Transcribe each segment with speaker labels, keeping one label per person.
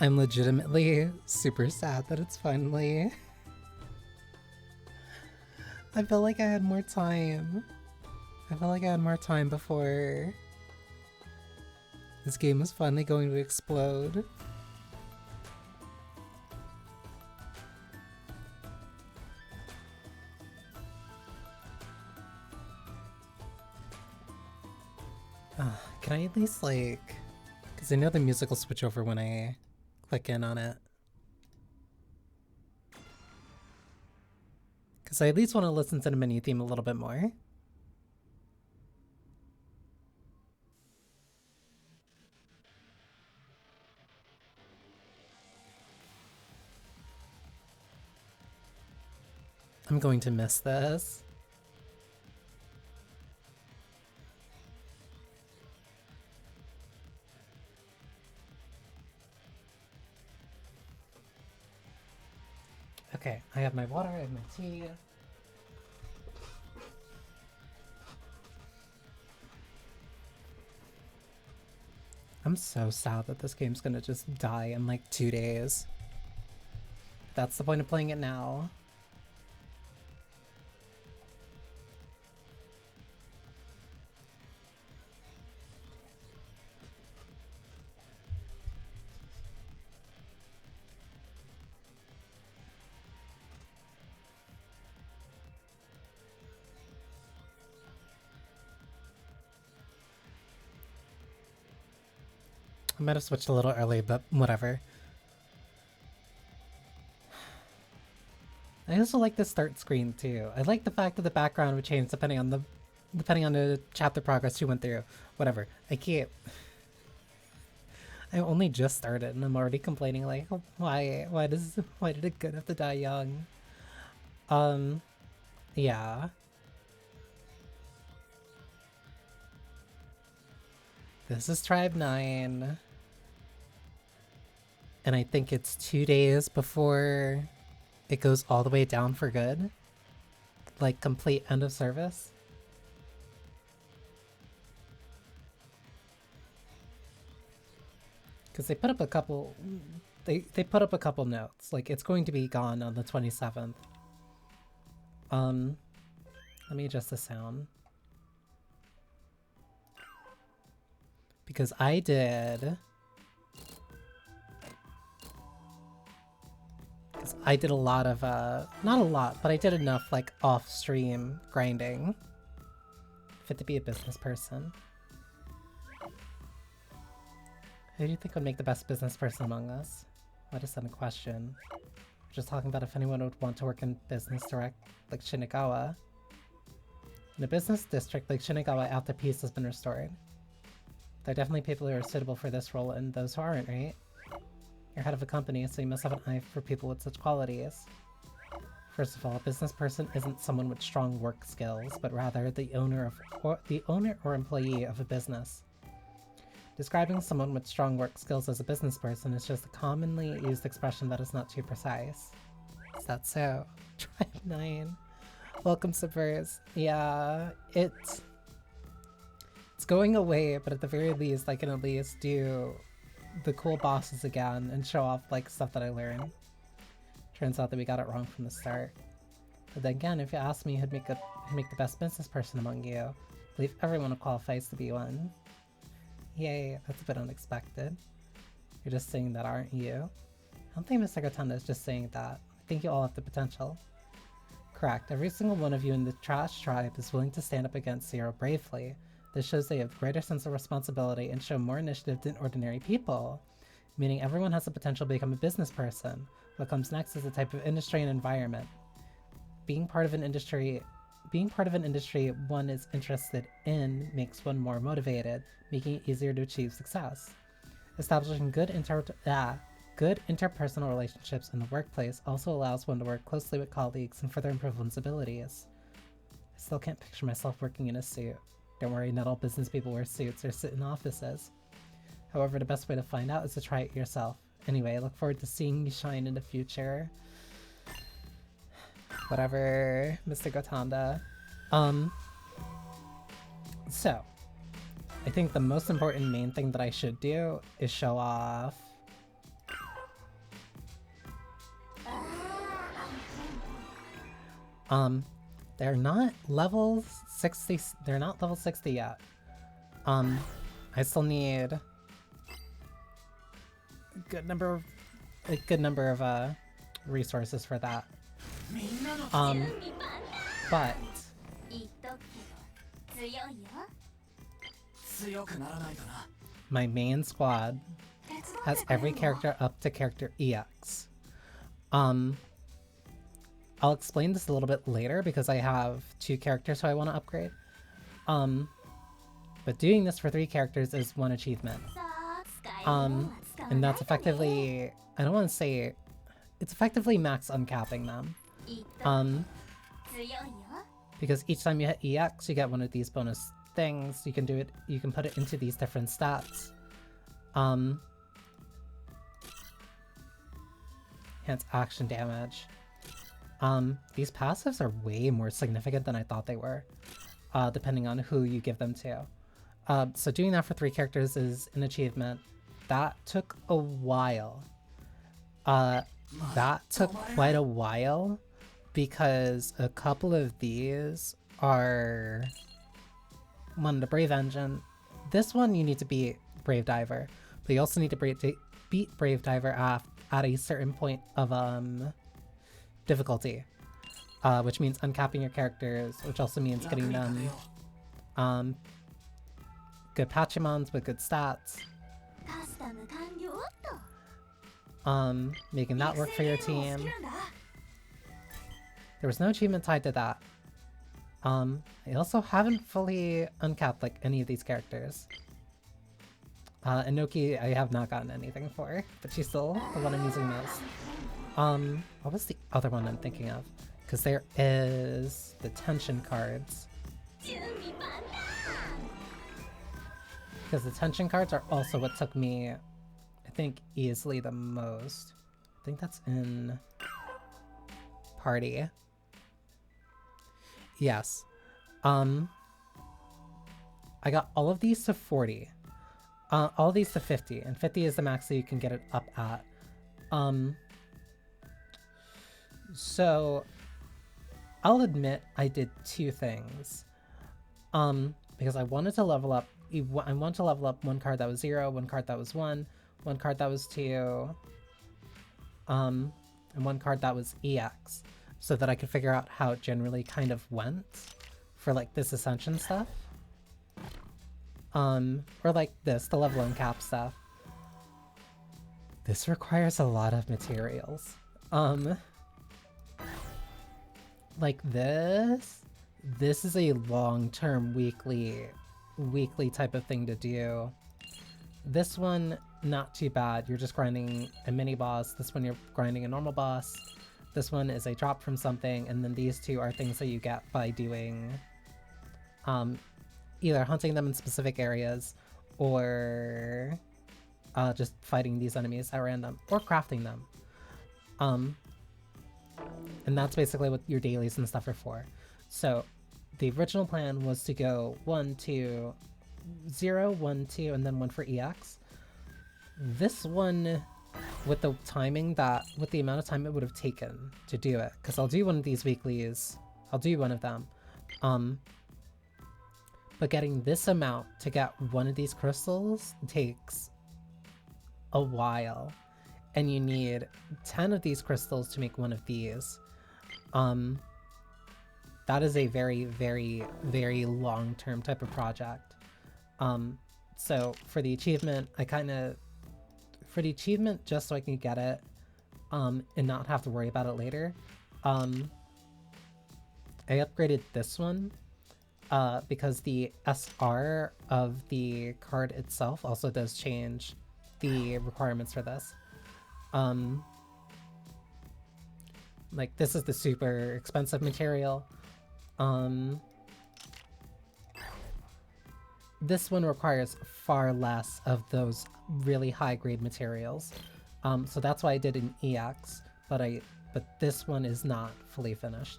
Speaker 1: I'm legitimately super sad that it's finally... I feel like I had more time. I felt like I had more time before this game was finally going to explode. Can I at least like... Because I know the music will switch over when I click in on it. Because I at least want to listen to the menu theme a little bit more. I'm going to miss this. Okay, I have my water, I have my tea. I'm so sad that this game's gonna just die in like 2 days. That's the point of playing it now. I might have switched a little early, but whatever. I also like the start screen too. I like the fact that the background would change depending on the chapter progress you went through. Whatever. I can't. I only just started and I'm already complaining like, why did a good have to die young? Yeah. This is Tribe 9. And I think it's 2 days before it goes all the way down for good. Like complete end of service. Because they put up a couple... They put up a couple notes. Like, it's going to be gone on the 27th. Let me adjust the sound. Because I did... Because I did a lot of, not a lot, but I did enough, like, off-stream grinding. Fit to be a business person. Who do you think would make the best business person among us? What is that a question? We're just talking about if anyone would want to work in business direct like Shinagawa. In a business district like Shinagawa after peace has been restored. There are definitely people who are suitable for this role and those who aren't, right? You're head of a company, so you must have an eye for people with such qualities. First of all, a business person isn't someone with strong work skills, but rather the owner or employee of a business. Describing someone with strong work skills as a business person is just a commonly used expression that is not too precise. Is that so? Tribe 9. Welcome, Subverse. Yeah, it's going away, but at the very least, I can at least do the cool bosses again and show off like stuff that I learned. Turns out that we got it wrong from the start. But then again, if you ask me who'd make the best business person among you, I believe everyone qualifies to be one. Yay, that's a bit unexpected. You're just saying that, aren't you? I don't think Mr. Gotanda is just saying that. I think you all have the potential. Correct. Every single one of you in the Trash Tribe is willing to stand up against Zero bravely. This shows they have a greater sense of responsibility and show more initiative than ordinary people. Meaning everyone has the potential to become a business person. What comes next is the type of industry and environment. Being part of an industry one is interested in makes one more motivated, making it easier to achieve success. Establishing good interpersonal relationships in the workplace also allows one to work closely with colleagues and further improve one's abilities. I still can't picture myself working in a suit. Don't worry, not all business people wear suits or sit in offices. However, the best way to find out is to try it yourself. Anyway, I look forward to seeing you shine in the future. Whatever, Mr. Gotanda. So, I think the most important main thing that I should do is show off They're not level 60. They're not level 60 yet. I still need a good number of resources for that. But my main squad has every character up to character EX. I'll explain this a little bit later because I have 2 characters who I want to upgrade. But doing this for 3 characters is one achievement. And that's effectively, I don't want to say, it's effectively max uncapping them. Because each time you hit EX, you get one of these bonus things. You can do it, you can put it into these different stats. Hence action damage. These passives are way more significant than I thought they were, depending on who you give them to. So doing that for 3 characters is an achievement. That took a while. That took quite a while because a couple of these are... One, the Brave Engine. This one you need to beat Brave Diver, but you also need to beat Brave Diver at a certain point of difficulty, which means uncapping your characters, which also means getting them good Pachimons with good stats, making that work for your team. There was no achievement tied to that. I also haven't fully uncapped like any of these characters. Inoki I have not gotten anything for, but she's still the one I'm using most. What was the other one I'm thinking of? Because there is the tension cards. Because the tension cards are also what took me, I think, easily the most. I think that's in Party. Yes. I got all of these to 40. All of these to 50, and 50 is the max that you can get it up at. So I'll admit I did 2 things. Because I wanted to level up. I want to level up one card that was 0, one card that was 1, one card that was 2, and one card that was EX, so that I could figure out how it generally kind of went for like this Ascension stuff. Or like this, the level and cap stuff. This requires a lot of materials. Like this is a long-term weekly type of thing to do. This one, not too bad. You're just grinding a mini boss. This one you're grinding a normal boss. This one is a drop from something, and then these 2 are things that you get by doing either hunting them in specific areas or just fighting these enemies at random or crafting them. And that's basically what your dailies and stuff are for. So the original plan was to go 1, 2, 0, 1, 2, and then 1 for EX. This one, with the timing with the amount of time it would have taken to do it, because I'll do one of these weeklies, I'll do one of them, but getting this amount to get one of these crystals takes a while, and you need 10 of these crystals to make one of these. That is a very, very, very long-term type of project. So for the achievement, just so I can get it, and not have to worry about it later, I upgraded this one, because the SR of the card itself also does change the requirements for this. Like, this is the super expensive material. This one requires far less of those really high-grade materials. So that's why I did an EX, but this one is not fully finished.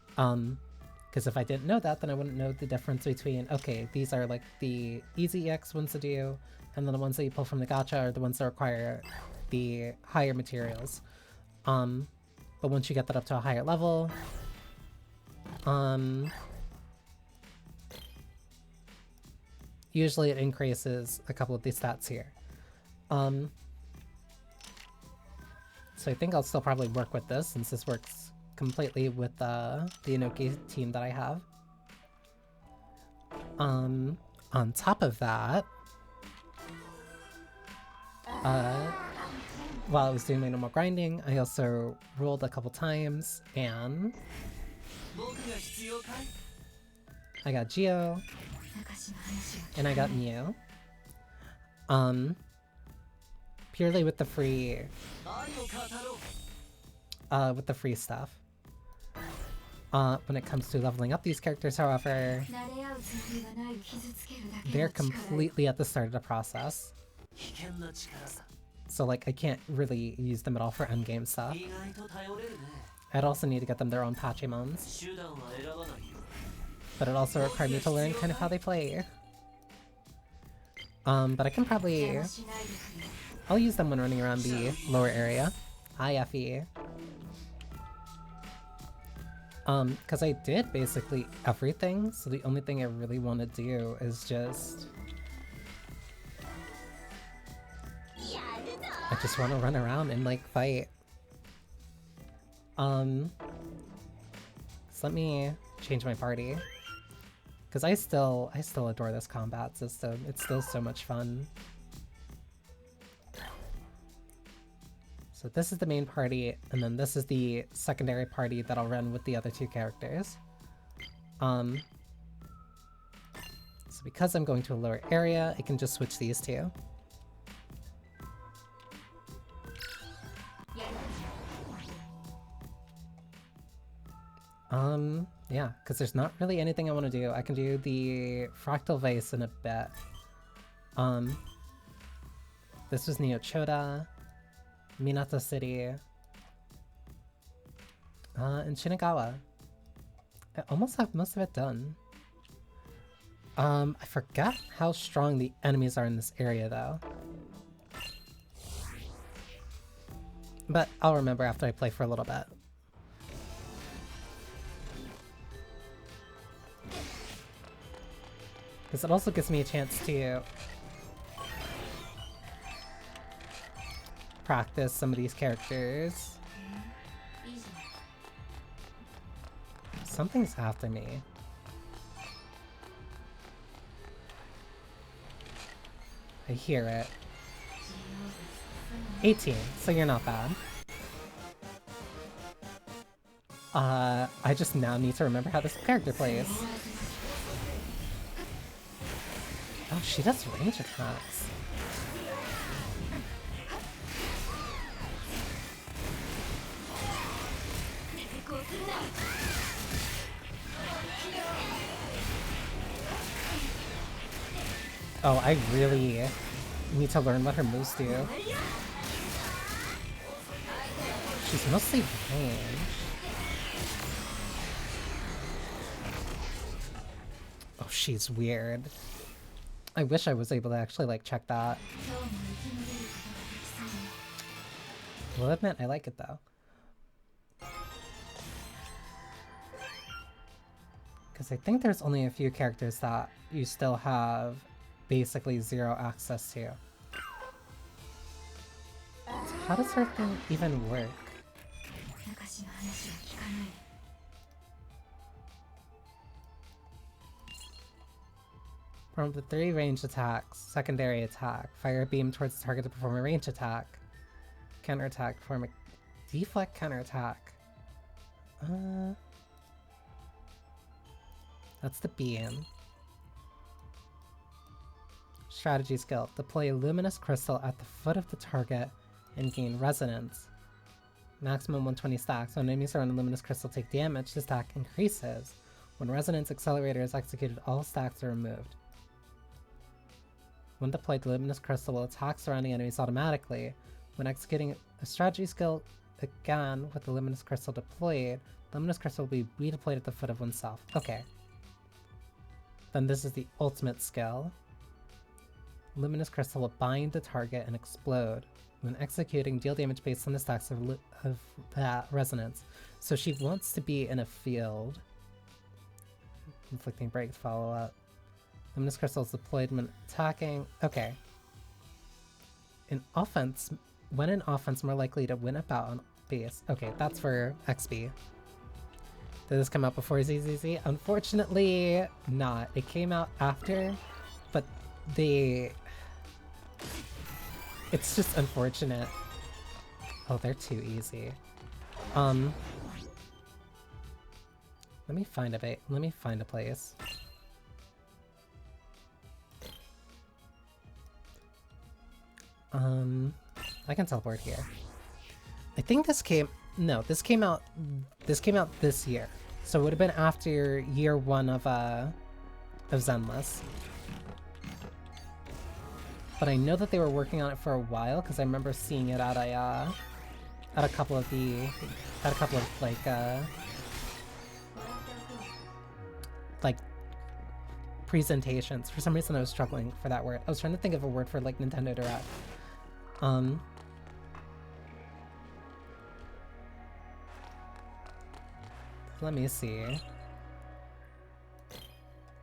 Speaker 1: Because if I didn't know that, then I wouldn't know the difference between, okay, these are like the easy EX ones to do, and then the ones that you pull from the gacha are the ones that require the higher materials. But once you get that up to a higher level, Usually it increases a couple of these stats here. So I think I'll still probably work with this since this works completely with the Inoki team that I have. On top of that, while I was doing my normal grinding, I also rolled a couple times and I got Geo and I got Mew. Purely with the free stuff. When it comes to leveling up these characters, however, they're completely at the start of the process. So like I can't really use them at all for endgame stuff. I'd also need to get them their own Pachimons. But it also required me to learn kind of how they play. But I can probably... I'll use them when running around the lower area. Hi, Effie. Because I did basically everything, so the only thing I really want to do is just... I just want to run around and, like, fight. So let me change my party. Because I still adore this combat system. It's still so much fun. So this is the main party, and then this is the secondary party that I'll run with the other two characters. So because I'm going to a lower area, I can just switch these two. Yeah, because there's not really anything I want to do. I can do the Fractal Vase in a bit. This was Neochoda, Minato City, and Shinagawa. I almost have most of it done. I forgot how strong the enemies are in this area, though. But I'll remember after I play for a little bit. Because it also gives me a chance to practice some of these characters. Something's after me. I hear it. 18, so you're not bad. I just now need to remember how this character plays. Oh, she does range attacks. Oh, I really need to learn what her moves do. She's mostly range. Oh, she's weird. I wish I was able to actually, like, check that. Will admit, I like it, though. Because I think there's only a few characters that you still have basically zero access to. So how does her thing even work? Perform the 3 ranged attacks. Secondary attack. Fire a beam towards the target to perform a range attack. Counterattack. Perform a deflect counterattack. That's the beam. Strategy skill. Deploy a luminous crystal at the foot of the target and gain resonance. Maximum 120 stacks. When enemies around a luminous crystal take damage, the stack increases. When resonance accelerator is executed, all stacks are removed. When deployed, the luminous crystal will attack surrounding enemies automatically. When executing a strategy skill again with the luminous crystal deployed, the luminous crystal will be redeployed at the foot of oneself. Okay. Then this is the ultimate skill. Luminous crystal will bind the target and explode. When executing, deal damage based on the stacks of that resonance. So she wants to be in a field Inflicting breaks, follow up. Luminous crystals deployed when attacking. Okay. In offense, when in offense, more likely to win a bout on base. Okay, that's for XP. Did this come out before ZZZ? Unfortunately, not. It came out after, but it's just unfortunate. Oh, they're too easy. Let me find a bit. Let me find a place. I can teleport here. I think this came out this year. So it would have been after year 1 of Zenless. But I know that they were working on it for a while because I remember seeing it at a couple of like presentations. For some reason I was struggling for that word. I was trying to think of a word for like Nintendo Direct. Let me see.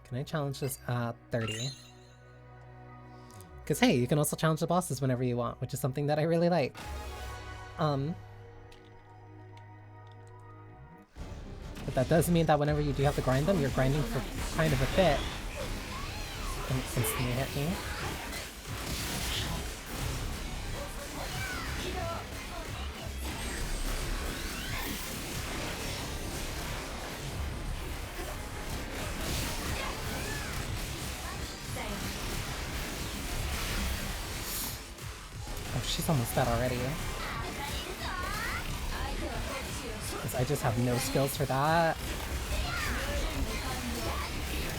Speaker 1: Can I challenge this at 30? Because hey, you can also challenge the bosses whenever you want, which is something that I really like. But that does mean that whenever you do have to grind them, you're grinding for kind of a bit. And it instantly hit me. Oh, she's almost dead already. Because I just have no skills for that.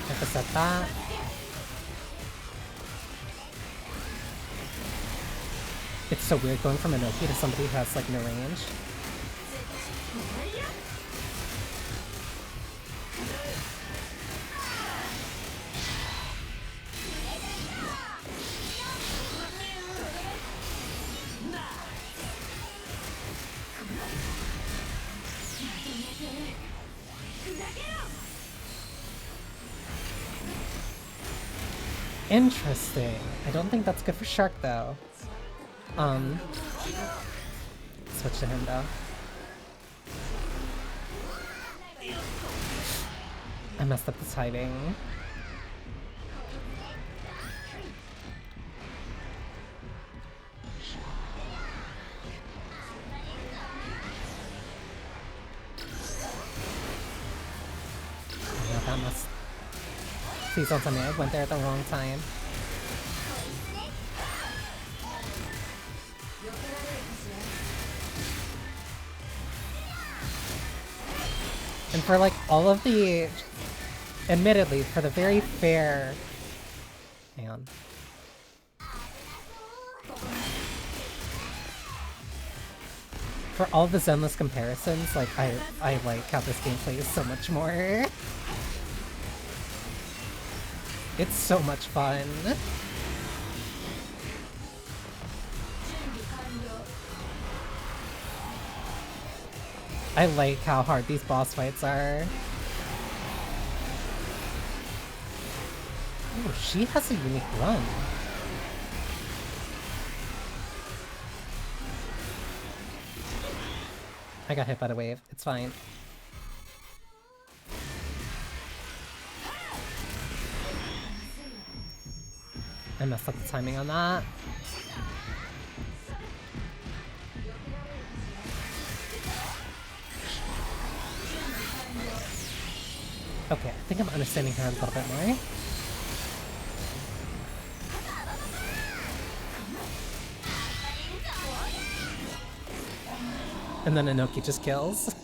Speaker 1: Like I said, that. It's so weird going from Inoki to somebody who has like no range. Interesting. I don't think that's good for Shark though. Switch to him though. I messed up the timing. Yeah, that must... Please don't tell me I went there at the wrong time. And for like all of the... Admittedly, for the very fair... Hang on. For all the Zenless comparisons, like, I like how this game plays so much more. It's so much fun. I like how hard these boss fights are. Oh, she has a unique run. I got hit by the wave. It's fine. I messed up the timing on that. Okay, I think I'm understanding her a little bit more. And then Inoki just kills.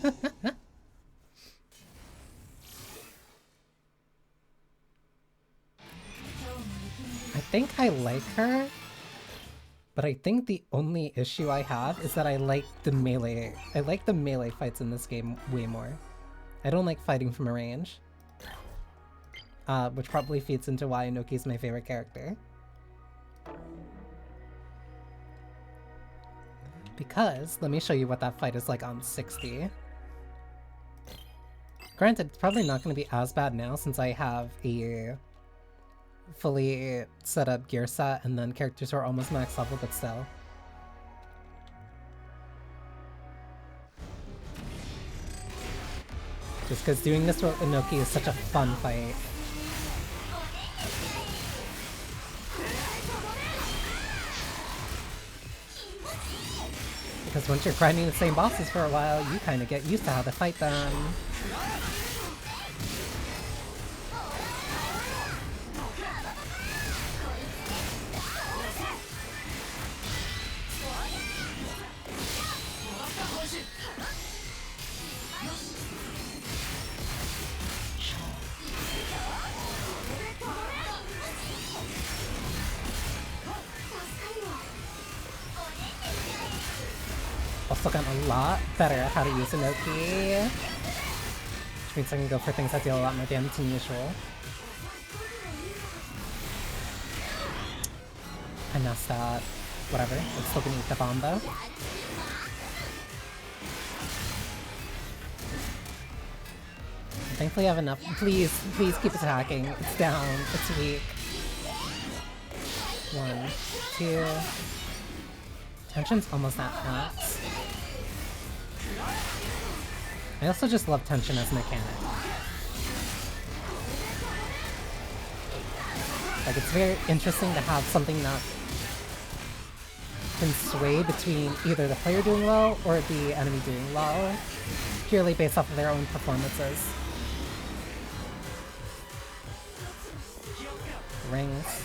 Speaker 1: I think I like her, but I think the only issue I have is that I like the melee. I like the melee fights in this game way more. I don't like fighting from a range. Which probably feeds into why Inoki's my favorite character. Because, let me show you what that fight is like on 60. Granted, Granted, it's probably not going to be as bad now since I have a fully set up gear set and then characters who are almost max level, but still. Just because doing this with Inoki is such a fun fight. Because once you're grinding the same bosses for a while, you kind of get used to how to fight them. Also gotten a lot better at how to use Inoki. Which means I can go for things that deal a lot more damage than usual. I messed that. Whatever. I'm still gonna eat the bomb though. Thankfully I have enough. Please, please keep attacking. It's down. It's weak. 1, 2. Tension's almost at max. I also just love tension as a mechanic. Like, it's very interesting to have something that can sway between either the player doing well or the enemy doing well, purely based off of their own performances. Rings.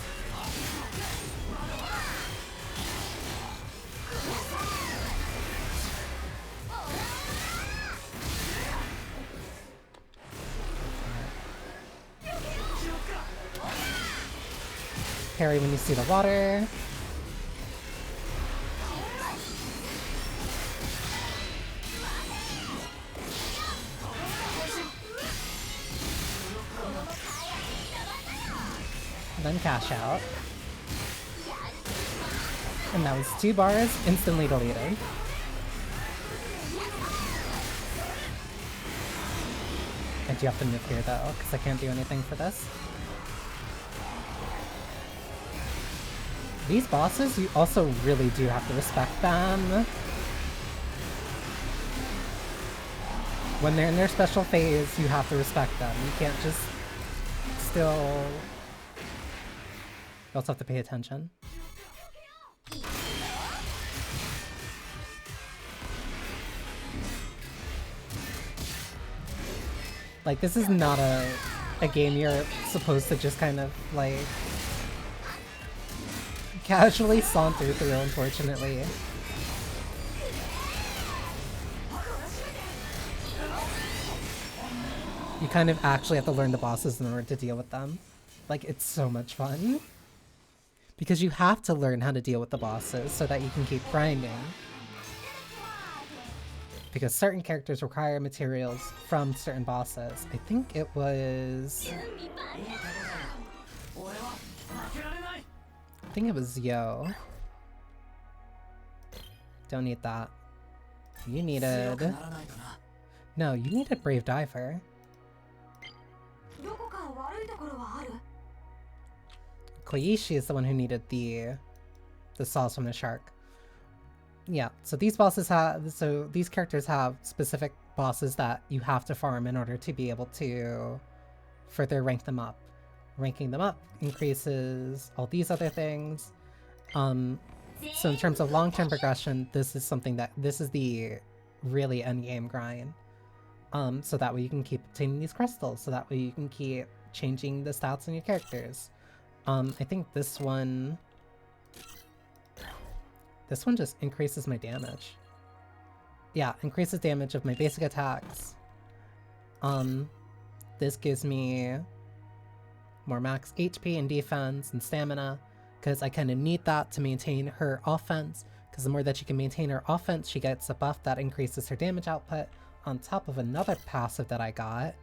Speaker 1: Parry when you see the water. And then cash out. And that was 2 bars instantly deleted. I do have to move here though, because I can't do anything for this. These bosses, you also really do have to respect them. When they're in their special phase, you have to respect them. You can't just still... You also have to pay attention. Like, this is not a game you're supposed to just kind of, like... casually saunter through, unfortunately. You kind of actually have to learn the bosses in order to deal with them. Like, it's so much fun. Because you have to learn how to deal with the bosses so that you can keep grinding. Because certain characters require materials from certain bosses. I think it was... I think it was Yo. Don't need that. You needed... No, you needed Brave Diver. Koishi is the one who needed the sauce from the shark. Yeah, so these bosses have... So these characters have specific bosses that you have to farm in order to be able to further rank them up. Ranking them up increases all these other things. So in terms of long-term progression, this is something that... This is the really endgame grind. So that way you can keep obtaining these crystals, so that way you can keep changing the stats on your characters. I think this one just increases my damage. Yeah, increases damage of my basic attacks. This gives me more max HP and defense and stamina, because I kind of need that to maintain her offense, because the more that she can maintain her offense, she gets a buff that increases her damage output, on top of another passive that I got.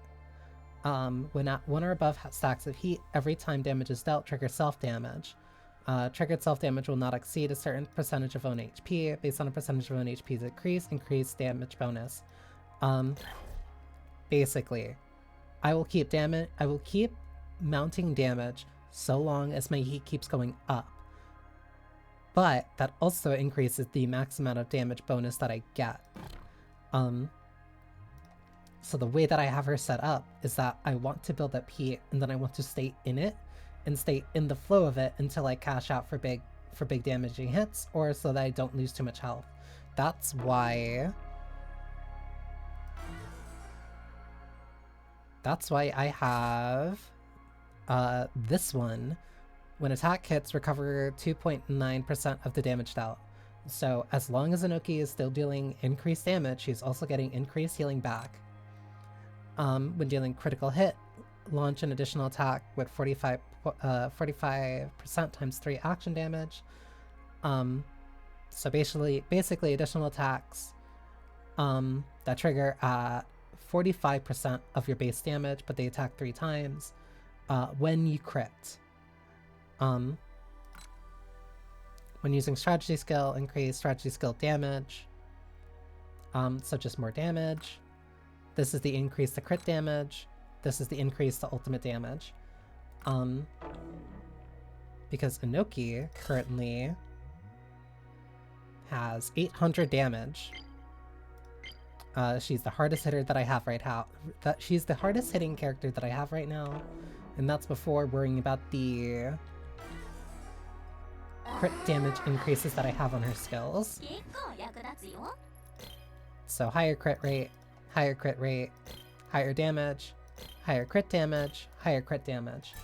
Speaker 1: When at 1 or above stacks of heat, every time damage is dealt, trigger self-damage. Triggered self-damage will not exceed a certain percentage of own HP. Based on a percentage of own HP's increased damage bonus. Basically, I will keep mounting damage so long as my heat keeps going up. But that also increases the max amount of damage bonus that I get. So the way that I have her set up is that I want to build up heat, and then I want to stay in it and stay in the flow of it until I cash out for big damaging hits, or so that I don't lose too much health. That's why I have this one. When attack hits, recover 2.9% of the damage dealt. So as long as Inoki is still dealing increased damage, she's also getting increased healing back. When dealing critical hit, launch an additional attack with 45% times 3 action damage. So basically additional attacks that trigger at 45% of your base damage, but they attack 3 times when you crit. When using strategy skill, increase strategy skill damage. So just more damage. This is the increase to crit damage. This is the increase to ultimate damage. Because Inoki currently has 800 damage. She's the hardest hitter that I have right now. She's the hardest hitting character that I have right now. And that's before worrying about the crit damage increases that I have on her skills. So higher crit rate, higher damage, higher crit damage, higher crit damage.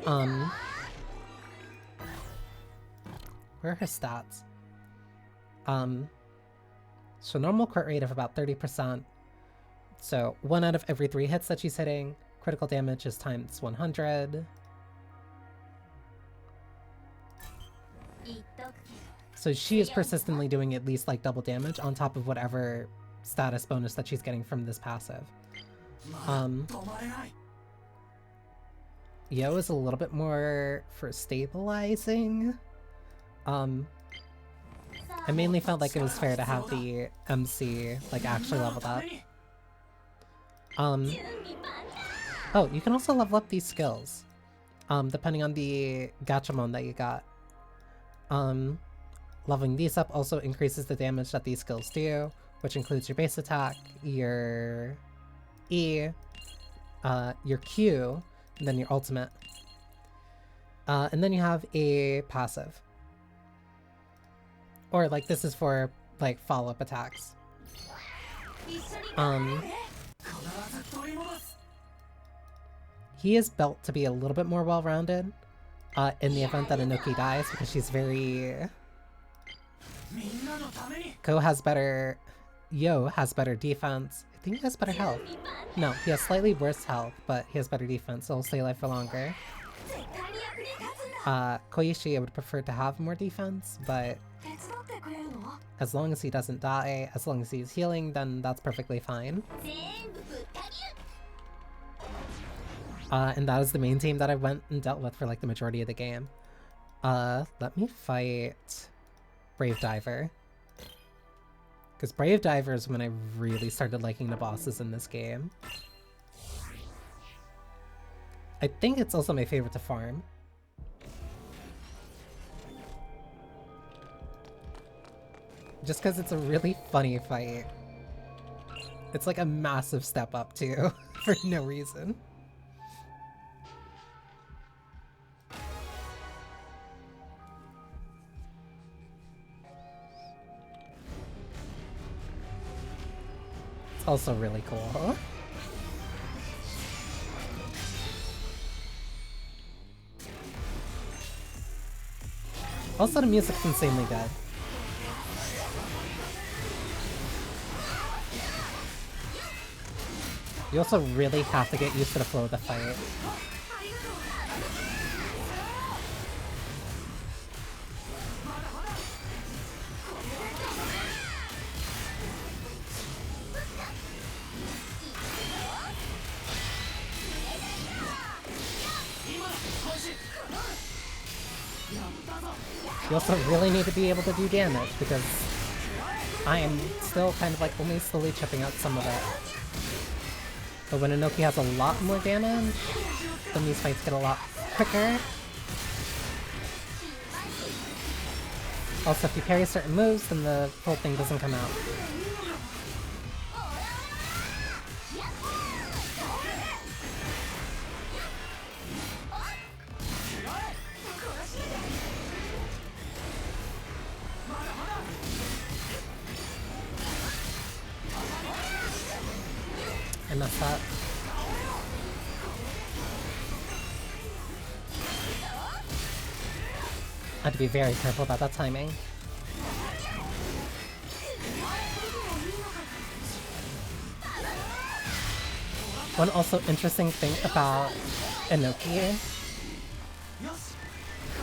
Speaker 1: Where are her stats? So normal crit rate of about 30%. So 1 out of every 3 hits that she's hitting. Critical damage is times 100. So she is persistently doing at least like double damage on top of whatever status bonus that she's getting from this passive. Yo is a little bit more for stabilizing. I mainly felt like it was fair to have the MC like actually leveled up. Oh, you can also level up these skills, depending on the Gachamon that you got. Leveling these up also increases the damage that these skills do, which includes your base attack, your E, your Q, and then your ultimate. And then you have a passive. Or like this is for like follow-up attacks. He is built to be a little bit more well-rounded in the event that Inoki dies, because she's very... Yo has better defense. I think he has better health. No, he has slightly worse health, but he has better defense, so he'll stay alive for longer. Koichi, I would prefer to have more defense, but as long as he doesn't die, as long as he's healing, then that's perfectly fine. And that is the main team that I went and dealt with for like the majority of the game. Let me fight Brave Diver. Because Brave Diver is when I really started liking the bosses in this game. I think it's also my favorite to farm. Just because it's a really funny fight. It's like a massive step up too, for no reason. It's also really cool. Also, the music's insanely good. You also really have to get used to the flow of the fight. You also really need to be able to do damage, because I am still kind of like only slowly chipping out some of it. But when Inoki has a lot more damage, then these fights get a lot quicker. Also, if you parry certain moves, then the whole thing doesn't come out. I messed up. I had to be very careful about that timing. One also interesting thing about Inoki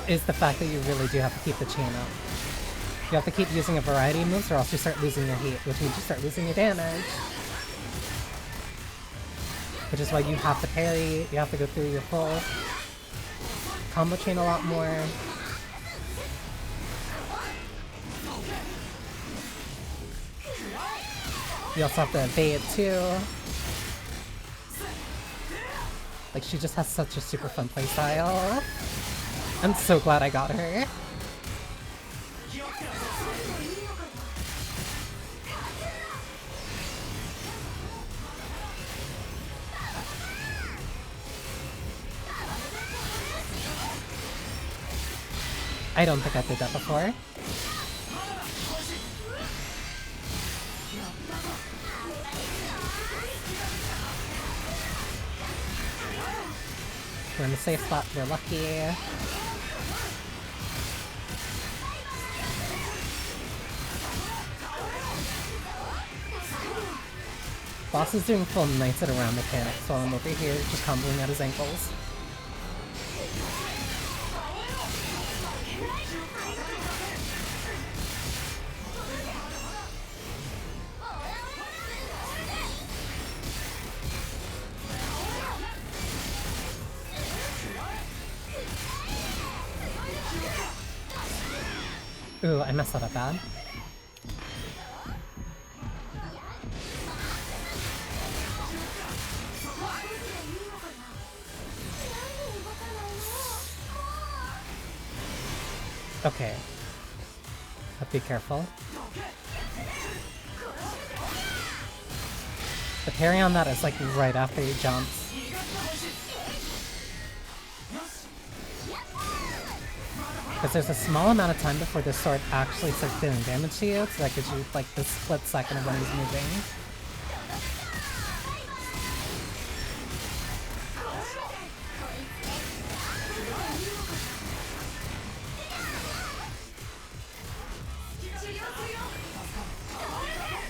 Speaker 1: is the fact that you really do have to keep the chain up. You have to keep using a variety of moves or else you start losing your heat, which means you start losing your damage. Which is why you have to parry, you have to go through your full combo chain a lot more. You also have to evade too. Like, she just has such a super fun playstyle. I'm so glad I got her. I don't think I did that before. We're in a safe spot, we're lucky. Boss is doing full knights at around mechanics while I'm over here just comboing at his ankles. Ooh, I messed that up bad. Okay. But be careful. The parry on that is like right after he jumps. Because there's a small amount of time before the sword actually starts doing damage to you, so that gives you like this split second of when he's moving.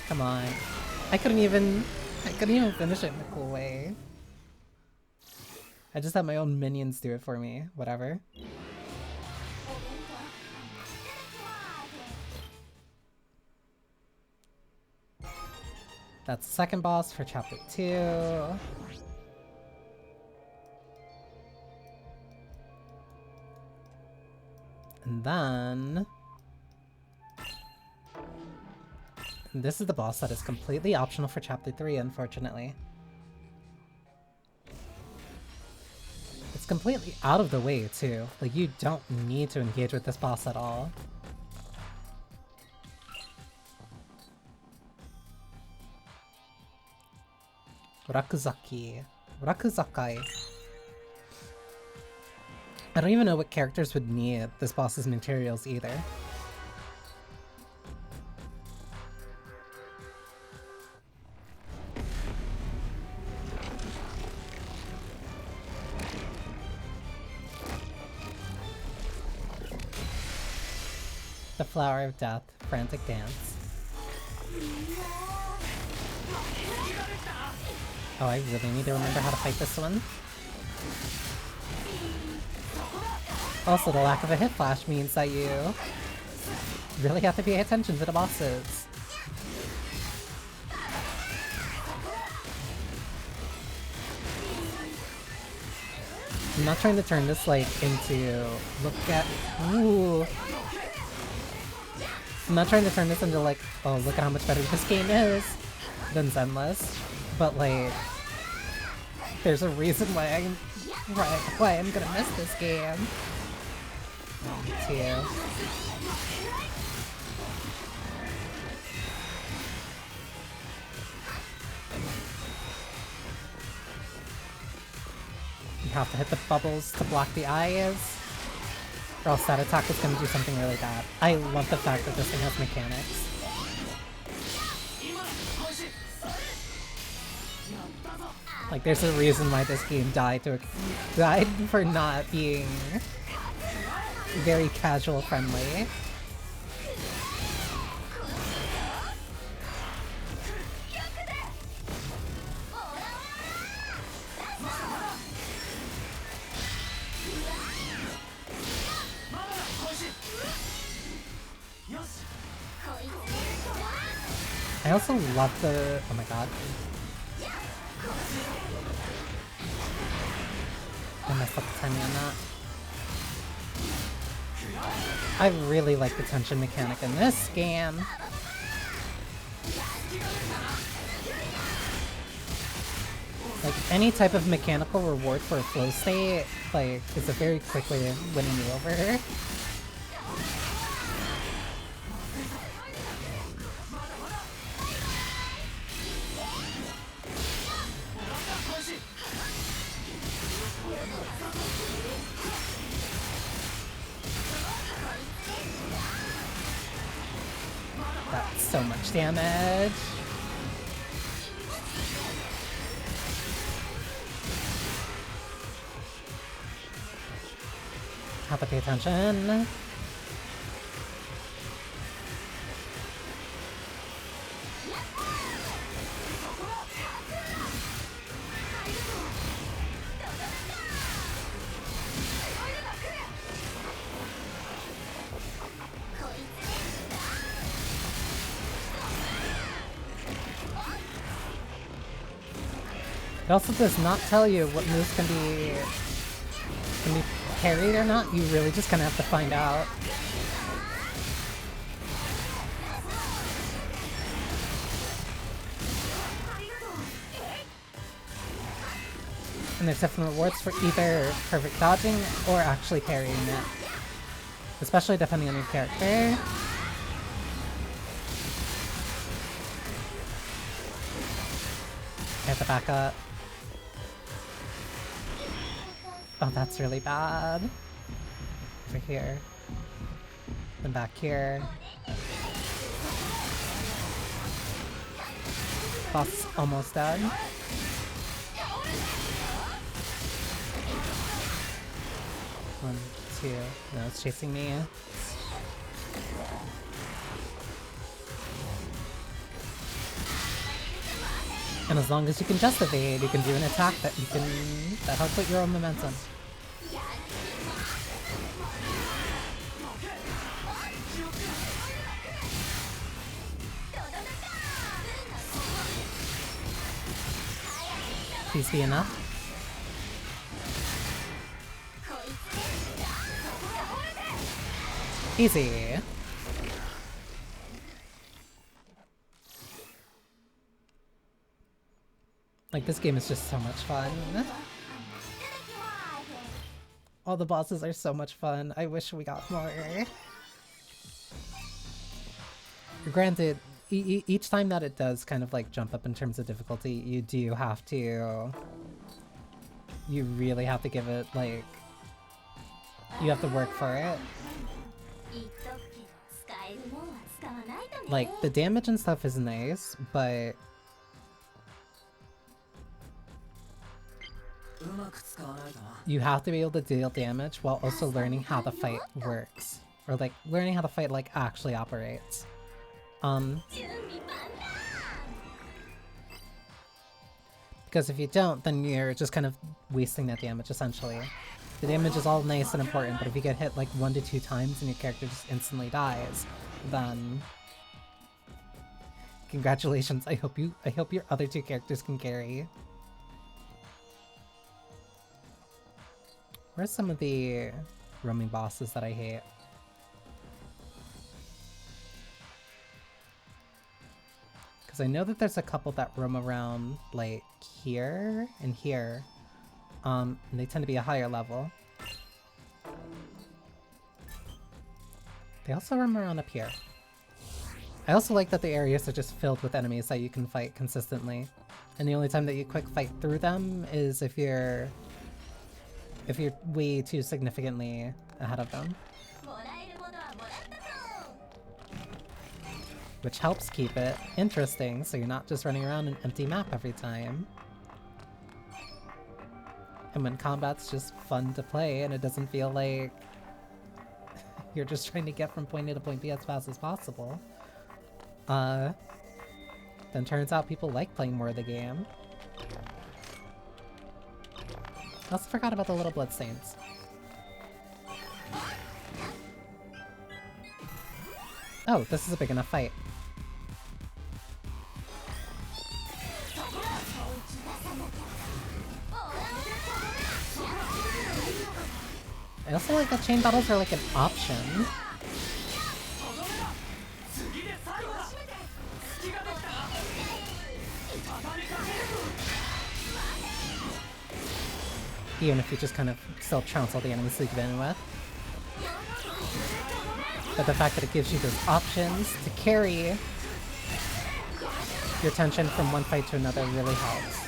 Speaker 1: Come on. I couldn't even finish it in a cool way. I just had my own minions do it for me. Whatever. That's the second boss for chapter 2. And then... this is the boss that is completely optional for chapter 3, unfortunately. It's completely out of the way, too. Like, you don't need to engage with this boss at all. Rakuzaki. Rakuzakai. I don't even know what characters would need this boss's materials either. The Flower of Death, Frantic Dance. Oh, I really need to remember how to fight this one. Also, the lack of a hit flash means that you really have to pay attention to the bosses. I'm not trying to turn this like into ooh. I'm not trying to turn this into like, oh, look at how much better this game is than Zenless, but like, There's a reason why I'm gonna miss this game. Me too. You have to hit the bubbles to block the eyes, or else that attack is gonna do something really bad. I love the fact that this thing has mechanics. Like, there's a reason why this game died for not being very casual friendly. I also love the... oh my god. I messed up the timing on that. I really like the tension mechanic in this game. Like, any type of mechanical reward for a flow state, like, is a very quick way of winning you over. That's so much damage. Have to pay attention. It also does not tell you what moves can be parried or not. You really just kind of have to find out. And there's different rewards for either perfect dodging or actually parrying it. Especially depending on your character. I have to back up. Oh, that's really bad. Over here. Then back here. Boss is almost dead. One, two. No, it's chasing me. And as long as you can just evade, you can do an attack that helps with your own momentum. Please be enough. Easy. Like, this game is just so much fun. All the bosses are so much fun. I wish we got more. Granted, each time that it does kind of like jump up in terms of difficulty, you do have to... You really have to give it, like... You have to work for it. Like, the damage and stuff is nice, but... You have to be able to deal damage while also learning how the fight works. Or like, learning how the fight like actually operates. Because if you don't, then you're just kind of wasting that damage essentially. The damage is all nice and important, but if you get hit like 1 to 2 times and your character just instantly dies, then... Congratulations, I hope your other 2 characters can carry. Where's some of the roaming bosses that I hate? Because I know that there's a couple that roam around, like, here and here. And they tend to be a higher level. They also roam around up here. I also like that the areas are just filled with enemies that you can fight consistently. And the only time that you quick fight through them is if you're way too significantly ahead of them. Which helps keep it interesting, so you're not just running around an empty map every time. And when combat's just fun to play and it doesn't feel like you're just trying to get from point A to point B as fast as possible, then turns out people like playing more of the game. I also forgot about the little bloodstains. Oh, this is a big enough fight. I also like that chain battles are like an option. Even if you just kind of still trounce all the enemies that you get in with. But the fact that it gives you those options to carry your tension from one fight to another really helps.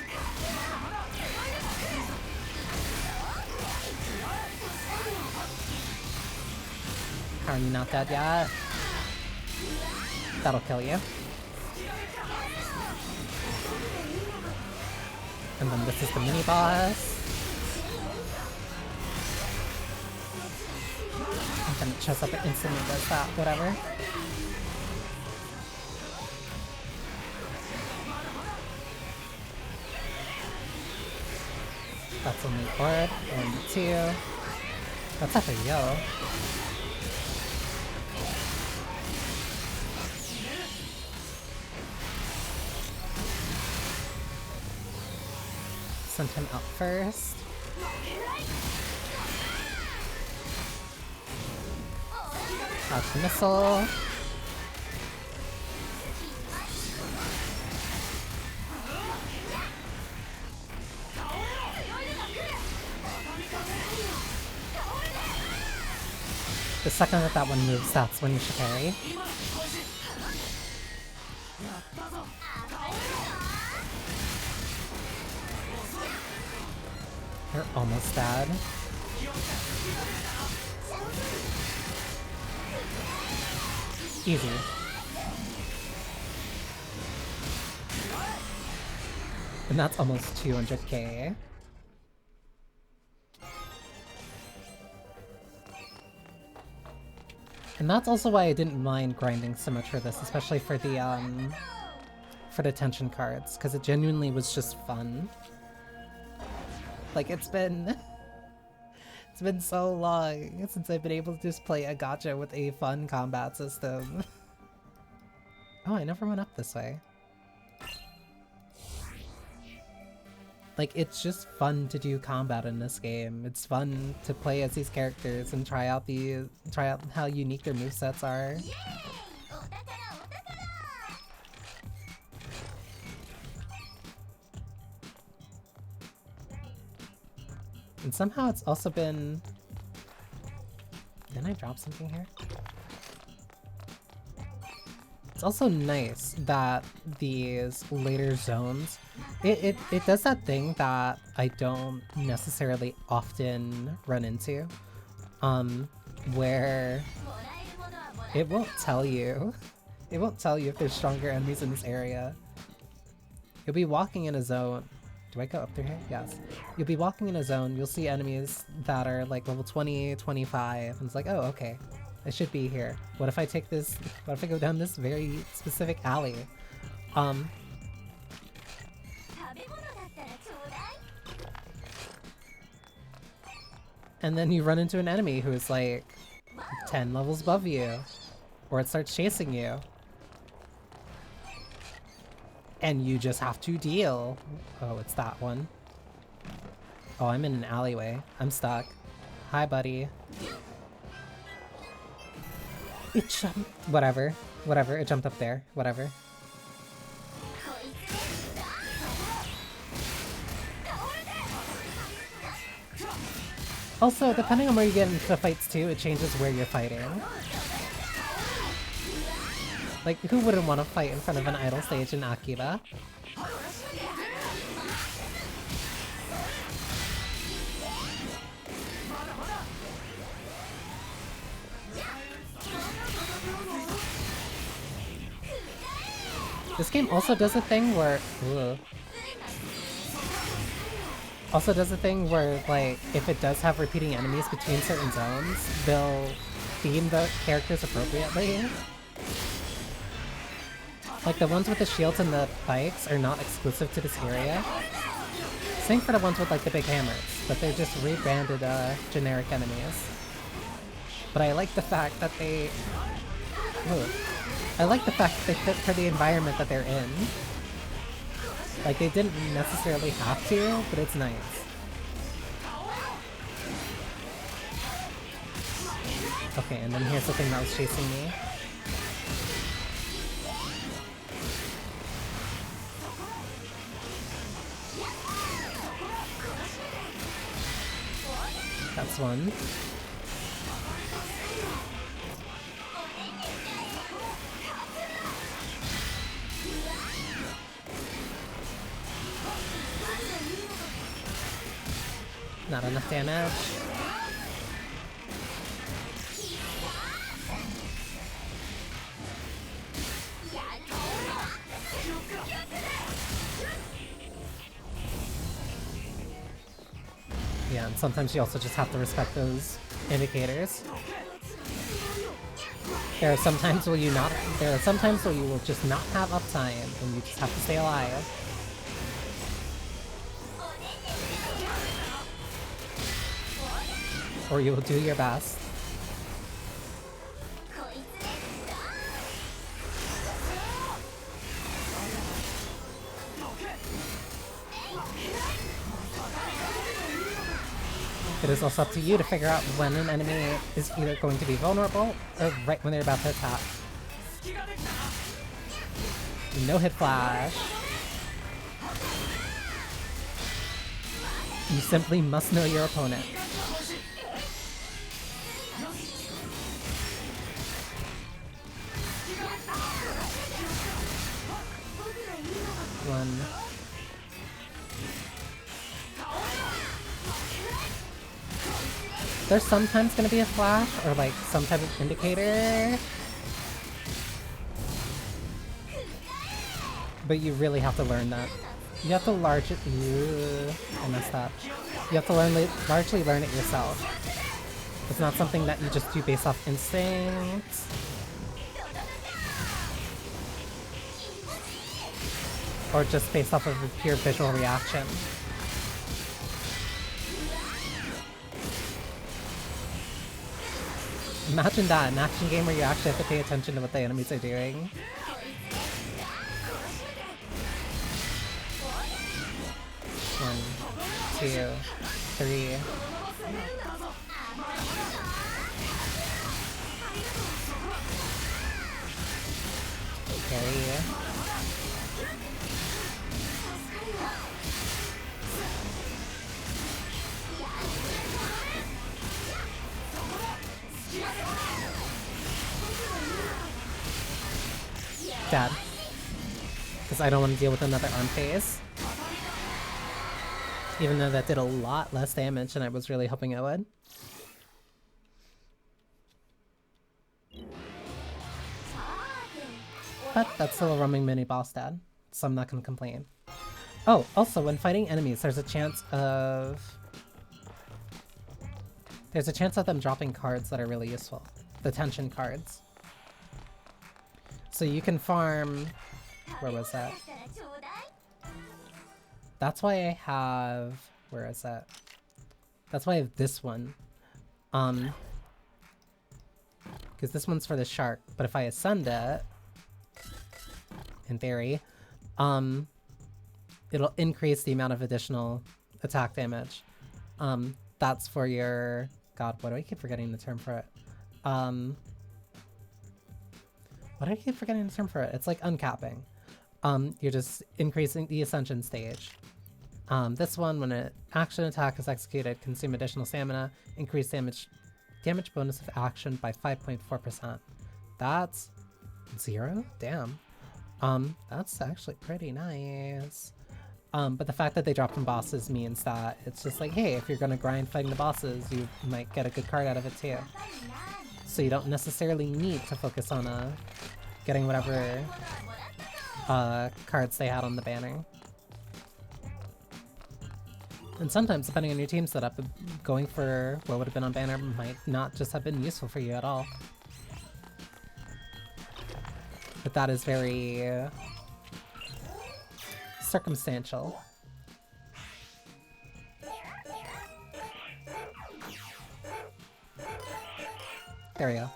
Speaker 1: How are you not dead yet? That'll kill you. And then this is the mini-boss. And then it shows up and instantly does that, whatever. That's only orb, and 2. That's after yo. Send him out first. Couch missile. The second that that one moves, that's when you should parry. You're almost dead. Easy. And that's almost 200k. And that's also why I didn't mind grinding so much for this, especially for the tension cards, because it genuinely was just fun. Like, it's been so long since I've been able to just play a gacha with a fun combat system. Oh, I never went up this way. Like, it's just fun to do combat in this game. It's fun to play as these characters and try out how unique their movesets are. And somehow it's also been... Didn't I drop something here? It's also nice that these later zones, it does that thing that I don't necessarily often run into, where it won't tell you if there's stronger enemies in this area. You'll be walking in a zone. Do I go up through here? Yes. You'll be walking in a zone, you'll see enemies that are like level 20, 25, and it's like, oh, okay. I should be here. What if I take this, what if I go down this very specific alley? And then you run into an enemy who's like 10 levels above you. Or it starts chasing you. And you just have to deal. Oh, it's that one. Oh, I'm in an alleyway. I'm stuck. Hi, buddy. It jumped. Whatever. Whatever. It jumped up there. Whatever. Also, depending on where you get into the fights too, it changes where you're fighting. Like, who wouldn't want to fight in front of an idol stage in Akiba? This game also does a thing where... Ugh. Also does a thing where, like, if it does have repeating enemies between certain zones, they'll theme the characters appropriately. Like, the ones with the shields and the bikes are not exclusive to this area. Same for the ones with, like, the big hammers, but they're just rebranded, generic enemies. But I like the fact that they... Ugh. I like the fact that they fit for the environment that they're in. Like, they didn't necessarily have to, but it's nice. Okay, and then here's the thing that was chasing me. That's one. Not enough damage. Yeah, and sometimes you also just have to respect those indicators. There are some times where you will just not have uptime and you just have to stay alive. Or you will do your best. It is also up to you to figure out when an enemy is either going to be vulnerable or right when they're about to attack. No hit flash. You simply must know your opponent. One. There's sometimes gonna be a flash or like some type of indicator. But you really have to learn that. You have to I messed up. You have to largely learn it yourself. It's not something that you just do based off instinct. Or just based off of a pure visual reaction. Imagine that, an action game where you actually have to pay attention to what the enemies are doing. One, two, three. Carry. Dad. Because I don't want to deal with another arm phase. Even though that did a lot less damage than I was really hoping it would. But that's still a roaming mini-boss, Dad. So I'm not gonna complain. Oh, also, when fighting enemies, there's a chance of them dropping cards that are really useful. The tension cards. So you can farm... Where was that? That's why I have... Where is that? That's why I have this one. Because this one's for the shark. But if I ascend it... In theory... It'll increase the amount of additional attack damage. That's for your... God, what do I keep forgetting the term for it? What do I keep forgetting the term for it? It's like uncapping. You're just increasing the ascension stage. This one, when an action attack is executed, consume additional stamina, increase damage bonus of action by 5.4%. That's 0? Damn. That's actually pretty nice. But the fact that they drop from bosses means that it's just like, hey, if you're gonna grind fighting the bosses, you might get a good card out of it too. So you don't necessarily need to focus on getting whatever cards they had on the banner. And sometimes, depending on your team setup, going for what would have been on banner might not just have been useful for you at all. But that is very circumstantial. There we go.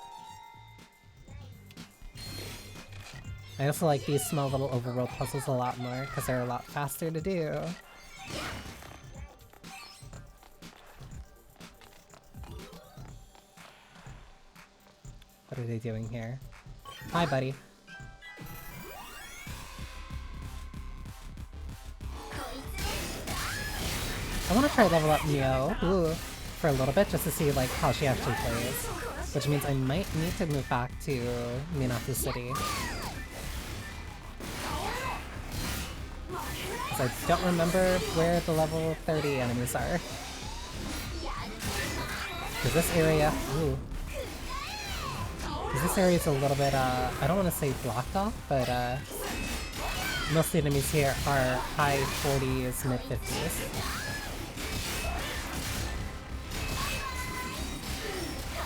Speaker 1: I also like these small little overworld puzzles a lot more because they're a lot faster to do. What are they doing here? Hi, buddy. I want to try level up Neo for a little bit just to see like how she actually plays, which means I might need to move back to Minato City. Because I don't remember where the level 30 enemies are. Because this area, this area is a little bit, I don't want to say blocked off, but most of the enemies here are high 40s, mid 50s.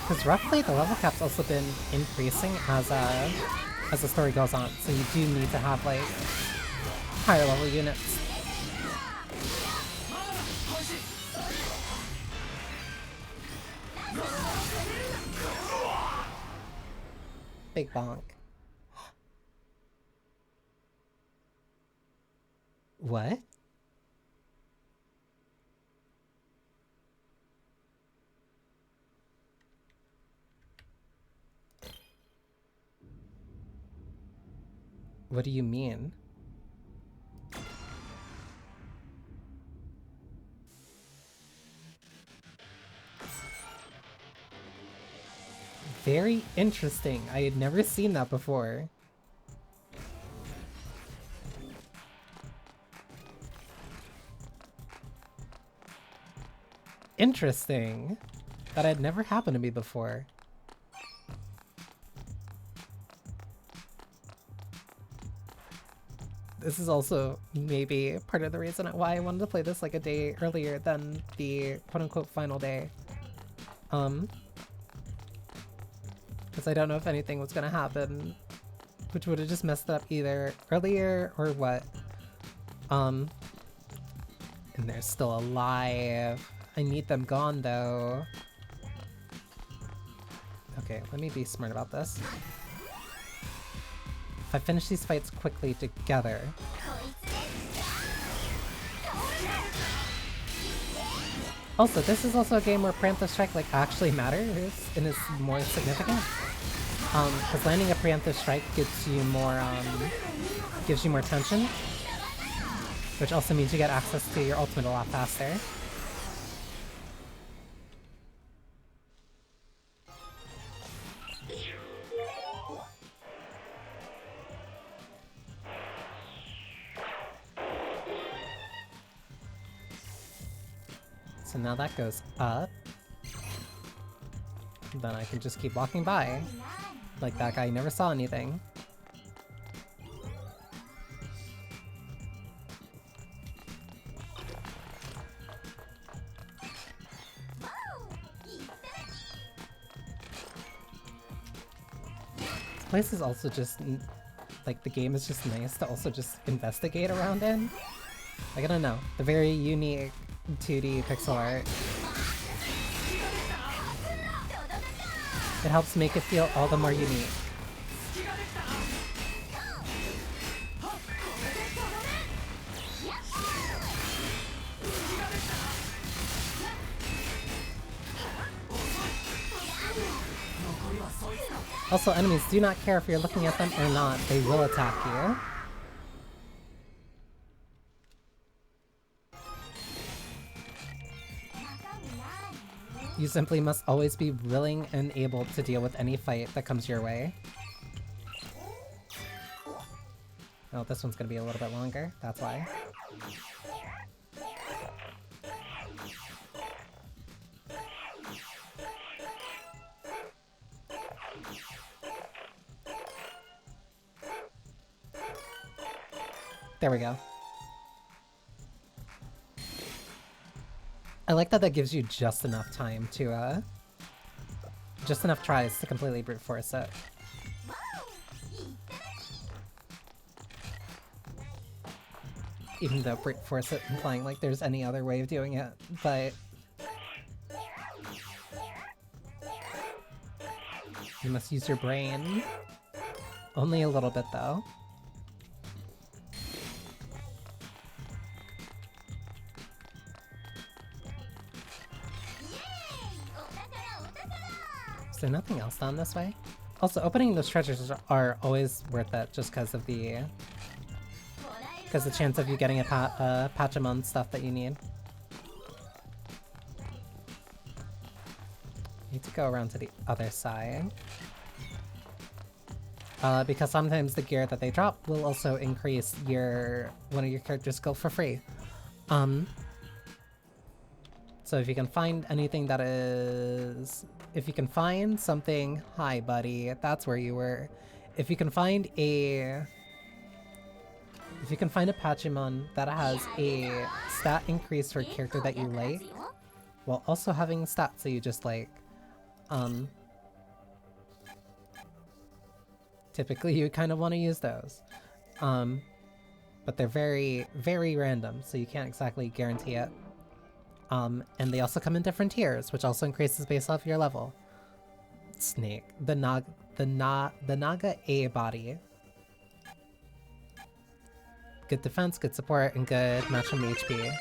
Speaker 1: Because roughly the level cap's also been increasing as the story goes on, so you do need to have like higher level units. Big bonk. What? What do you mean? Very interesting. I had never seen that before. Interesting. That had never happened to me before. This is also maybe part of the reason why I wanted to play this like a day earlier than the quote-unquote final day. Because I don't know if anything was gonna happen, which would have just messed up either earlier or what. And they're still alive. I need them gone though. Okay, let me be smart about this. If I finish these fights quickly together... Also, this is also a game where Preemptive Strike like actually matters and is more significant. Because landing a Preemptive Strike gives you more tension, which also means you get access to your ultimate a lot faster. So now that goes up. Then I can just keep walking by. Like that guy never saw anything. This place is also just... like the game is just nice to also just investigate around in. Like I don't know, the very unique 2D pixel art. It helps make it feel all the more unique. Also, enemies do not care if you're looking at them or not, they will attack you. You simply must always be willing and able to deal with any fight that comes your way. Oh, this one's gonna be a little bit longer, that's why. There we go. I like that that gives you just enough time to, just enough tries to completely brute force it. Even though brute force it implying like there's any other way of doing it, but... You must use your brain. Only a little bit though. Is there nothing else down this way? Also, opening those treasures are always worth it just because of the... Because the chance of you getting a Pachamon stuff that you need. Need to go around to the other side. Because sometimes the gear that they drop will also increase one of your character's skill for free. So if you can find anything that is... If you can find something... Hi, buddy. That's where you were. If you can find a... If you can find a Pachamon that has a stat increase for a character that you like, while also having stats that you just like, typically you kind of want to use those. But they're very, very random, so you can't exactly guarantee it. And they also come in different tiers, which also increases based off your level. Snake. The Naga A body. Good defense, good support, and good maximum HP.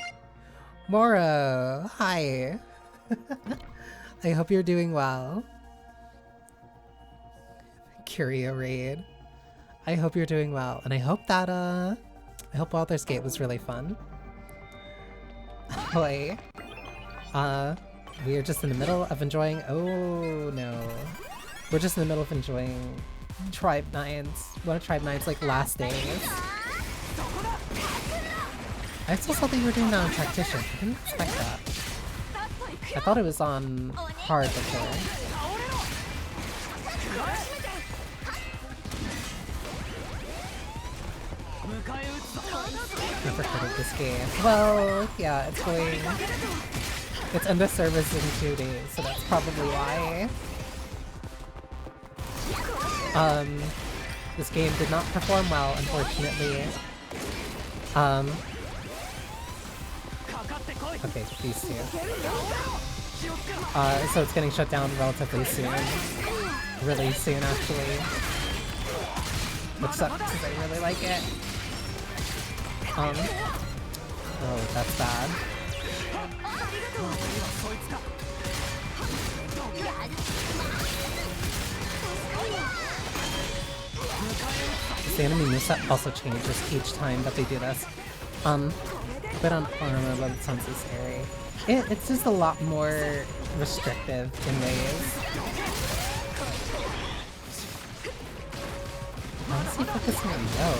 Speaker 1: Moro! Hi! I hope you're doing well. Curio Raid. I hope you're doing well, and I hope that, I hope Baldur's Gate was really fun. Hoi. We are just in the middle of enjoying- oh no. We're just in the middle of enjoying Tribe 9's, one of Tribe 9's like last days. I still thought that you were doing that on Tactician. I didn't expect that. I thought it was on hard before. Never heard of this game. Well, yeah, it's going... It's end of service in 2 days, so that's probably why. This game did not perform well, unfortunately. Okay, these two. So it's getting shut down relatively soon. Really soon, actually. Which sucks, because I really like it. Oh, that's bad. The enemy moveset also changes each time that they do this. But on armor, but it sounds so scary. It's just a lot more restrictive in ways. Honestly, focusing on no.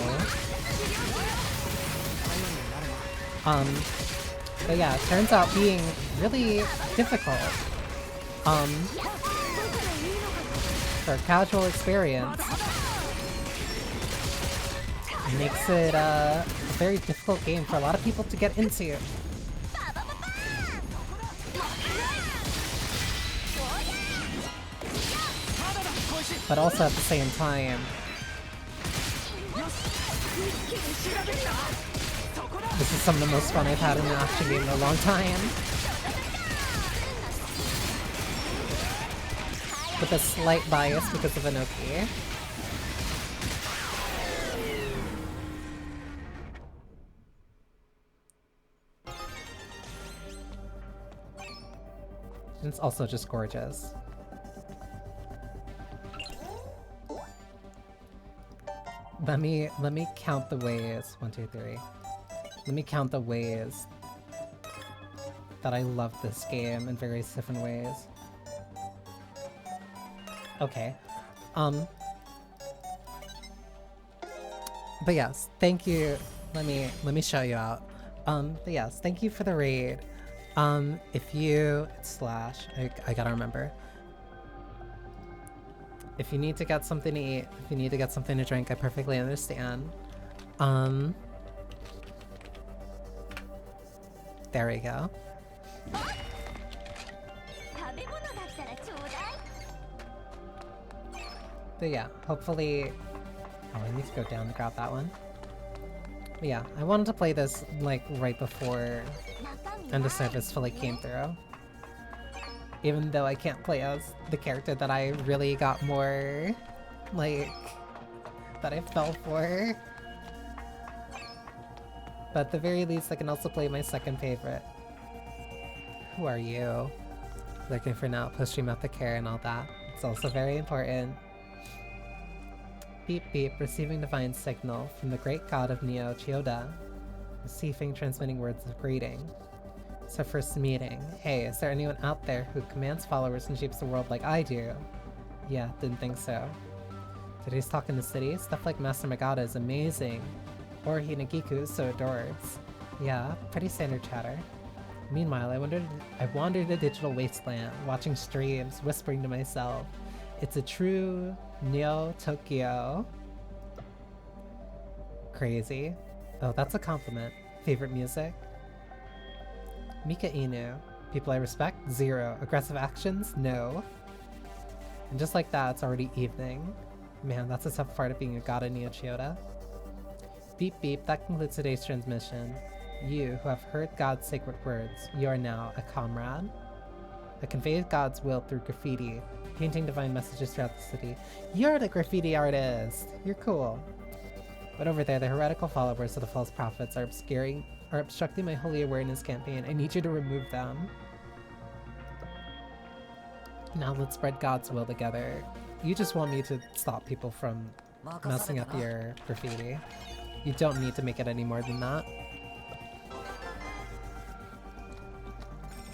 Speaker 1: But yeah, it turns out being really difficult. For a casual experience. Makes it a very difficult game for a lot of people to get into. But also at the same time, this is some of the most fun I've had in an action game in a long time. With a slight bias because of Inoki. And it's also just gorgeous. Let me count the ways. 1, 2, 3. Let me count the ways that I love this game in various different ways. Okay. But yes, thank you. Let me show you out. But yes, thank you for the raid. If you slash, I gotta remember. If you need to get something to eat, if you need to get something to drink, I perfectly understand. There we go. But yeah, hopefully... Oh, I need to go down to grab that one. But yeah, I wanted to play this, like, right before End of Service fully came through. Even though I can't play as the character that I really got more, like, that I fell for. But at the very least, I can also play my second favorite. Who are you? Looking for now, post-stream aftercare and all that. It's also very important. Beep beep, receiving divine signal from the great god of Neo, Chiyoda. Receiving transmitting words of greeting. It's our first meeting. Hey, is there anyone out there who commands followers and shapes the world like I do? Yeah, didn't think so. Today's talk in the city, stuff like Master Magata is amazing. Or Hinagiku is so adorbs. Yeah, pretty standard chatter. Meanwhile, I wandered a digital wasteland, watching streams, whispering to myself. It's a true Neo Tokyo. Crazy. Oh, that's a compliment. Favorite music? Mika Inu. People I respect? 0. Aggressive actions? No. And just like that, it's already evening. Man, that's a tough part of being a god of Neo Chiyoda. Beep beep, that concludes today's transmission. You, who have heard God's sacred words, you are now a comrade. I convey God's will through graffiti, painting divine messages throughout the city. You're the graffiti artist! You're cool. But over there, the heretical followers of the false prophets are obstructing my holy awareness campaign. I need you to remove them. Now let's spread God's will together. You just want me to stop people from messing up your graffiti. You don't need to make it any more than that.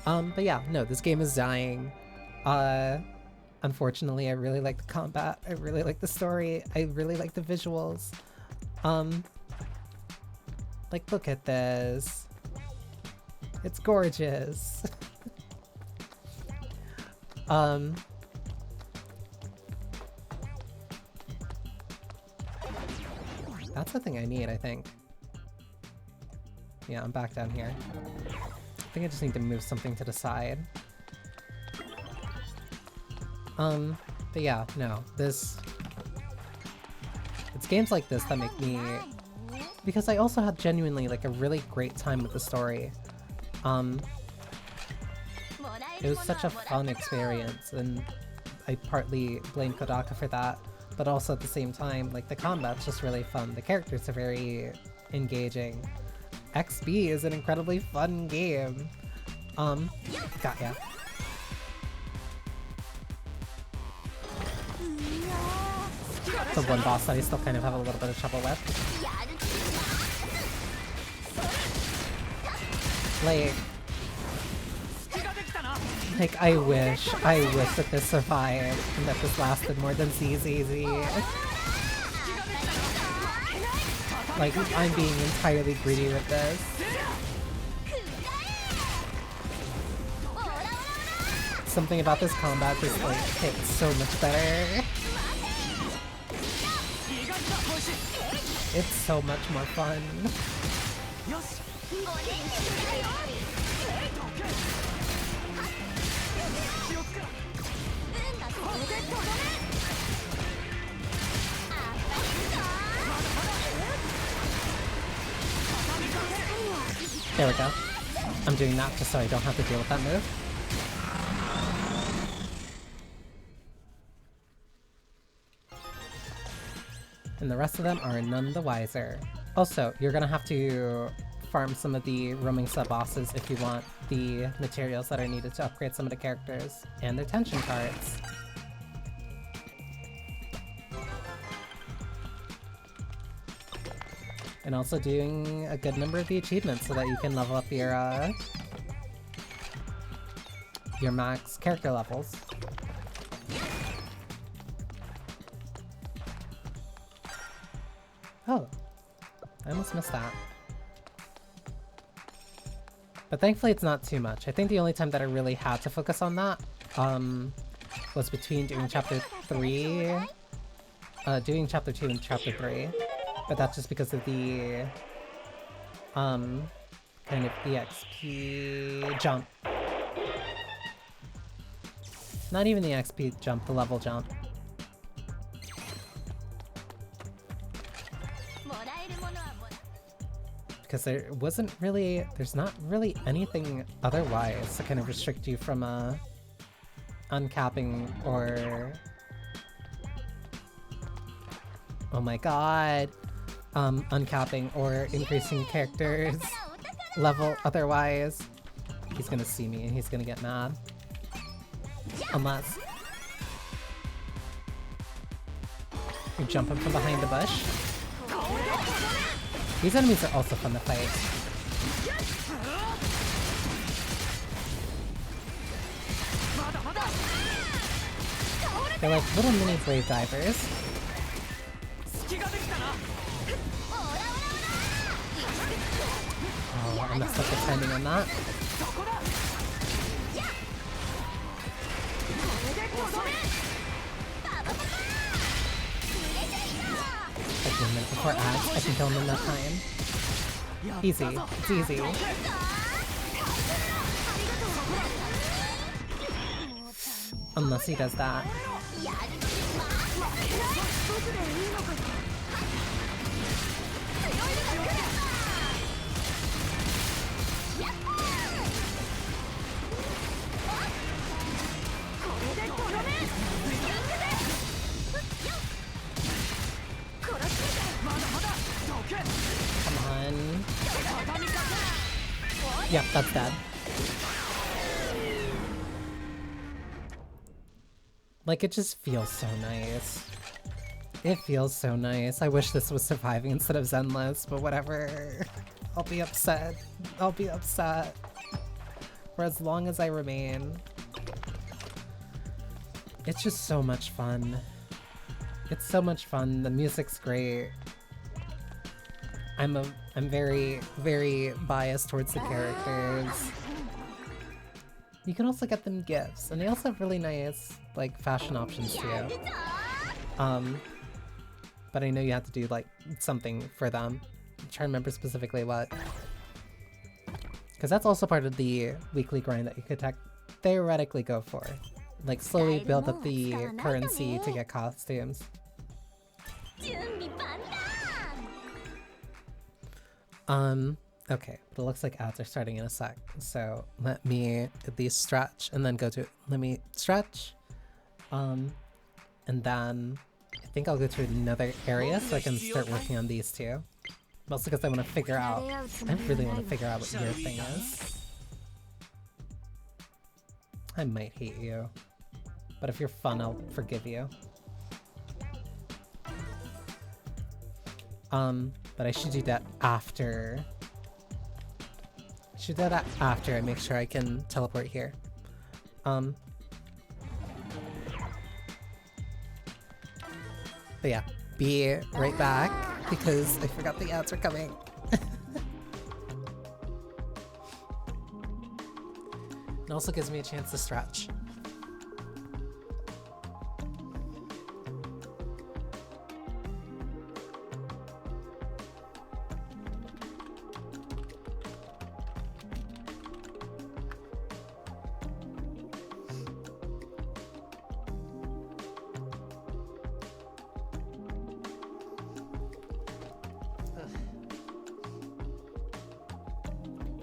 Speaker 1: But yeah, no, this game is dying. Unfortunately, I really like the combat. I really like the story. I really like the visuals. Like, look at this. It's gorgeous. That's the thing I need, I think. Yeah, I'm back down here. I think I just need to move something to the side. But yeah, no, it's games like this that make me, because I also had genuinely like a really great time with the story. It was such a fun experience, and I partly blame Kodaka for that, but also at the same time, like, the combat's just really fun. The characters are very engaging. XB is an incredibly fun game. Got ya. The one boss that I still kind of have a little bit of trouble with. Like, I wish that this survived and that this lasted more than ZZZ. Like, I'm being entirely greedy with this. Something about this combat just, like, hits so much better. It's so much more fun. There we go. I'm doing that just so I don't have to deal with that move. And the rest of them are none the wiser. Also, you're gonna have to farm some of the roaming sub-bosses if you want the materials that are needed to upgrade some of the characters and their tension cards. And also doing a good number of the achievements so that you can level up your your max character levels. Oh, I almost missed that. But thankfully it's not too much. I think the only time that I really had to focus on that was between doing chapter 3, doing chapter 2 and chapter 3. But that's just because of the kind of EXP jump. Not even the XP jump, the level jump. Because there's not really anything otherwise to kind of restrict you from uncapping or... Oh my god! Uncapping or increasing characters level otherwise. He's gonna see me and he's gonna get mad. Unless you jump him from behind the bush. These enemies are also fun to fight. They're like little mini brave divers. Oh, I messed up the timing on that. Like a minute before ads, I can kill him in that time. Easy. It's easy. Unless he does that. Come on. Yep, that's dead. Like, it just feels so nice. It feels so nice. I wish this was surviving instead of Zenless, but whatever. I'll be upset. I'll be upset. For as long as I remain. It's just so much fun. It's so much fun. The music's great. I'm very, very biased towards the characters. You can also get them gifts, and they also have really nice, like, fashion options too. But I know you have to do, like, something for them. I'm trying to remember specifically what. Because that's also part of the weekly grind that you could theoretically go for. Like, slowly build up the currency to get costumes. Okay, but it looks like ads are starting in a sec, so let me at least stretch and then let me stretch, and then I think I'll go to another area so I can start working on these two. Mostly because I want to figure out, I really want to figure out what your thing is. I might hate you, but if you're fun, I'll forgive you. But I should do that after. I should do that after I make sure I can teleport here. But yeah, be right back because I forgot the ads are coming. It also gives me a chance to stretch.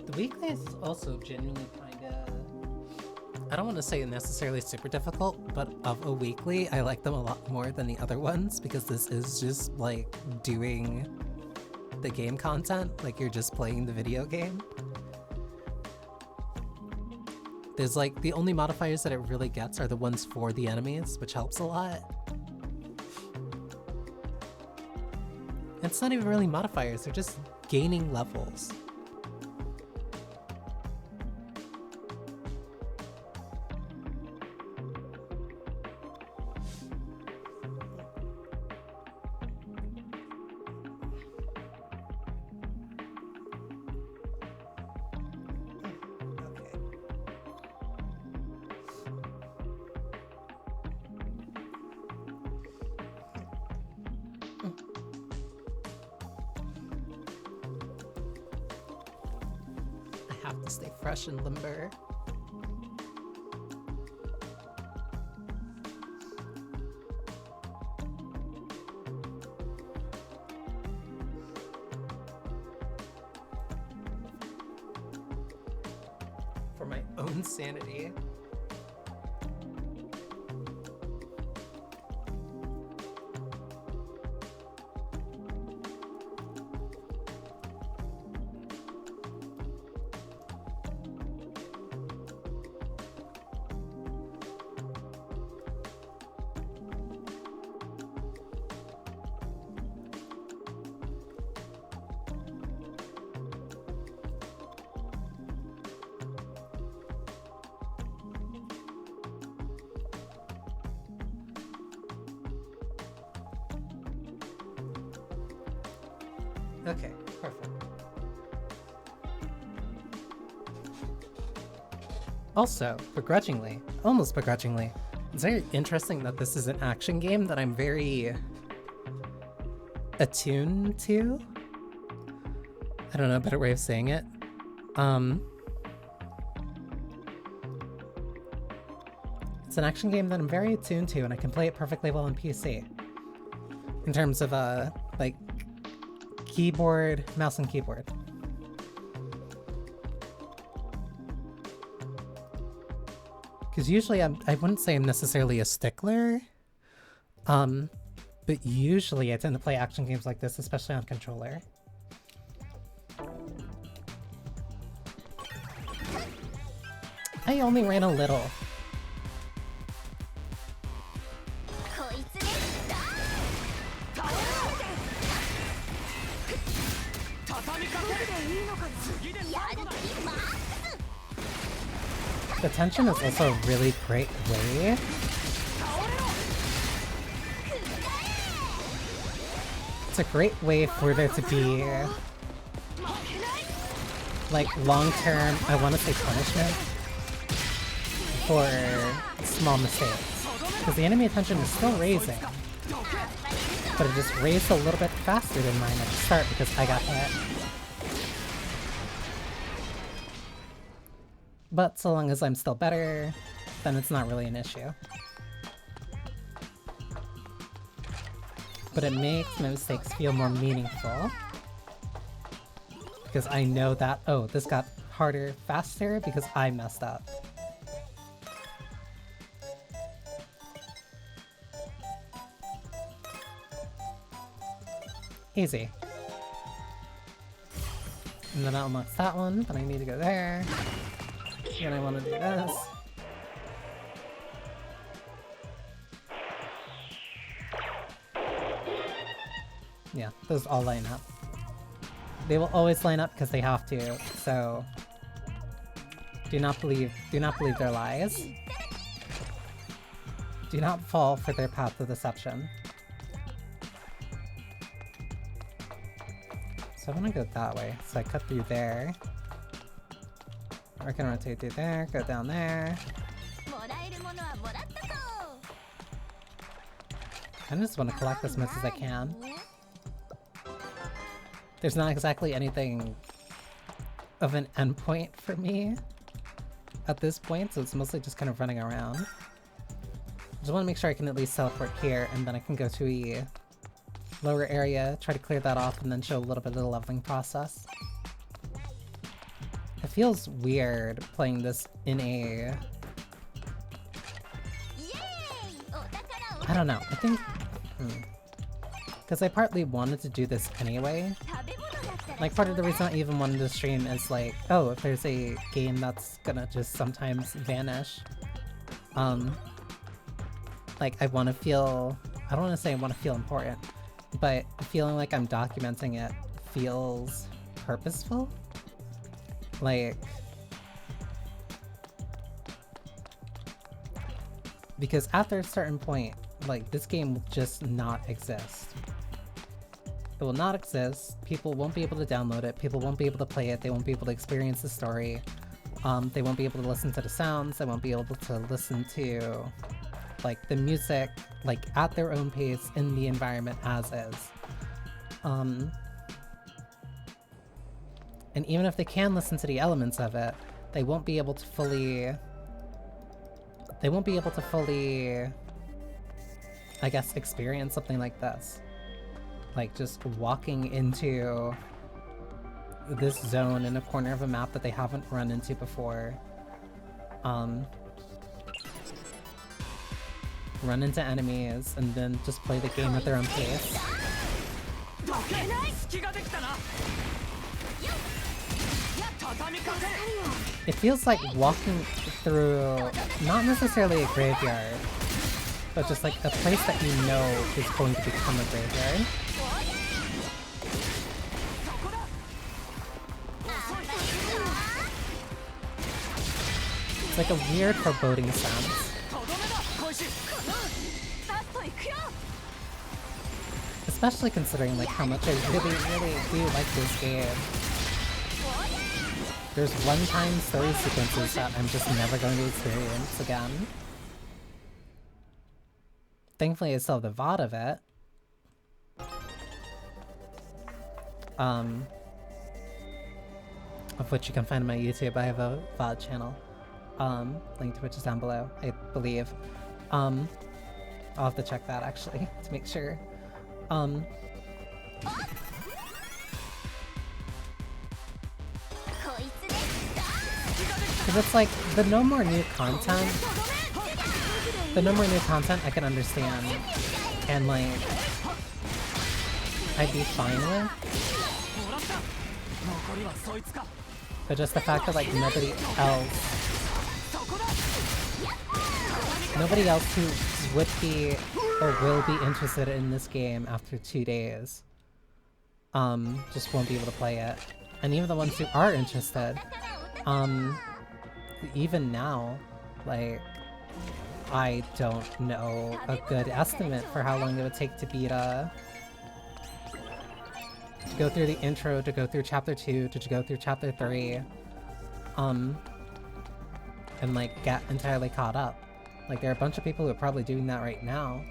Speaker 1: The weekly is also genuinely kinda... I don't want to say necessarily super difficult, but of a weekly, I like them a lot more than the other ones because this is just like doing the game content, like you're just playing the video game. There's like, the only modifiers that it really gets are the ones for the enemies, which helps a lot. It's not even really modifiers, they're just gaining levels. have to stay fresh and limber. For my own sanity. Okay, perfect. Also, begrudgingly, almost begrudgingly, it's very interesting that this is an action game that I'm very attuned to. I don't know a better way of saying it. It's an action game that I'm very attuned to, and I can play it perfectly well on PC. In terms of, like, keyboard, mouse and keyboard. Because usually I wouldn't say I'm necessarily a stickler, but usually I tend to play action games like this, especially on controller. I only ran a little. The tension is also a really great way it's a great way for there to be like long-term, I want to say punishment for small mistakes. Because the enemy attention is still raising, but it just raised a little bit faster than mine at the start because I got hit. But so long as I'm still better, then it's not really an issue. But it makes my mistakes feel more meaningful. Because I know that, oh, this got harder faster because I messed up. Easy. And then that unlocks that one, but I need to go there. And I want to do this. Yeah, those all line up. They will always line up because they have to, so do not believe their lies. Do not fall for their path of deception. So I want to go that way, so I cut through there. I can rotate through there, go down there. I just want to collect as much as I can. There's not exactly anything of an endpoint for me at this point, so it's mostly just kind of running around. I just want to make sure I can at least teleport here, and then I can go to a lower area, try to clear that off, and then show a little bit of the leveling process. It feels weird playing this in a... I don't know, I think... Because I partly wanted to do this anyway. Like, part of the reason I even wanted to stream is like, oh, if there's a game that's gonna just sometimes vanish, like, I want to feel... I don't want to say I want to feel important, but feeling like I'm documenting it feels purposeful. Like... Because after a certain point, like, this game will just not exist. It will not exist, people won't be able to download it, people won't be able to play it, they won't be able to experience the story, they won't be able to listen to the sounds, they won't be able to listen to, like, the music, like, at their own pace in the environment as is. And even if they can listen to the elements of it, they won't be able to fully... They won't be able to fully, I guess, experience something like this. Like, just walking into this zone in a corner of a map that they haven't run into before. Run into enemies, and then just play the game at their own pace. It feels like walking through, not necessarily a graveyard, but just like a place that you know is going to become a graveyard. It's like a weird foreboding sense. Especially considering like how much I really do like this game. There's one-time story sequences that I'm just never going to experience again. Thankfully I still have the VOD of it. Of which you can find on my YouTube. I have a VOD channel. Link to which is down below, I believe. I'll have to check that actually, to make sure. Cause it's like, the no more new content I can understand, and like, I'd be fine with. But just the fact that like nobody else who would be or will be interested in this game after 2 days just won't be able to play it. And even the ones who are interested, even now, like, I don't know a good estimate for how long it would take to beat to go through the intro, to go through chapter 2, to go through chapter 3, and like get entirely caught up. Like, there are a bunch of people who are probably doing that right now.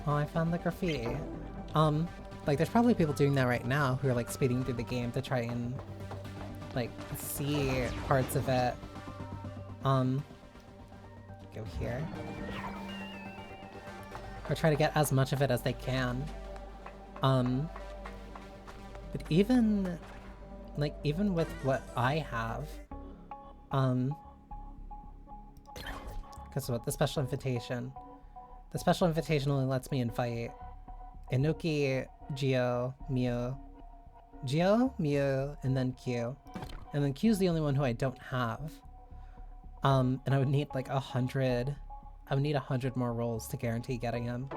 Speaker 1: Oh, I found the graffiti. Like, there's probably people doing that right now who are like speeding through the game to try and like see parts of it. Go here. Or try to get as much of it as they can. But even with what I have, because what, the special invitation only lets me invite Inoki, Gio, Mio, and then Q. And then Q's the only one who I don't have. And I would need like 100, I would need 100 more rolls to guarantee getting him.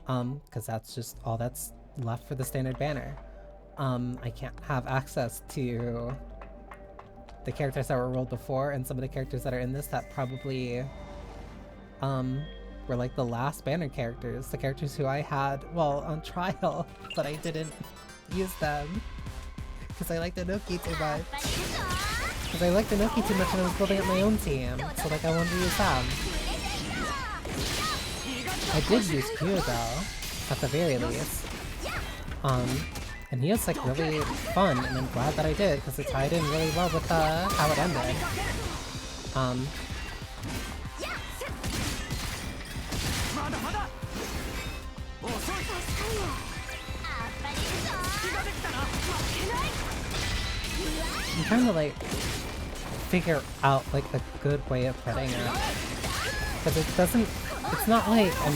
Speaker 1: Because that's just all that's left for the standard banner. I can't have access to the characters that were rolled before, and some of the characters that are in this that probably were like the last banner characters, the characters who I had, well, on trial, but I didn't use them because I liked Inoki too much. Because I liked Inoki too much and I was building up my own team, so like I wanted to use them. I did use Q though, at the very least. And he was like really fun, and I'm glad that I did, because it tied in really well with how it ended. I'm trying to like figure out like a good way of putting it, because it's not like I'm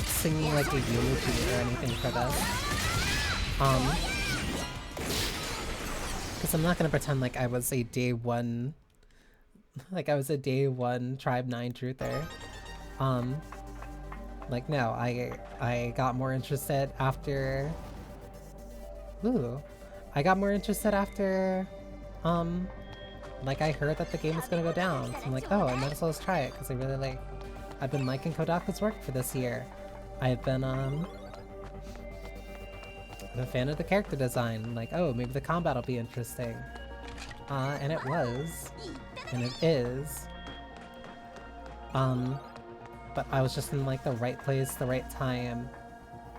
Speaker 1: singing like a eulogy or anything for this. Because I'm not gonna pretend like I was a day one Tribe 9 truther. Like no, I got more interested after I got more interested after like I heard that the game was gonna go down. So I'm like, oh, I might as well just try it, because I really like, I've been liking Kodaku's work for this year. I've been I'm a fan of the character design. Like, oh, maybe the combat will be interesting. And it was. And it is. But I was just in like the right place, the right time,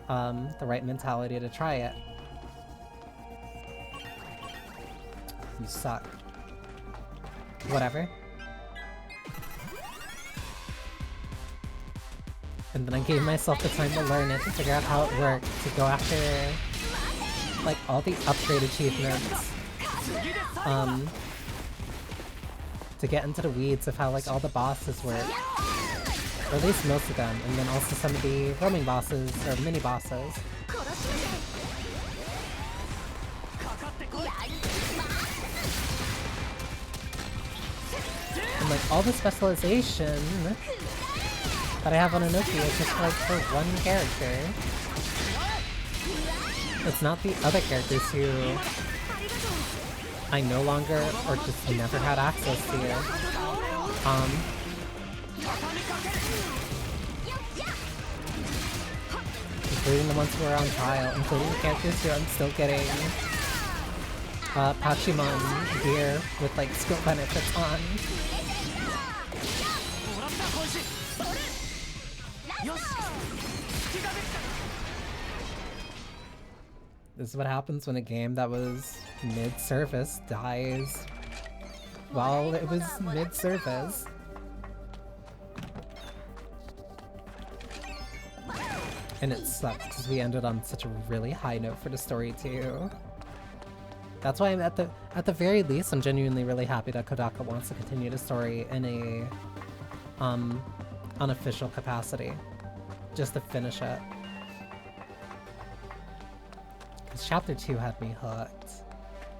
Speaker 1: the right mentality to try it. You suck. Whatever. And then I gave myself the time to learn it, to figure out how it worked, to go after like all the upgrade achievements. To get into the weeds of how like all the bosses work. Or at least most of them, and then also some of the roaming bosses or mini bosses. And like all the specialization that I have on Inoki is just like for one character. It's not the other characters who I no longer or just never had access to. Including the ones who are on trial, including the characters who I'm still getting Pachimon gear with like skill benefits on. This is what happens when a game that was mid-service dies while it was mid-service. And it sucks because we ended on such a really high note for the story too. That's why I'm at the very least I'm genuinely really happy that Kodaka wants to continue the story in a unofficial capacity. Just to finish it. Because Chapter 2 had me hooked.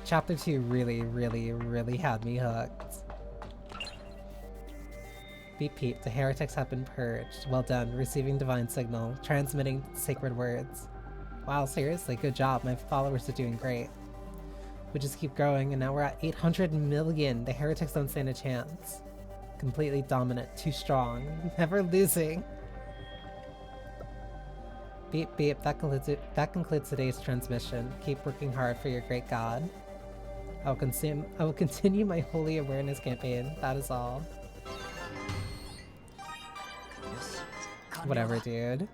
Speaker 1: Chapter 2 really, really, really had me hooked. Beep peep, the heretics have been purged. Well done, receiving divine signal, transmitting sacred words. Wow, seriously, good job, my followers are doing great. We just keep growing and now we're at 800 million. The heretics don't stand a chance. Completely dominant, too strong, never losing. Beep beep, that concludes today's transmission. Keep working hard for your great god. I will continue my holy awareness campaign, that is all. Whatever, dude.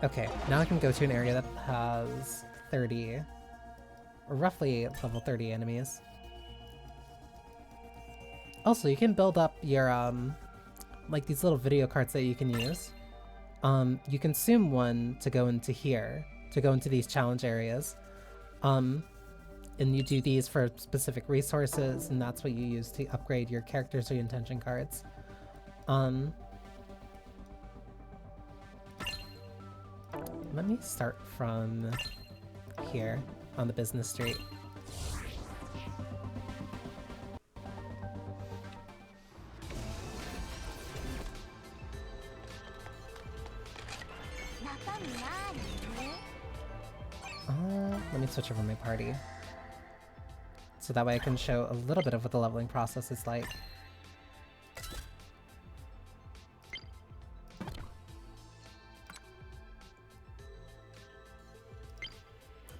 Speaker 1: Okay, now I can go to an area that has 30, or roughly level 30 enemies. Also, you can build up your, like these little video cards that you can use. You consume one to go into here, to go into these challenge areas. And you do these for specific resources, and that's what you use to upgrade your characters or your intention cards. Let me start from here on the business street. Let me switch over my party. So that way I can show a little bit of what the leveling process is like.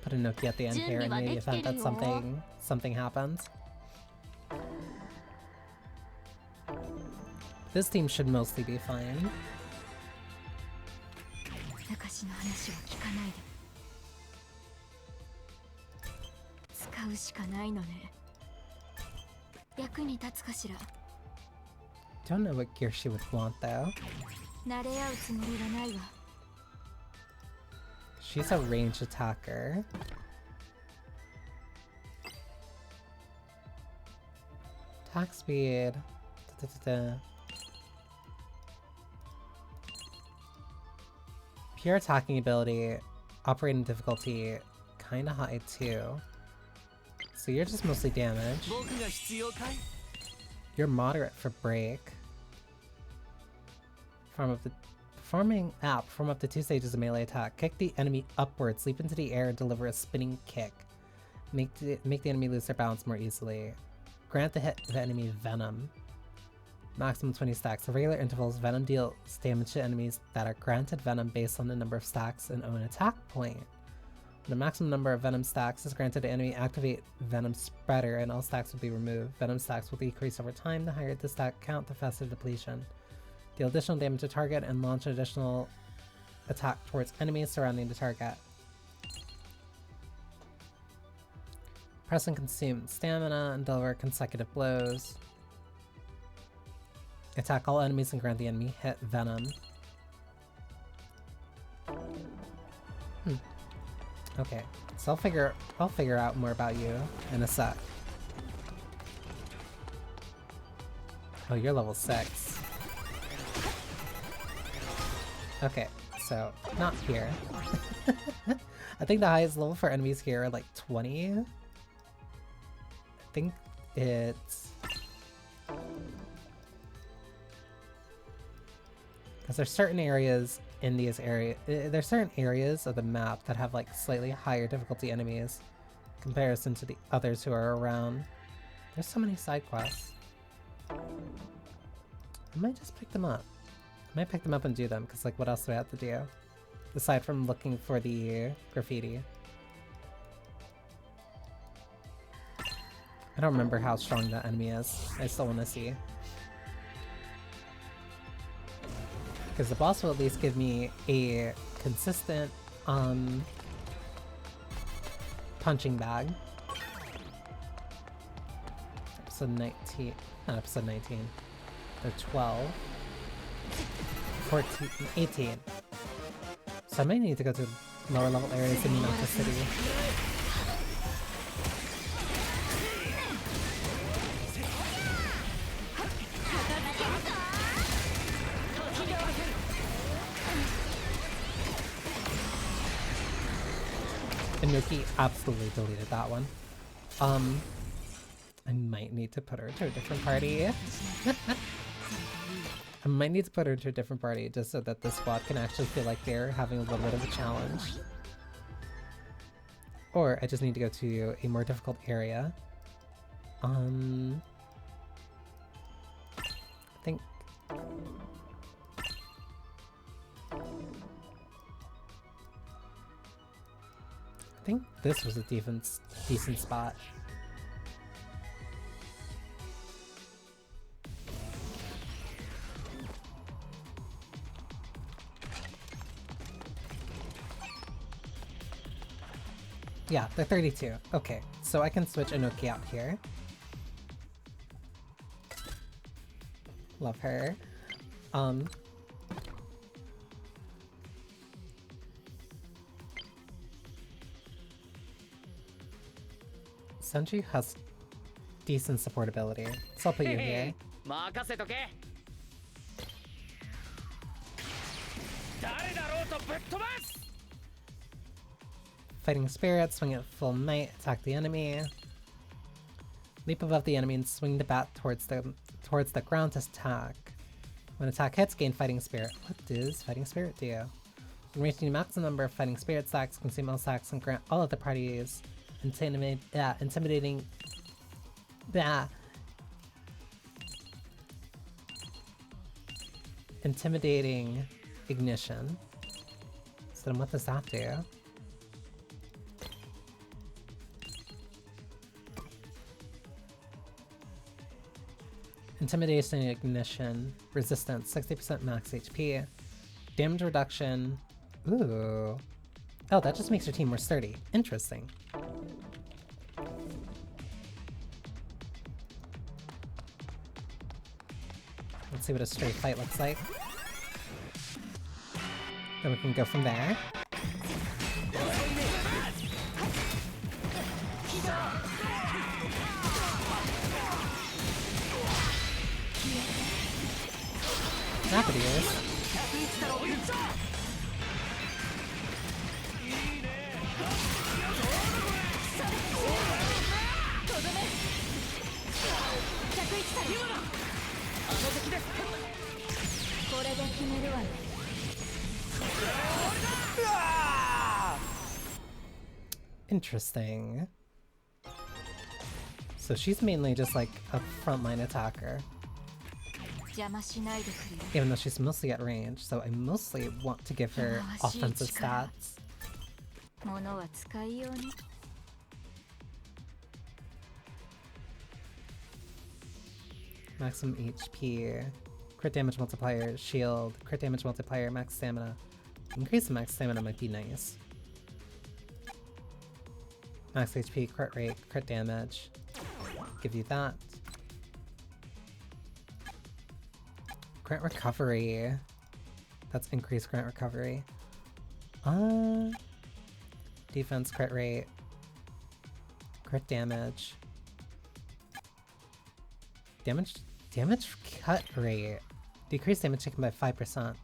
Speaker 1: Put a Noki at the end here in the event that something happens. This team should mostly be fine. Don't know what gear she would want though. She's a ranged attacker. Attack speed. Pure attacking ability, operating difficulty, kinda high too. So you're just mostly damage. You're moderate for break. Perform up to 2 stages of melee attack. Kick the enemy upwards, leap into the air, and deliver a spinning kick. Make the enemy lose their balance more easily. Grant the enemy venom. Maximum 20 stacks. At regular intervals, venom deals damage to enemies that are granted venom based on the number of stacks and own attack point. The maximum number of venom stacks is granted to enemy. Activate venom spreader and all stacks will be removed. Venom stacks will decrease over time. The higher the stack count, the faster depletion. Deal additional damage to target and launch an additional attack towards enemies surrounding the target. Press and consume stamina and deliver consecutive blows. Attack all enemies and grant the enemy hit venom. Okay, so I'll figure out more about you in a sec. Oh, you're level 6. Okay, so not here. I think the highest level for enemies here are like 20. I think it's... because there's certain areas in these there's certain areas of the map that have like slightly higher difficulty enemies in comparison to the others who are around. There's so many side quests. I might just pick them up. I might pick them up and do them, because like what else do I have to do? Aside from looking for the graffiti. I don't remember how strong that enemy is. I still want to see. Because the boss will at least give me a consistent, punching bag. Episode 19. Not episode 19. They're 12. 14. 18. So I might need to go to lower level areas in Minaka City. And Yuki absolutely deleted that one. I might need to put her into a different party. I might need to put her into a different party just so that the squad can actually feel like they're having a little bit of a challenge. Or I just need to go to a more difficult area. I think... I think this was a decent spot. Yeah, they're 32. Okay, so I can switch Inoki out here. Love her. Senju has decent supportability, so I'll put you here. Fighting Spirit, swing at full might, attack the enemy. Leap above the enemy and swing the bat towards the ground to attack. When attack hits, gain Fighting Spirit. What does Fighting Spirit do? When reaching the maximum number of Fighting Spirit stacks, consume all stacks and grant all of the parties intimidating ignition. So then what does that do? Intimidation ignition, resistance, 60% max HP, damage reduction. Ooh. Oh, that just makes your team more sturdy. Interesting. Let's see what a straight fight looks like. Then we can go from there. Rapideers. Interesting. So she's mainly just like a frontline attacker. Even though she's mostly at range, so I mostly want to give her offensive stats. Maximum HP, crit damage multiplier, shield, crit damage multiplier, max stamina. Increase the max stamina might be nice. Max HP, crit rate, crit damage. Give you that. Crit recovery. That's increased crit recovery. Defense, crit rate. Crit damage. Damage cut rate. Decreased damage taken by 5%.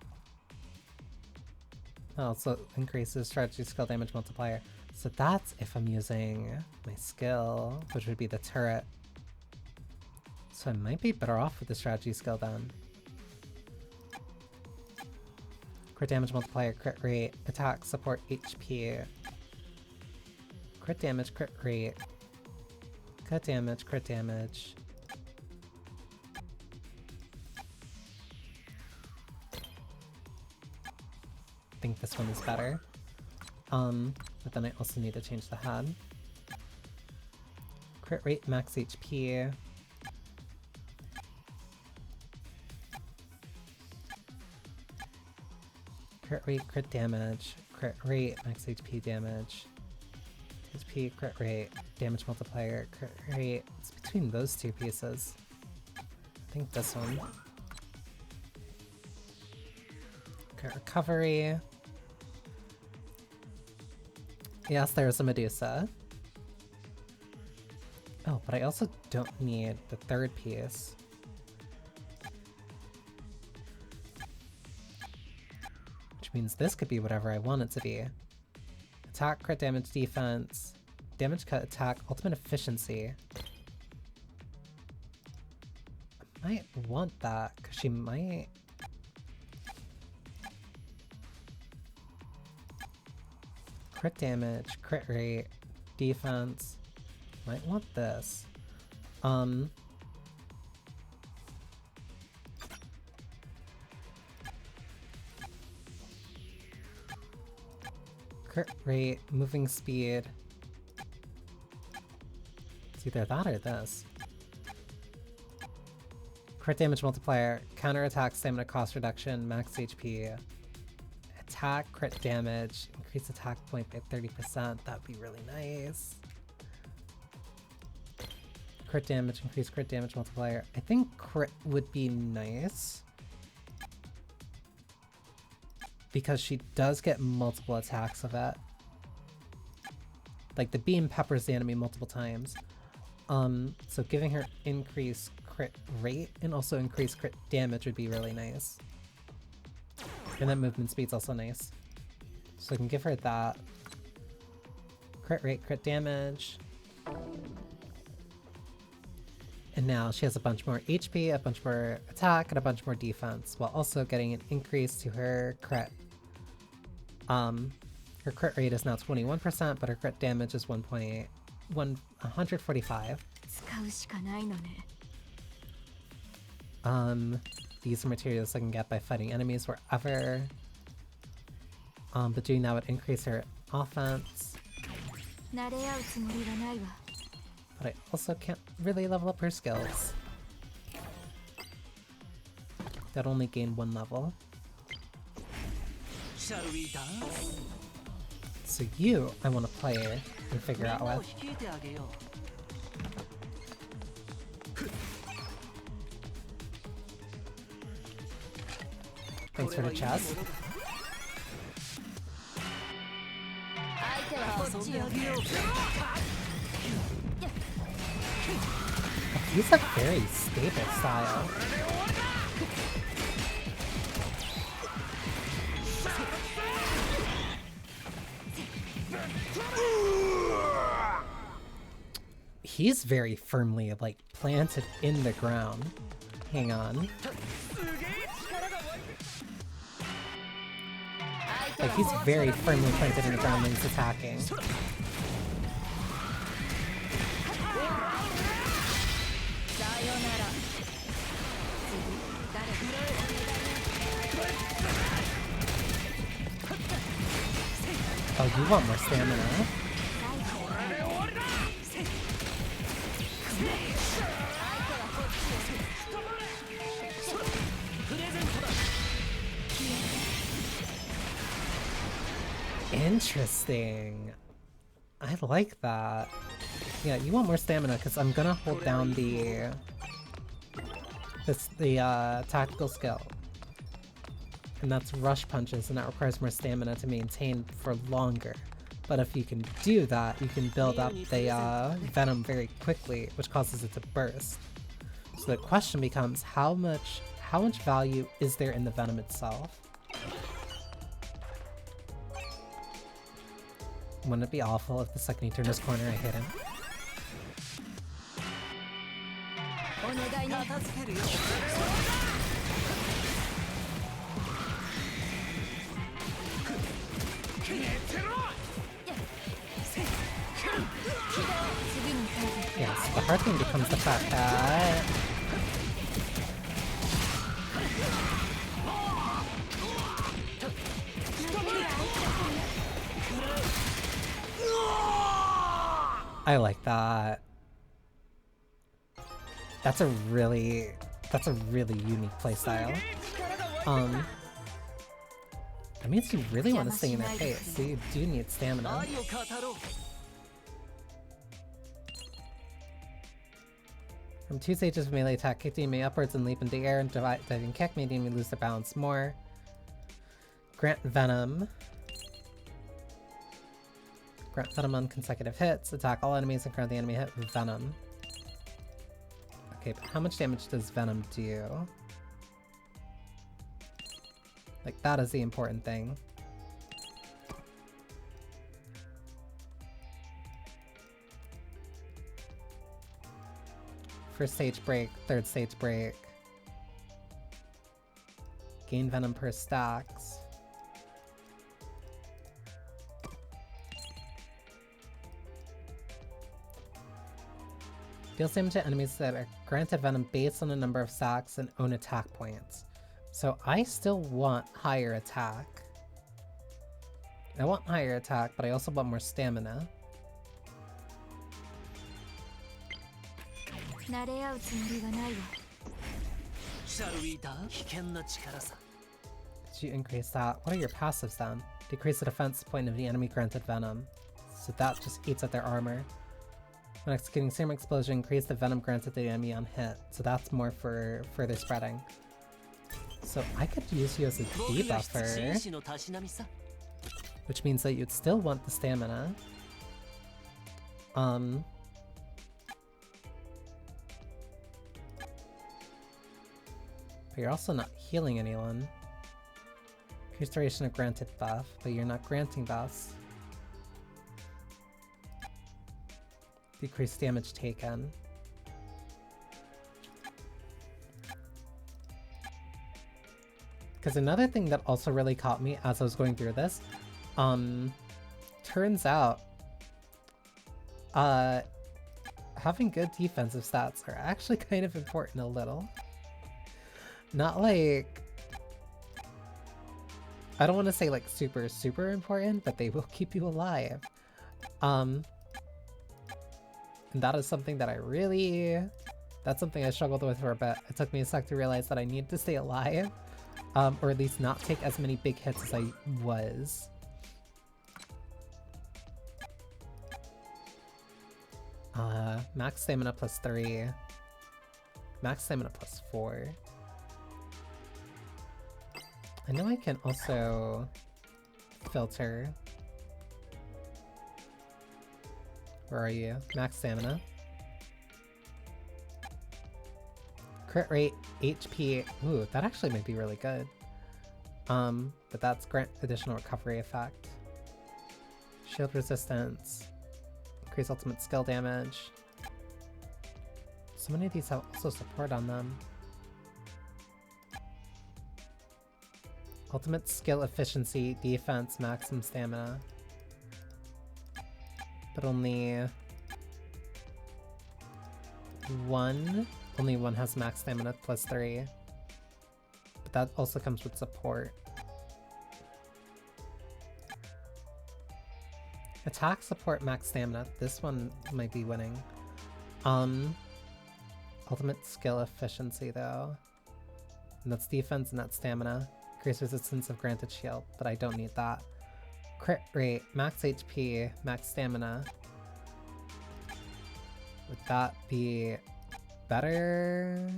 Speaker 1: That also increases strategy skill damage multiplier. So that's if I'm using my skill, which would be the turret. So I might be better off with the strategy skill then. Crit damage multiplier, crit rate, attack, support, HP. Crit damage, crit rate. Crit damage, crit damage. I think this one is better. But then I also need to change the head. Crit rate, max HP. Crit rate, crit damage. Crit rate, max HP damage. HP, crit rate, damage multiplier, crit rate. It's between those two pieces. I think this one. Crit recovery. Yes, there's a Medusa. Oh, but I also don't need the third piece. Which means this could be whatever I want it to be. Attack, crit damage, defense, damage cut, attack, ultimate efficiency. I might want that, because she might... Crit damage, crit rate, defense. Might want this. Crit rate, moving speed. It's either that or this. Crit damage multiplier, counter attack, stamina cost reduction, max HP. Attack, crit damage, increase attack point by 30%. That'd be really nice. Crit damage, increase crit damage multiplier. I think crit would be nice. Because she does get multiple attacks of it. Like the beam peppers the enemy multiple times. So giving her increased crit rate and also increased crit damage would be really nice. And that movement speed's also nice. So I can give her that. Crit rate, crit damage. And now she has a bunch more HP, a bunch more attack, and a bunch more defense, while also getting an increase to her crit. Her crit rate is now 21%, but her crit damage is 145. These are materials I can get by fighting enemies wherever. But doing that would increase her offense. But I also can't really level up her skills. That only gain 1 level.
Speaker 2: Shall we dance?
Speaker 1: So you, I want to play and figure out with. Thanks for the chest. He's a very stable style. He's very firmly, like, planted in the ground. Hang on. Like, he's very firmly planted in the ground when he's attacking. Oh, you want more stamina? Interesting. I like that. Yeah, you want more stamina because I'm gonna hold down the tactical skill. And that's rush punches, and that requires more stamina to maintain for longer. But if you can do that, you can build up the venom very quickly, which causes it to burst. So the question becomes, how much value is there in the venom itself? Wouldn't it be awful if the second he turned his corner I hit him? Yes, the hard thing becomes the fact that... I like that. That's a really unique playstyle. That means you really want to stay in their face, so you do need stamina. From 2 stages of melee attack, kicking me upwards and leap into the air, and diving kick, making me lose their balance more. Grant Venom. Grant Venom on consecutive hits. Attack all enemies and grant the enemy hit with Venom. Okay, but how much damage does Venom do? Like, that is the important thing. First stage break, third stage break. Gain Venom per stacks. Deals damage to enemies that are granted Venom based on the number of stacks and own attack points. So I still want higher attack. I want higher attack, but I also want more stamina. Did you increase that? What are your passives then? Decrease the defense point of the enemy granted Venom. So that just eats at their armor. When executing Serum Explosion, increase the Venom granted to the enemy on hit. So that's more for further spreading. So I could use you as a debuffer, which means that you'd still want the stamina. But you're also not healing anyone. Increase duration of granted buff, but you're not granting buffs. Decrease damage taken. Because another thing that also really caught me as I was going through this, turns out, having good defensive stats are actually kind of important a little. Not like, I don't want to say like super important, but they will keep you alive. And that is something that that's something I struggled with for a bit. It took me a sec to realize that I needed to stay alive, or at least not take as many big hits as I was. Max stamina +3. Max stamina +4. I know I can also filter. Where are you? Max stamina. Crit rate, HP. Ooh, that actually might be really good. But that's grant additional recovery effect. Shield resistance. Increase ultimate skill damage. So many of these have also support on them. Ultimate skill efficiency, defense, maximum stamina. But only one has max stamina +3. But that also comes with support. Attack, support, max stamina. This one might be winning. Ultimate skill efficiency though. And that's defense and that's stamina. Increase resistance of granted shield, but I don't need that. Crit rate, max HP, max stamina. Would that be better?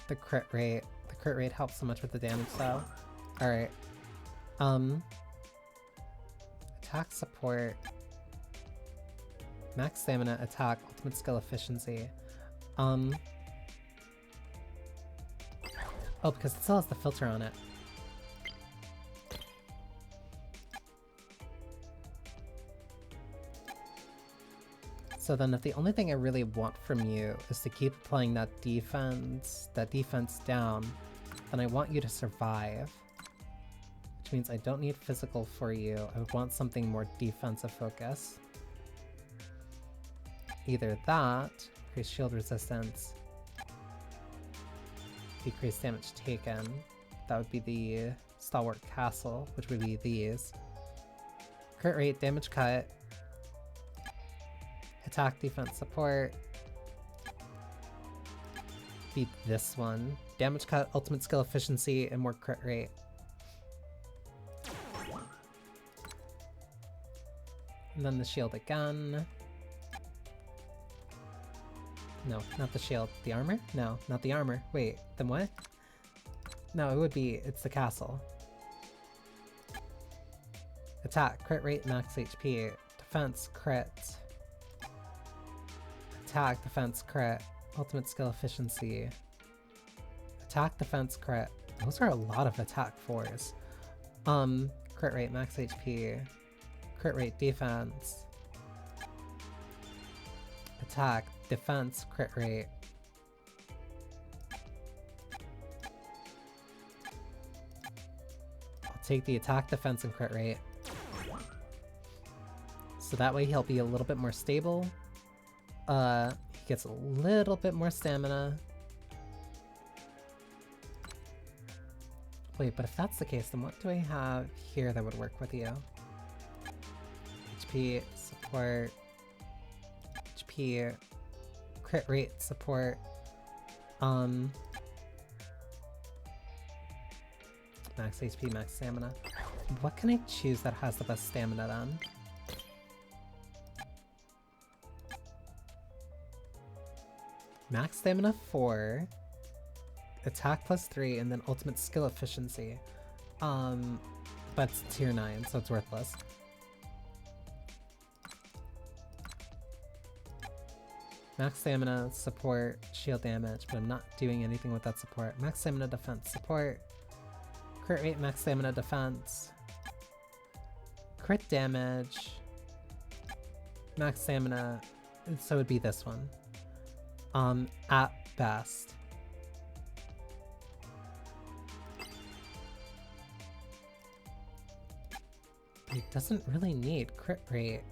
Speaker 1: The crit rate. The crit rate helps so much with the damage though. Alright. Attack, support. Max stamina, attack, ultimate skill efficiency. Oh, because it still has the filter on it. So then if the only thing I really want from you is to keep applying that defense down, then I want you to survive. Which means I don't need physical for you. I would want something more defensive focus. Either that, increase shield resistance, decrease damage taken. That would be the Stalwart Castle, which would be these. Crit rate, damage cut, attack, defense, support. Be this one. Damage cut, ultimate skill efficiency, and more crit rate. And then the shield again. No, not the shield. The armor? No, not the armor. Wait, then what? No, it would be, it's the castle. Attack, crit rate, max HP. Defense, crit. Attack, defense, crit. Ultimate skill efficiency. Attack, defense, crit. Those are a lot of attack fours. Crit rate, max HP. Crit rate, defense. Attack, defense, crit rate. I'll take the attack, defense, and crit rate. So that way he'll be a little bit more stable. He gets a little bit more stamina. Wait, but if that's the case, then what do I have here that would work with you? HP, support, HP, crit rate, support, max HP, max stamina. What can I choose that has the best stamina then? Max stamina 4, attack plus 3, and then ultimate skill efficiency. But it's tier 9, so it's worthless. Max stamina, support, shield damage, but I'm not doing anything with that support. Max stamina, defense, support. Crit rate, max stamina, defense. Crit damage. Max stamina, so it'd be this one. At best. It doesn't really need crit rate.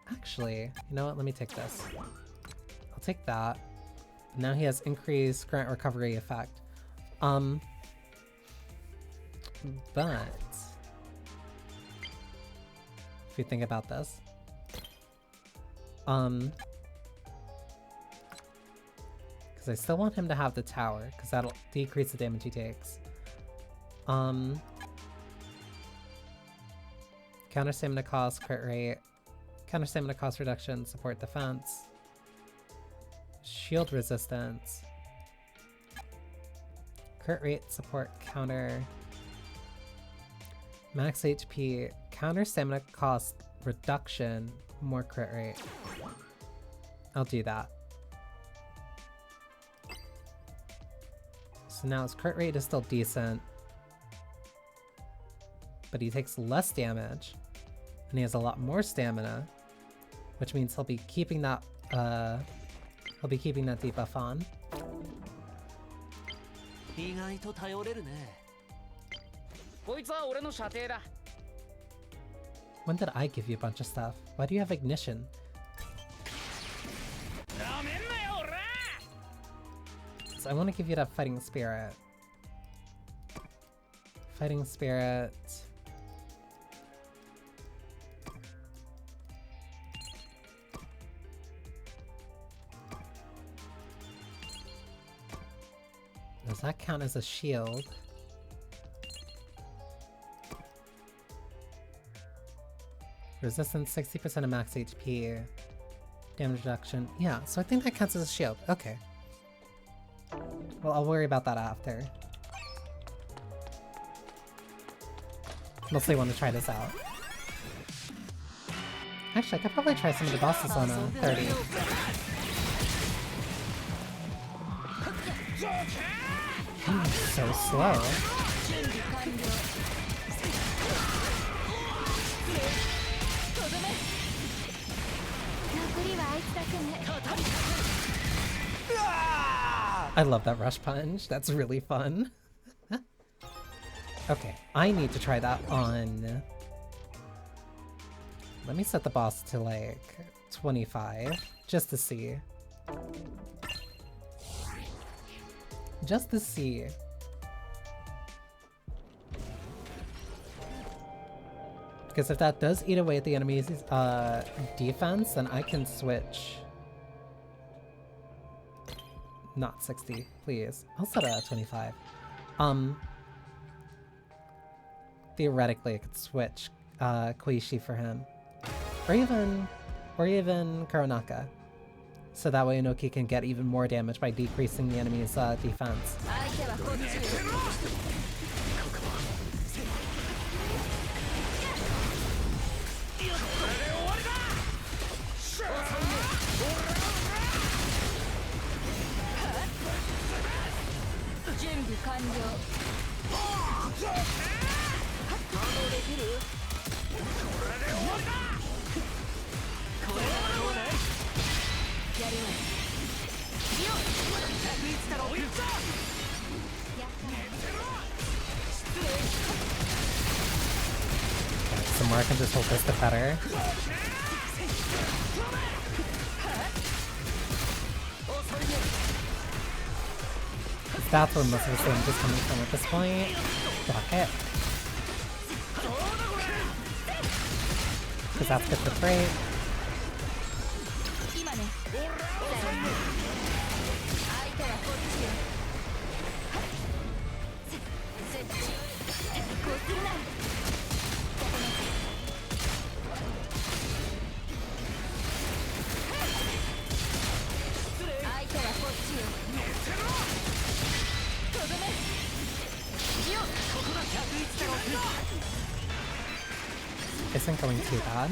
Speaker 1: Actually, you know what? Let me take this. I'll take that. Now he has increased current recovery effect. But if you think about this, because I still want him to have the tower, because that'll decrease the damage he takes. Counter stamina cost, crit rate, counter stamina cost reduction, support defense, shield resistance, crit rate, support counter, max HP, counter stamina cost reduction, more crit rate. I'll do that. So now his crit rate is still decent, but he takes less damage, and he has a lot more stamina, which means he'll be keeping that debuff on.
Speaker 2: 意外と頼れるね。こいつは俺の射程だ。
Speaker 1: When did I give you a bunch of stuff? Why do you have ignition? So I want to give you that fighting spirit. Fighting spirit. Does that count as a shield? Resistance 60% of max HP. Damage reduction. Yeah, so I think that counts as a shield. Okay. Well, I'll worry about that after. Mostly want to try this out. Actually, I could probably try some of the bosses on a 30. So slow. I love that rush punch. That's really fun. Okay, I need to try that on... Let me set the boss to like 25, just to see. Just to see. Because if that does eat away at the enemy's defense, then I can switch. Not 60, please. I'll set it at 25. Theoretically, I could switch Koishi for him. Or even Kuronaka. So that way Inoki can get even more damage by decreasing the enemy's defense. So more I can just hold this the better. That's where most of the damage is coming from at this point. Block it. Because that's good for freight. Isn't going too bad.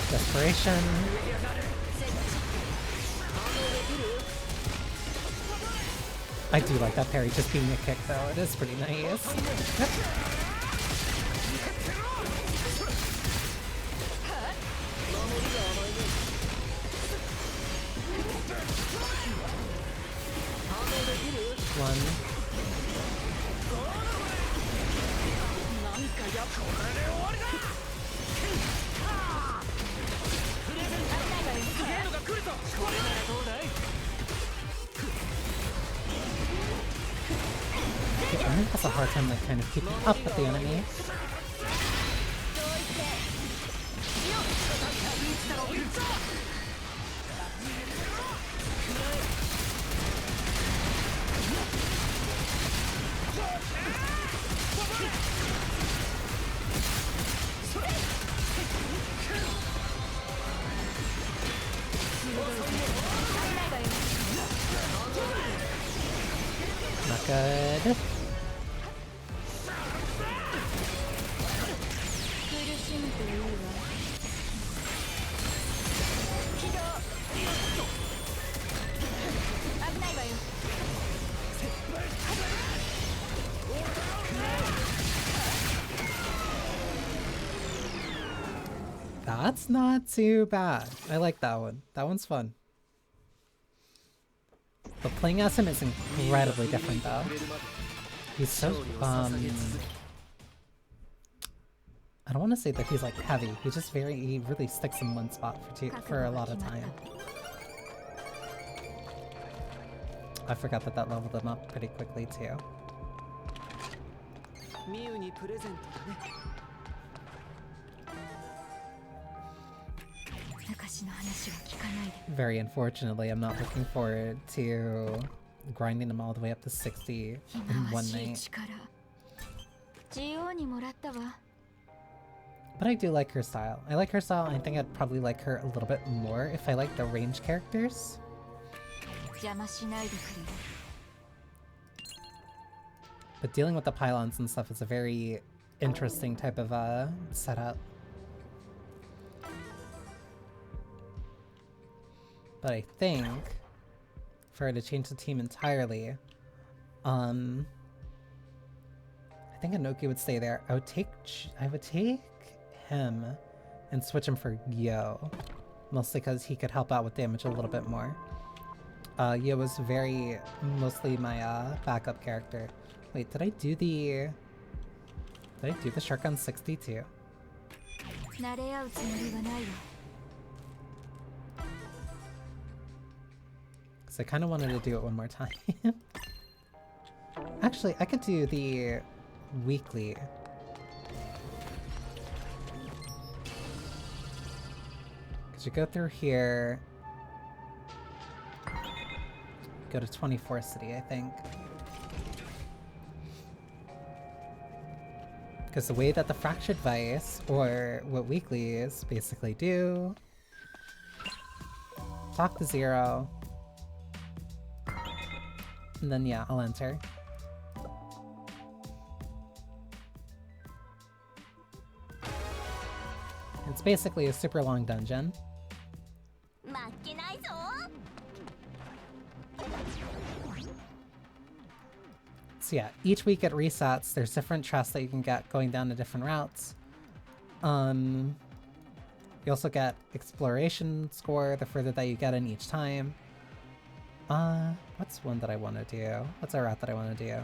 Speaker 1: Desperation. I do like that parry just being a kick though, it is pretty nice. Yep. One. The enemy has a hard time like kind of keeping up with the enemy. Not good. That's not too bad. I like that one. That one's fun. But playing as him is incredibly different though. He's so, I don't want to say that he's like heavy. He's just he really sticks in one spot for a lot of time. I forgot that that leveled him up pretty quickly too. Very unfortunately, I'm not looking forward to grinding him all the way up to 60 in one night. But I do like her style. I like her style. I think I'd probably like her a little bit more if I like the range characters. But dealing with the pylons and stuff is a very interesting type of setup. But I think for her to change the team entirely, I think Inoki would stay there. I would take him and switch him for Yo, mostly because he could help out with damage a little bit more. Yo was mostly my backup character. Wait, did I do the Shark on 60 too? I kind of wanted to do it one more time. Actually, I could do the weekly. Because you go through here, go to 24th City, I think. Because the way that the Fractured Vice, or what weeklies basically do, talk to Zero, and then yeah, I'll enter. It's basically a super long dungeon. So yeah, each week it resets. There's different chests that you can get going down to different routes. You also get exploration score the further that you get in each time. What's one that I want to do? What's a route that I want to do?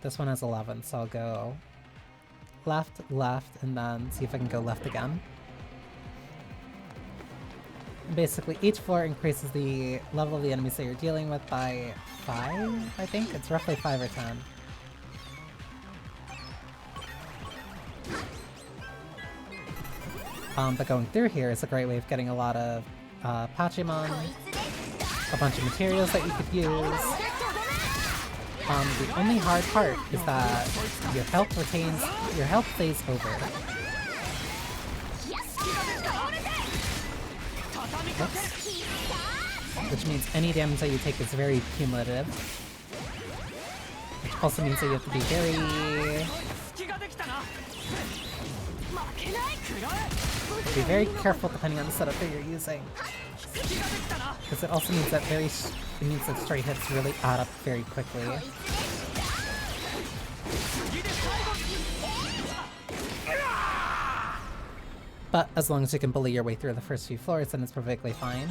Speaker 1: This one has 11, so I'll go left, left, and then see if I can go left again. Basically, each floor increases the level of the enemies that you're dealing with by 5, I think? It's roughly 5 or 10. But going through here is a great way of getting a lot of Pachimon, a bunch of materials that you could use. The only hard part is that your health stays over. Oops. Which means any damage that you take is very cumulative. Which also means that you have to be very careful depending on the setup that you're using. Because it also means that straight hits really add up very quickly. But as long as you can bully your way through the first few floors, then it's perfectly fine.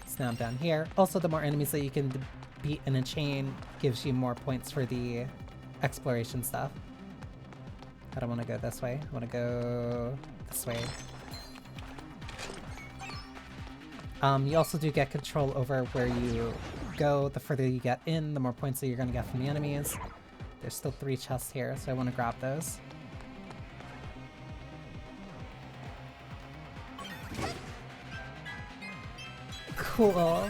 Speaker 1: So now I'm down here. Also, the more enemies that you can beat in a chain gives you more points for the exploration stuff. I don't want to go this way. I want to go this way. You also do get control over where you go. The further you get in, the more points that you're going to get from the enemies. There's still 3 chests here, so I want to grab those. Cool.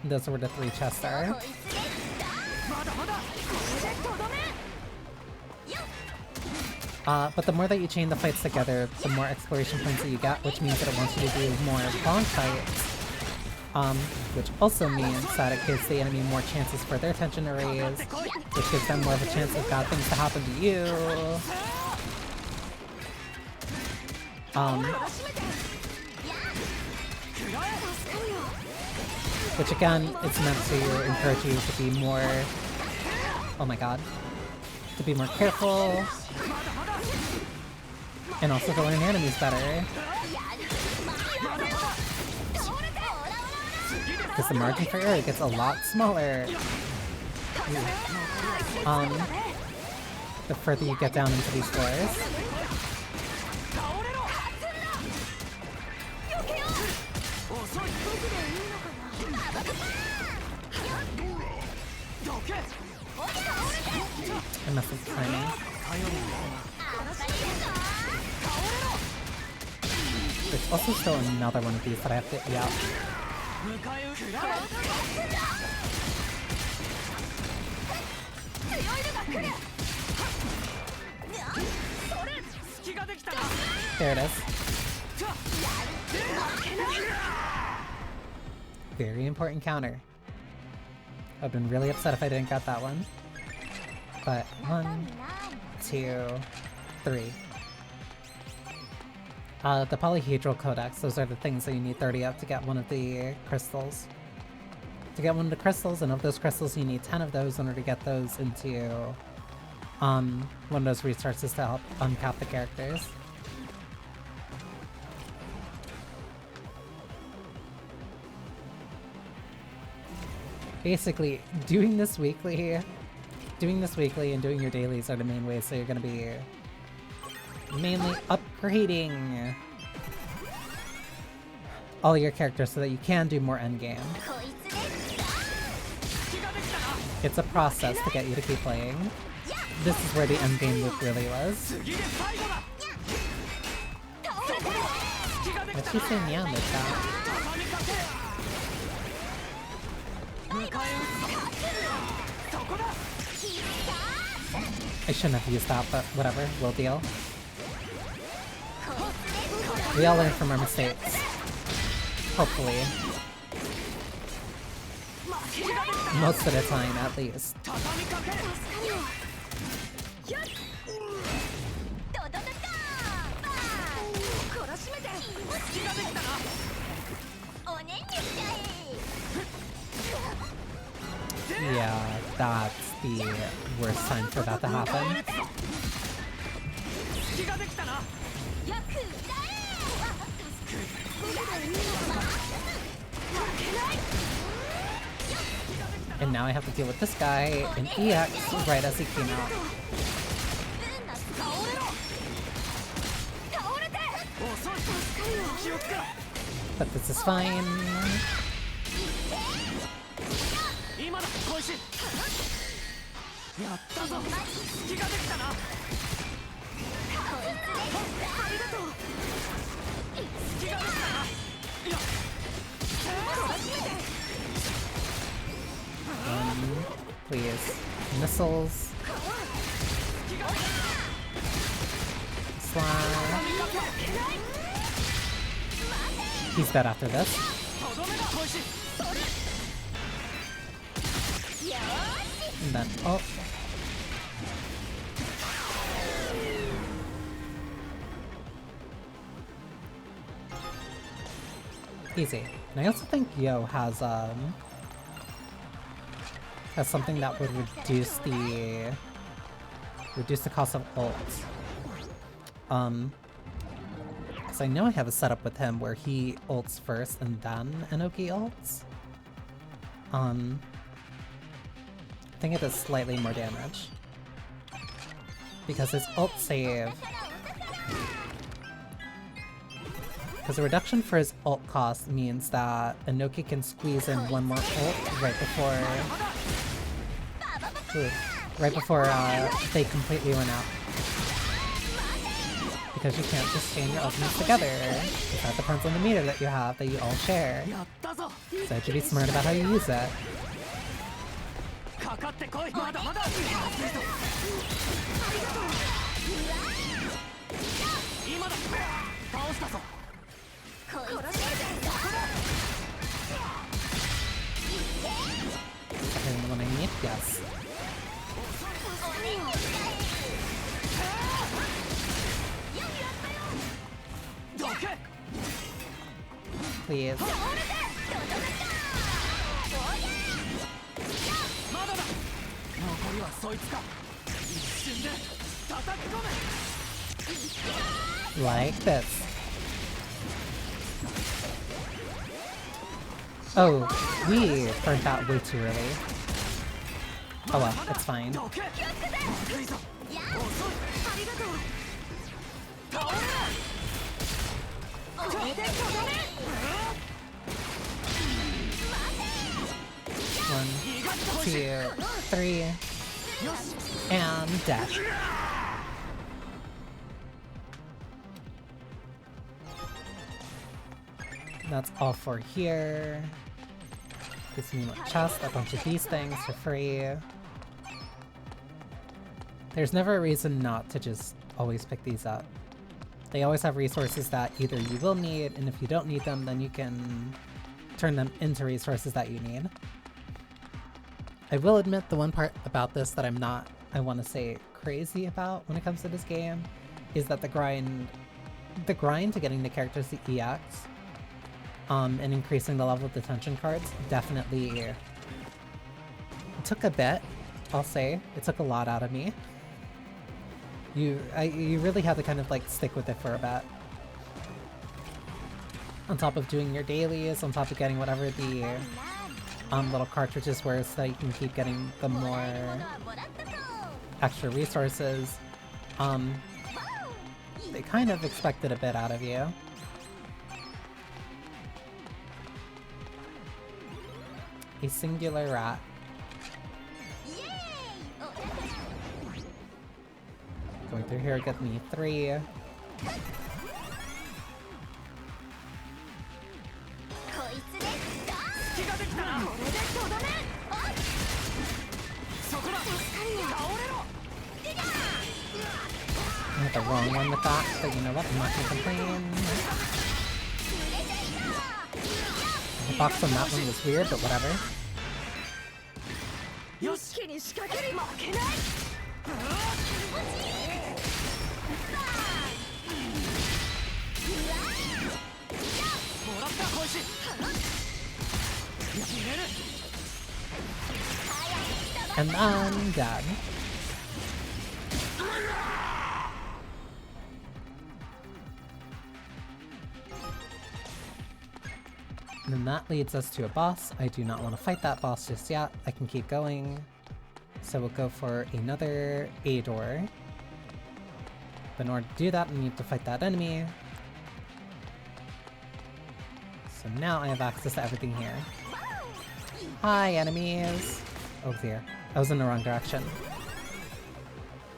Speaker 1: Those are where the 3 chests are. But the more that you chain the fights together, the more exploration points that you get, which means that it wants you to do more long fights. Which also means that it gives the enemy more chances for their tension to raise, which gives them more of a chance of bad things to happen to you. Which again, it's meant to encourage you to be more... Oh my god. to be more careful, and also to learn enemies better. Because the margin for error gets a lot smaller the further you get down into these floors. I messed up the timing. There's also still another one of these that I have to eat out. There it is. Very important counter. I've been really upset if I didn't get that one. But 1, 2, 3. The polyhedral codex, those are the things that you need 30 of to get one of the crystals. To get one of the crystals, and of those crystals you need 10 of those in order to get those into one of those resources to help uncap the characters. Basically, doing this weekly and doing your dailies are the main ways, so you're gonna be mainly upgrading all your characters so that you can do more endgame. It's a process to get you to keep playing. This is where the endgame loop really was. What's she saying meow like that? I shouldn't have used that, but whatever, we'll deal. We all learn from our mistakes. Hopefully. Most of the time, at least. Yeah, that's the worst time for that to happen. And now I have to deal with this guy in EX right as he came out. But this is fine. Please. Missiles. Slash. He's dead after this. And then, oh. Easy. And I also think Yo has something that would reduce the cost of ult. Because I know I have a setup with him where he ults first and then Enoki ults. I think it does slightly more damage. Because his ult save... Because the reduction for his ult cost means that Enoki can squeeze in one more ult right before... they completely run out. Because you can't just chain your ultimates together. That depends on the meter that you have that you all share. So you have to be smart about how you use it. Second the one I need? Yes. Please. Like this. Oh, we burnt that way too early. Oh well, it's fine. One, two, three, and dash. That's all for here. Gives me a chest, a bunch of these things for free. There's never a reason not to just always pick these up. They always have resources that either you will need, and if you don't need them, then you can turn them into resources that you need. I will admit the one part about this that I'm not, I want to say, crazy about when it comes to this game is that the grind to getting the characters to EX and increasing the level of detention cards definitely it took a bit, I'll say. It took a lot out of me. You really had to kind of like stick with it for a bit. On top of doing your dailies, on top of getting whatever the little cartridges were so that you can keep getting the more extra resources. They kind of expected a bit out of you. A singular rat. Going through here, get me 3. I hit the wrong one with that, but you know what? I'm not gonna complain. The box on that one was weird, but whatever. And I'm done. And then that leads us to a boss. I do not want to fight that boss just yet. I can keep going. So we'll go for another A door. But in order to do that, I need to fight that enemy. So now I have access to everything here. Hi, enemies! Oh dear. I was in the wrong direction.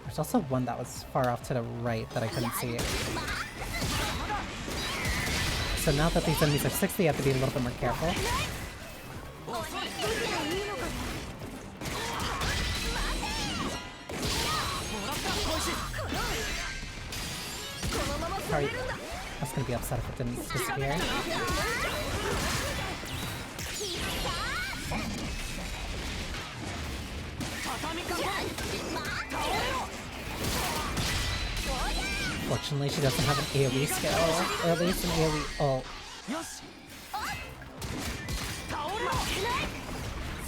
Speaker 1: There's also one that was far off to the right that I couldn't see. So now that these enemies are 60, I have to be a little bit more careful. Sorry, I was gonna be upset if it didn't disappear. Fortunately, she doesn't have an AoE skill, or at least an AoE ult.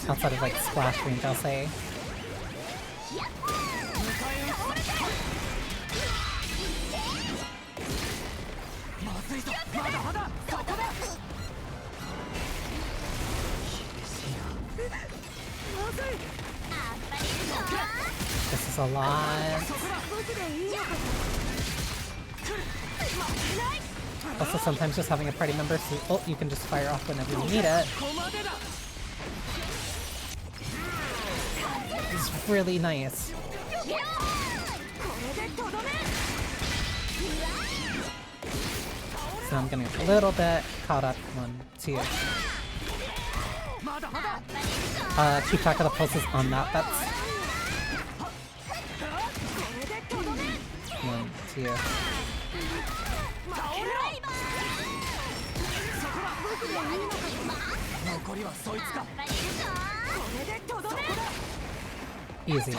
Speaker 1: Outside of like splash range, I'll say. This is a lot. Also, sometimes just having a party member ult you can just fire off whenever you need it is really nice. So I'm getting a little bit caught up. 1, 2. Keep track of the pulses on that. That's 1, 2. Easy.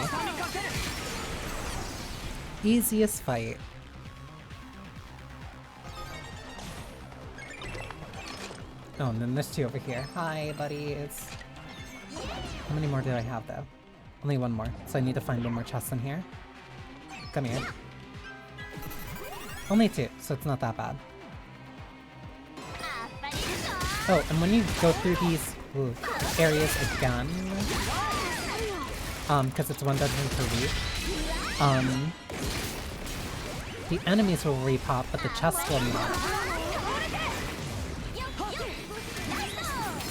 Speaker 1: Easiest fight. Oh, and then there's 2 over here. Hi, buddies. How many more did I have, though? Only one more, so I need to find one more chest in here. Come here. Only two, so it's not that bad. Oh, and when you go through these areas again, because it's one dungeon per week, the enemies will repop, but the chests will not.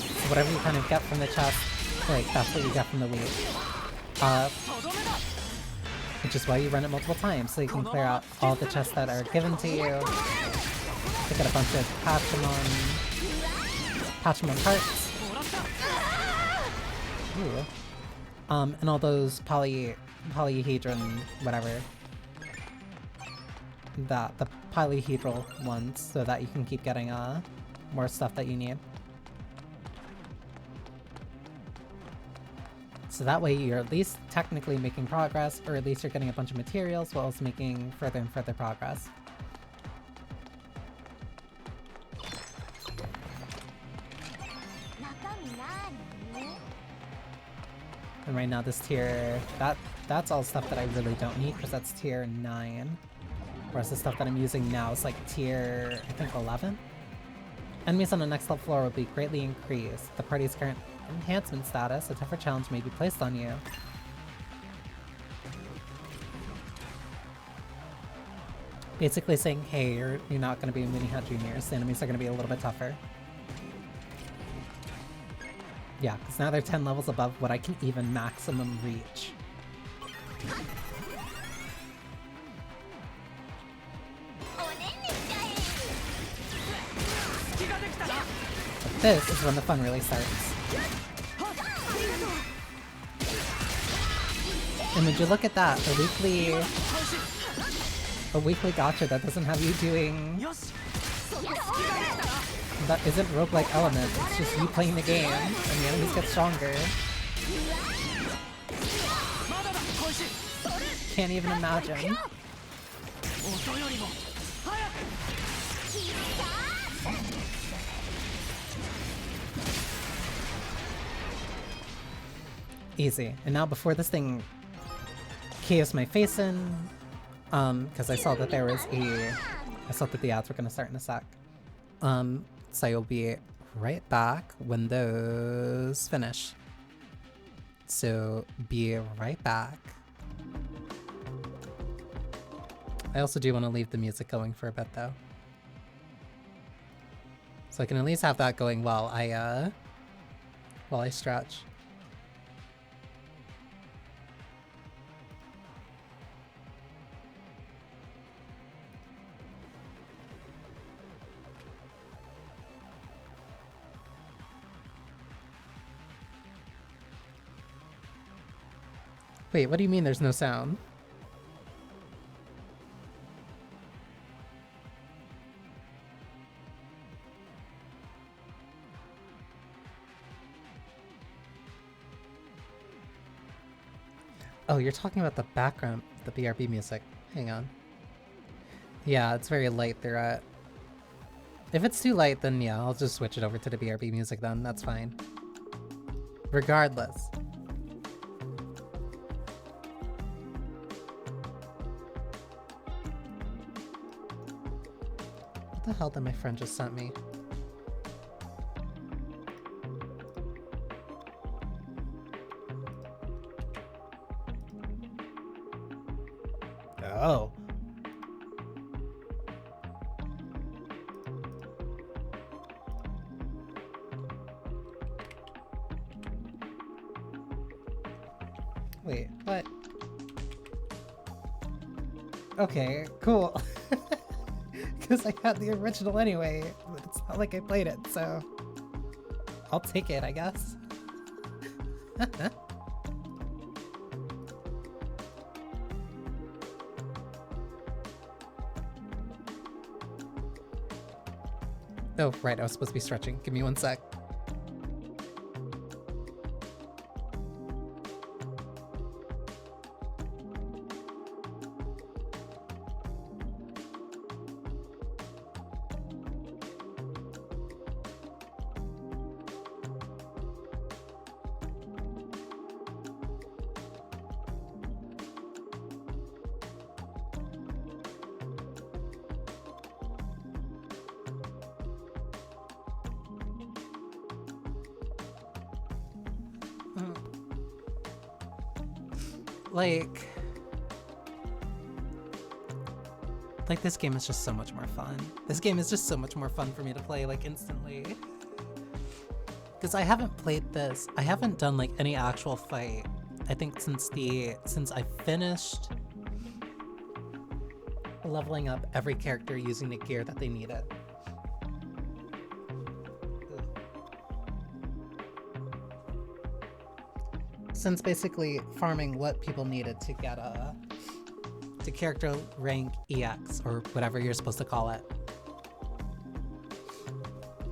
Speaker 1: So whatever you kind of get from the chest, like, that's what you get from the week. Which is why you run it multiple times, so you can clear out all the chests that are given to you. To get a bunch of Pachimon parts. Ooh. And all those polyhedron whatever. The polyhedral ones, so that you can keep getting more stuff that you need. So that way you're at least technically making progress, or at least you're getting a bunch of materials while it's making further and further progress. And right now this tier, that's all stuff that I really don't need, because that's tier 9. Whereas the stuff that I'm using now is like tier, I think 11? Enemies on the next level floor will be greatly increased. The party's current enhancement status, a tougher challenge may be placed on you. Basically saying, hey, you're not going to be mini hat juniors, the enemies are going to be a little bit tougher. Yeah, because now they're 10 levels above what I can even maximum reach. But this is when the fun really starts. And would you look at that, a weekly gacha that doesn't have you doing... that isn't roguelike element, it's just you playing the game, and the enemies get stronger. Can't even imagine. Easy. And now before this thing caves my face in, because I saw that there was I saw that the ads were gonna start in a sec. So you'll be right back when those finish. So be right back. I also do want to leave the music going for a bit though. So I can at least have that going while I stretch. Wait, what do you mean there's no sound? Oh, you're talking about the background, the BRB music. Hang on. Yeah, it's very light throughout. If it's too light, then yeah, I'll just switch it over to the BRB music then, that's fine. Regardless. What the hell did my friend just sent me? Oh. Wait, what? Okay, cool. Because I had the original anyway, but it's not like I played it, so... I'll take it, I guess. Oh, right, I was supposed to be stretching. Give me one sec. Like this game is just so much more fun. This game is just so much more fun for me to play, like, instantly. Because I haven't played this, I haven't done, like, any actual fight, I think since I finished leveling up every character using the gear that they needed. Since basically farming what people needed to get to character rank EX, or whatever you're supposed to call it.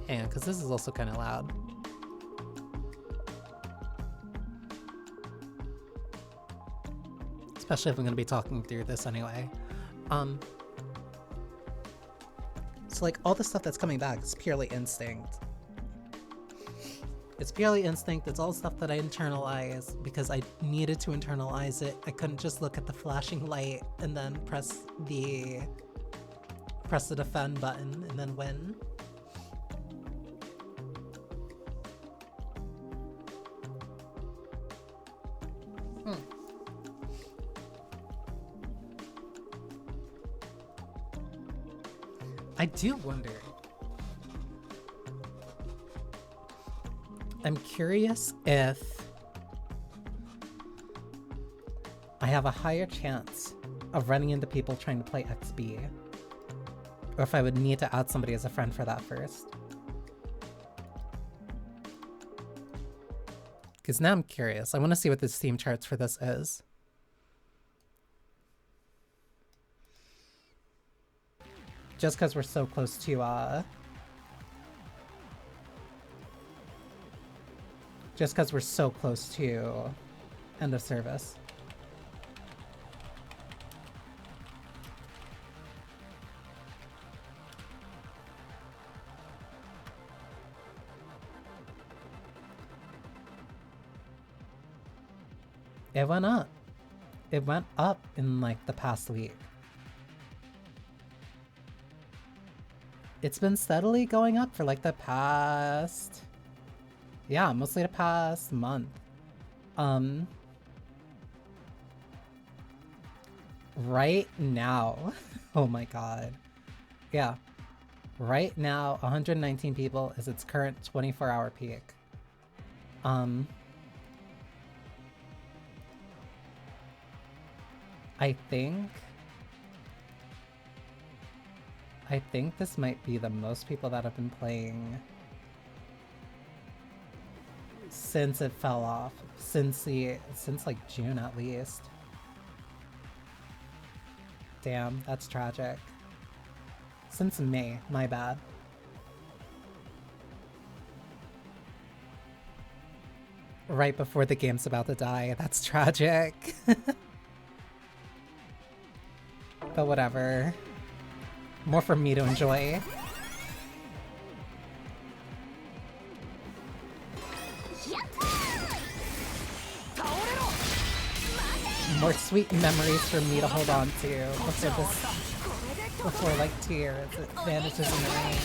Speaker 1: And because this is also kind of loud. Especially if I'm going to be talking through this anyway. So like all the stuff that's coming back is purely instinct. It's purely instinct, it's all stuff that I internalize because I needed to internalize it. I couldn't just look at the flashing light and then press the defend button and then win. I do wonder. I'm curious if I have a higher chance of running into people trying to play XB, or if I would need to add somebody as a friend for that first. Because now I'm curious. I want to see what the Steam charts for this is. Just because we're so close to end of service. It went up. It went up in like the past week. It's been steadily going up for like the past... Yeah, mostly the past month. Right now, oh my god. Yeah. Right now, 119 people is its current 24-hour peak. I think this might be the most people that have been playing since it fell off. Since like June at least. Damn, that's tragic. Since May, my bad. Right before the game's about to die, that's tragic. But whatever. More for me to enjoy. More sweet memories for me to hold on to before like tears, it vanishes in the rain.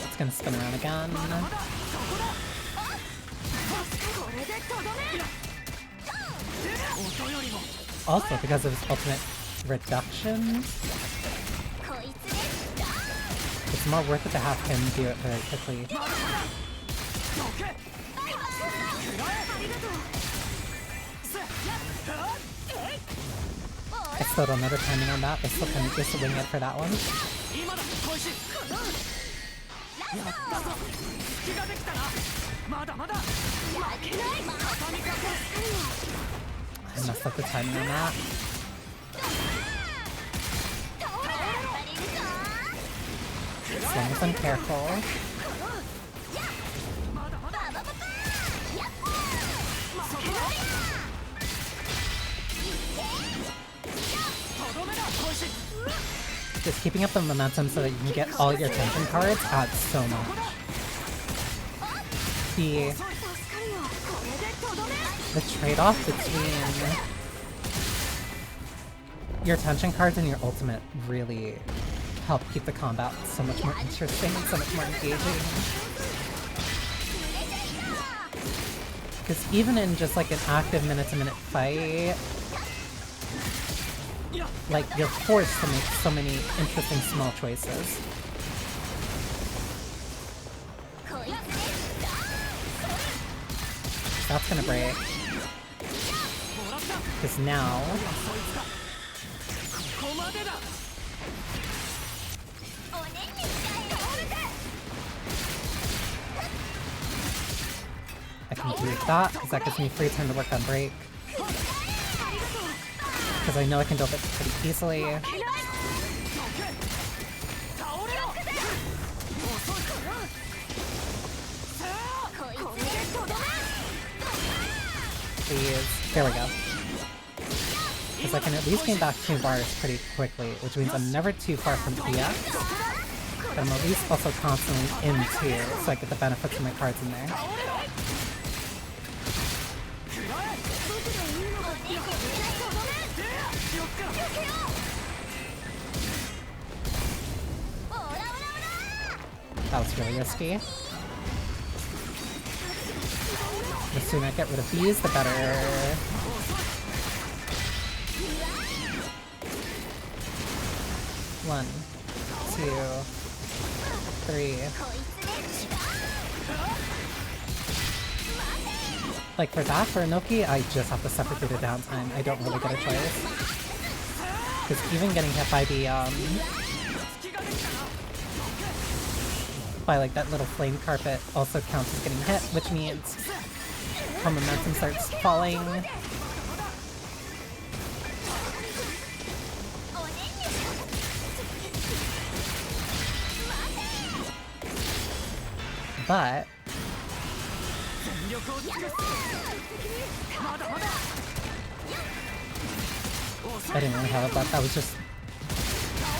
Speaker 1: It's gonna spin around again. Also, because of his ultimate reduction, it's more worth it to have him do it very quickly. I still don't know the timing on that, but still kind of just wing it for that one. I messed up the timing on that. As long as I'm careful. Just keeping up the momentum so that you can get all your tension cards adds so much. the trade-off between your tension cards and your ultimate really help keep the combat so much more interesting and so much more engaging. Because even in just like an active minute-to-minute fight, like you're forced to make so many interesting small choices. That's gonna break. Because now I can do that, because that gives me free time to work on break. Because I know I can build it pretty easily. Please. There we go. Because I can at least gain back 2 bars pretty quickly, which means I'm never too far from EX. But I'm at least also constantly in tier, so I get the benefits of my cards in there. That was really risky. The sooner I get rid of these, the better. One, 2, 3. Like for that, for Inoki, I just have to suffer through the downtime. I don't really get a choice. Because even getting hit by the, by like that little flame carpet also counts as getting hit, which means her momentum starts falling. But I didn't really have a butt, that was just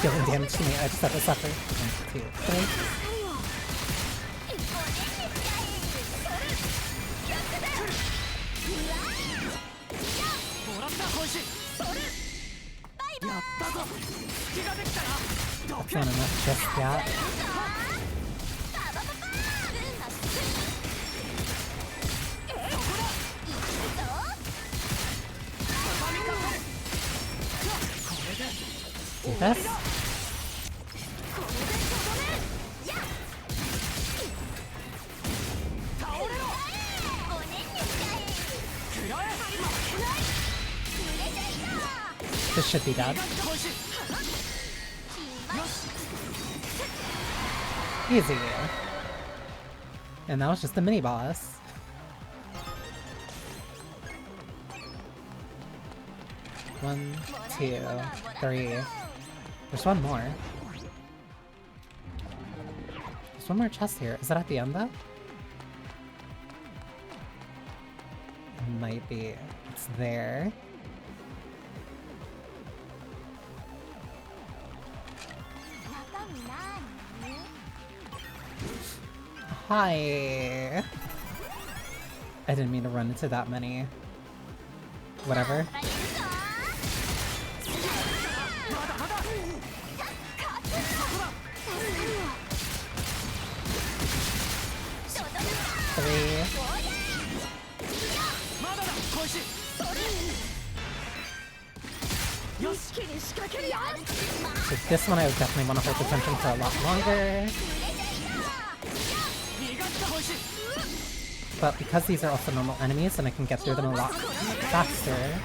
Speaker 1: dealing damage to me. I just had to suffer. 1, 2, 3. That's not enough just yet. Do this. This should be dead. Easy. And that was just the mini boss. One, 2, 3. There's one more. There's one more chest here. Is that at the end though? It might be. It's there. Hi. I didn't mean to run into that many. Whatever. So this one I would definitely want to hold the tension for a lot longer. But because these are also normal enemies, then I can get through them a lot faster.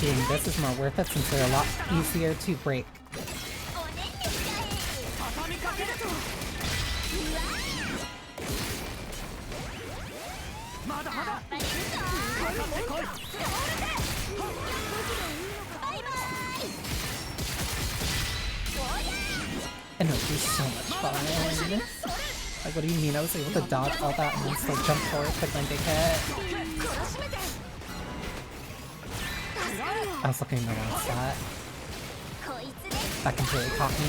Speaker 1: Doing this is more worth it since they're a lot easier to break. And it would be so much fun. Like, what do you mean I was able to dodge all that and then still jump forward with my big hit? I was looking in the wrong spot. That completely caught me.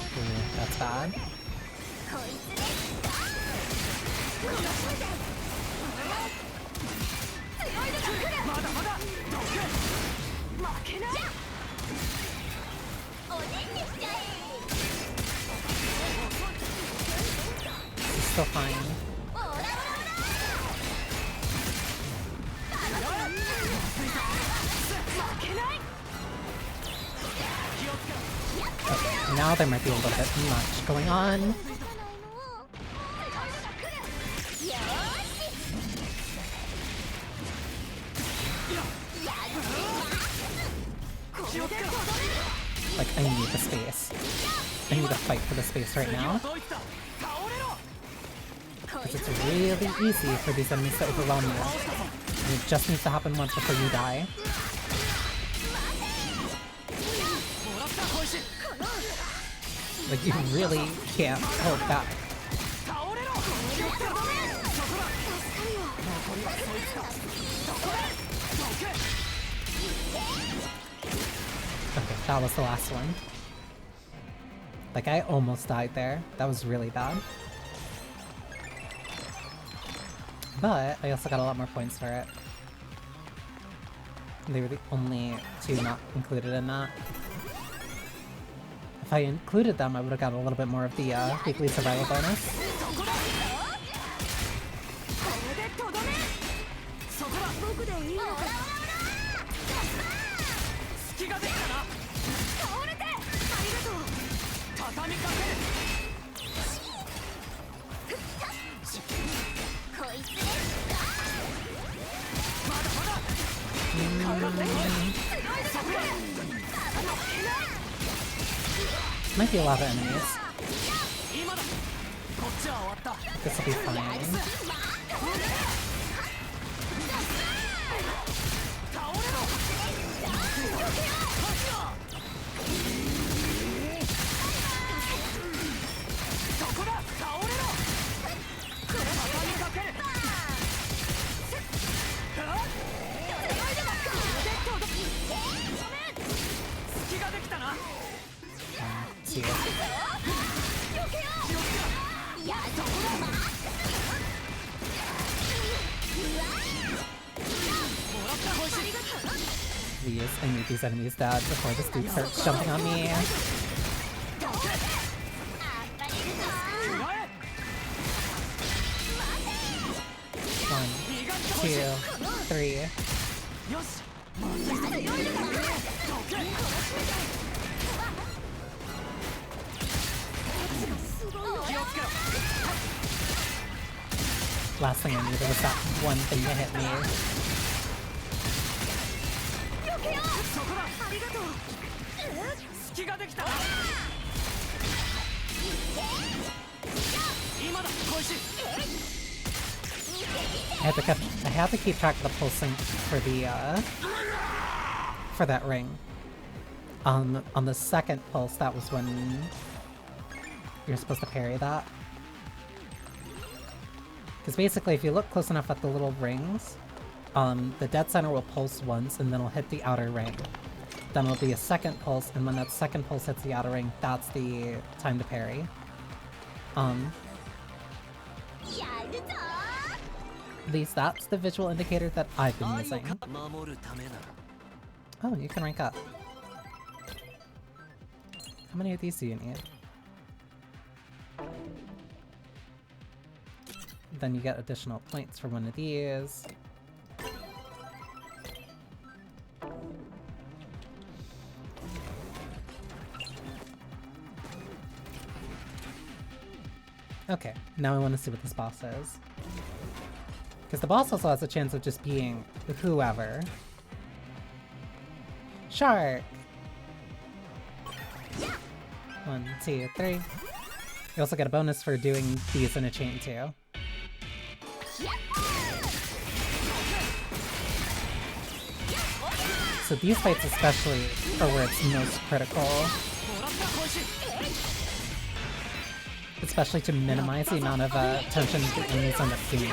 Speaker 1: Ooh, that's bad. It's still fine. Okay, now there might be a little bit much going on. Like, I need the space. I need to fight for the space right now. Because it's really easy for these enemies to overwhelm you. And it just needs to happen once before you die. Like, you really can't hold back. Okay, that was the last one. Like, I almost died there. That was really bad. But I also got a lot more points for it. They were the only two not included in that. If I included them, I would have got a little bit more of the weekly survival bonus. Might be a lot of enemies. This will be fine. See it. Please, I need these enemies dead before this dude starts jumping on me. 1, 2, 3. Last thing I needed was that one thing to hit me. I had to keep track of the pulsing for the for that ring. On the second pulse, that was when you're supposed to parry that. Because basically, if you look close enough at the little rings, the dead center will pulse once and then it'll hit the outer ring. Then it'll be a second pulse, and when that second pulse hits the outer ring, that's the time to parry. At least that's the visual indicator that I've been using. Oh, you can rank up. How many of these do you need? Then you get additional points for one of these. Okay, now I want to see what this boss is. Because the boss also has a chance of just being whoever. Shark! 1, 2, 3. You also get a bonus for doing these in a chain too. So these fights especially are where it's most critical. especially to minimize the amount of tension the enemies end up doing.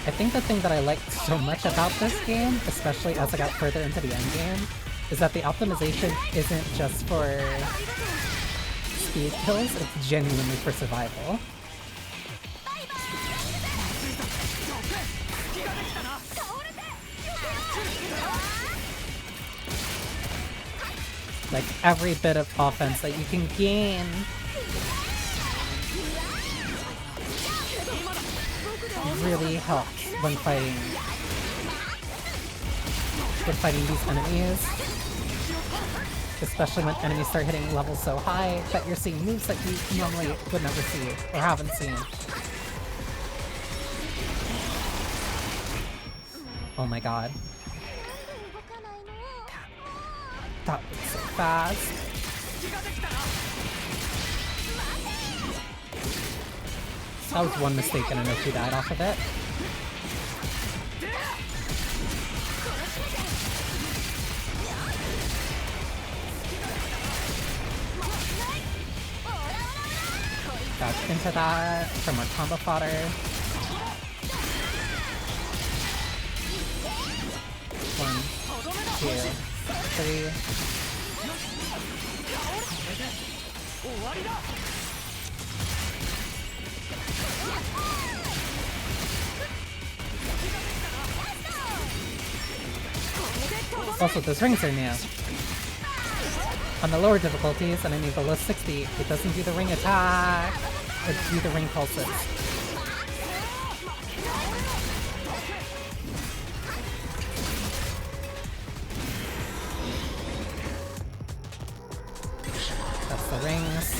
Speaker 1: I think the thing that I liked so much about this game, especially as I got further into the endgame, is that the optimization isn't just for speed kills, it's genuinely for survival. Like, every bit of offense that you can gain really helps when fighting these enemies. Especially when enemies start hitting levels so high that you're seeing moves that you normally would never see or haven't seen. Oh my god. That was so fast. That was one mistake and I know she died off of it. Dodge into that for more combo fodder. 1, 2, 3. Also, those rings are new. On the lower difficulties, and I need below 60, it doesn't do the ring attack. It do the ring pulses. That's the rings.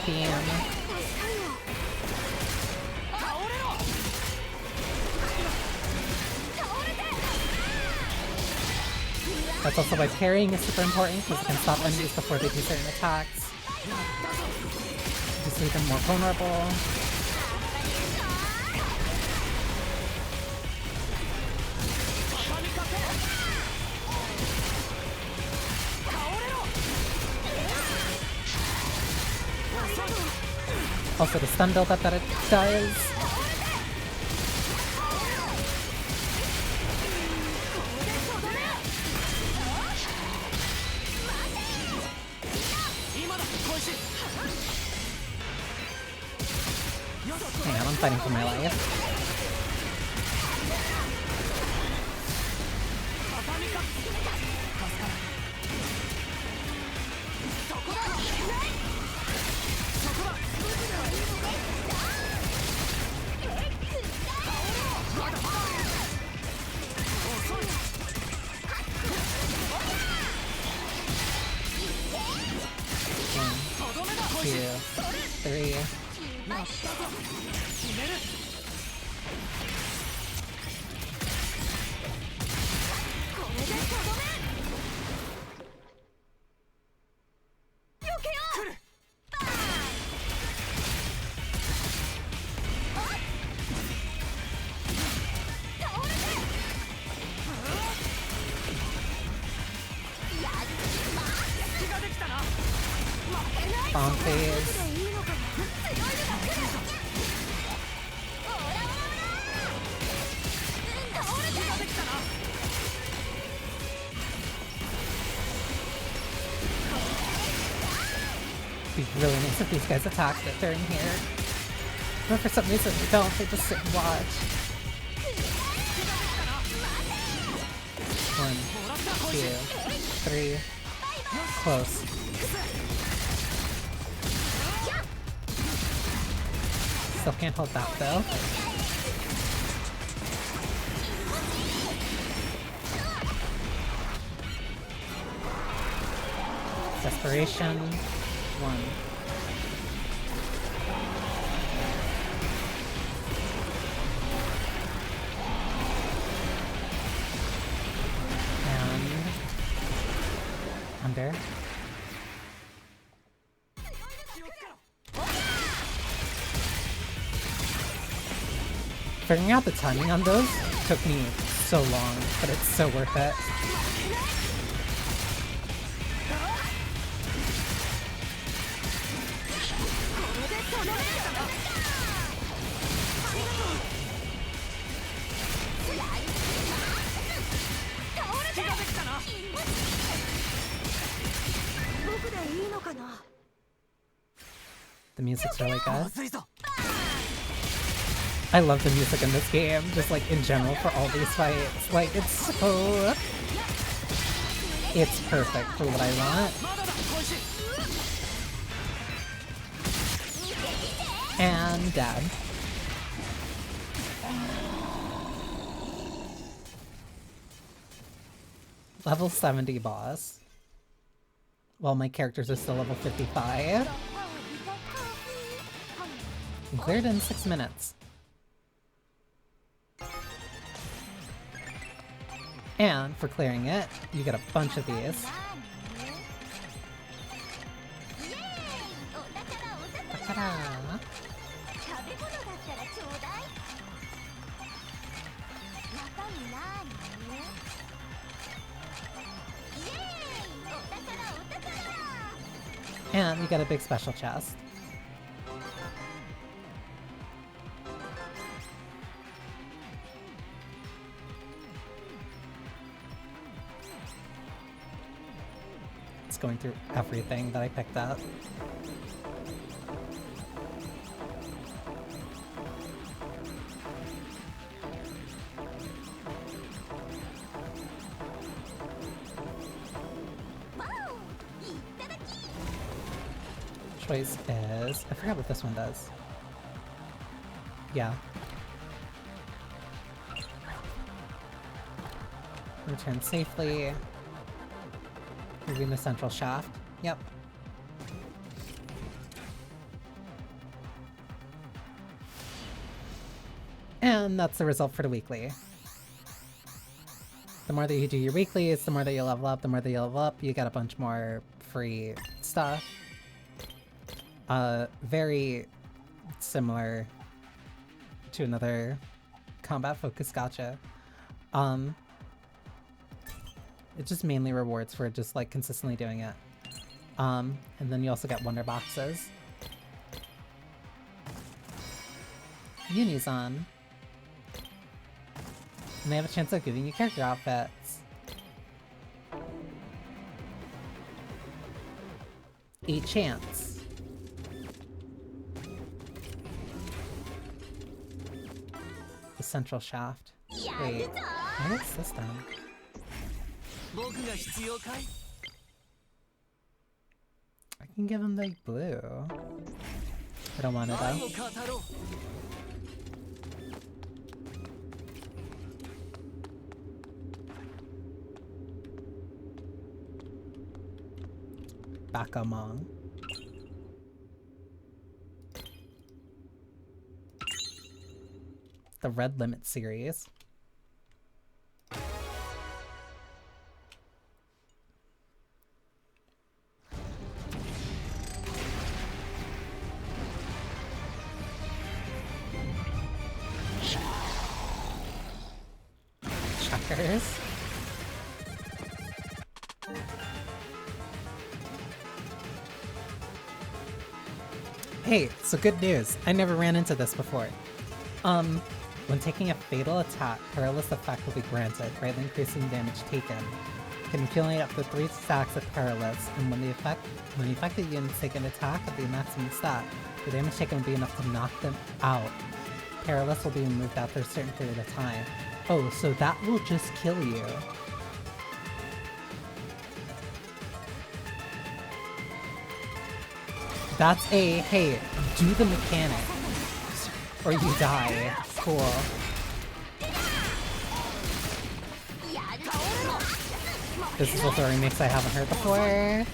Speaker 1: Beam. That's also why parrying is super important, because it can stop enemies before they do certain attacks. Just leave them more vulnerable. Also the stun build-up that it does. Hang on, I'm fighting for my life. One, 2, 3. Bomb phase. It'd be really nice if these guys attacked it during here. But for some reason they don't, they just sit and watch. 1, 2, 3. Close. Still can't hold that though. Desperation. 1. And under. Figuring out the timing on those took me so long, but it's so worth it. The music's really good. I love the music in this game, just like in general for all these fights. Like, it's so... It's perfect for what I want. And dead. Level 70 boss. Well, my characters are still level 55. And cleared in 6 minutes. And for clearing it, you get a bunch of these. And you get a big special chest. It's going through everything that I picked up. Choice is... I forgot what this one does. Yeah. Return safely. Moving the central shaft. Yep. And that's the result for the weekly. The more that you do your weeklies, the more that you level up. The more that you level up, you get a bunch more free stuff. Very similar to another combat-focused gacha. It just mainly rewards for just like consistently doing it. And then you also get wonder boxes. Unis on. And they have a chance of giving you character outfits. A chance. The central shaft. Wait, what is this then? I can give him the blue. I don't want it though. Bakamon. The Red Limit series. Checkers. Hey, so good news. I never ran into this before. When taking a fatal attack, Perilous effect will be granted, greatly increasing damage taken. Can accumulate up to 3 stacks of Perilous, and when the affected units take an attack at the maximum stat, the damage taken will be enough to knock them out. Perilous will be removed after a certain period of time. Oh, so that will just kill you. That's a, hey, do the mechanic, or you die. Cool. This is also a remix I haven't heard before.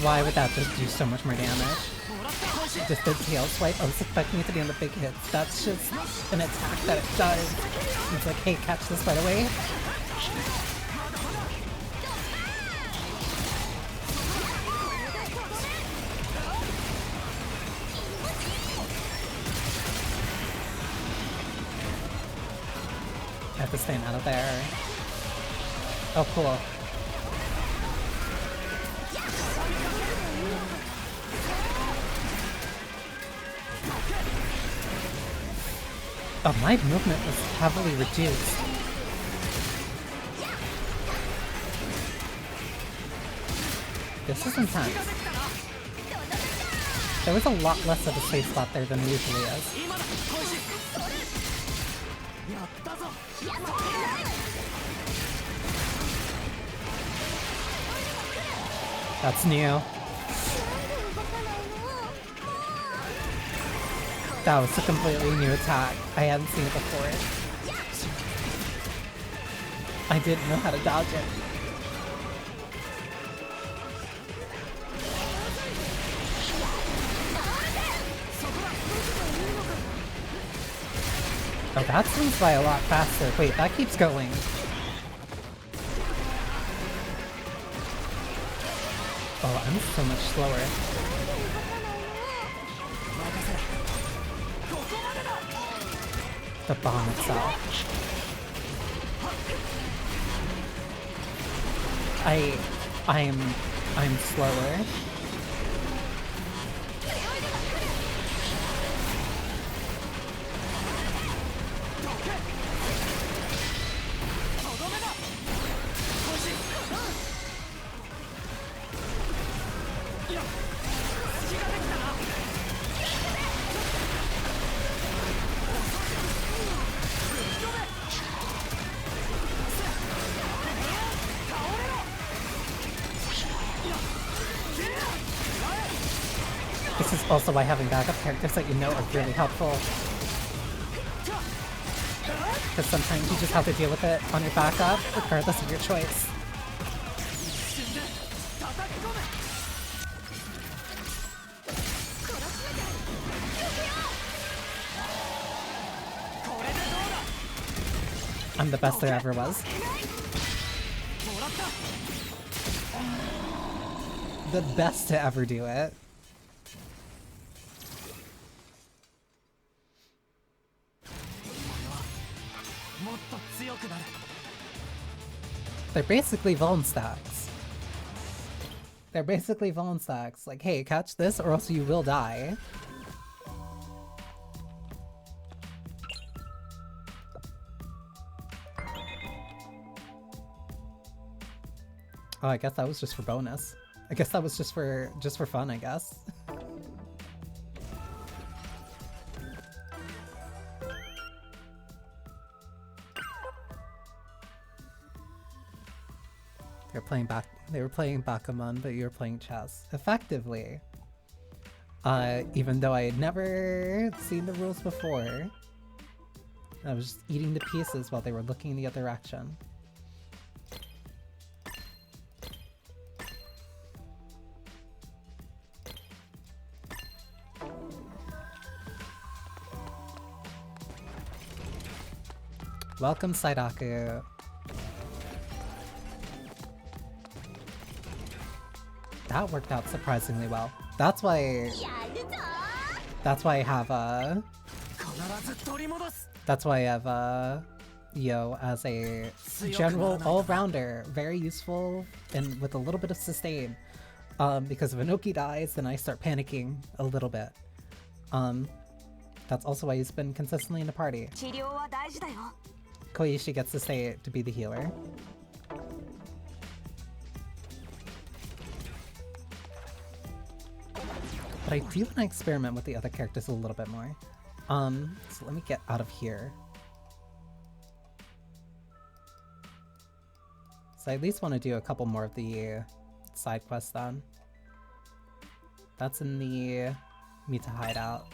Speaker 1: Why would that just do so much more damage? Just the tail swipe? I was expecting it to be on the big hits. That's just an attack that it does. It's like, hey, catch this right away. I have to stand out of there. Oh, cool. Oh, my movement was heavily reduced. This is intense. There was a lot less of a safe spot there than there usually is. That's new. That was a completely new attack. I hadn't seen it before. I didn't know how to dodge it. Oh, that swings by a lot faster. Wait, that keeps going. Oh, I'm so much slower. The bomb itself. I'm slower. This is also why having backup characters that you know are really helpful. Because sometimes you just have to deal with it on your backup, regardless of your choice. I'm the best there ever was. The best to ever do it. They're basically Vuln stacks. They're basically Vuln stacks. Like, hey, catch this or else you will die. Oh, I guess that was just for bonus. I guess that was just for fun, I guess. They were playing Bakuman, but you were playing chess. Effectively. Even though I had never seen the rules before, I was just eating the pieces while they were looking in the other direction. Welcome, Saidaku. That worked out surprisingly well. That's why I have Yo as a general all-rounder, very useful and with a little bit of sustain. Because if Inoki dies, then I start panicking a little bit. That's also why he's been consistently in the party. Koichi gets to stay to be the healer. But I do want to experiment with the other characters a little bit more. So let me get out of here. So I at least want to do a couple more of the side quest then. That's in the Mita hideout.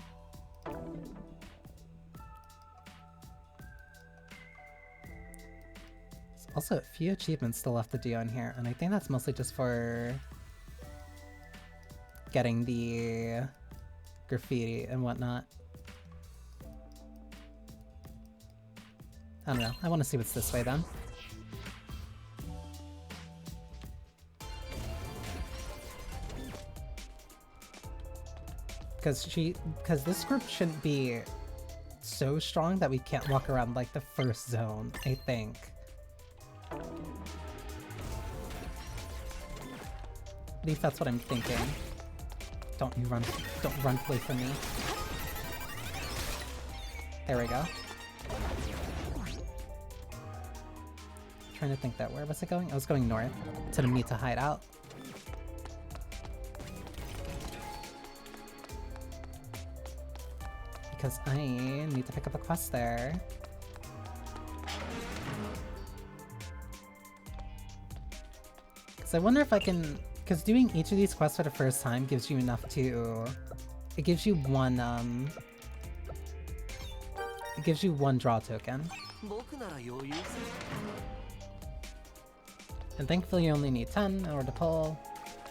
Speaker 1: There's also a few achievements still left to do on here, and I think that's mostly just for getting the graffiti and whatnot. I don't know. I want to see what's this way then. Because this group shouldn't be so strong that we can't walk around like the first zone, I think. At least that's what I'm thinking. Don't run away from me. There we go. Trying to think that, where was it going? I was going north to the Mita hideout. Because I need to pick up a quest there. Because I wonder if I can... Because doing each of these quests for the first time gives you enough to... It gives you one, It gives you one draw token. And thankfully you only need 10 in order to pull.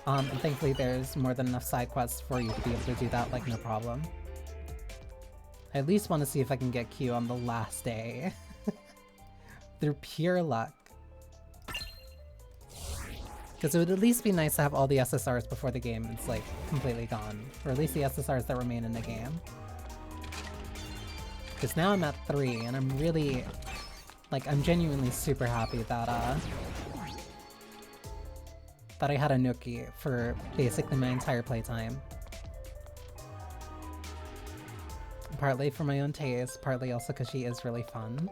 Speaker 1: And thankfully there's more than enough side quests for you to be able to do that, like, no problem. I at least want to see if I can get Q on the last day. Through pure luck. Because it would at least be nice to have all the SSRs before the game is, like, completely gone. Or at least the SSRs that remain in the game. Because now I'm at 3, and I'm really... Like, I'm genuinely super happy that, that I had a Nookie for basically my entire playtime. Partly for my own taste, partly also because she is really fun.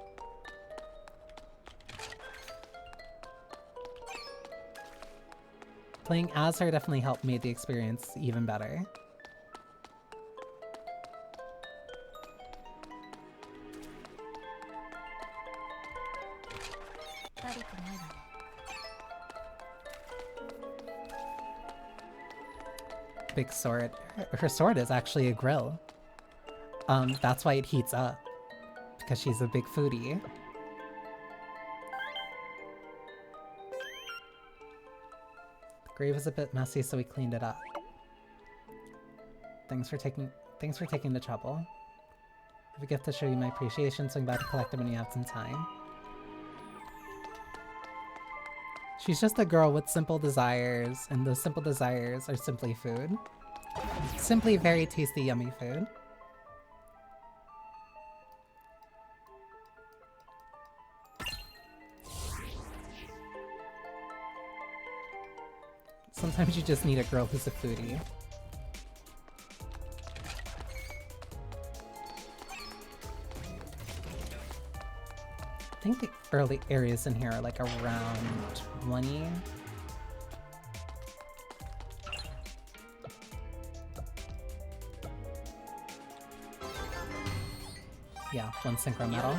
Speaker 1: Playing as her definitely helped make the experience even better. Big sword. Her sword is actually a grill. That's why it heats up. Because she's a big foodie. The grave is a bit messy, so we cleaned it up. Thanks for taking the trouble. I have a gift to show you my appreciation, so I'm about to collect it when you have some time. She's just a girl with simple desires, and those simple desires are simply food. Simply very tasty, yummy food. Sometimes you just need a girl who's a foodie. I think the early areas in here are like around 20. Yeah, 1 synchro metal.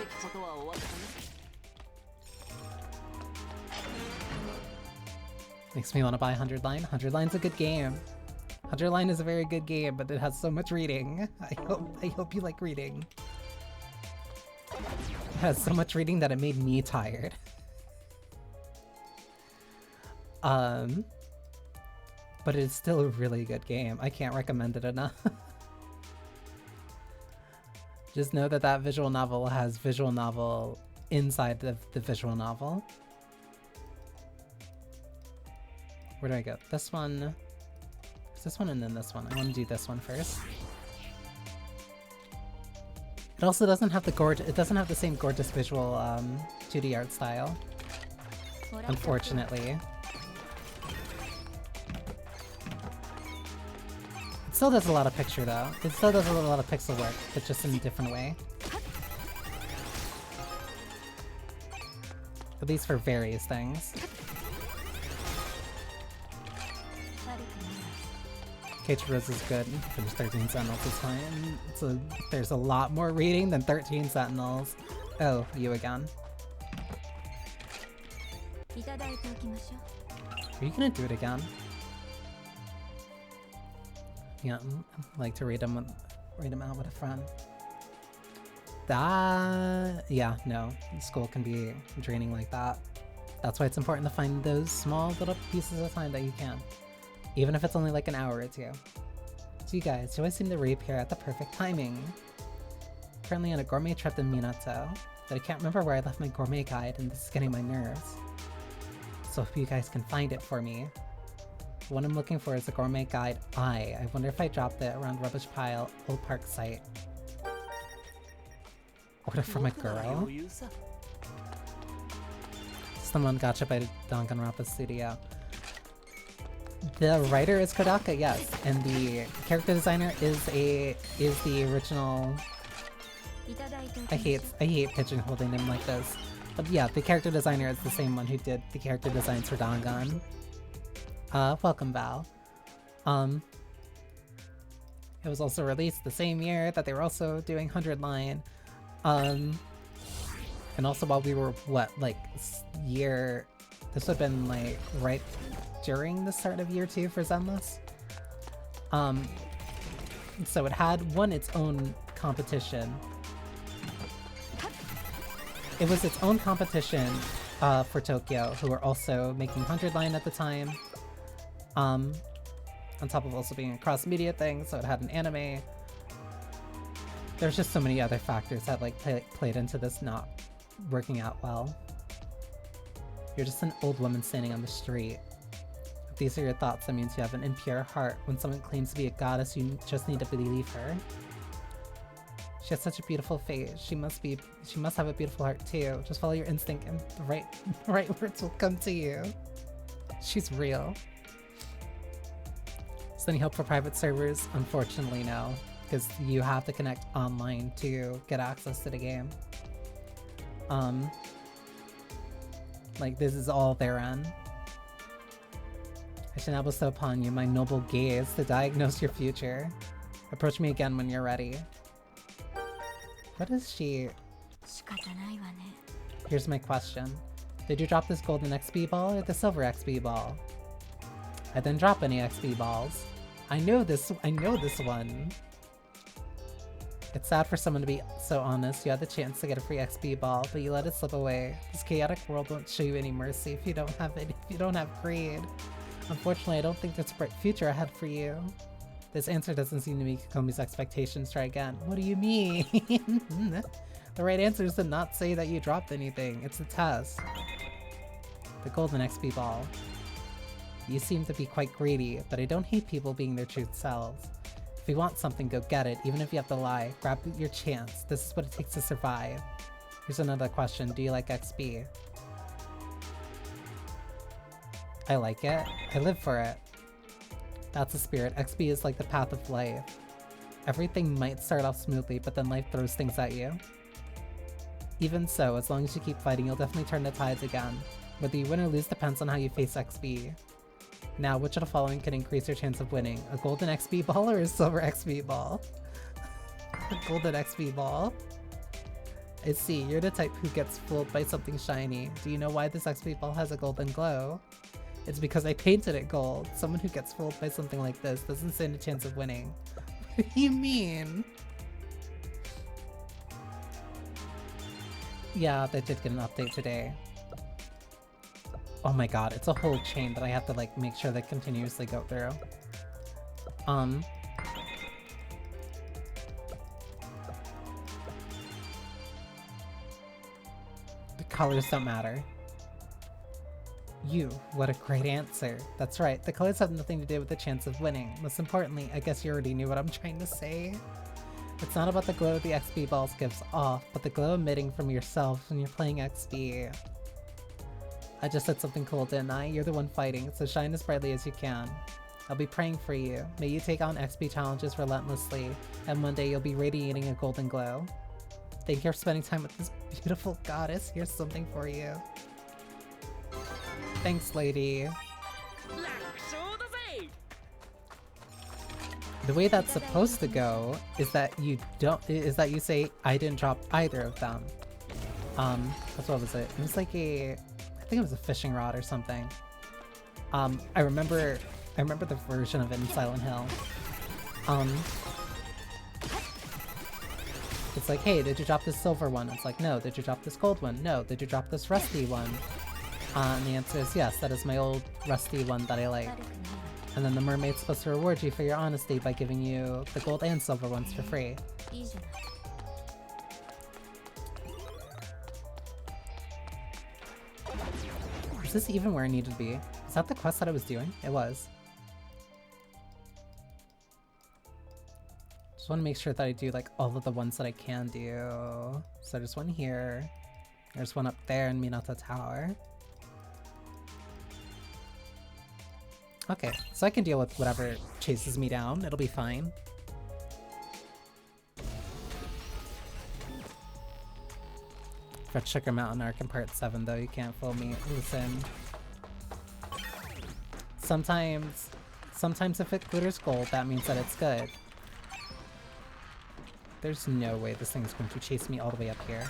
Speaker 1: Makes me want to buy 100 Line. 100 Line's a good game. 100 Line is a very good game, but it has so much reading. I hope you like reading. It has so much reading that it made me tired. But it's still a really good game. I can't recommend it enough. Just know that that visual novel has visual novel inside the visual novel. Where do I go? This one. It's this one and then this one. I want to do this one first. It also doesn't have it doesn't have the same gorgeous visual 2D art style. Unfortunately. It still does a lot of picture though. It still does a lot of pixel work, but just in a different way. At least for various things. Cage Rose is good. There's 13 Sentinels is fine. There's a lot more reading than 13 Sentinels. Oh, you again. Are you gonna do it again? Yeah, like to read them out with a friend. That, yeah, no, school can be draining like that. That's why it's important to find those small little pieces of time that you can, even if it's only like an hour or two. So you guys, you always seem to reappear at the perfect timing. Currently on a gourmet trip in Minato, but I can't remember where I left my gourmet guide, and this is getting my nerves. So if you guys can find it for me. What I'm looking for is a gourmet guide I wonder if I dropped it around rubbish pile, old park site. Order from a girl? Someone gotcha by Danganronpa Studio. The writer is Kodaka, yes, and the character designer is the original. I hate pigeonholing him like this. But yeah, the character designer is the same one who did the character designs for Dangan. Welcome, Val. It was also released the same year that they were also doing 100 Line. And also while we were, what, like, year... This would have been, like, right during the start of year 2 for Zenless. So it had won its own competition. It was its own competition for Tokyo, who were also making 100 Line at the time. On top of also being a cross-media thing, so it had an anime. There's just so many other factors that like played into this not working out well. You're just an old woman standing on the street. If these are your thoughts, that means you have an impure heart. When someone claims to be a goddess, you just need to believe her. She has such a beautiful face. She must have a beautiful heart too. Just follow your instinct and the right words will come to you. She's real. Is there any hope for private servers? Unfortunately, no. Because you have to connect online to get access to the game. Like, this is all their end. I should now bestow upon you my noble gaze to diagnose your future. Approach me again when you're ready. What is she? Here's my question. Did you drop this golden XP ball or the silver XP ball? I didn't drop any XP balls. I know this one. It's sad for someone to be so honest. You had the chance to get a free XP ball, but you let it slip away. This chaotic world won't show you any mercy if you don't have greed. Unfortunately, I don't think there's a bright future ahead for you. This answer doesn't seem to meet Komi's expectations. Try again. What do you mean? The right answer is to not say that you dropped anything. It's a test. The golden XP ball. You seem to be quite greedy, but I don't hate people being their true selves. If you want something, go get it, even if you have to lie. Grab your chance. This is what it takes to survive. Here's another question. Do you like XP? I like it. I live for it. That's the spirit. XP is like the path of life. Everything might start off smoothly, but then life throws things at you. Even so, as long as you keep fighting, you'll definitely turn the tides again. Whether you win or lose depends on how you face XP. Now, which of the following can increase your chance of winning? A golden XP ball or a silver XP ball? A golden XP ball? I see, you're the type who gets fooled by something shiny. Do you know why this XP ball has a golden glow? It's because I painted it gold. Someone who gets fooled by something like this doesn't stand a chance of winning. What do you mean? Yeah, they did get an update today. Oh my god, it's a whole chain that I have to like make sure they continuously go through. The colors don't matter. You, what a great answer. That's right, the colors have nothing to do with the chance of winning. Most importantly, I guess you already knew what I'm trying to say. It's not about the glow the XP balls gives off, but the glow emitting from yourself when you're playing XP. I just said something cool, didn't I? You're the one fighting, so shine as brightly as you can. I'll be praying for you. May you take on XP challenges relentlessly, and one day you'll be radiating a golden glow. Thank you for spending time with this beautiful goddess. Here's something for you. Thanks, lady. The way that's supposed to go is that you say, I didn't drop either of them. What was it? It was like I think it was a fishing rod or something. I remember the version of it in Silent Hill. It's like, hey, did you drop this silver one? It's like, no. Did you drop this gold one? No. Did you drop this rusty one? And the answer is yes, that is my old rusty one that I like. And then the mermaid's supposed to reward you for your honesty by giving you the gold and silver ones for free. Is this even where I needed to be? Is that the quest that I was doing? It was. Just want to make sure that I do like all of the ones that I can do. So there's one here. There's one up there in Minato Tower. Okay, so I can deal with whatever chases me down. It'll be fine. For Sugar Mountain Arc in Part 7 though, you can't fool me. Listen. Sometimes if it glitters gold, that means that it's good. There's no way this thing's going to chase me all the way up here.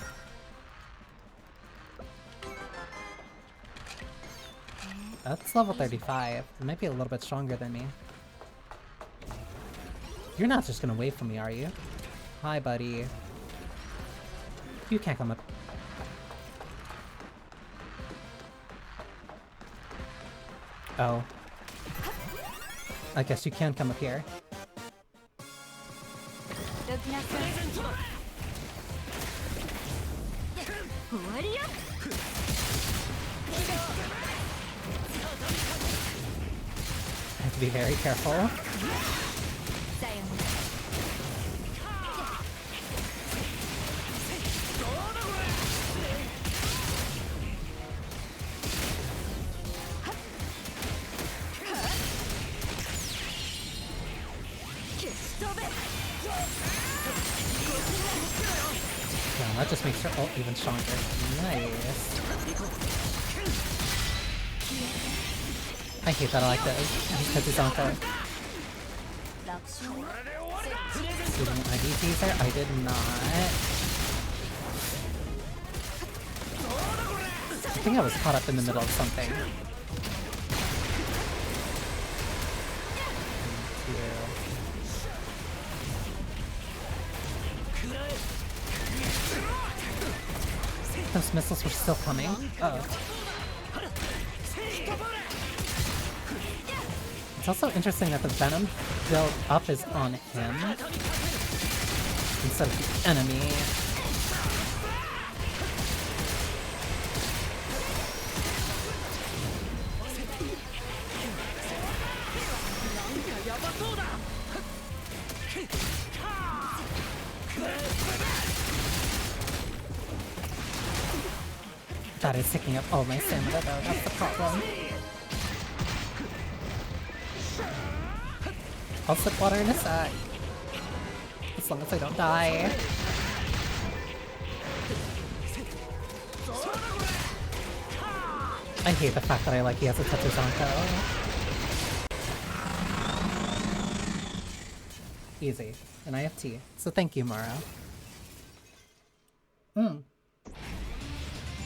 Speaker 1: That's level 35. It might be a little bit stronger than me. You're not just gonna wait for me, are you? Hi, buddy. You can't come up. Oh. I guess you can come up here. I have to be very careful. Yeah, that just makes her ult even stronger. Nice. I hate that I like this. Because it's Anko. Did an ID teaser? I did not. I think I was caught up in the middle of something. Those missiles were still coming. Uh-oh. It's also interesting that the Venom build up is on him instead of the enemy. That is taking up all my stamina though, that's the problem. I'll sip water in a sec. As long as I don't die. I hate the fact that I like he has a Tetuzanko. Easy. And I have tea. So thank you, Mara.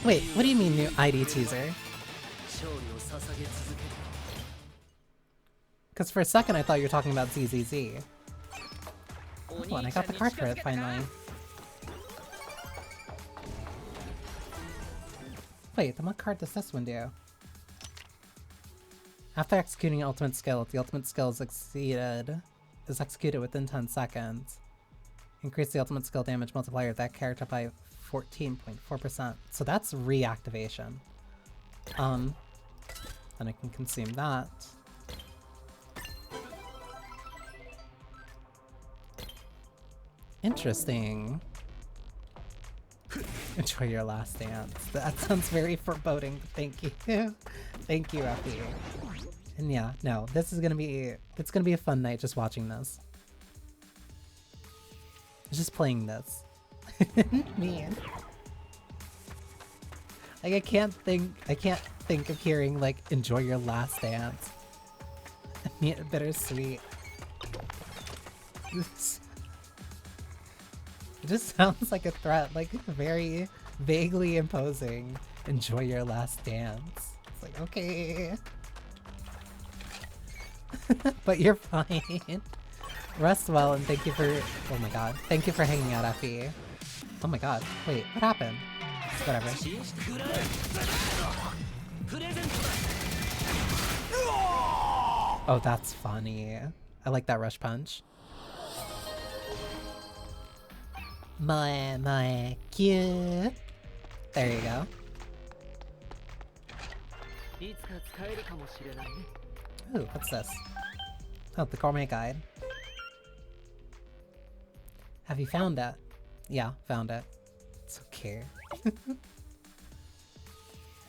Speaker 1: Wait, what do you mean new ID teaser? Because for a second I thought you were talking about ZZZ. Oh, and I got the card for it finally. Wait, then what card does this one do? After executing an ultimate skill, if the ultimate skill is executed within 10 seconds, increase the ultimate skill damage multiplier of that character by 14.4%. So that's reactivation. Then I can consume that. Interesting. Enjoy your last dance. That sounds very foreboding. Thank you. Thank you, Effie. And yeah, no, this is gonna be, it's gonna be a fun night just watching this. Just playing this. Man. Like I can't think of hearing like enjoy your last dance. Bittersweet. It just sounds like a threat, like very vaguely imposing. Enjoy your last dance. It's like, okay. But you're fine. Rest well and thank you for... Oh my god. Thank you for hanging out, Effie. Oh my god. Wait, what happened? Whatever. Oh, that's funny. I like that rush punch. My cute. There you go. Ooh, what's this? Oh, the gourmet guide. Have you found it? Yeah, found it. It's okay. I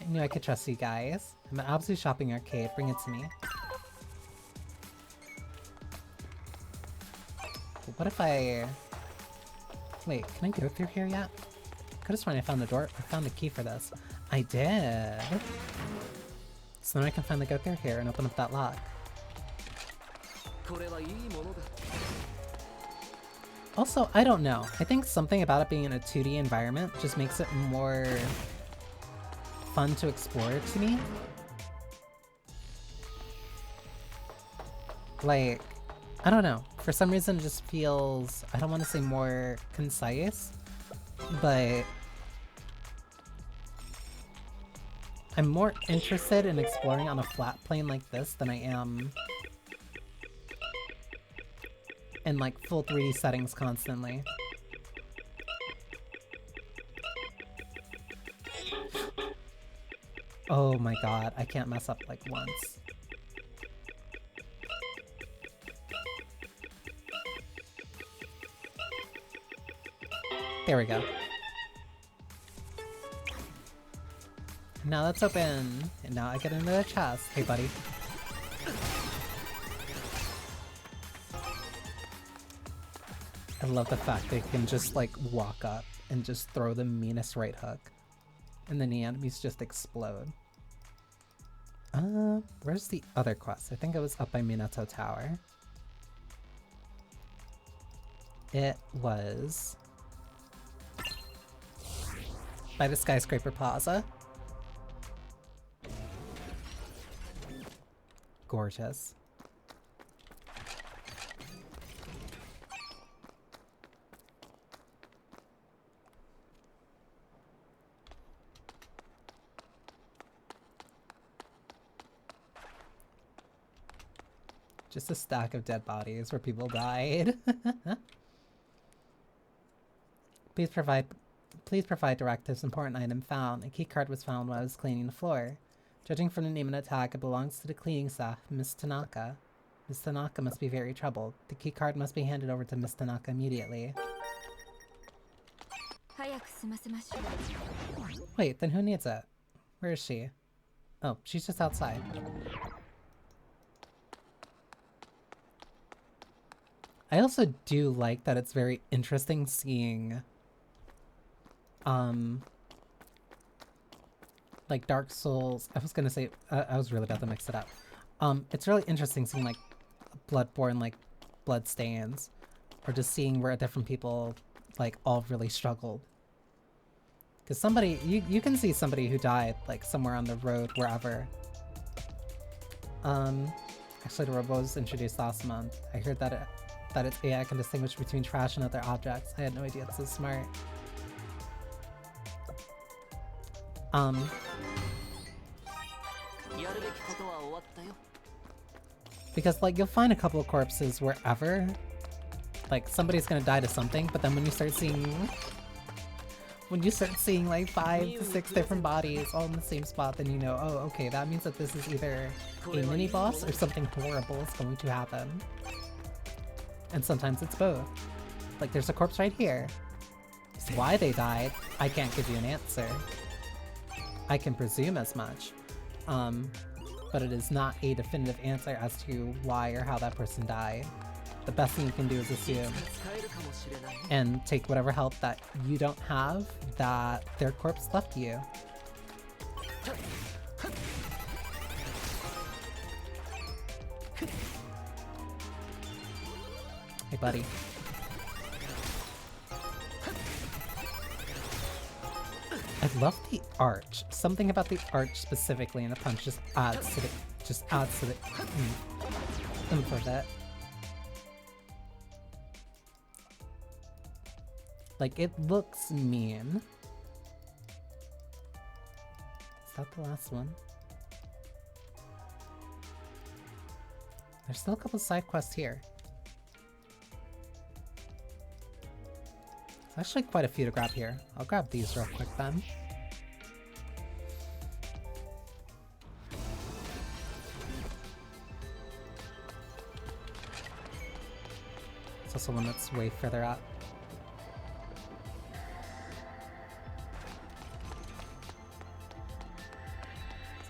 Speaker 1: knew I could trust you guys. I'm at Absolute Shopping Arcade. Bring it to me. What if I... Wait, can I go through here yet? Could have sworn I found the door. I found the key for this. I did. So now I can finally go through here and open up that lock. Also, I don't know. I think something about it being in a 2D environment just makes it more fun to explore to me. Like, I don't know. For some reason it just feels, I don't want to say more concise, but I'm more interested in exploring on a flat plane like this than I am in like full 3D settings constantly. Oh my god, I can't mess up like once. There we go. Now that's open. And now I get into the chest. Hey, buddy. I love the fact they can just like walk up and just throw the meanest right hook. And then the enemies just explode. Where's the other quest? I think it was up by Minato Tower. It was by the Skyscraper Plaza. Gorgeous. Just a stack of dead bodies where people died. Please provide directives. Important item found. A key card was found while I was cleaning the floor. Judging from the name and attack, it belongs to the cleaning staff, Miss Tanaka. Miss Tanaka must be very troubled. The key card must be handed over to Miss Tanaka immediately. Wait, then who needs it? Where is she? Oh, she's just outside. I also do like that it's very interesting seeing like Dark Souls. I was gonna say I was really about to mix it up. It's really interesting seeing like Bloodborne like blood stains, or just seeing where different people like all really struggled. Because somebody you can see somebody who died like somewhere on the road wherever. Actually the robot was introduced last month. I heard that its AI can distinguish between trash and other objects. I had no idea. It's so smart. Because like you'll find a couple of corpses wherever, like somebody's gonna die to something, but then when you start seeing like 5 to 6 different bodies all in the same spot, then you know, oh okay, that means that this is either a mini boss or something horrible is going to happen. And sometimes it's both. Like there's a corpse right here. Why they died, I can't give you an answer. I can presume as much. But it is not a definitive answer as to why or how that person died. The best thing you can do is assume. And take whatever help that you don't have that their corpse left you. Hey buddy. I love the arch. Something about the arch specifically in the punch just adds to the oomph of it. Like, it looks mean. Is that the last one? There's still a couple side quests here. There's actually quite a few to grab here. I'll grab these real quick then. It's also one that's way further up.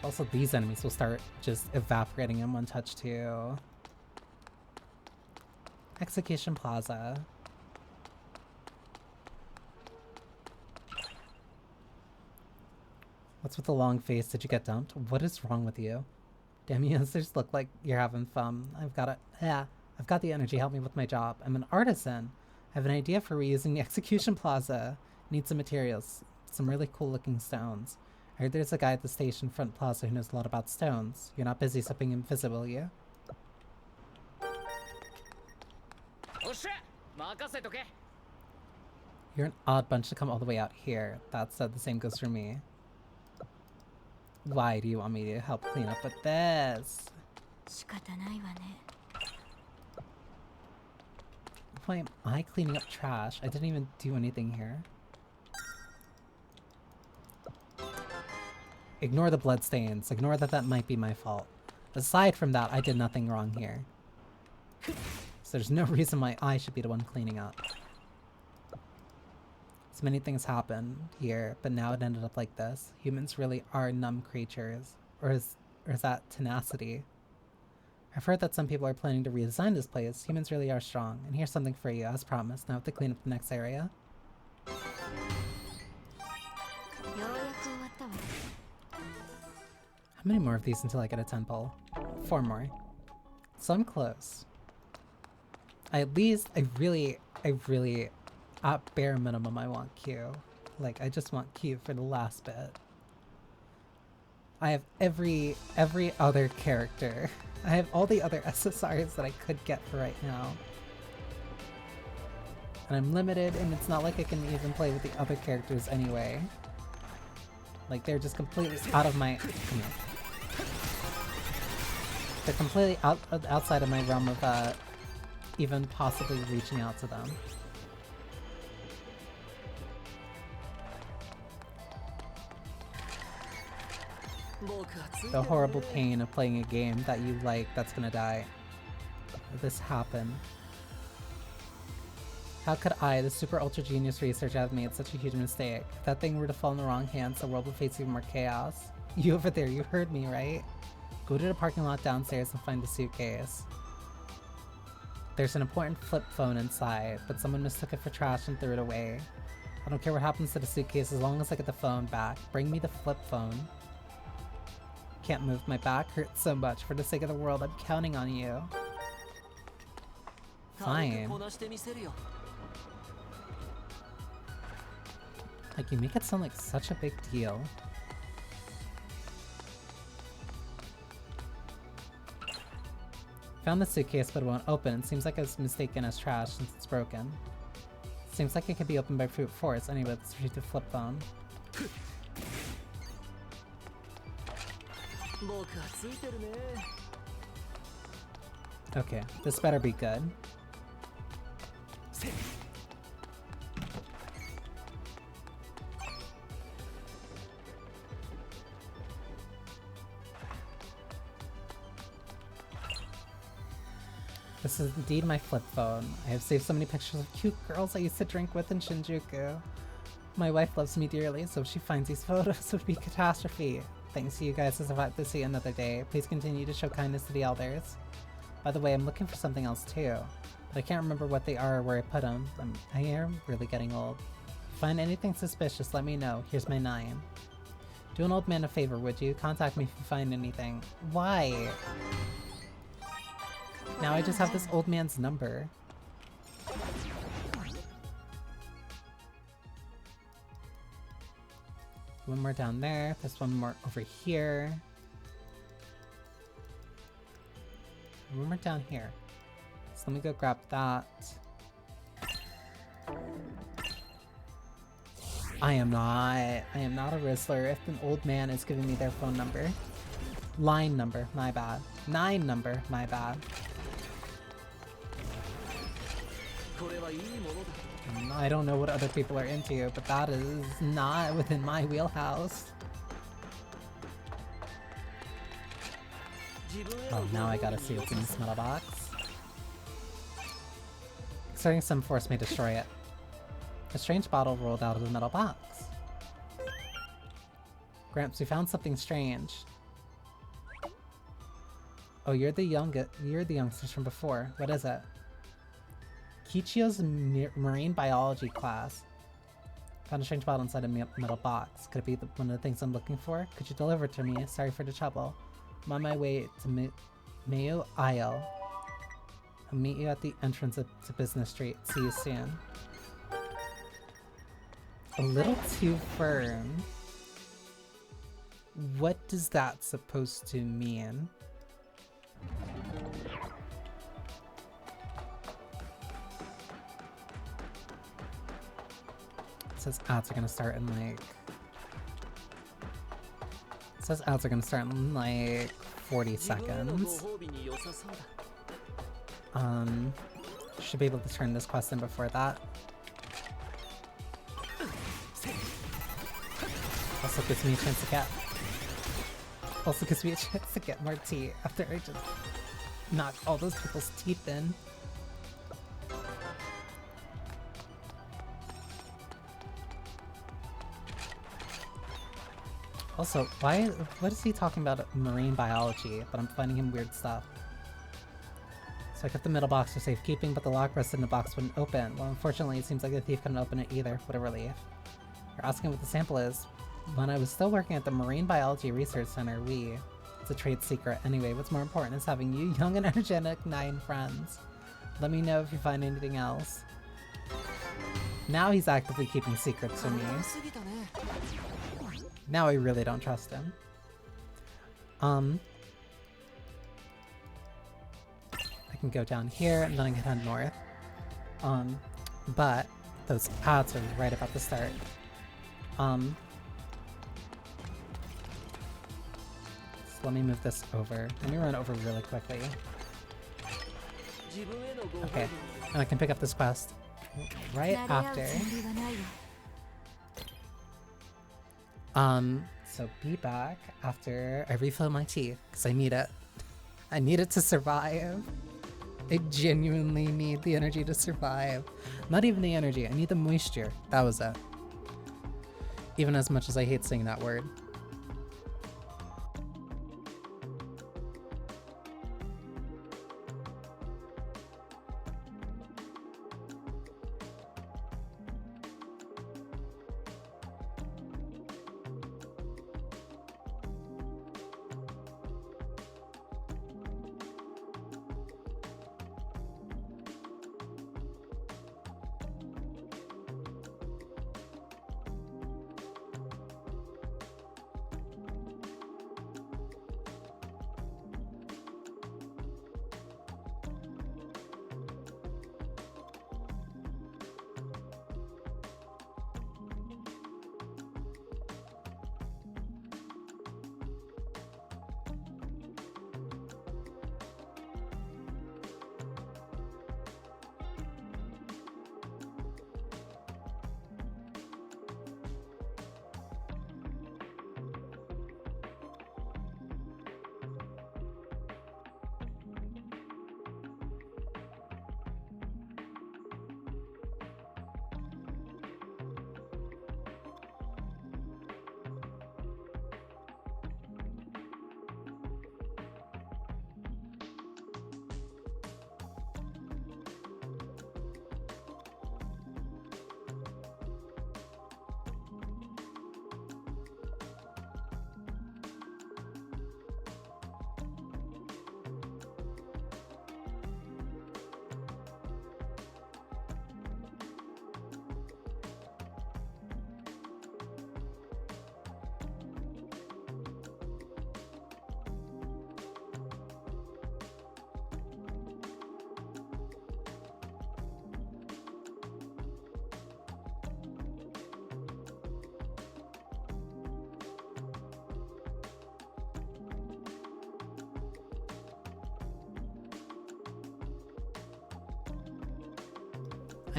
Speaker 1: Also, these enemies will start just evaporating in one touch too. Execution Plaza. What's with the long face? Did you get dumped? What is wrong with you? Damn, you answers look like you're having fun. I've got the energy. Help me with my job. I'm an artisan. I have an idea for reusing the Execution Plaza. Need some materials. Some really cool looking stones. I heard there's a guy at the station front plaza who knows a lot about stones. You're not busy sipping invisible, you? You're an odd bunch to come all the way out here. That said, the same goes for me. Why do you want me to help clean up with this? Why am I cleaning up trash? I didn't even do anything here. Ignore the bloodstains. Ignore that might be my fault. Aside from that, I did nothing wrong here. So there's no reason why I should be the one cleaning up. So many things happened here, but now it ended up like this. Humans really are numb creatures. Or is that tenacity? I've heard that some people are planning to redesign this place. Humans really are strong. And here's something for you, as promised. Now I have to clean up the next area. How many more of these until I get a temple? 4 more. So I'm close. I really, at bare minimum, I want Q. Like, I just want Q for the last bit. I have every other character. I have all the other SSRs that I could get for right now. And I'm limited, and it's not like I can even play with the other characters anyway. Like, they're just completely out of my... Come here. They're completely outside of my realm of, even possibly reaching out to them. The horrible pain of playing a game that you like that's gonna die. This happened. How could I, the super ultra genius researcher, have made such a huge mistake? If that thing were to fall in the wrong hands, the world would face even more chaos. You over there, you heard me, right? Go to the parking lot downstairs and find the suitcase. There's an important flip phone inside, but someone mistook it for trash and threw it away. I don't care what happens to the suitcase as long as I get the phone back. Bring me the flip phone. Can't move, my back hurts so much. For the sake of the world, I'm counting on you. Fine. Like, you make it sound like such a big deal. Found the suitcase, but it won't open. It seems like it's mistaken as trash since it's broken. Seems like it could be opened by brute force. Anyway, let's retrieve the flip phone. Okay, this better be good. This is indeed my flip phone. I have saved so many pictures of cute girls I used to drink with in Shinjuku. My wife loves me dearly, so if she finds these photos, it would be a catastrophe. Thanks to you guys to survive to see another day. Please continue to show kindness to the elders. By the way, I'm looking for something else too, but I can't remember what they are or where I put them. I am really getting old. If you find anything suspicious, let me know. Here's my 9. Do an old man a favor, would you? Contact me if you find anything. Why? Now I just have this old man's number. One more down there. There's one more over here. One more down here. So let me go grab that. I am not. I am not a Rizzler if an old man is giving me their phone number. Line number, my bad. 9 number, my bad. I don't know what other people are into, but that is not within my wheelhouse. Oh, now I gotta see what's in this metal box. Exerting some force may destroy it. A strange bottle rolled out of the metal box. Gramps, we found something strange. Oh, you're the youngsters from before. What is it? Kichio's marine biology class. Found a strange bottle inside a metal box. Could it be one of the things I'm looking for? Could you deliver it to me? Sorry for the trouble. I'm on my way to Mayo Isle. I'll meet you at the entrance to Business Street. See you soon. A little too firm. What does that supposed to mean? It says ads are gonna start in like... It says ads are gonna start in like 40 seconds. Should be able to turn this quest in before that. Also gives me a chance to get... Also gives me a chance to get more tea after I just knock all those people's teeth in. Also, what is he talking about marine biology, but I'm finding him weird stuff. So I kept the middle box for safekeeping, but the lock rested in the box wouldn't open. Well, unfortunately, it seems like the thief couldn't open it either. What a relief. You're asking what the sample is. When I was still working at the Marine Biology Research Center, it's a trade secret. Anyway, what's more important is having you young and energetic 9 friends. Let me know if you find anything else. Now he's actively keeping secrets from me. Now I really don't trust him. I can go down here and then I can head north. But those ads are right about to start. So let me move this over. Let me run over really quickly. Okay, and I can pick up this quest right after. So be back after I refill my tea, because I need it. I need it to survive. I genuinely need the energy to survive. Not even the energy, I need the moisture. That was it. Even as much as I hate saying that word.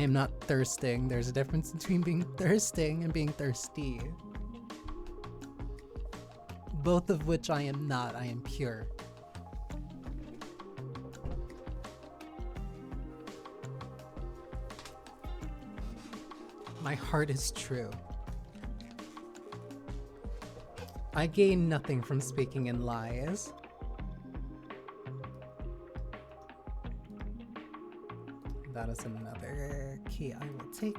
Speaker 1: I am not thirsting. There's a difference between being thirsting and being thirsty. Both of which I am not. I am pure. My heart is true. I gain nothing from speaking in lies. That is another key I will take.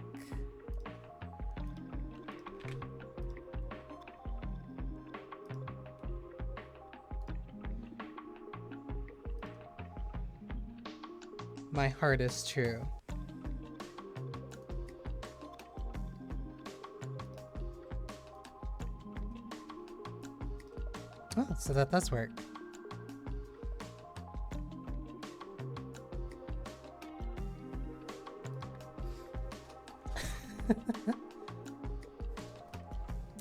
Speaker 1: My heart is true. Oh, so that does work.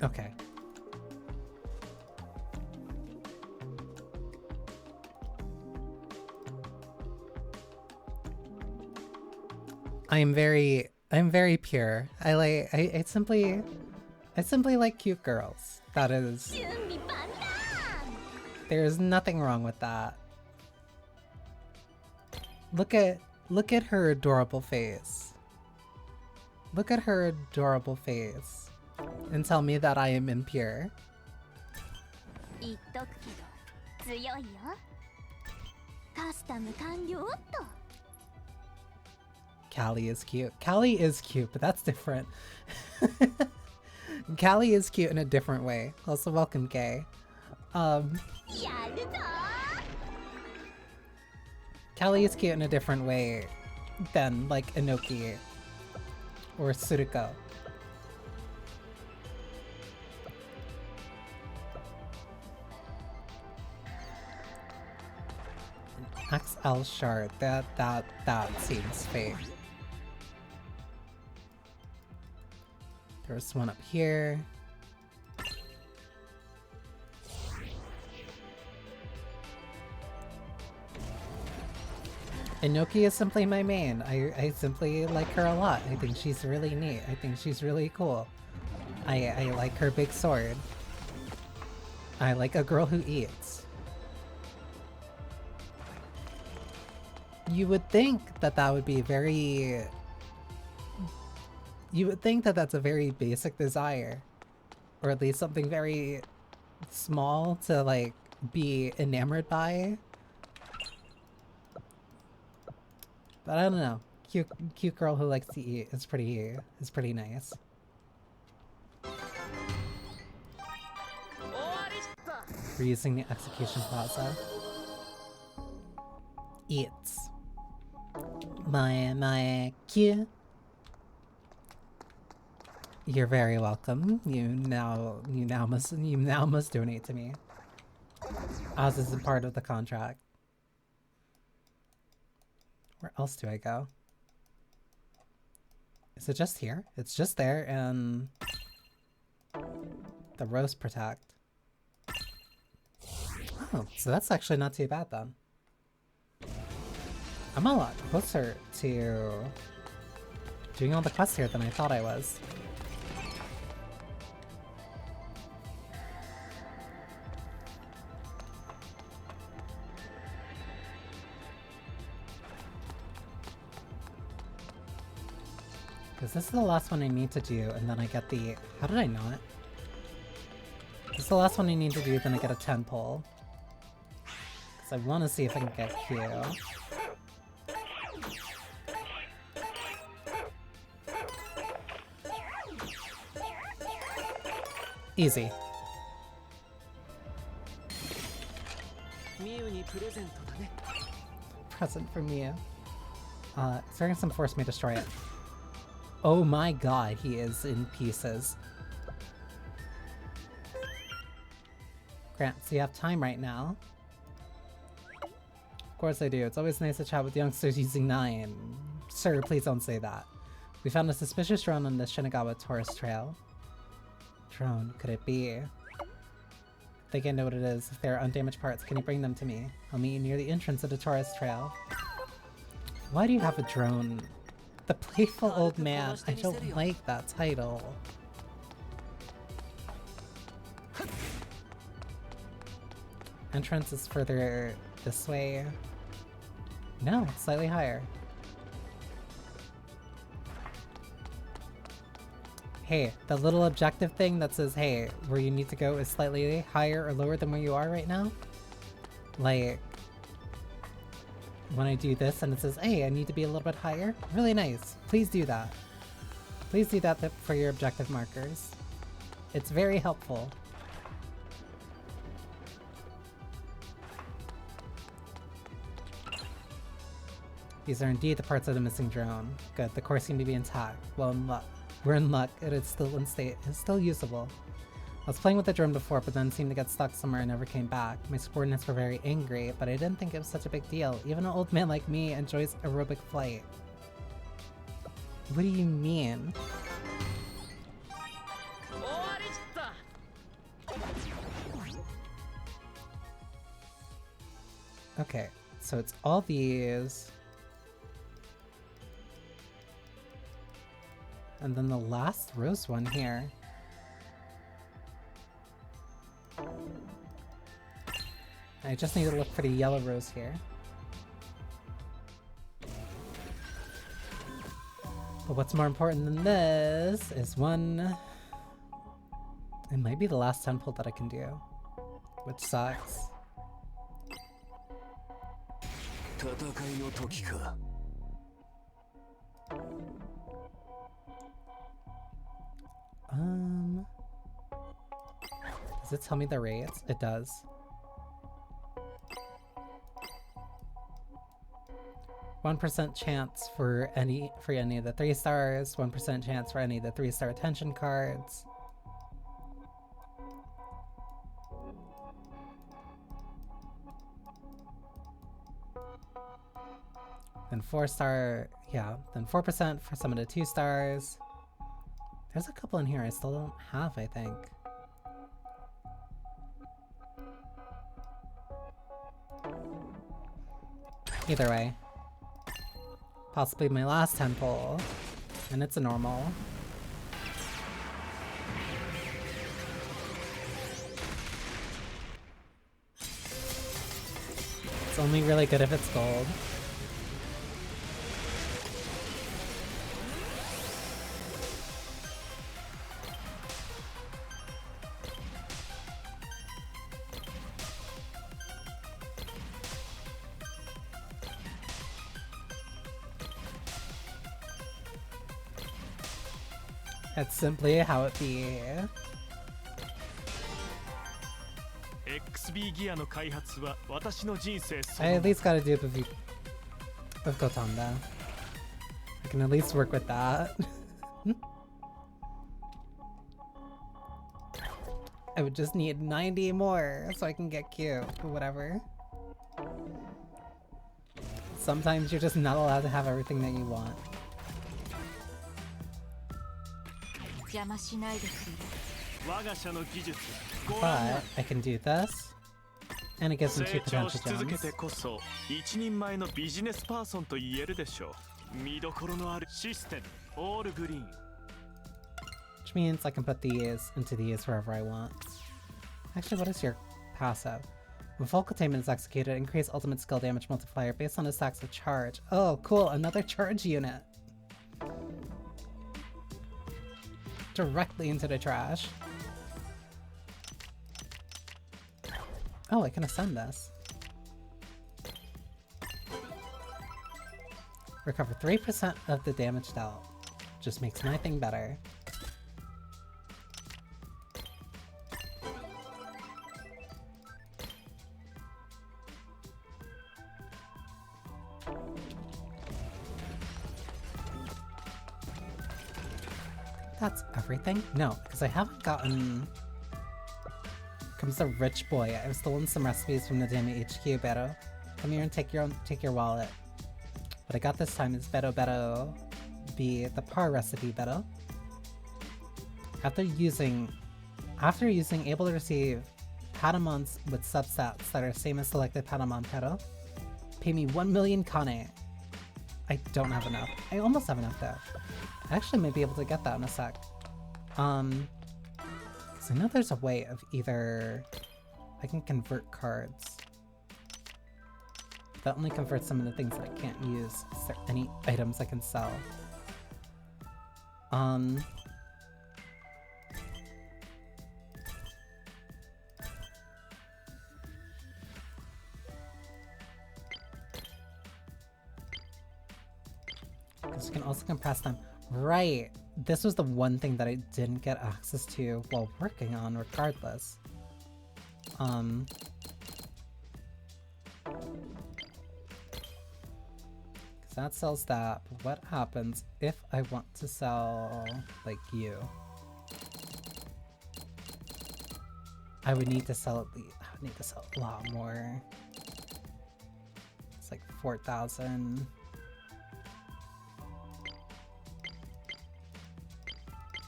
Speaker 1: Okay. I'm very pure. I simply like cute girls. That is, there's nothing wrong with that. Look at her adorable face. Look at her adorable face. And tell me that I am impure. Callie is cute. Callie is cute, but that's different. Callie is cute in a different way. Also, welcome, Gay. Callie is cute in a different way than, like, Inoki or Tsuruko. XL shard. That seems fake. There's one up here. Inoki is simply my main. I simply like her a lot. I think she's really neat. I think she's really cool. I like her big sword. I like a girl who eats. You would think that that would be very... You would think that that's a very basic desire. Or at least something very small to, like, be enamored by. But I don't know. Cute girl who likes to eat is pretty nice. We're using the execution plaza. Eats. My cute. You're very welcome. You now must donate to me. As is a part of the contract. Where else do I go? Is it just here? It's just there and the roast protect. Oh, so that's actually not too bad then. I'm a lot closer to doing all the quests here than I thought I was. Because this is the last one I need to do, and then I get the... How did I know it? This is the last one I need to do, then I get a 10 pull. Because I want to see if I can get Q. Easy. Present for Miu. Sergeant forced me to destroy it. Oh my god, he is in pieces. Grant, so you have time right now? Of course I do. It's always nice to chat with youngsters using 9. Sir, please don't say that. We found a suspicious drone on the Shinagawa tourist trail. Drone, could it be? I think I know what it is. If there are undamaged parts, can you bring them to me? I'll meet you near the entrance of the tourist trail. Why do you have a drone The Playful Old Man. I don't like that title. Entrance is further this way. No, it's slightly higher. Hey, the little objective thing that says, hey, where you need to go is slightly higher or lower than where you are right now. Like, when I do this and it says, hey, I need to be a little bit higher. Really nice. Please do that. Please do that for your objective markers. It's very helpful. These are indeed the parts of the missing drone. Good, the core seemed to be intact. Well, in luck. We're in luck. It is still in state. It's still usable. I was playing with the drone before, but then seemed to get stuck somewhere and never came back. My subordinates were very angry, but I didn't think it was such a big deal. Even an old man like me enjoys aerobic flight. What do you mean? Okay, so it's all these. And then the last rose one here. I just need to look for the yellow rose here. But what's more important than this is one... It might be the last temple that I can do, which sucks. Does it tell me the rates? It does. 1% chance for any of the 3 stars, 1% chance for any of the 3-star attention cards. Then 4-star, yeah, then 4% for some of the 2 stars. There's a couple in here I still don't have, I think. Either way. Possibly my last temple. And it's a normal. It's only really good if it's gold. That's simply how it be. I at least gotta do the with Gotanda. I can at least work with that. I would just need 90 more so I can get cute, or whatever. Sometimes you're just not allowed to have everything that you want. But I can do this, and it gives them 2 potential gems. Which means I can put these into these wherever I want. Actually, what is your passive? When full containment is executed, increase ultimate skill damage multiplier based on the stacks of charge. Oh, cool, another charge unit. Directly into the trash. Oh, I can ascend this. Recover 3% of the damage dealt. Just makes my thing better. That's everything? No, because I haven't gotten... Comes the rich boy. I've stolen some recipes from the Demi HQ, Beto. Come here and take your wallet. What I got this time is Beto be the par recipe, Beto. After using able to receive Patamons with substats that are same as selected Patamon Peto, pay me 1 million Kane. I don't have enough. I almost have enough though. I actually may be able to get that in a sec. Because I know there's a way of either I can convert cards. That only converts some of the things that I can't use. Is there any items I can sell? Because you can also compress them. Right! This was the one thing that I didn't get access to while working on, regardless. That sells that, but what happens if I want to sell, like, you? I would need to sell a lot more. It's like 4,000.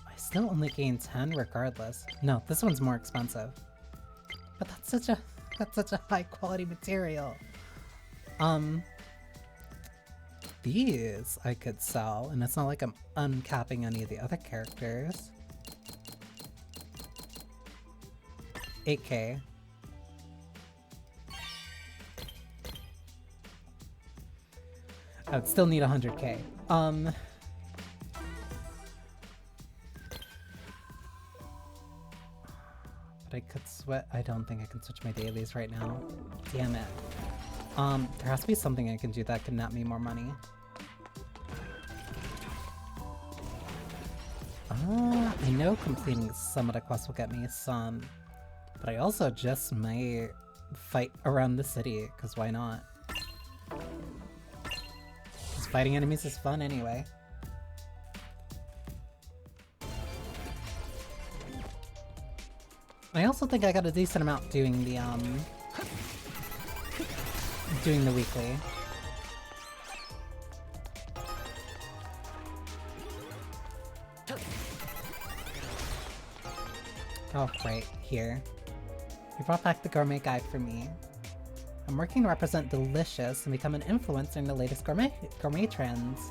Speaker 1: I still only gain 10 regardless. No, this one's more expensive. But that's such a high quality material. These I could sell, and it's not like I'm uncapping any of the other characters. 8K. I would still need 100K. But I could sweat. I don't think I can switch my dailies right now. Damn it. There has to be something I can do that can net me more money. I know completing some of the quests will get me some, but I also just might fight around the city, because why not? Because fighting enemies is fun anyway. I also think I got a decent amount doing the weekly. Oh, right, here. You brought back the gourmet guide for me. I'm working to represent delicious and become an influencer in the latest gourmet trends.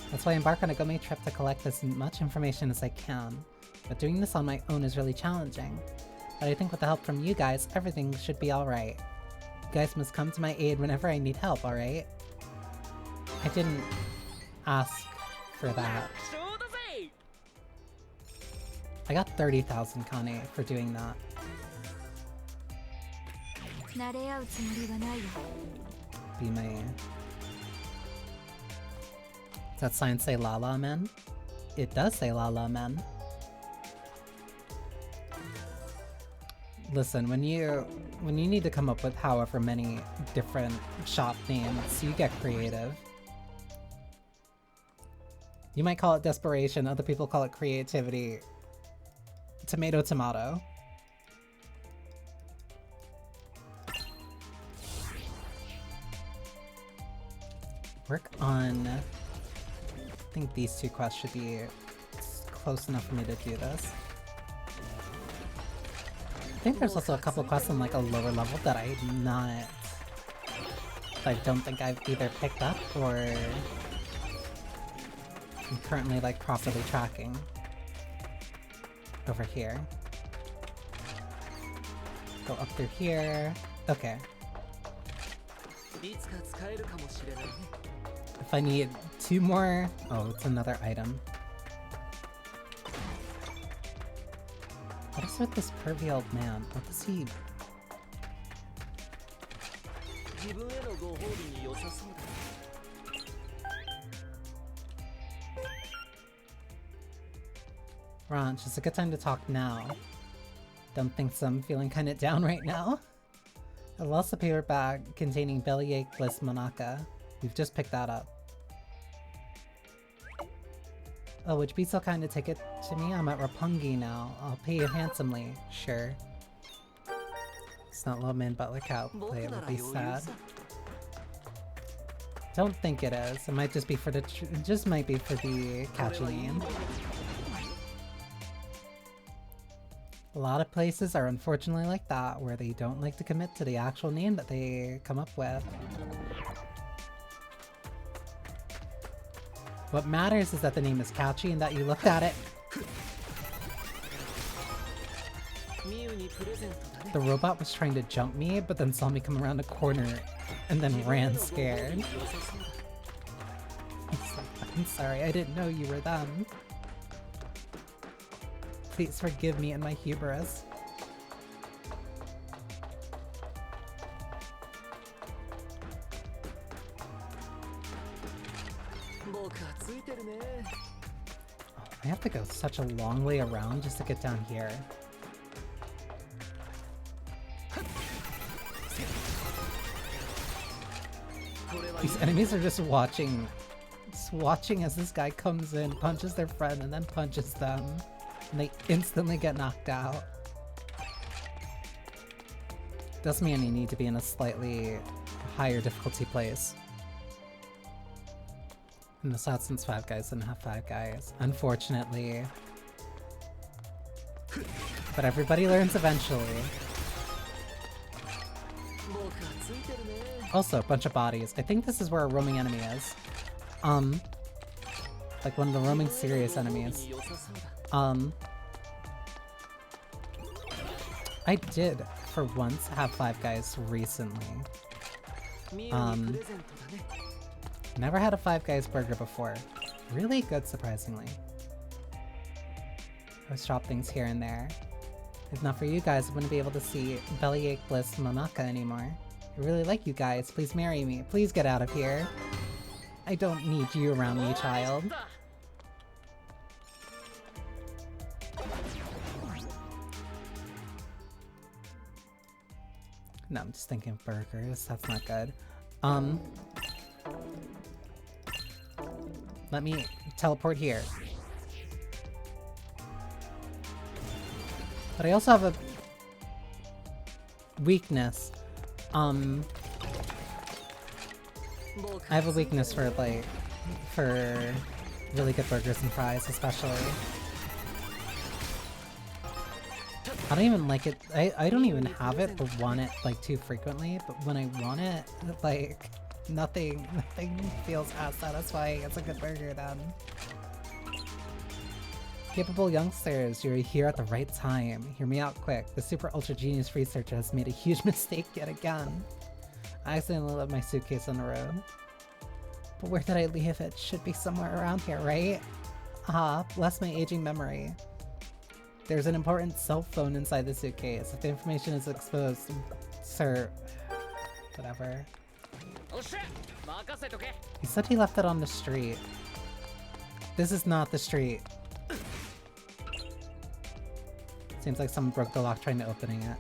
Speaker 1: That's why I embark on a gourmet trip to collect as much information as I can. But doing this on my own is really challenging. But I think with the help from you guys, everything should be alright. You guys must come to my aid whenever I need help, alright? I didn't ask for that. I got 30,000 Kane for doing that. Be my... Does that sign say La La Men? It does say La La Men. Listen, when you need to come up with however many different shop names, you get creative. You might call it desperation, other people call it creativity. Tomato, tomato. Work on... I think these two quests should be close enough for me to do this. I think there's also a couple quests on like a lower level that I don't think I've either picked up or I'm currently like properly tracking. Over here. Go up through here. Okay. If I need 2 more... Oh, it's another item. What is with this pervy old man? What does he... Ranch, it's a good time to talk now. Don't think so, I'm feeling kinda down right now. I lost the paper bag containing Bellyache Bliss Monaka. We've just picked that up. Oh, would you be so kind to take it to me? I'm at Roppongi now. I'll pay you handsomely. Sure. It's not Love Man Butler Cowplay, it would be sad. Don't think it is. It might just be for the it just might be for the catchy name. A lot of places are unfortunately like that, where they don't like to commit to the actual name that they come up with. What matters is that the name is catchy and that you looked at it. The robot was trying to jump me, but then saw me come around a corner and then ran scared. I'm sorry, I didn't know you were them. Please forgive me and my hubris. I have to go such a long way around just to get down here. These enemies are just watching as this guy comes in, punches their friend, and then punches them. And they instantly get knocked out. Does mean you need to be in a slightly higher difficulty place. And this out since Five Guys didn't have Five Guys, unfortunately. But everybody learns eventually. Also, a bunch of bodies. I think this is where a roaming enemy is. Like one of the roaming serious enemies. I did, for once, have Five Guys recently. Never had a Five Guys burger before. Really good, surprisingly. I always drop things here and there. If not for you guys, I wouldn't be able to see Bellyache Bliss Monaka anymore. I really like you guys. Please marry me. Please get out of here. I don't need you around me, child. No, I'm just thinking of burgers. That's not good. Let me teleport here. But I also have a weakness. I have a weakness for, like, for really good burgers and fries, especially. I don't even like it. I don't even have it, but want it, like, too frequently. But when I want it, like, nothing feels as satisfying as a good burger then. Capable youngsters, you're here at the right time. Hear me out quick. The super ultra genius researcher has made a huge mistake yet again. I accidentally left my suitcase on the road. But where did I leave it? Should be somewhere around here, right? Ah, bless my aging memory. There's an important cell phone inside the suitcase. If the information is exposed, sir... whatever. He said he left it on the street. This is not the street. Seems like someone broke the lock trying to opening it.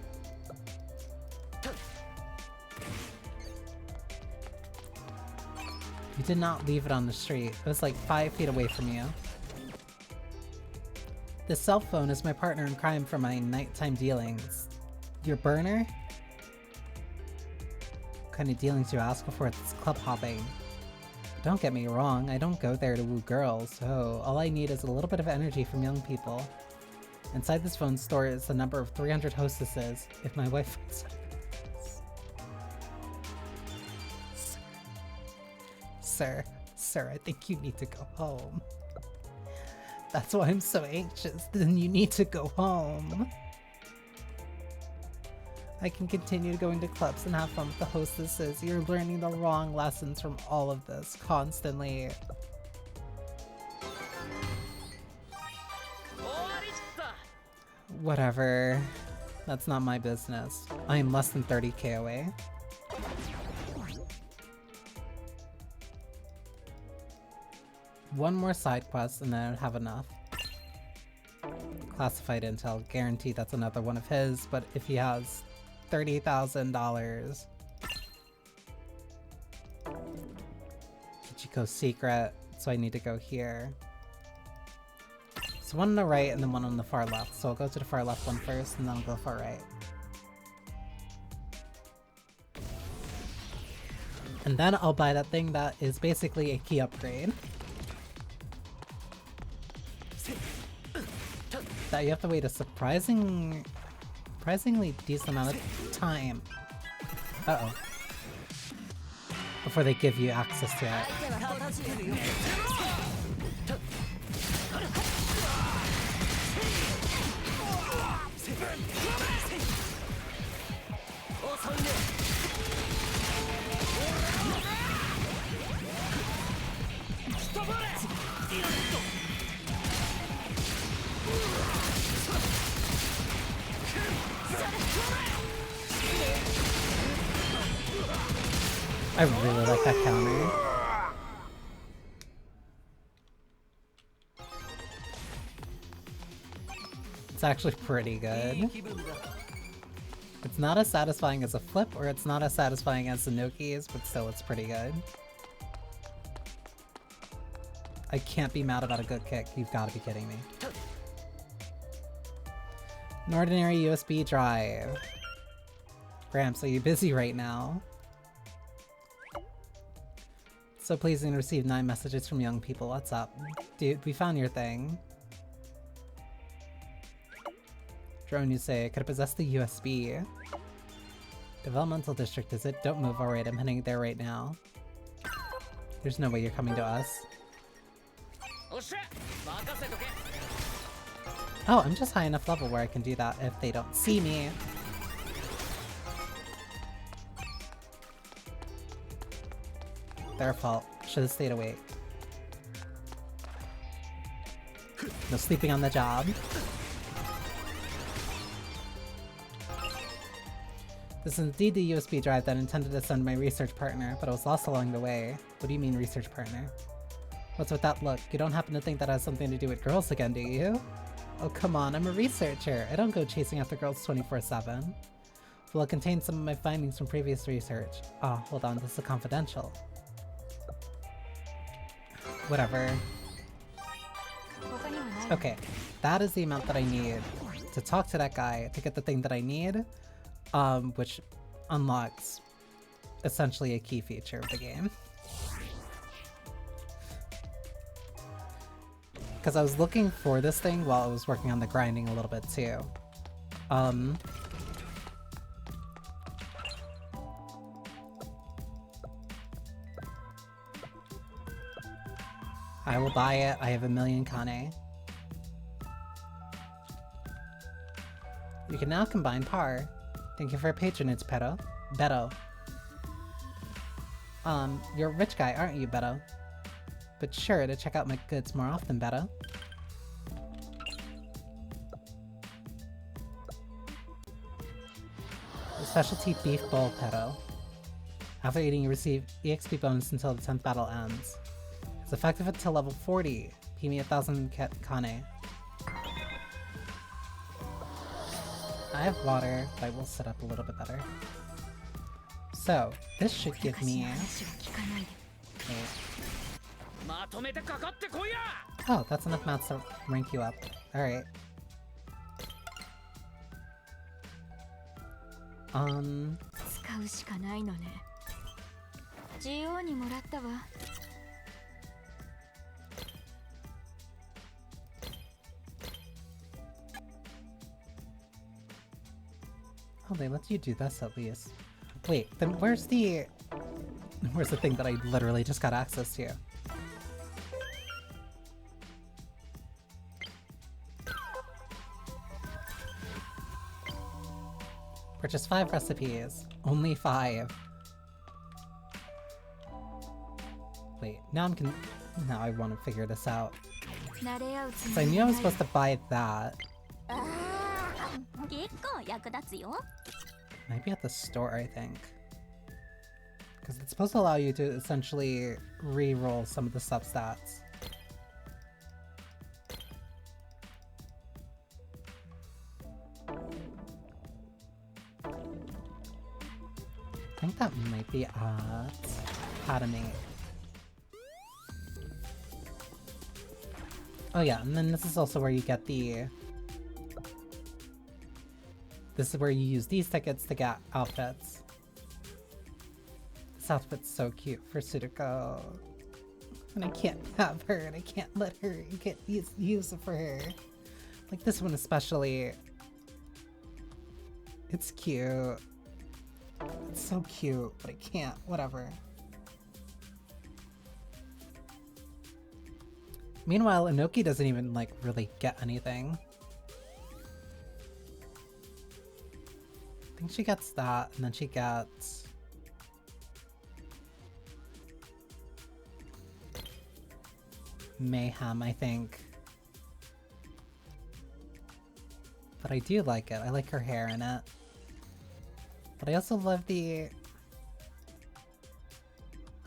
Speaker 1: You did not leave it on the street. It was like 5 feet away from you. This cell phone is my partner in crime for my nighttime dealings. Your burner? What kind of dealings you ask before it's club hopping? Don't get me wrong, I don't go there to woo girls, so all I need is a little bit of energy from young people. Inside this phone store is the number of 300 hostesses. If my wife... Sir, I think you need to go home. That's why I'm so anxious. Then you need to go home. I can continue going to clubs and have fun with the hostesses. You're learning the wrong lessons from all of this constantly. Whatever. That's not my business. I am less than 30k away. One more side quest and then I'd have enough. Classified intel. Guaranteed that's another one of his, but if he has $30,000. Kichiko's secret, so I need to go here. So one on the right and then one on the far left. So I'll go to the far left one first and then I'll go far right. And then I'll buy that thing that is basically a key upgrade. That you have to wait a surprisingly decent amount of time. Uh-oh. Before they give you access to it. I really like that counter. It's actually pretty good. It's not as satisfying as a flip, or it's not as satisfying as the Noki's, but still it's pretty good. I can't be mad about a good kick, you've gotta be kidding me. An ordinary USB drive. Gramps, are you busy right now? So pleasing to receive 9 messages from young people. What's up? Dude, we found your thing. Drone, you say, could I possess the USB? Developmental district, is it? Don't move, alright, I'm heading there right now. There's no way you're coming to us. Oh, I'm just high enough level where I can do that if they don't see me. Their fault. Should've stayed awake. No sleeping on the job. This is indeed the USB drive that I intended to send my research partner, but it was lost along the way. What do you mean, research partner? What's with that look? You don't happen to think that has something to do with girls again, do you? Oh, come on, I'm a researcher. I don't go chasing after girls 24/7. Will it contain some of my findings from previous research? Oh, hold on, this is confidential. Whatever. Okay, that is the amount that I need to talk to that guy to get the thing that I need, which unlocks essentially a key feature of the game. Because I was looking for this thing while I was working on the grinding a little bit too. I will buy it. I have 1,000,000 Kane. You can now combine par. Thank you for your patronage, Beto. You're a rich guy, aren't you, Beto? But sure to check out my goods more often, Beto. A specialty beef bowl, Beto. After eating, you receive EXP bonus until the 10th battle ends. It's effective until level 40. Pay me 1,000 Kane. I have water, but I will set up a little bit better. So, this should give me... Oh, that's enough mats to rank you up. Alright. Oh, they let you do this at least. Wait, then where's the thing that I literally just got access to? Purchase 5 recipes. Only 5. Wait, now I want to figure this out. So I knew I was supposed to buy that. Might be at the store, I think. Because it's supposed to allow you to essentially re-roll some of the substats. I think that might be at Academy. Oh yeah, and then this is also where you get the... This is where you use these tickets to get outfits. This outfit's so cute for Sudoku. And I can't have her, and I can't let her get use it for her. Like this one especially. It's cute. It's so cute, but I can't. Whatever. Meanwhile, Inoki doesn't even, like, really get anything. think she gets that, and then she gets... Mayhem, I think. But I do like it. I like her hair in it. But I also love the...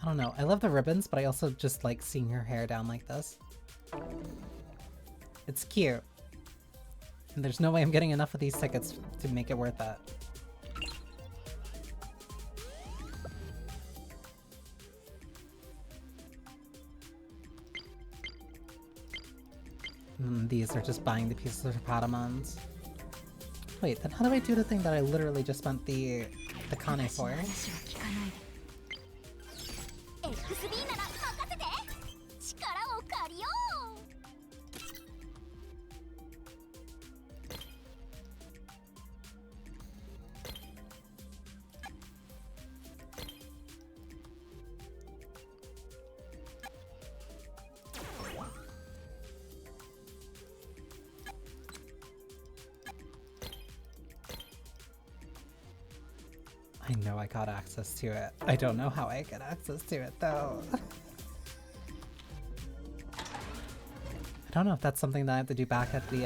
Speaker 1: I don't know. I love the ribbons, but I also just like seeing her hair down like this. It's cute. And there's no way I'm getting enough of these tickets to make it worth it. These are just buying the pieces of Patamons. Wait, then how do I do the thing that I literally just spent the Kane for? I know I got access to it. I don't know how I get access to it though. I don't know if that's something that I have to do back at the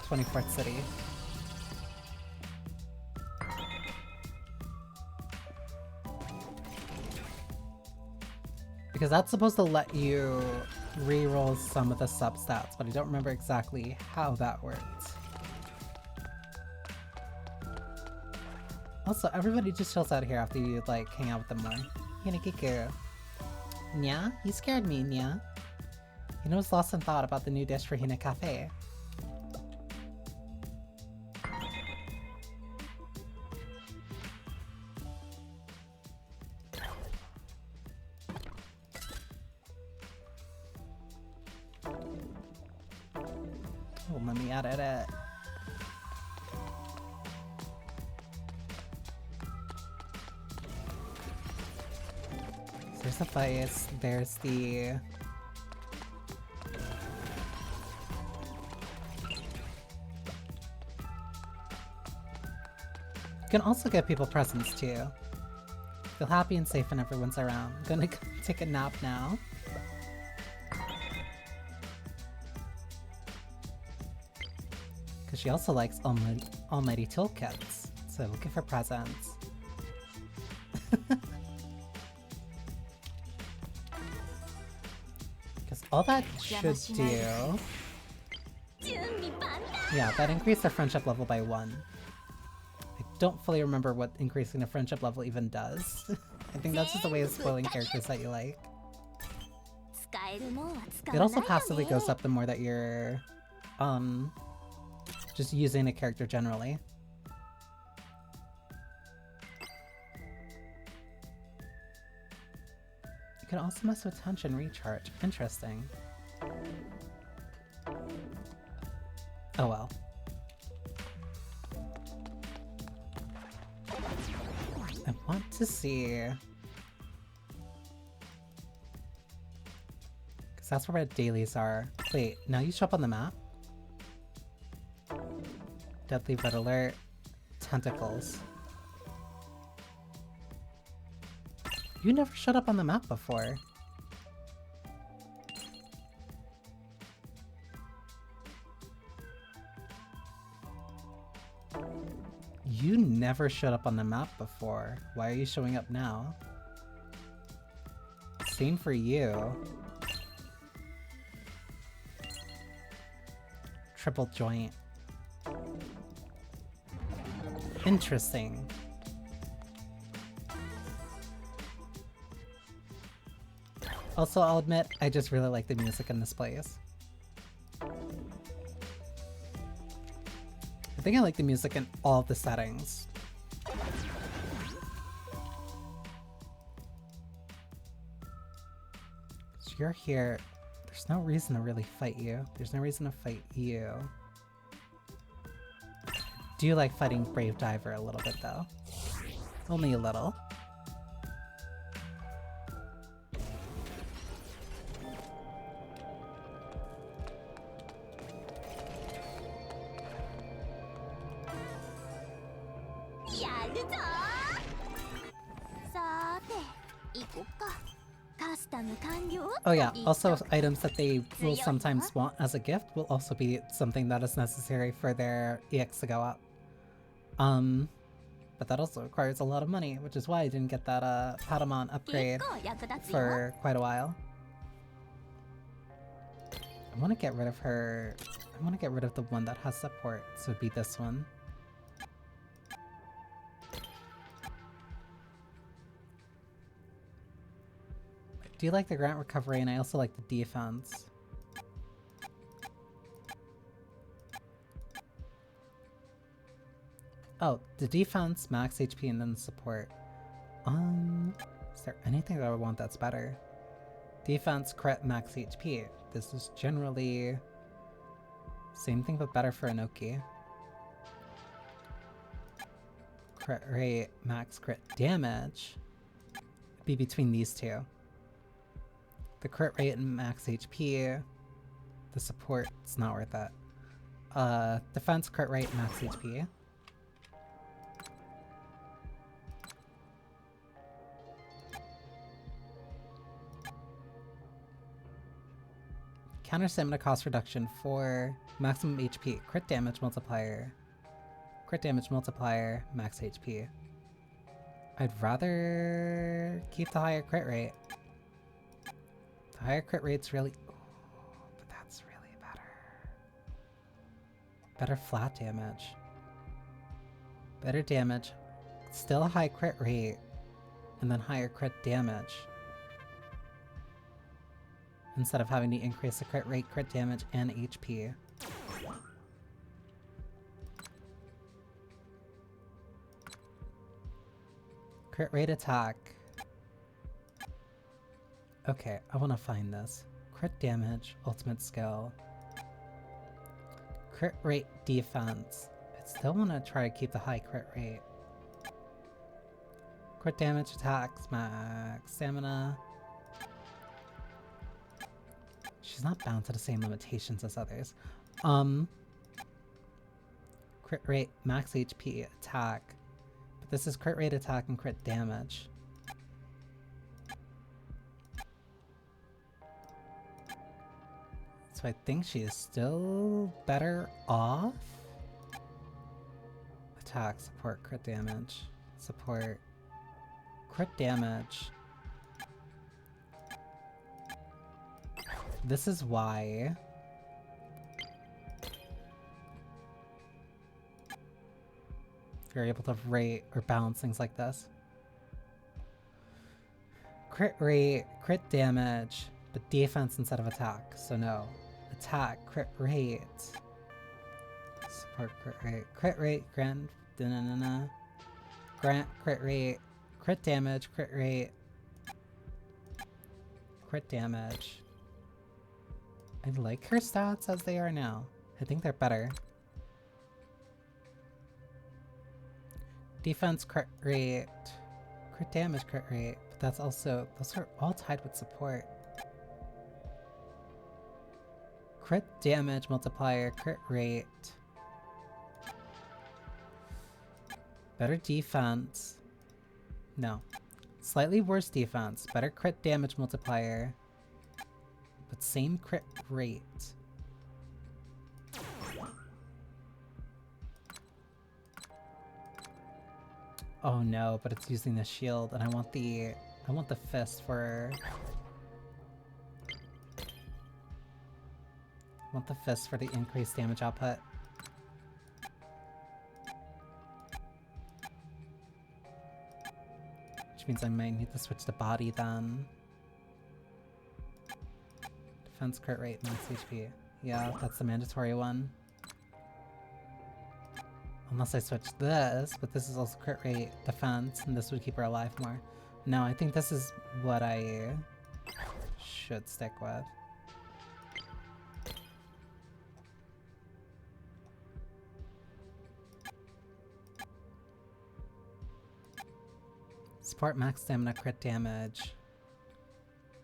Speaker 1: 24th city. Because that's supposed to let you re-roll some of the substats, but I don't remember exactly how that worked. Also, everybody just chills out here after you, like, hang out with them more. Hinakiku. Nya? You scared me, Nya. Hina's lost in thought about the new dish for Hina Cafe. Oh, let me edit it. There's the face, there's the... You can also get people presents too. Feel happy and safe when everyone's around. I'm gonna go take a nap now. Because she also likes almighty toolkits, so looking for presents. All that should do... Yeah, that increased our friendship level by 1. I don't fully remember what increasing the friendship level even does. I think that's just a way of spoiling characters that you like. It also passively goes up the more that you're... just using a character generally. You can also mess with tension recharge. Interesting. Oh well. I want to see... Because that's where red dailies are. Wait, now you show up on the map? Deadly red alert. Tentacles. You never showed up on the map before. You never showed up on the map before. Why are you showing up now? Same for you. Triple joint. Interesting. Also, I'll admit, I just really like the music in this place. I think I like the music in all of the settings. So you're here. There's no reason to really fight you. There's no reason to fight you. Do you like fighting Brave Diver a little bit though? Only a little. Oh yeah, also items that they will sometimes want as a gift will also be something that is necessary for their EX to go up. But that also requires a lot of money, which is why I didn't get that Patamon upgrade for quite a while. I want to get rid of her. I want to get rid of the one that has support, so it'd be this one. I do like the grant recovery, and I also like the defense. Oh, the defense, max HP, and then support. Is there anything that I would want that's better? Defense, crit, max HP. This is generally same thing but better for Inoki. Crit rate, max crit damage. It'd be between these two. The crit rate and max HP. The support, it's not worth it. Defense, crit rate, max HP. Counter stamina cost reduction for maximum HP, crit damage multiplier, max HP. I'd rather keep the higher crit rate. The higher crit rate's really... Ooh, but that's really better. Better flat damage. Better damage. Still a high crit rate. And then higher crit damage. Instead of having to increase the crit rate, crit damage, and HP. Crit rate attack. Okay, I want to find this. Crit damage, ultimate skill. Crit rate defense. I still want to try to keep the high crit rate. Crit damage attacks, max stamina. She's not bound to the same limitations as others. Crit rate, max HP, attack. But this is crit rate, attack, and crit damage. So I think she is still better off. Attack, support, crit damage. Support, crit damage. This is why you're able to rate or balance things like this. Crit rate, crit damage, but defense instead of attack, so no. Attack, crit rate. Support, crit rate, grant, grant, crit rate, crit damage, crit rate, crit damage. I like her stats as they are now. I think they're better. Defense, crit rate, crit damage, crit rate, but that's also, those are all tied with support. Crit damage multiplier, crit rate. Better defense. No. Slightly worse defense, better crit damage multiplier. But same crit rate. Oh no, but it's using the shield, and I want the fist for... I want the fist for the increased damage output. Which means I might need to switch to body then. Defense, crit rate, max HP. Yeah, that's the mandatory one. Unless I switch this, but this is also crit rate, defense, and this would keep her alive more. No, I think this is what I should stick with. Support, max stamina, crit damage.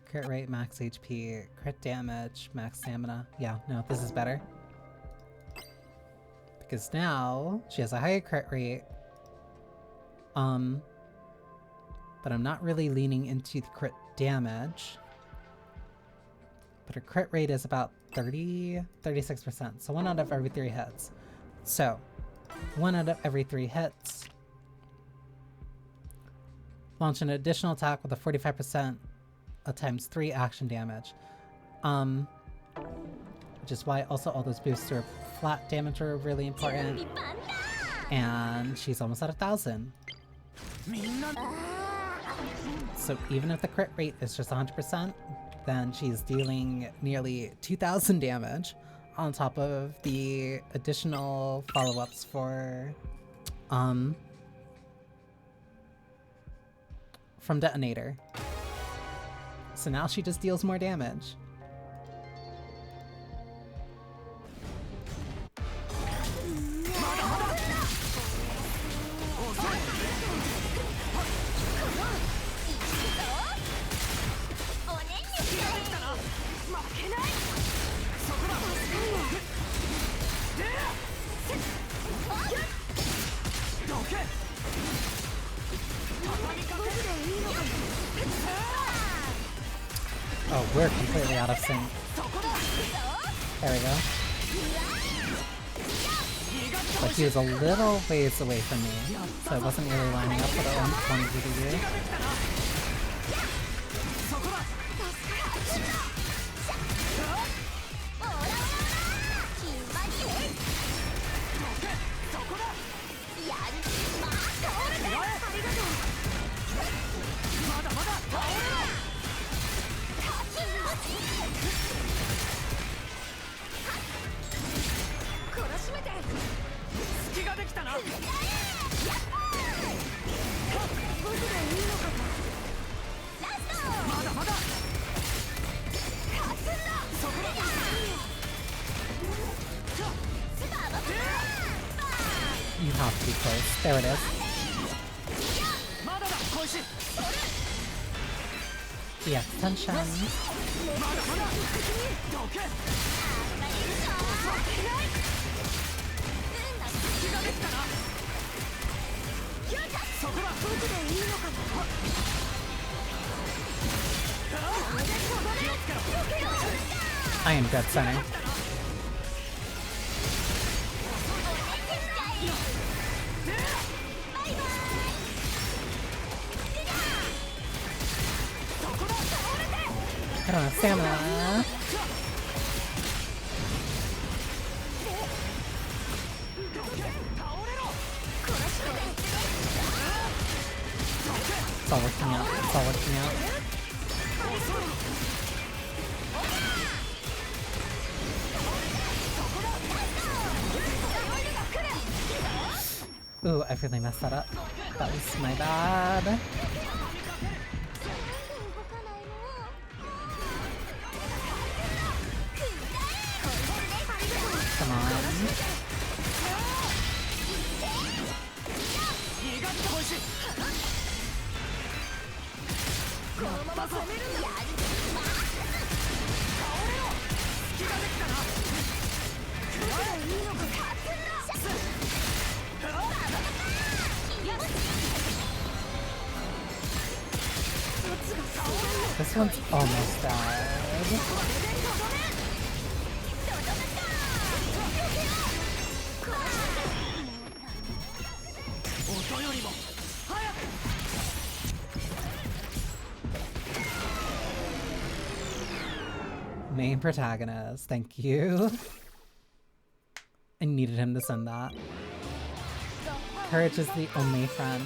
Speaker 1: Crit rate, max HP, crit damage, max stamina. Yeah, no, this is better. Because now, she has a higher crit rate. But I'm not really leaning into the crit damage. But her crit rate is about 36%. So 1 out of every 3 hits. So 1 out of every 3 hits. Launch an additional attack with a 45% times 3 action damage. Which is why also all those boosts to her flat damage are really important. And she's almost at 1,000. So even if the crit rate is just 100%, then she's dealing nearly 2,000 damage on top of the additional follow-ups for from Detonator. So now she just deals more damage. Oh, we're completely out of sync. There we go. But he was a little ways away from me, so it wasn't really lining up for what I wanted you to do. You have to be close. There it is. The extension. I am dead center. I don't have stamina. It's all working out. It's all working out. Ooh, I really messed that up. That was my bad. Come on. This one's almost died. Main protagonist, thank you. I needed him to send that. Courage is the only friend.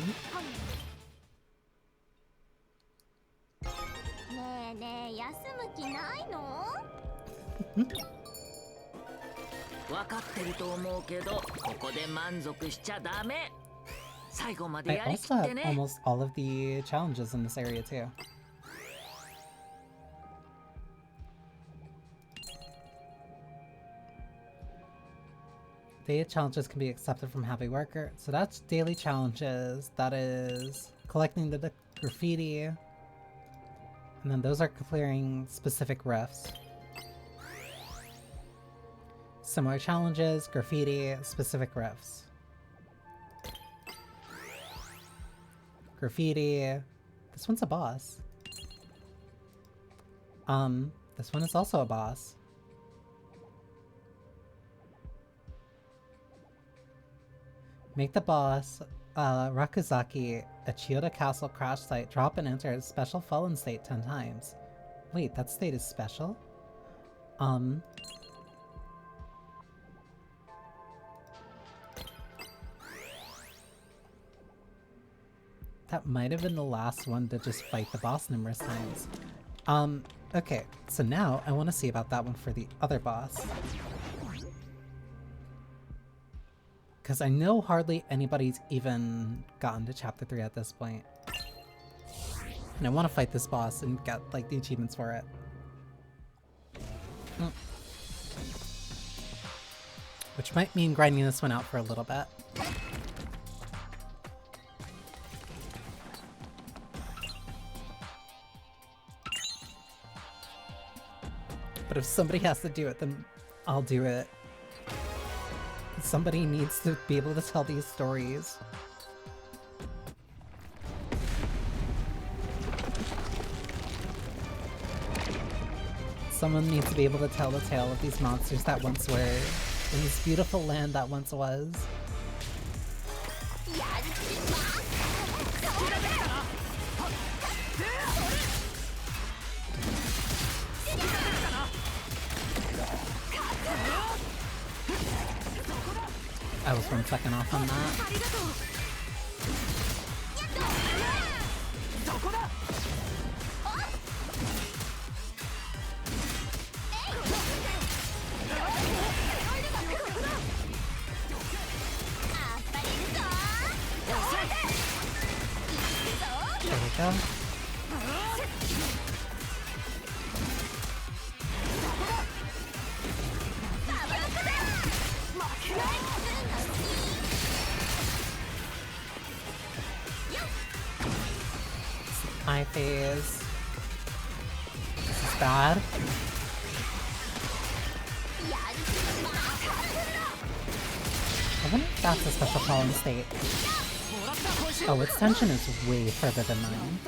Speaker 1: I also have almost all of the challenges in this area too. Daily challenges can be accepted from Happy Worker. So that's daily challenges. That is collecting the graffiti. And then those are clearing specific rifts. Similar challenges, graffiti, specific rifts. Graffiti. This one's a boss. This one is also a boss. Make the boss, Rakuzaki, a Chiyoda Castle crash site, drop and enter a special fallen state 10 times. Wait, that state is special? That might have been the last one to just fight the boss numerous times. Okay, so now I want to see about that one for the other boss. Because I know hardly anybody's even gotten to chapter 3 at this point. And I want to fight this boss and get, like, the achievements for it. Which might mean grinding this one out for a little bit. But if somebody has to do it, then I'll do it. Somebody needs to be able to tell these stories. Someone needs to be able to tell the tale of these monsters that once were, in this beautiful land that once was. I was 1 second off on that. There we go. High phase. This is bad. I wonder if that's a special fallen state. Oh, its tension is way further than mine.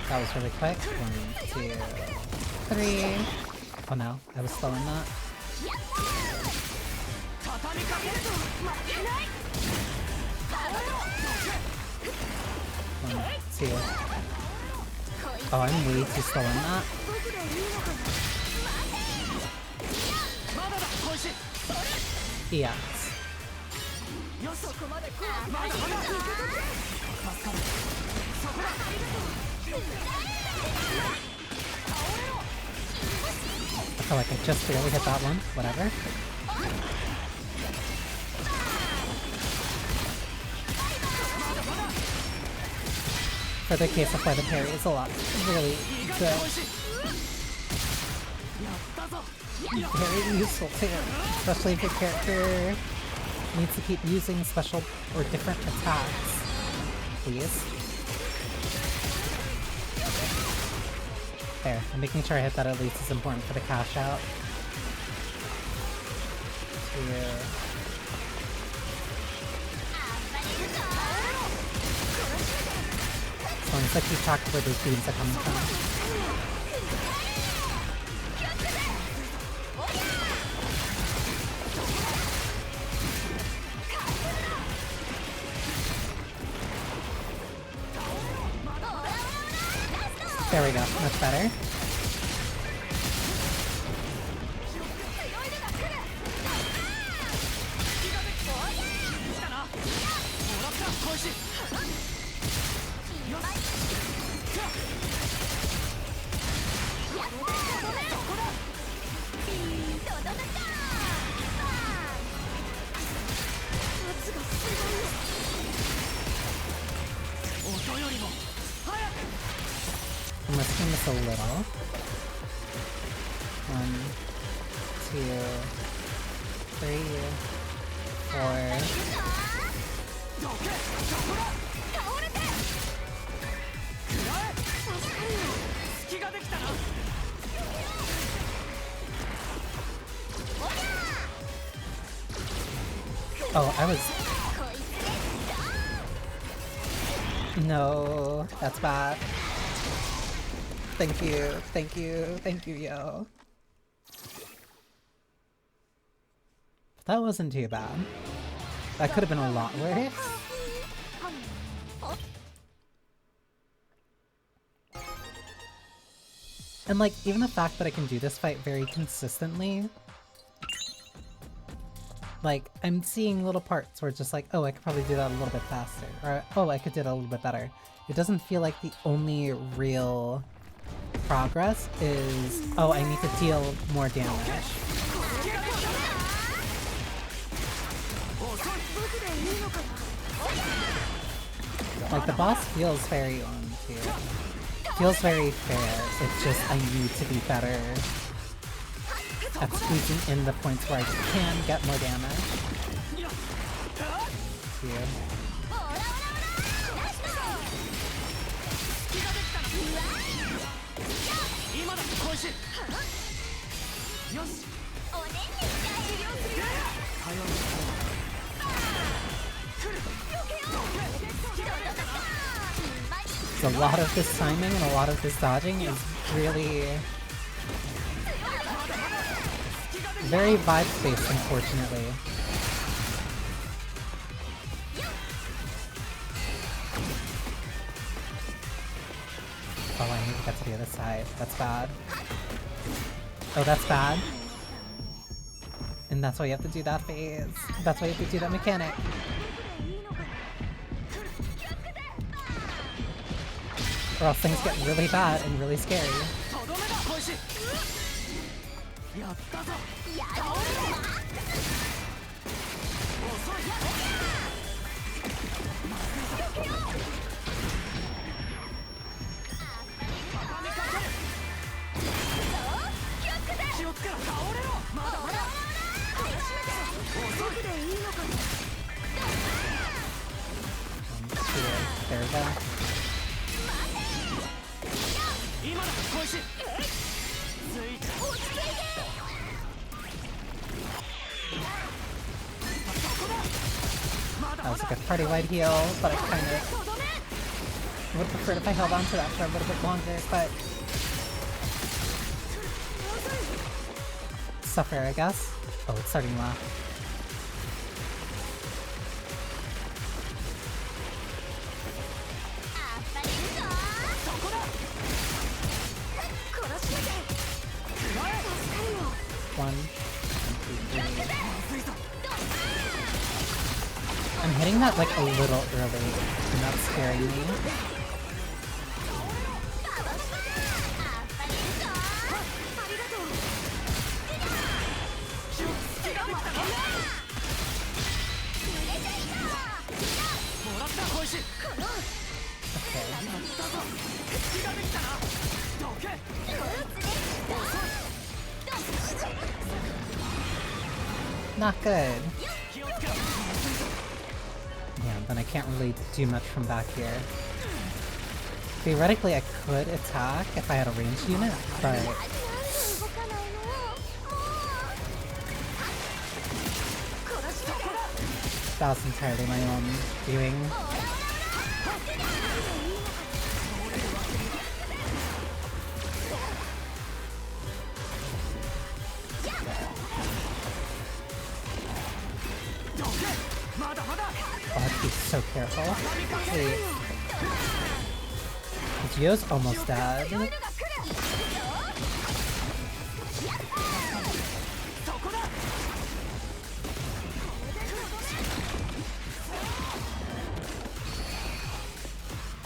Speaker 1: That was really quick. 1, 2, 3. Oh no, I was slow in that. 1, 2. Oh, I'm way too slow in that. Yes. I feel like I just barely hit that one. Whatever. For the case of why the parry is a lot really good. Very useful too, especially if your character needs to keep using special or different attacks. Please. There, I'm making sure I hit that at least is important for the cash out. 2. As long as I keep track of where those beams are coming from. There we go, much better. I'm risking this a little. 1, 2, 3, 4. Oh, I was... No, that's bad. Thank you, yo. That wasn't too bad. That could have been a lot worse. And like, even the fact that I can do this fight very consistently, like, I'm seeing little parts where it's just like, oh, I could probably do that a little bit faster, or oh, I could do that a little bit better. It doesn't feel like the only real progress is, oh, I need to deal more damage. Like, the boss feels very feels very fair. It's just I need to be better at squeezing in the points where I can get more damage. Here. So a lot of this timing and a lot of this dodging is really very vibe-based, unfortunately. Oh, I need to get to the other side. That's bad. Oh, that's bad. And that's why you have to do that phase. That's why you have to do that mechanic. Or else things get really bad and really scary. There we go. That was a good party-wide heal, but I kind of would have preferred if I held on to that for a little bit longer, but suffer, I guess. Oh, it's starting well. I'm hitting that like a little early, and that's scaring me. Not good. Yeah, then I can't really do much from back here. Theoretically, I could attack if I had a ranged unit, but that was entirely my own doing. I have to be so careful. Wait. Gio's almost dead.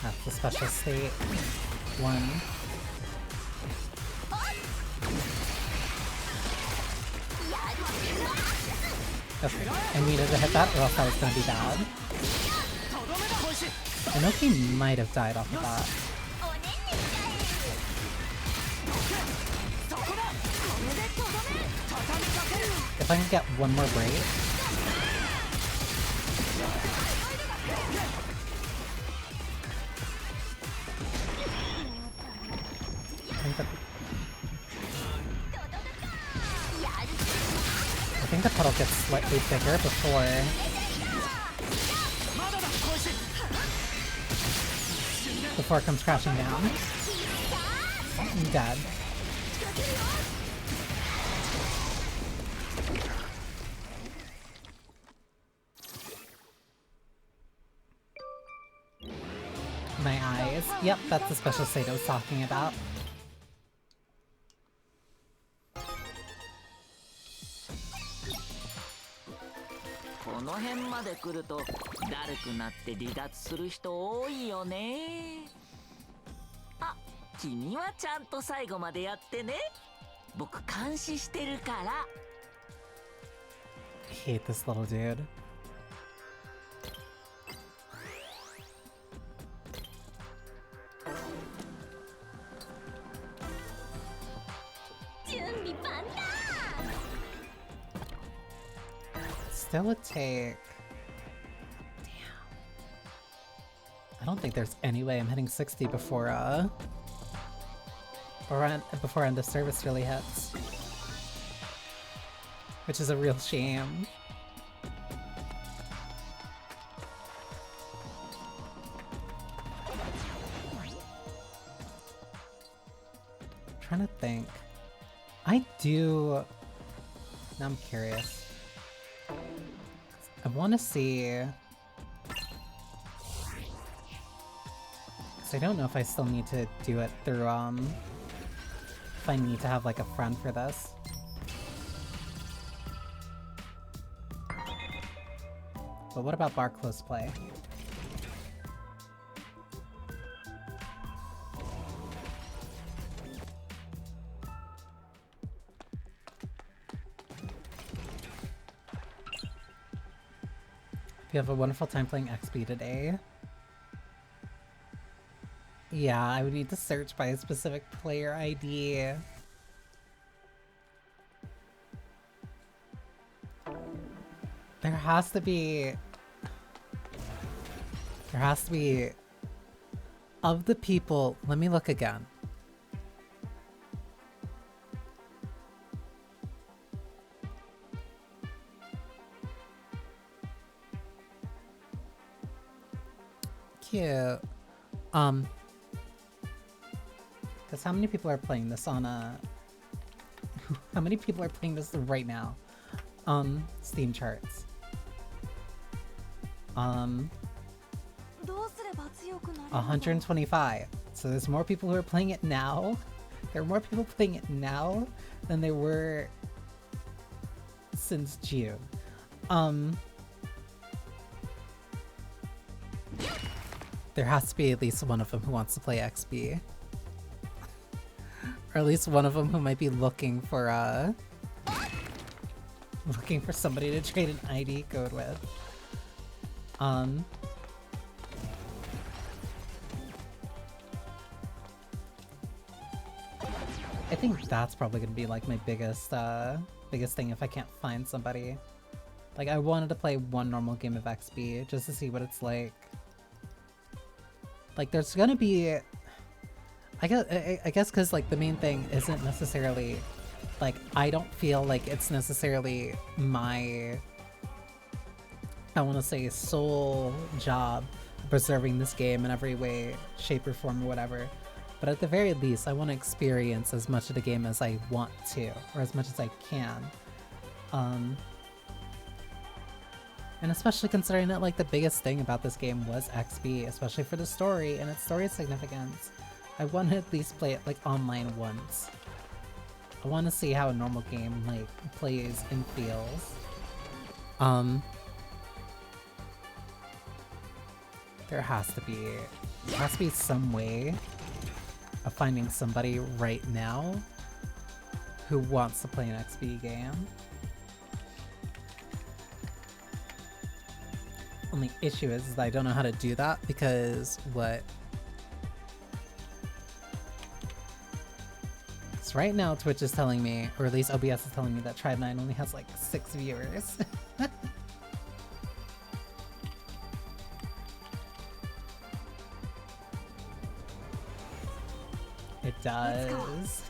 Speaker 1: That's the special state. One. Okay, I needed to hit that or else that was gonna be bad. I know he might have died off of that. If I can get one more break. I think the puddle gets slightly bigger before before it comes crashing down. I'm dead. My eyes. Yep, that's the special state I was talking about. I hate this little dude. Still a take. Damn. I don't think there's any way I'm hitting 60 before before end of service really hits. Which is a real shame. I'm trying to think. I do... Now I'm curious. I want to see... Because I don't know if I still need to do it through, if I need to have, like, a friend for this. But what about bar close play? You have a wonderful time playing XP today. Yeah, I would need to search by a specific player ID. There has to be... Of the people... Let me look again. Cute. Because how many people are playing this on a... How many people are playing this right now? Steam charts. 125. So there's more people who are playing it now. There are more people playing it now than there were since June. There has to be at least one of them who wants to play XP. Or at least one of them who might be looking for somebody to trade an ID code with. I think that's probably gonna be like my biggest thing if I can't find somebody. Like, I wanted to play one normal game of XP just to see what it's like. Like, there's gonna be... I guess because, like, the main thing isn't necessarily... Like, I don't feel like it's necessarily my... I want to say sole job preserving this game in every way, shape, or form, or whatever. But at the very least, I want to experience as much of the game as I want to, or as much as I can. And especially considering that, like, the biggest thing about this game was XP, especially for the story and its story significance. I want to at least play it, like, online once. I want to see how a normal game, like, plays and feels. There has to be some way of finding somebody right now who wants to play an XP game. Only issue is that I don't know how to do that because So right now Twitch is telling me, or at least OBS is telling me, that Tribe9 only has like 6 viewers. It does.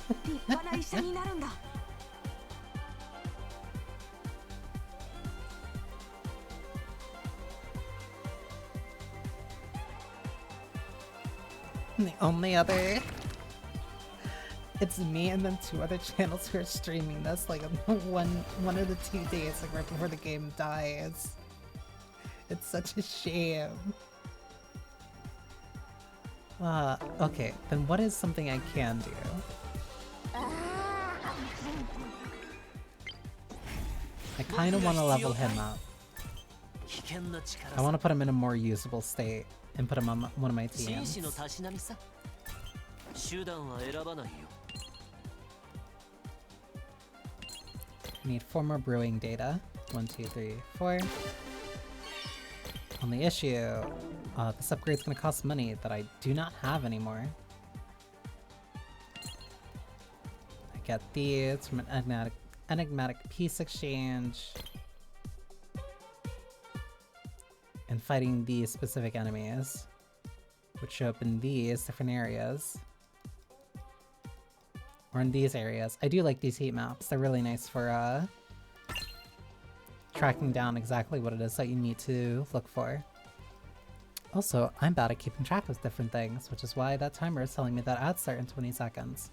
Speaker 1: The only other... It's me and then 2 other channels who are streaming this, like, one of the 2 days, like, right before the game dies. It's such a shame. Okay, then what is something I can do? I kind of want to level him up. I want to put him in a more usable state and put him on one of my teams. I need 4 more brewing data. 1, 2, 3, 4. Only issue, this upgrade's gonna cost money that I do not have anymore. I get these from an enigmatic peace exchange. And fighting these specific enemies, which show up in these different areas. Or in these areas. I do like these heat maps. They're really nice for tracking down exactly what it is that you need to look for. Also, I'm bad at keeping track of different things, which is why that timer is telling me that ads start in 20 seconds.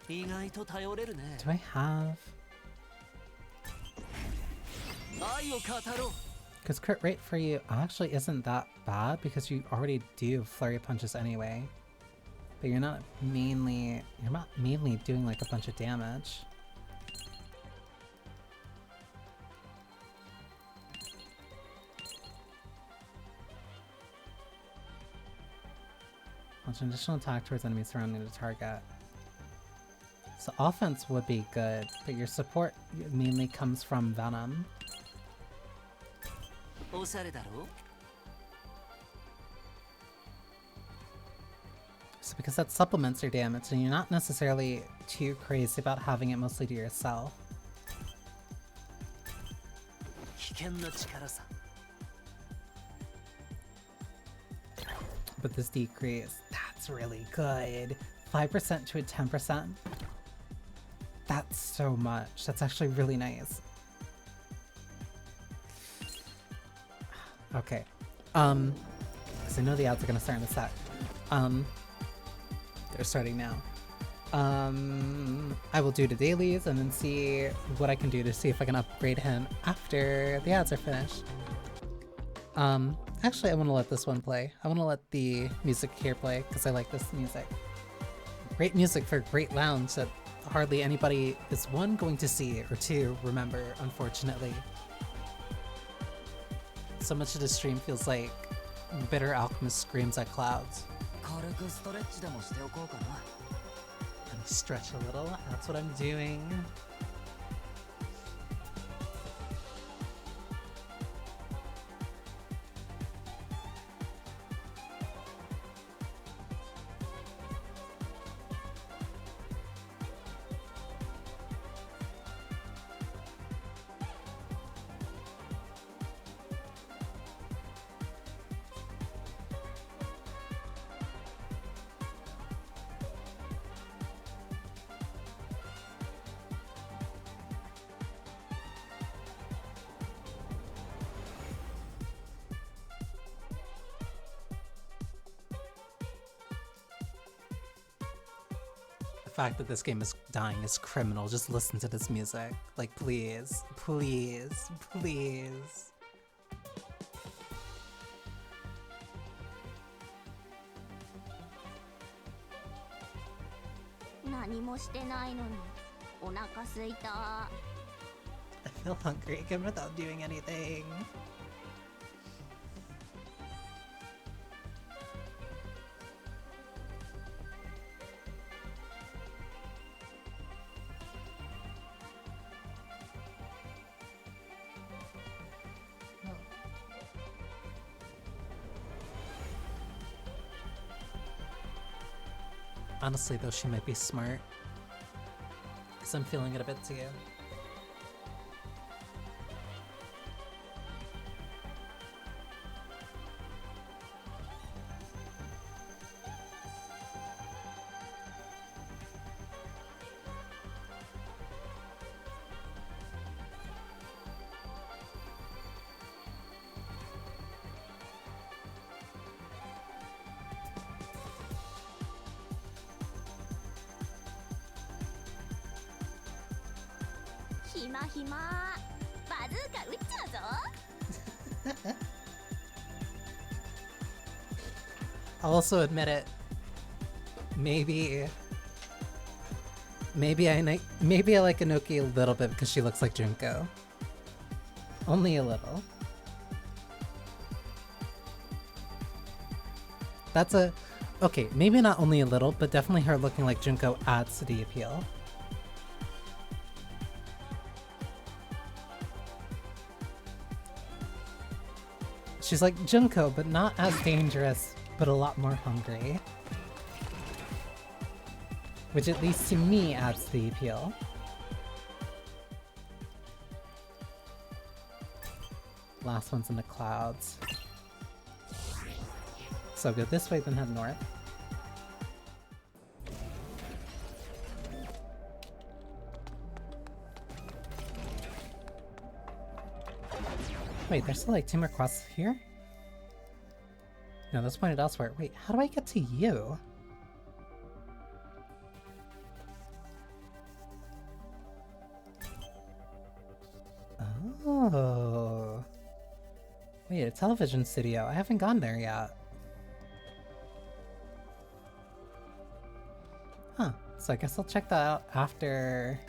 Speaker 1: Do I have... Because crit rate for you actually isn't that bad because you already do flurry punches anyway. But you're not mainly doing like a bunch of damage. Launch an additional attack towards enemies surrounding the target. So offense would be good, but your support mainly comes from Venom. So because that supplements your damage, and you're not necessarily too crazy about having it mostly to yourself. But this decrease, that's really good. 5% to a 10%. That's so much. That's actually really nice. Okay. Because I know the ads are gonna start in a sec. They're starting now. I will do the dailies and then see what I can do to see if I can upgrade him after the ads are finished. Actually I want to let this one play. I want to let the music here play because I like this music. Great music for a great lounge that hardly anybody is 1 going to see or 2 remember, unfortunately. So much of the stream feels like bitter Alchemist screams at clouds. Let me stretch a little, that's what I'm doing. The fact that this game is dying is criminal. Just listen to this music. Like, please, please, please. I feel hungry again without doing anything. Honestly though, she might be smart. Because I'm feeling it a bit too. I'll also admit it. Maybe I like Inoki a little bit because she looks like Junko. Only a little. That's a... Okay, maybe not only a little, but definitely her looking like Junko adds to the appeal. She's like Junko, but not as dangerous, but a lot more hungry. Which at least to me adds to the appeal. Last one's in the clouds. So go this way, then head north. Wait, there's still like 2 more quests here? No, that's pointed elsewhere. Wait, how do I get to you? Oh. Wait, a television studio. I haven't gone there yet. Huh. So I guess I'll check that out after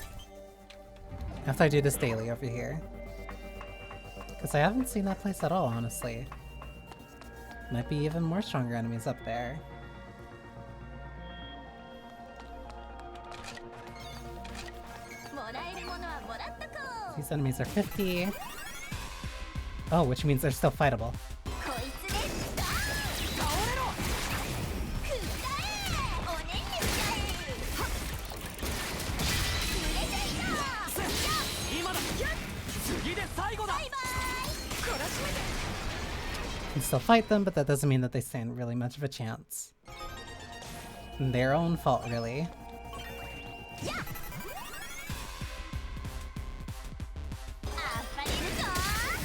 Speaker 1: I do this daily over here. Because I haven't seen that place at all, honestly. Might be even more stronger enemies up there. These enemies are 50. Oh, which means they're still fightable. You can still fight them, but that doesn't mean that they stand really much of a chance. Their own fault, really.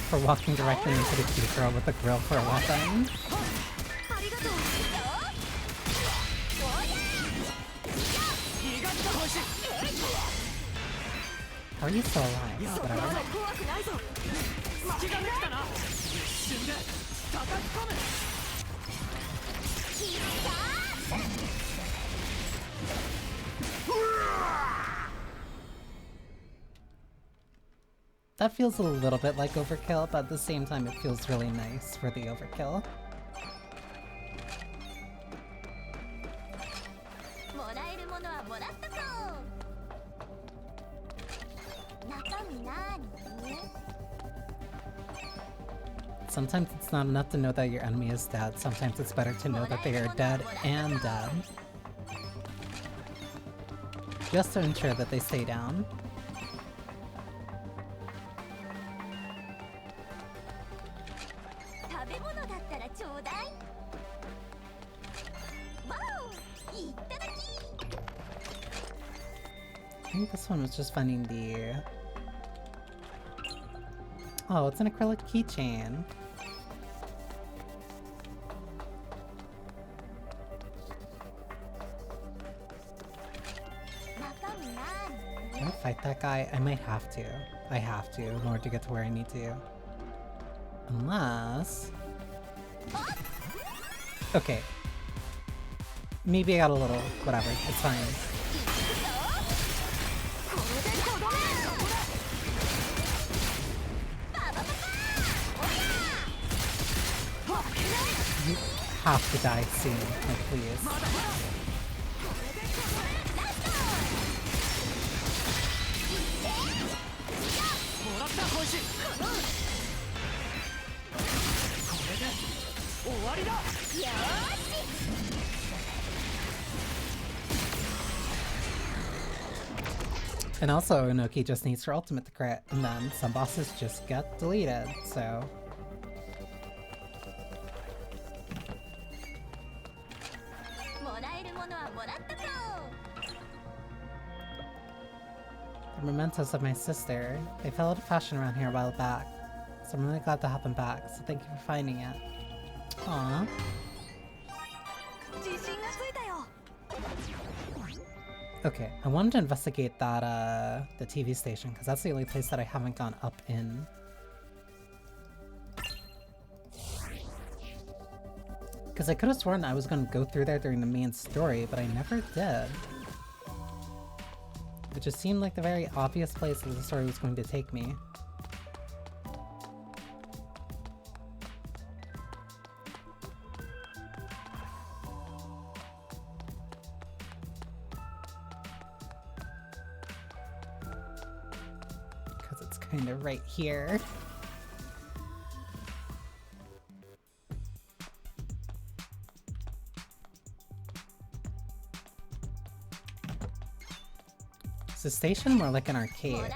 Speaker 1: For walking directly into the cute girl with a grill for a weapon. How are you still alive? Whatever. That feels a little bit like overkill, but at the same time it feels really nice for the overkill. Sometimes it's not enough to know that your enemy is dead, sometimes it's better to know that they are dead and dead. Just to ensure that they stay down. I think this one was just finding the... Oh, it's an acrylic keychain. Can I fight that guy? I might have to. I have to in order to get to where I need to. Unless... Okay. Maybe I got a little... whatever, it's fine. You have to die soon, like please. And also, Inoki just needs her ultimate to crit, and then some bosses just get deleted, so... The mementos of my sister. They fell out of fashion around here a while back, so I'm really glad to have them back, so thank you for finding it. Aww. Okay, I wanted to investigate that, the TV station, because that's the only place that I haven't gone up in. Because I could have sworn I was going to go through there during the main story, but I never did. It just seemed like the very obvious place that the story was going to take me. Because it's kind of right here. Is the station more like an arcade?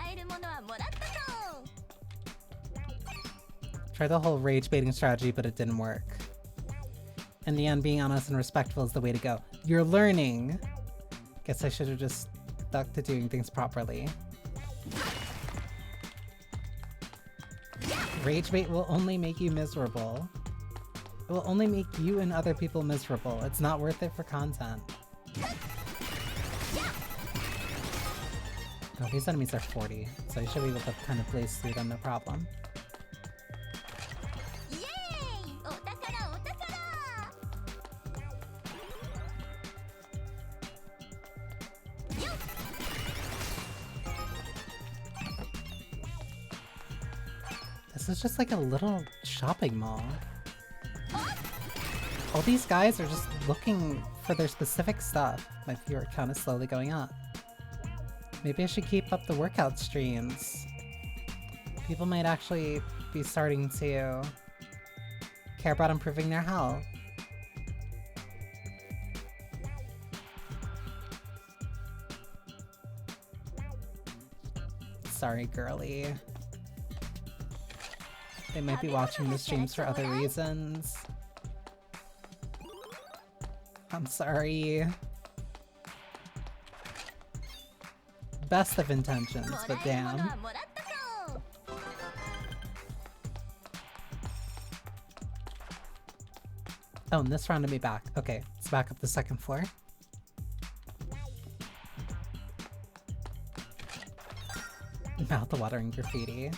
Speaker 1: Tried the whole rage baiting strategy, but it didn't work. In the end, being honest and respectful is the way to go. You're learning! Guess I should have just stuck to doing things properly. Rage bait will only make you miserable. It will only make you and other people miserable. It's not worth it for content. Oh, these enemies are 40, so I should be able to kind of blaze through them, no problem. This is just like a little shopping mall. All these guys are just looking for their specific stuff. My viewer count is slowly going up. Maybe I should keep up the workout streams. People might actually be starting to care about improving their health. Sorry, girly. They might be watching the streams for other reasons. I'm sorry. Best of intentions, but damn. Oh, and this rounded me back. Okay, let's back up the second floor. Mouth-watering graffiti.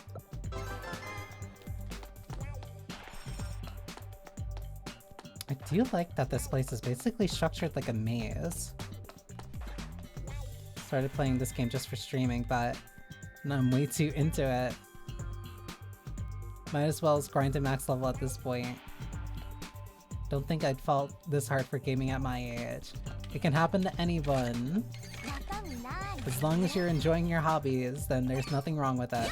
Speaker 1: I do like that this place is basically structured like a maze. Started playing this game just for streaming, but now I'm way too into it. Might as well as grind to max level at this point. Don't think I'd fall this hard for gaming at my age. It can happen to anyone. As long as you're enjoying your hobbies, then there's nothing wrong with it.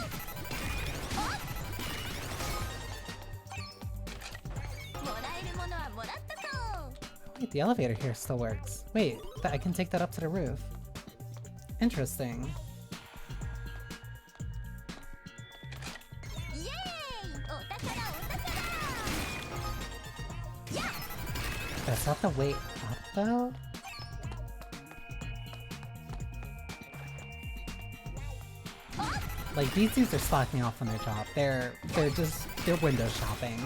Speaker 1: Wait, the elevator here still works. Wait, I can take that up to the roof. Interesting. That's not the way up though? Like, these dudes are slacking off on their job. They're window shopping.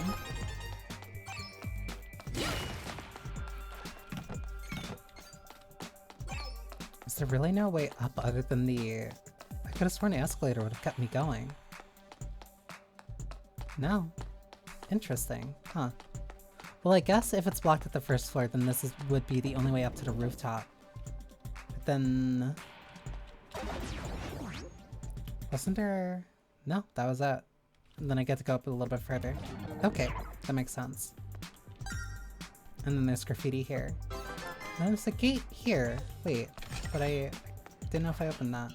Speaker 1: Is there really no way up other than the... I could have sworn the escalator would have kept me going. No. Interesting. Huh. Well, I guess if it's blocked at the first floor, then this would be the only way up to the rooftop. But then... Wasn't there... No, that was it. And then I get to go up a little bit further. Okay, that makes sense. And then there's graffiti here. And there's a gate here. Wait, but I didn't know if I opened that.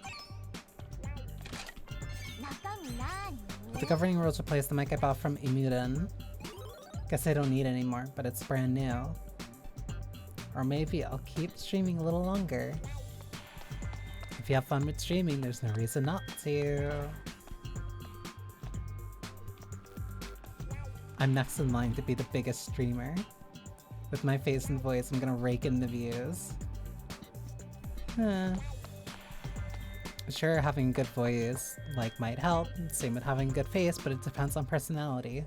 Speaker 1: With the governing rules replaced, the mic I bought from Imuden. Guess I don't need it anymore, but it's brand new. Or maybe I'll keep streaming a little longer. If you have fun with streaming, there's no reason not to. I'm next in line to be the biggest streamer. With my face and voice, I'm gonna rake in the views. Sure, having a good voice, like, might help. Same with having a good face, but it depends on personality.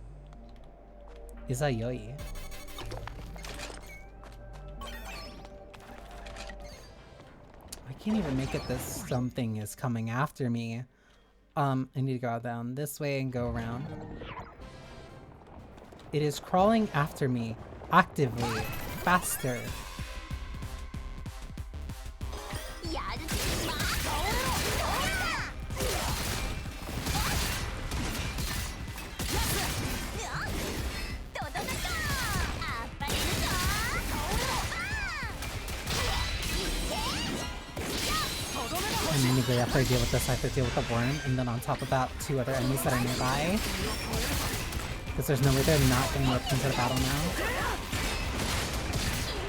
Speaker 1: Izayoi. I can't even make it this something is coming after me. I need to go down this way and go around. It is crawling after me. Actively. Faster. And immediately after I deal with this, I have to deal with the worm, and then on top of that, 2 other enemies that are nearby. Because there's no way they're not getting roped into the battle now.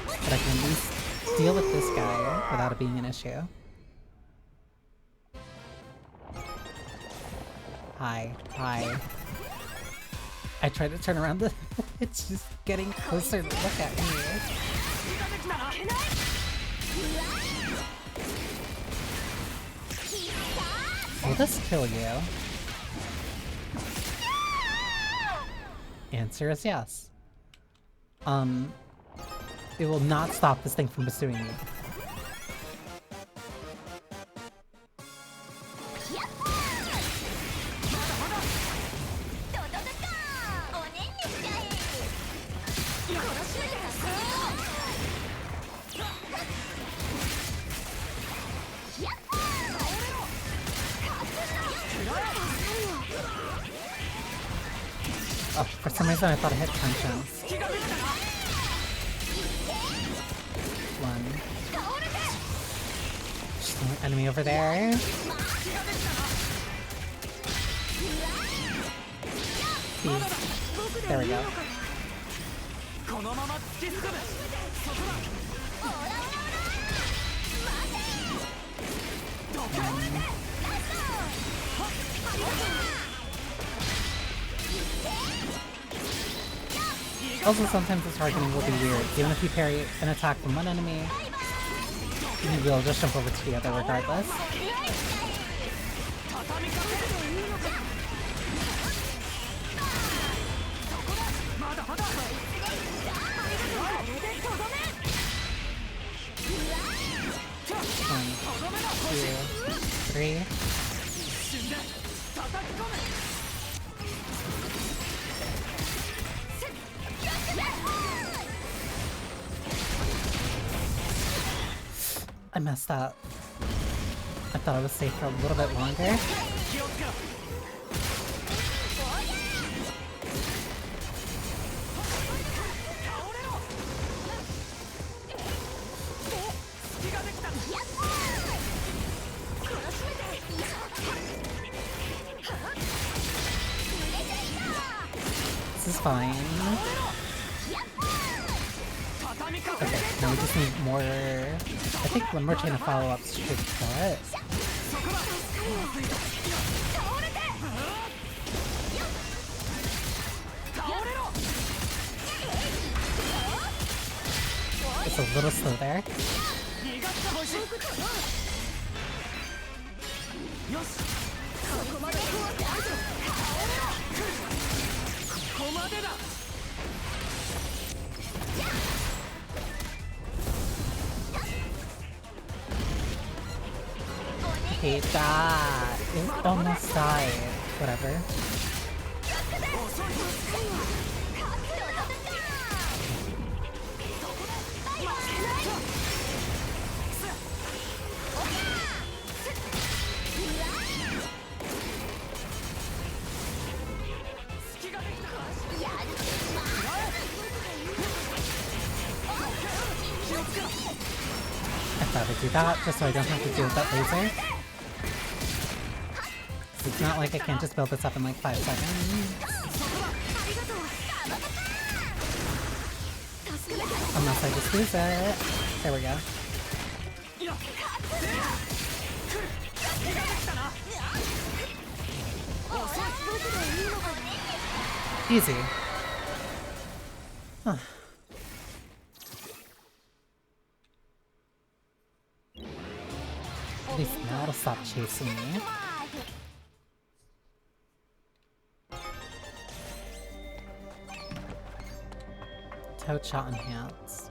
Speaker 1: But I can at least deal with this guy without it being an issue. Hi. Hi. I tried to turn around the... It's just getting closer to look at me. Will this kill you? Answer is yes. It will not stop this thing from pursuing me. Oh, for some reason I thought I hit tension. One. Just an enemy over there. There we go. Also, sometimes the targeting will be weird. Even if you parry an attack from one enemy, you will just jump over to the other regardless. One, two, three. I messed up. I thought I was safe for a little bit longer. This is fine. Okay, now we just need more... I think one more chain of follow-ups should cut. It's a little slow there. Hate that. It almost died. Whatever. I thought I'd do that just so I don't have to deal with that laser. It's not like I can't just build this up in like 5 seconds. Unless I just lose it. There we go. Easy. Huh. At least now it'll stop chasing me. Toad shot enhance.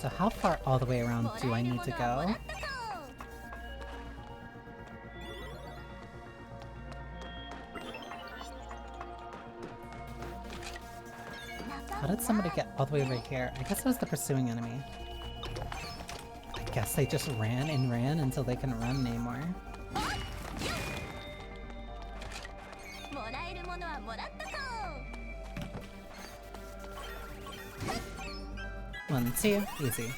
Speaker 1: So how far all the way around do I need to go? How did somebody get all the way over here? I guess it was the pursuing enemy. I guess they just ran and ran until they couldn't run anymore. One, two, easy.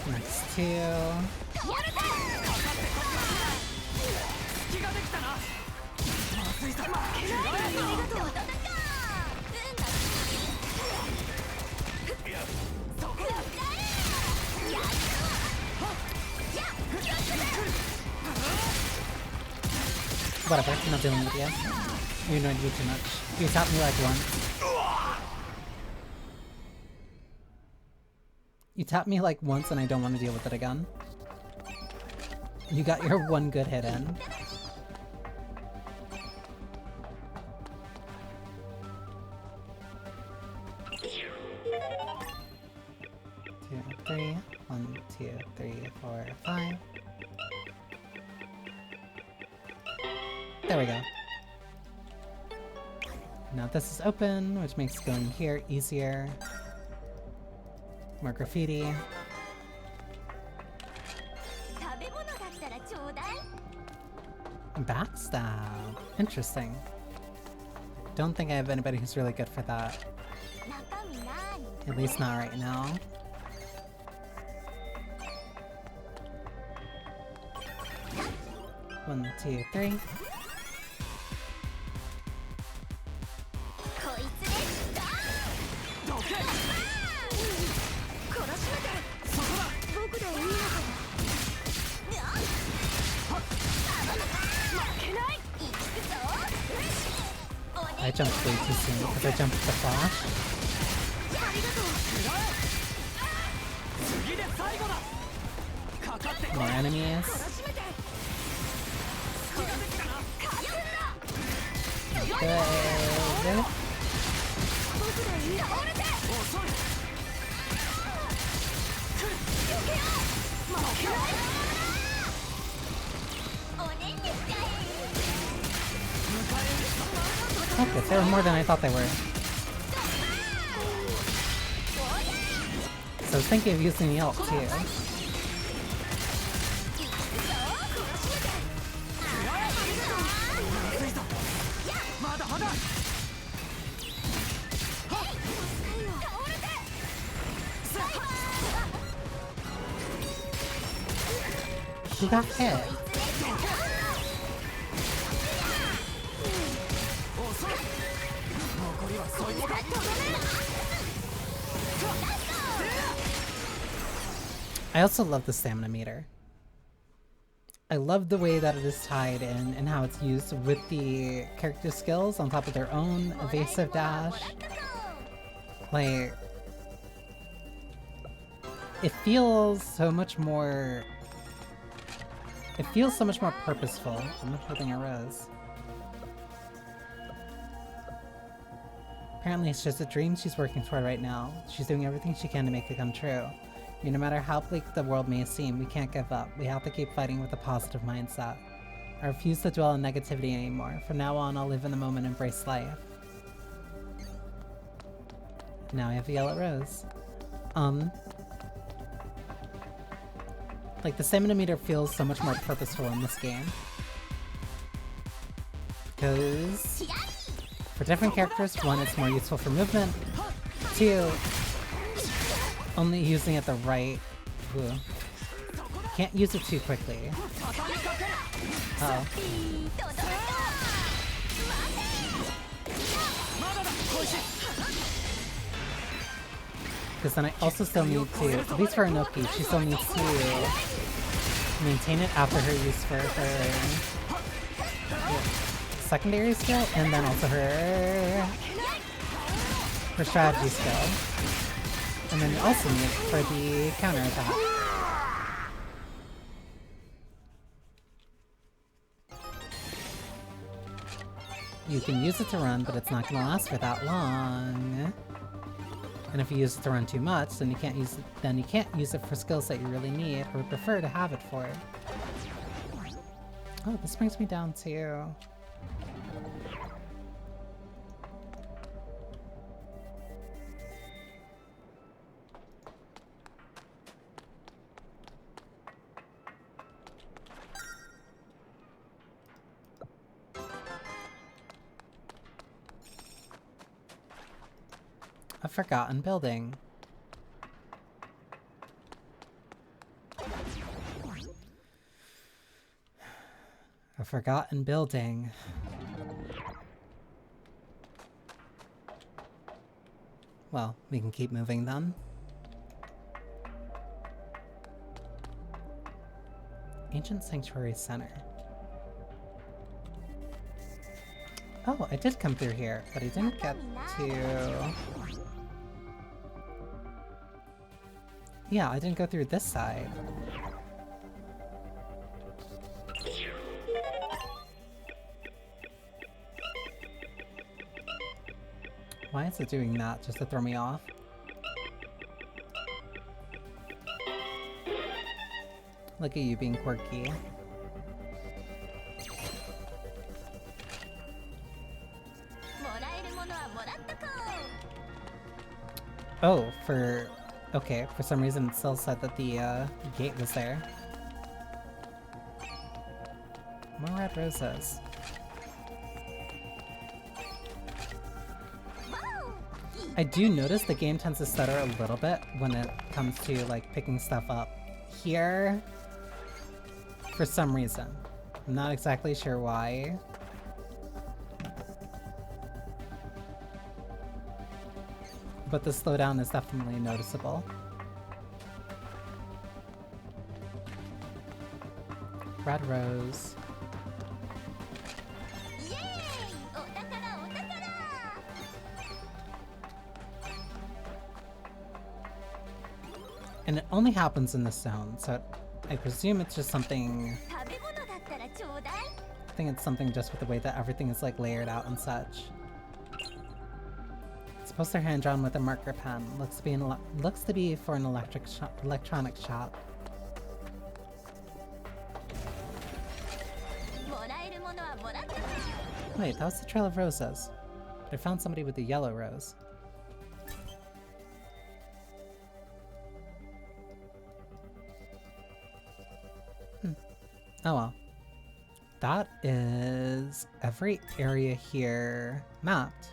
Speaker 1: Next two. Whatever, I'm not dealing with you. You annoyed me too much. You tapped me like once. You tapped me like once and I don't want to deal with it again. You got your one good hit in. Two, three. 1, 2, 3, 4, 5. There we go. Now this is open, which makes going here easier. More graffiti. Backstab. Interesting. Don't think I have anybody who's really good for that. At least not right now. One, two, three. I jumped way too soon because I jumped with the flash. More enemies. Good. Okay, they were more than I thought they were. So I was thinking of using the ult too. Who got hit? I also love the stamina meter. I love the way that it is tied in and how it's used with the character skills on top of their own evasive dash. Like, it feels so much more... It feels so much more purposeful. I'm not holding a rose. Apparently it's just a dream she's working toward right now. She's doing everything she can to make it come true. No matter how bleak the world may seem, we can't give up. We have to keep fighting with a positive mindset. I refuse to dwell on negativity anymore. From now on, I'll live in the moment and embrace life. Now I have a yellow rose. Like, the stamina meter feels so much more purposeful in this game. Because for different characters, one, it's more useful for movement. Two, only using it the right... Ooh. Can't use it too quickly. Uh-oh. Because then I also still need to, at least for Inoki, she still needs to maintain it after her use for her secondary skill, and then also her strategy skill. And then you also need it for the counterattack. You can use it to run, but it's not gonna last for that long. And if you use it to run too much, then you can't use it for skills that you really need or prefer to have it for. Oh, this brings me down to... a forgotten building. A forgotten building. Well, we can keep moving then. Ancient Sanctuary Center. Oh, I did come through here, but I didn't get to... Yeah, I didn't go through this side. Why is it doing that, just to throw me off? Look at you being quirky. Oh, okay, for some reason it still said that the gate was there. More red roses. I do notice the game tends to stutter a little bit when it comes to like picking stuff up here for some reason. I'm not exactly sure why. But the slowdown is definitely noticeable. Red rose. And it only happens in this zone, so I presume it's just something... I think it's something just with the way that everything is like layered out and such. It's supposed to hand drawn with a marker pen. Looks to be for an electronic shop. Wait, that was the Trail of Roses. But I found somebody with the yellow rose. Oh well. That is every area here mapped.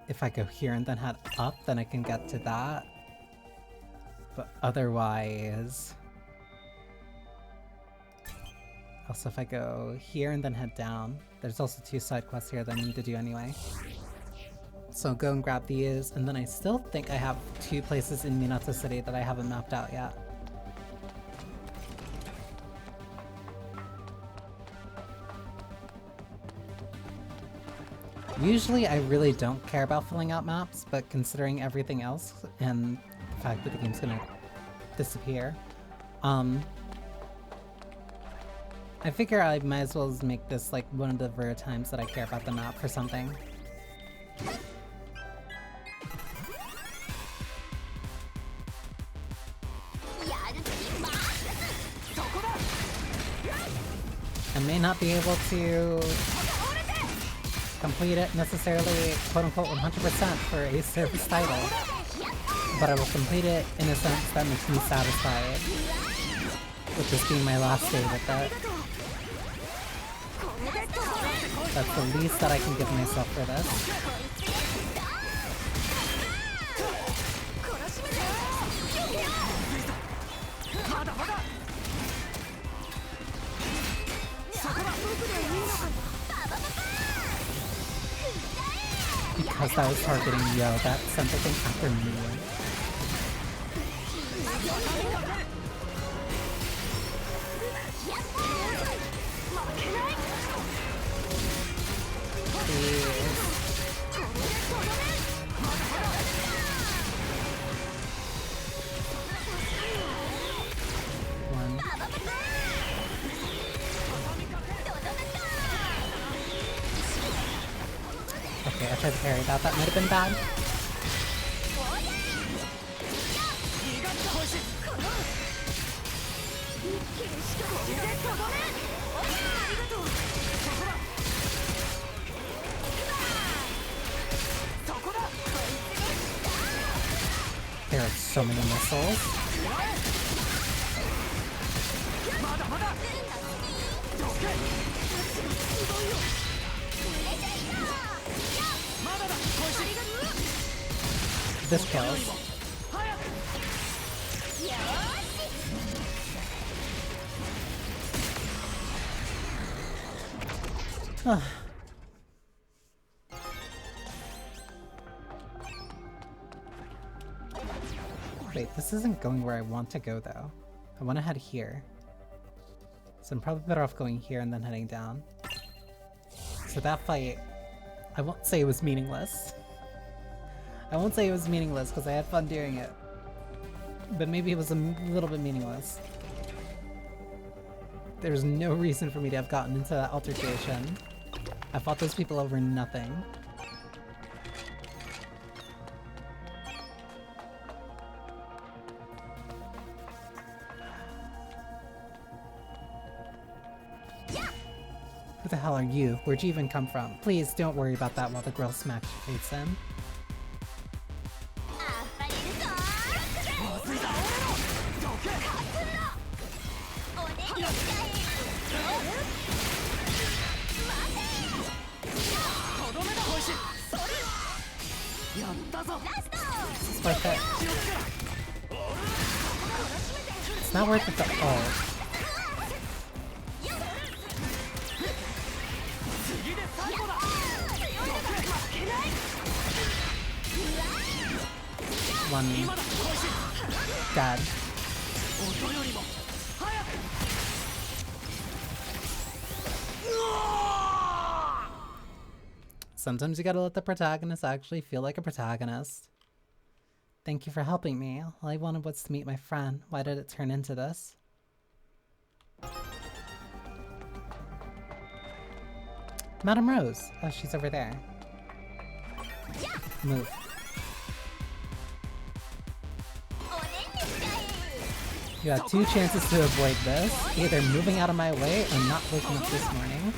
Speaker 1: If I go here and then head up, then I can get to that. But otherwise... Also, if I go here and then head down, there's also 2 side quests here that I need to do anyway. So go and grab these, and then I still think I have 2 places in Minato City that I haven't mapped out yet. Usually I really don't care about filling out maps, but considering everything else and the fact that the game's gonna disappear, I figure I might as well make this like one of the rare times that I care about the map for something. I may not be able to complete it necessarily quote-unquote 100% for a service title, but I will complete it in a sense that makes me satisfied with this being my last day with it. That's the least that I can give myself for this. Because that was targeting Yo, that sent the thing after me. One. Okay, I tried to parry that. That might have been bad. There are so many missiles. This kills. Wait, this isn't going where I want to go though. I want to head here. So I'm probably better off going here and then heading down. So that fight, I won't say it was meaningless. I won't say it was meaningless because I had fun doing it. But maybe it was a little bit meaningless. There's no reason for me to have gotten into that altercation. I fought those people over nothing. Who the hell are you? Where'd you even come from? Please don't worry about that while the girl smacks your face in. It's worth it. It's not worth it to ult. One dead. Sometimes you gotta let the protagonist actually feel like a protagonist. Thank you for helping me. All I wanted was to meet my friend. Why did it turn into this? Madame Rose! Oh, she's over there. Move. You have two chances to avoid this. Either moving out of my way or not waking up this morning.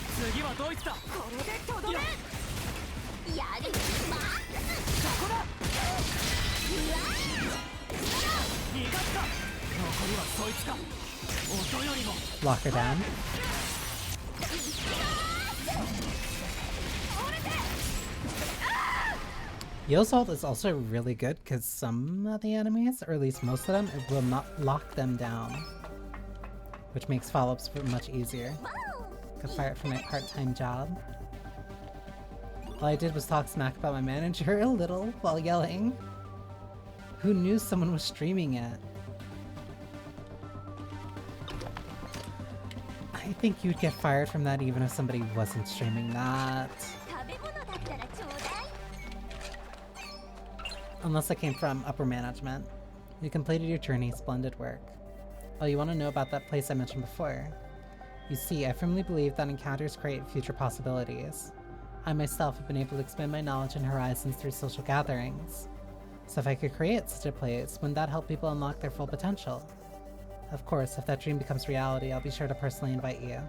Speaker 1: Lock her down. Yo's ult is also really good because some of the enemies, or at least most of them, it will not lock them down. Which makes follow-ups much easier. Could fire it for my part-time job. All I did was talk smack about my manager a little while yelling. Who knew someone was streaming it? I think you'd get fired from that even if somebody wasn't streaming that. Unless it came from upper management. You completed your journey, splendid work. Oh, you want to know about that place I mentioned before? You see, I firmly believe that encounters create future possibilities. I myself have been able to expand my knowledge and horizons through social gatherings. So if I could create such a place, wouldn't that help people unlock their full potential? Of course, if that dream becomes reality, I'll be sure to personally invite you.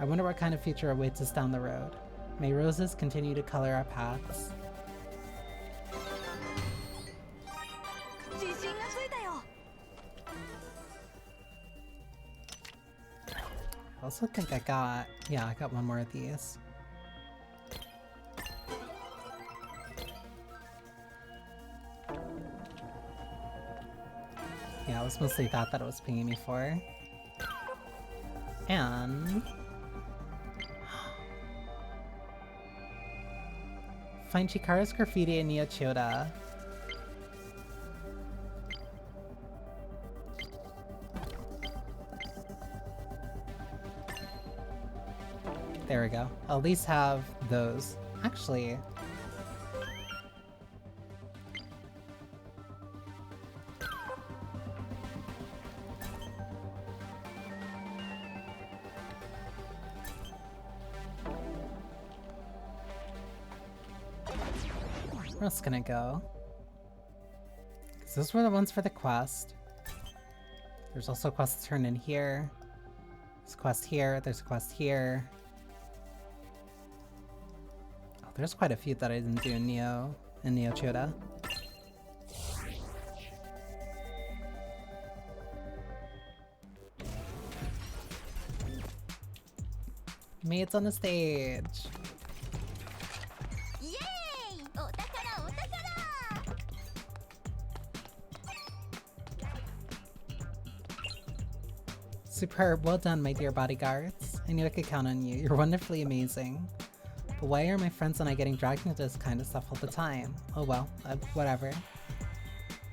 Speaker 1: I wonder what kind of future awaits us down the road. May roses continue to color our paths. I also think I got one more of these. Yeah, it was mostly that it was pinging me for. And... find Chikara's graffiti in Niochoda. There we go. I'll at least have those. Actually... where else can I go? Because those were the ones for the quest. There's also a quest to turn in here. There's a quest here, there's a quest here. Oh, there's quite a few that I didn't do in Neo Choda. Maids on the stage! Superb, well done, my dear bodyguards. I knew I could count on you. You're wonderfully amazing. But why are my friends and I getting dragged into this kind of stuff all the time? Oh well, whatever.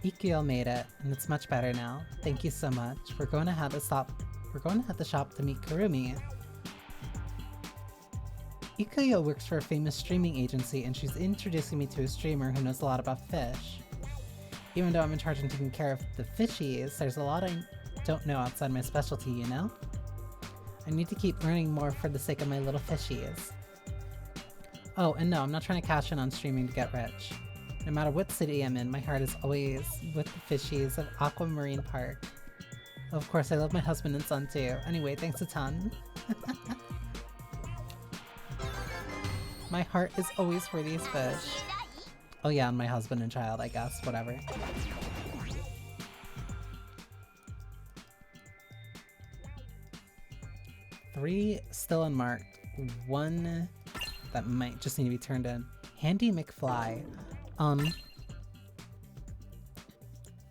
Speaker 1: Ikyo made it, and it's much better now. Thank you so much. We're going to head the shop to meet Kurumi. Ikuyo works for a famous streaming agency, and she's introducing me to a streamer who knows a lot about fish. Even though I'm in charge of taking care of the fishies, there's a lot I don't know outside my specialty, you know? I need to keep learning more for the sake of my little fishies. Oh, and no, I'm not trying to cash in on streaming to get rich. No matter what city I'm in, my heart is always with the fishies of Aquamarine Park. Of course, I love my husband and son too. Anyway, thanks a ton. My heart is always for these fish. Oh yeah, and my husband and child, I guess. Whatever. Three still unmarked. One that might just need to be turned in. Handy McFly.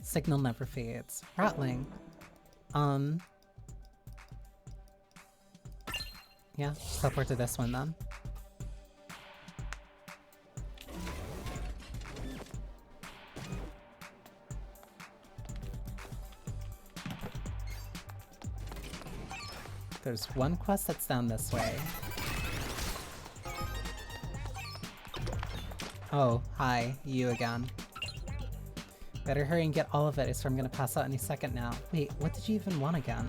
Speaker 1: Signal never fades. Rattling. Yeah, just teleport to this one then. There's one quest that's down this way. Oh, hi, you again. Better hurry and get all of it, or I'm gonna pass out any second now. Wait, what did you even want again?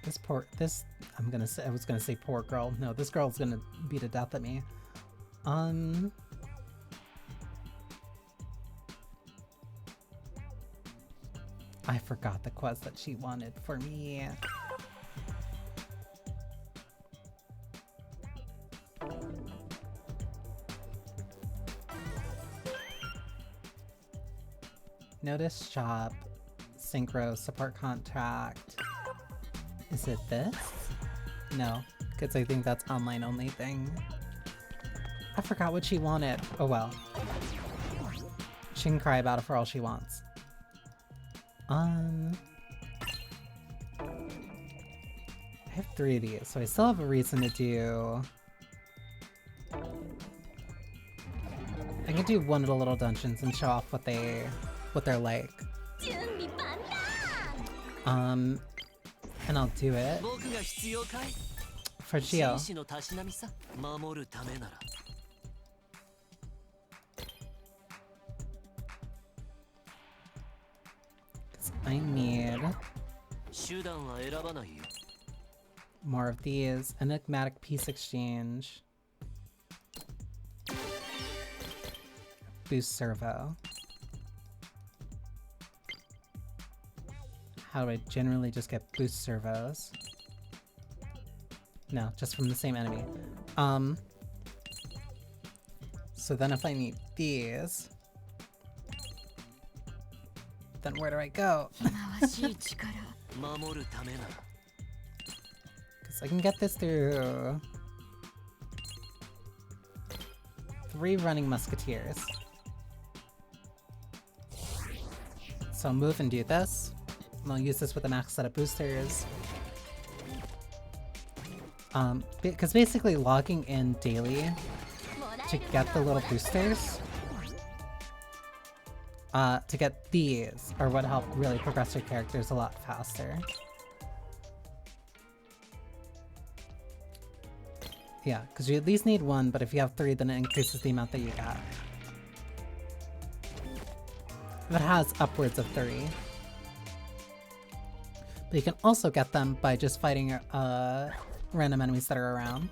Speaker 1: I was gonna say poor girl. No, this girl's gonna beat a death at me. I forgot the quest that she wanted for me. Notice shop, synchro, support contract. Is it this? No, because I think that's online only thing. I forgot what she wanted. Oh well. She can cry about it for all she wants. I have 3 of these, so I still have a reason to do... I can do one of the little dungeons and show off what they're like. And I'll do it for Gio. I need more of these. Enigmatic Peace Exchange. Boost Servo. How do I generally just get boost servos? No, just from the same enemy. So then if I need these... then where do I go? Because I can get this through 3 running musketeers. So I'll move and do this. And I'll use this with a max set of boosters. Because basically logging in daily to get the little boosters to get these are what help really progress your characters a lot faster. Yeah, because you at least need one, but if you have 3, then it increases the amount that you get. If it has upwards of 3. But you can also get them by just fighting random enemies that are around.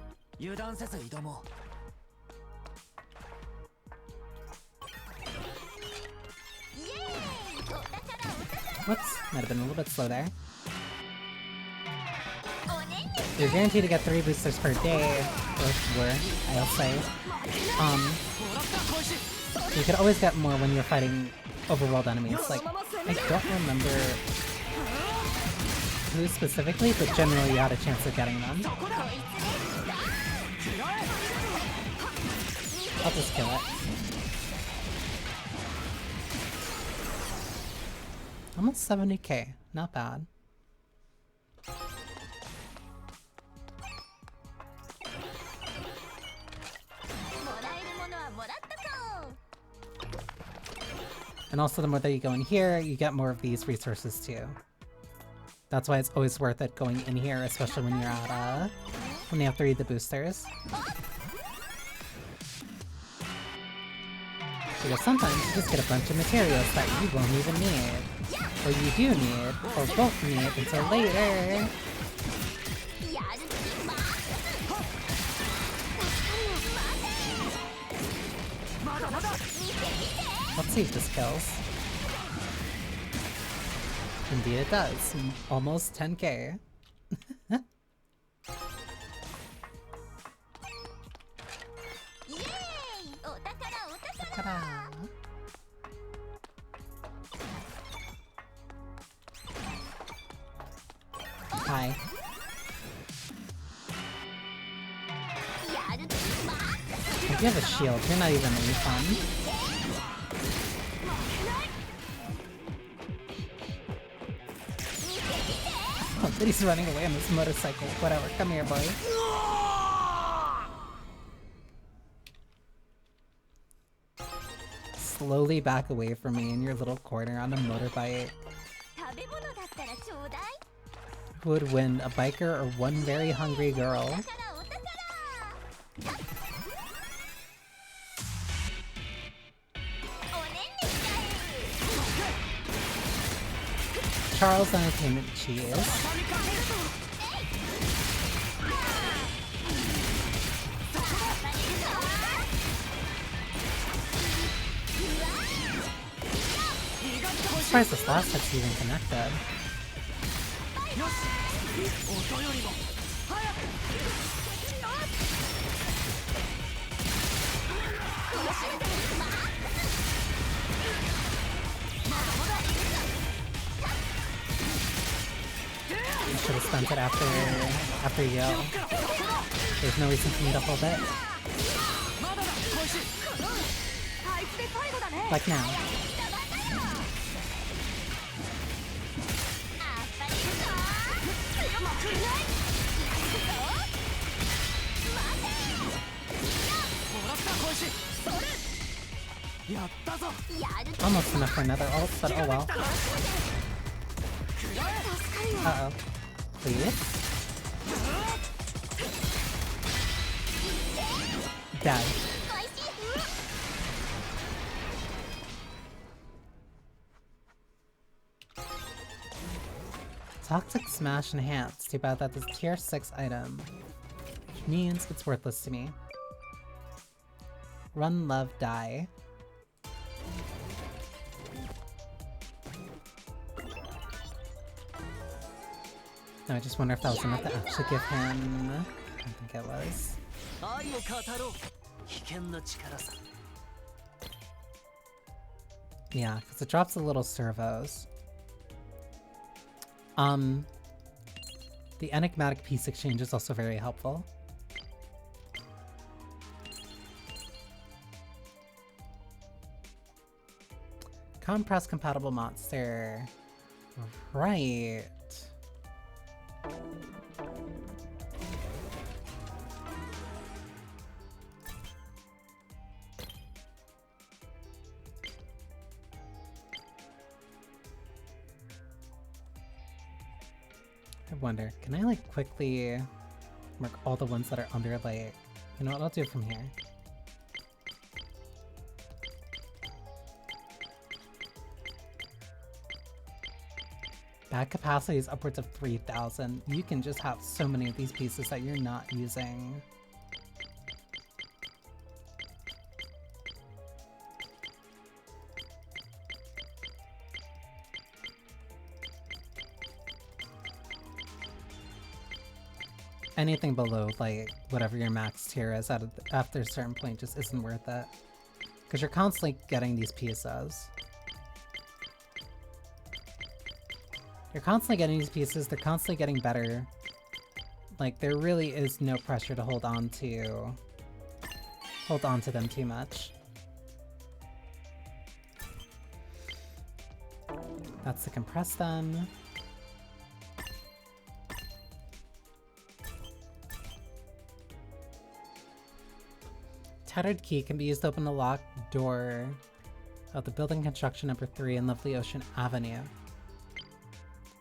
Speaker 1: Whoops, might have been a little bit slow there. You're guaranteed to get 3 boosters per day, or I'll say. You could always get more when you're fighting overworld enemies. Like, I don't remember who specifically, but generally you had a chance of getting them. I'll just kill it. Almost 70k, not bad. And also the more that you go in here, you get more of these resources too. That's why it's always worth it going in here, especially when you're at, when you have 3 of the boosters. Because sometimes you just get a bunch of materials that you won't even need. Or you do need, or won't need until later. Let's see if this kills. Indeed it does. Almost 10k. Hi. If you have a shield, you're not even any fun. Oh, but he's running away on this motorcycle. Whatever, come here, boy. Slowly back away from me in your little corner on a motorbike. Who would win, a biker or one very hungry girl? Charles Entertainment Cheese. I'm surprised this last hit's even connected. I should have spent it after you go. There's no reason for me to hold it. Like now. Almost enough for another ult, but oh well. Uh-oh. Please? Dead. Toxic Smash Enhanced. Too bad that this tier 6 item. Which means it's worthless to me. Run, Love, Die. No, I just wonder if that was enough to actually give him... I don't think it was. Yeah, because it drops the little servos. The enigmatic piece exchange is also very helpful. Compress compatible monster. Right. I wonder, can I like quickly mark all the ones that are under like... You know what, I'll do it from here. Bag capacity is upwards of 3,000. You can just have so many of these pieces that you're not using. Anything below, like, whatever your max tier is after a certain point just isn't worth it. Because you're constantly getting these pieces. You're constantly getting these pieces, they're constantly getting better. Like, there really is no pressure to hold on to them too much. That's to compress them. Tattered key can be used to open the locked door of the building construction number 3 in Lovely Ocean Avenue.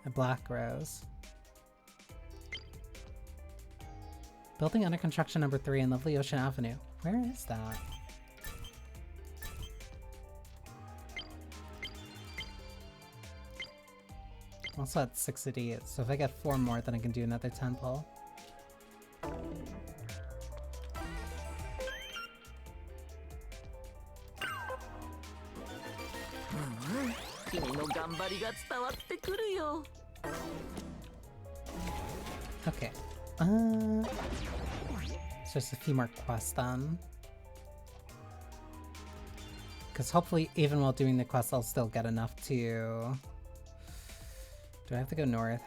Speaker 1: A black rose. Building under construction number 3 in Lovely Ocean Avenue. Where is that? Also at 6 idiots, so if I get 4 more then I can do another temple. Okay. It's just a few more quests then. Because hopefully even while doing the quests I'll still get enough to... Do I have to go north?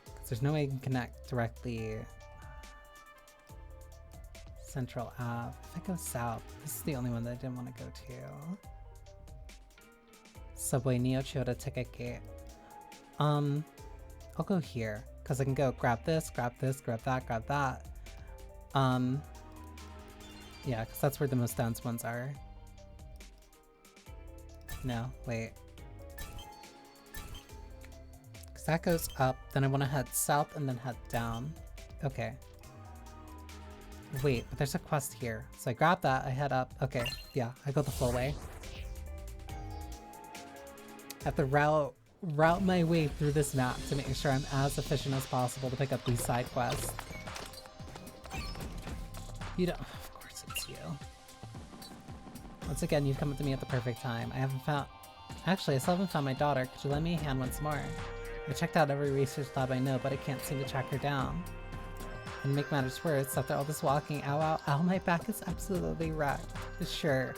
Speaker 1: Because there's no way I can connect directly... Central Ave. If I go south, this is the only one that I didn't want to go to. Subway Neo Chiyoda Ticket Gate. I'll go here, because I can go grab this, grab that, grab that. Yeah, because that's where the most dense ones are. No, wait. Because that goes up, then I want to head south and then head down. Okay. Wait, but there's a quest here. So I grab that, I head up. Okay, yeah, I go the full way. I have to route my way through this map to make sure I'm as efficient as possible to pick up these side quests. You don't... Of course it's you. Once again, you've come up to me at the perfect time. I haven't found... Actually, I still haven't found my daughter. Could you lend me a hand once more? I checked out every research lab I know, but I can't seem to track her down. And to make matters worse, after all this walking, ow, my back is absolutely wrecked. Sure.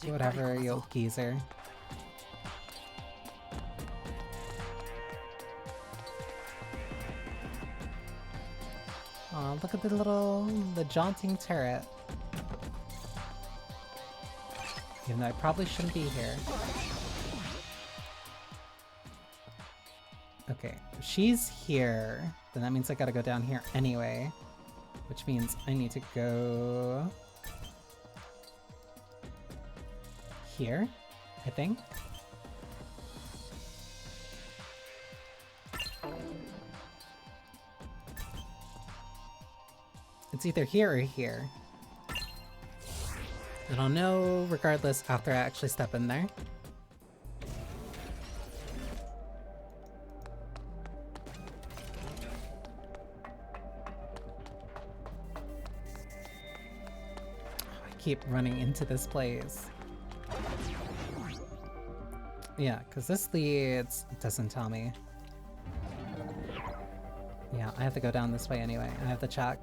Speaker 1: Whatever, you old geezer. Aw, look at the jaunting turret. Even though I probably shouldn't be here. Okay, if she's here, then that means I gotta go down here anyway. Which means I need to go... here, I think. It's either here or here. And I'll know regardless after I actually step in there. I keep running into this place. Yeah, because this leads... It doesn't tell me. Yeah, I have to go down this way anyway. I have to check.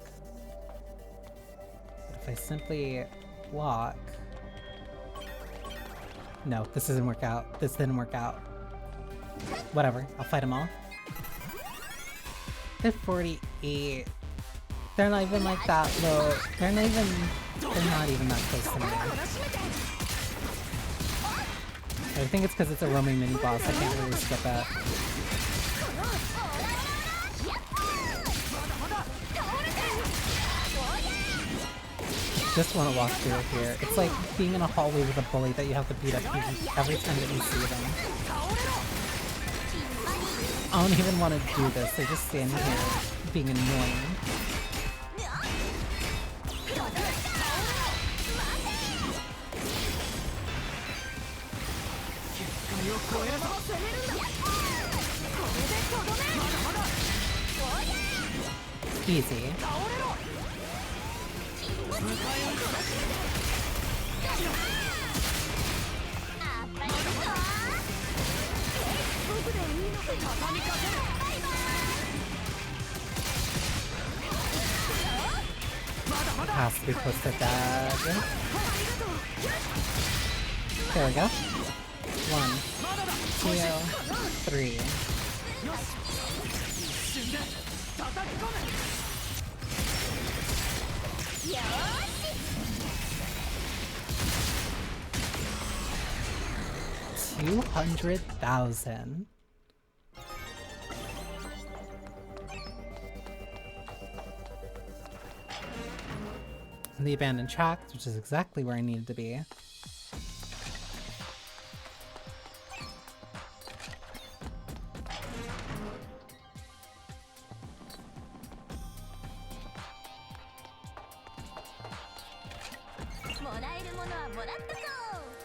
Speaker 1: But if I simply walk... No, this doesn't work out. This didn't work out. Whatever, I'll fight them all. They're 48. They're not even like that low. They're not even that close to me. I think it's because it's a roaming mini boss. I can't really skip it. Just want to walk through it here. It's like being in a hallway with a bully that you have to beat up every time that you see them. I don't even want to do this. They're just standing here being annoying. Easy. Has to be close to that. There we go. 1, 2, 3. $200,000. The abandoned tracks, which is exactly where I needed to be.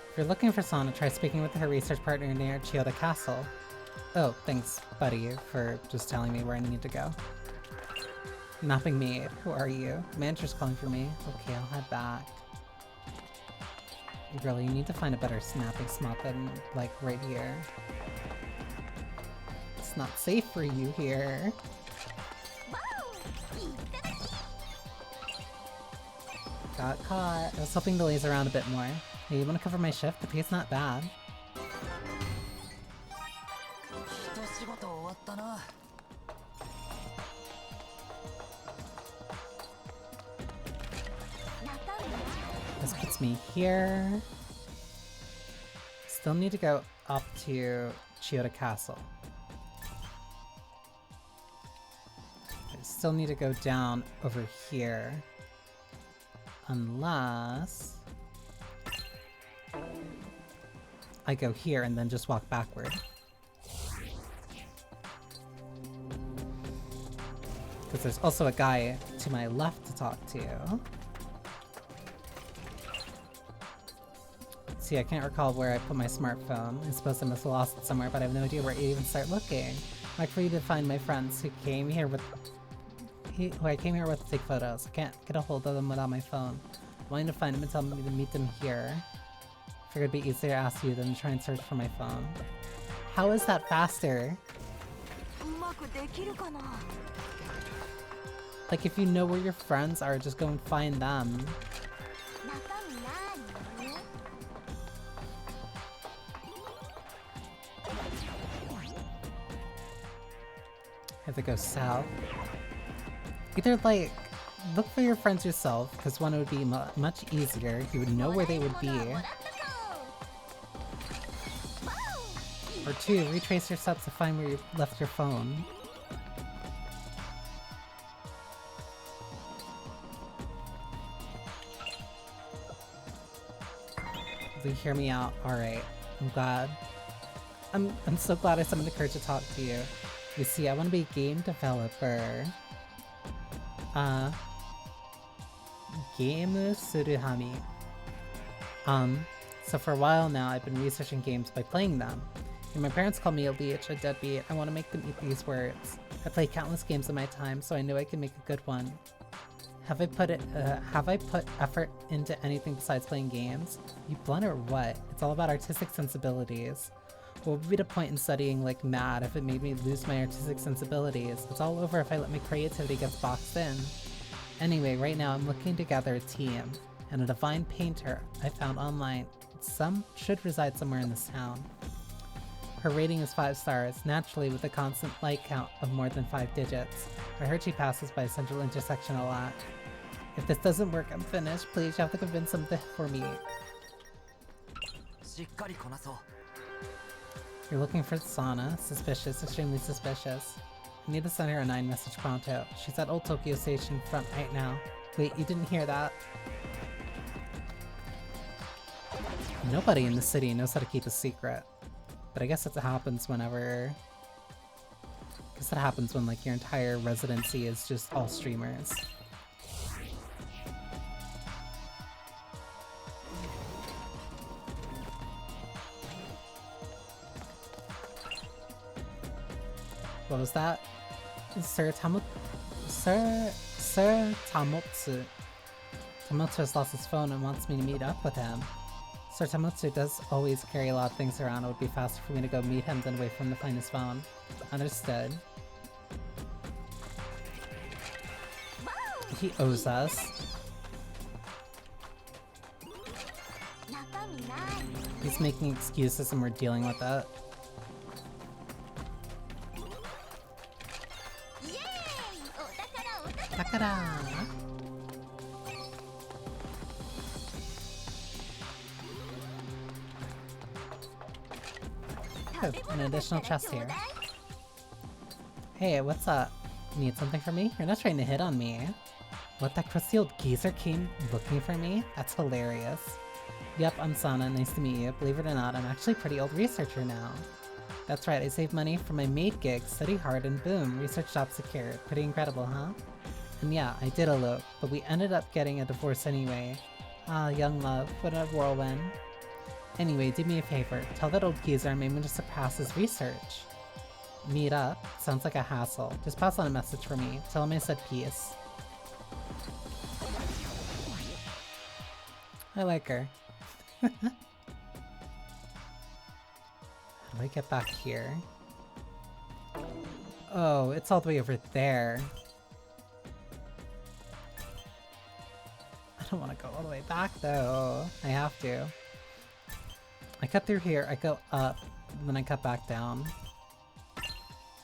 Speaker 1: If you're looking for Sana, try speaking with her research partner near Chiyoda Castle. Oh, thanks, buddy, for just telling me where I need to go. Mapping maid, who are you? Manager's calling for me. Okay, I'll head back. Really, you need to find a better snapping spot than, like, right here. It's not safe for you here. Got caught. I was hoping to laze around a bit more. Hey, you wanna cover my shift? The pay's not bad. This puts me here. Still need to go up to Chiyoda Castle. I still need to go down over here. Unless I go here and then just walk backward. Because there's also a guy to my left to talk to. See, I can't recall where I put my smartphone. I suppose I must have lost it somewhere, but I have no idea where to even start looking. I'd like for you to find my friends who came here with who I came here with to take photos. I can't get a hold of them without my phone. I'm wanting to find them and tell me to meet them here. Figured it'd be easier to ask you than to try and search for my phone. How is that faster? Like, if you know where your friends are, just go and find them. I have to go south. Either, like, look for your friends yourself, because one would be much easier. You would know where they would be. Or 2, retrace your steps to find where you left your phone. Do you hear me out? Alright. I'm glad. I'm so glad I summoned the courage to talk to you. You see, I want to be a game developer. Game Suruhami. So for a while now, I've been researching games by playing them. And my parents call me a leech, a deadbeat. I want to make them eat these words. I play countless games in my time, so I know I can make a good one. Have I put effort into anything besides playing games? You blunt or what? It's all about artistic sensibilities. What would be the point in studying like mad if it made me lose my artistic sensibilities? It's all over if I let my creativity get boxed in. Anyway, right now I'm looking to gather a team, and a divine painter I found online. Some should reside somewhere in this town. Her rating is 5 stars, naturally with a constant like count of more than 5 digits. I heard she passes by a central intersection a lot. If this doesn't work, I'm finished. Please, you have to convince them for me. You're looking for Sana. Suspicious, extremely suspicious. I need to send her a 9 message pronto. She's at Old Tokyo Station front right now. Wait, you didn't hear that? Nobody in the city knows how to keep a secret. But I guess it happens whenever Because that happens when like your entire residency is just all streamers. What was that? Sir Tamotsu. Tamotsu has lost his phone and wants me to meet up with him. Sir Tamotsu does always carry a lot of things around. It would be faster for me to go meet him than wait for him to find his phone. Understood. He owes us. He's making excuses and we're dealing with it. Takara! Oh, an additional chest here. Hey, what's up? Need something from me? You're not trying to hit on me. What, that crusty old geezer came looking for me? That's hilarious. Yep, I'm Sana, nice to meet you. Believe it or not, I'm actually a pretty old researcher now. That's right, I saved money for my maid gig, study hard, and boom, research job secured. Pretty incredible, huh? And yeah, I did elope, but we ended up getting a divorce anyway. Ah, young love, what a whirlwind. Anyway, do me a favor, tell that old geezer I'm aiming to surpass his research. Meet up? Sounds like a hassle. Just pass on a message for me. Tell him I said peace. I like her. How do I get back here? Oh, it's all the way over there. I don't want to go all the way back though. I have to. I cut through here, I go up, then I cut back down.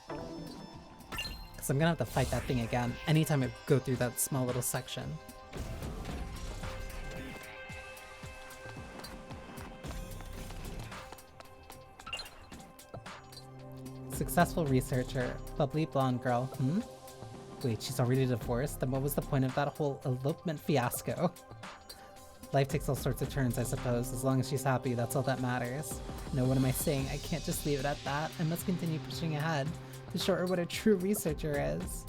Speaker 1: Because I'm gonna have to fight that thing again anytime I go through that small little section. Successful researcher, bubbly blonde girl. Wait, she's already divorced? Then what was the point of that whole elopement fiasco? Life takes all sorts of turns, I suppose. As long as she's happy, that's all that matters. No, what am I saying? I can't just leave it at that. I must continue pushing ahead to show her what a true researcher is.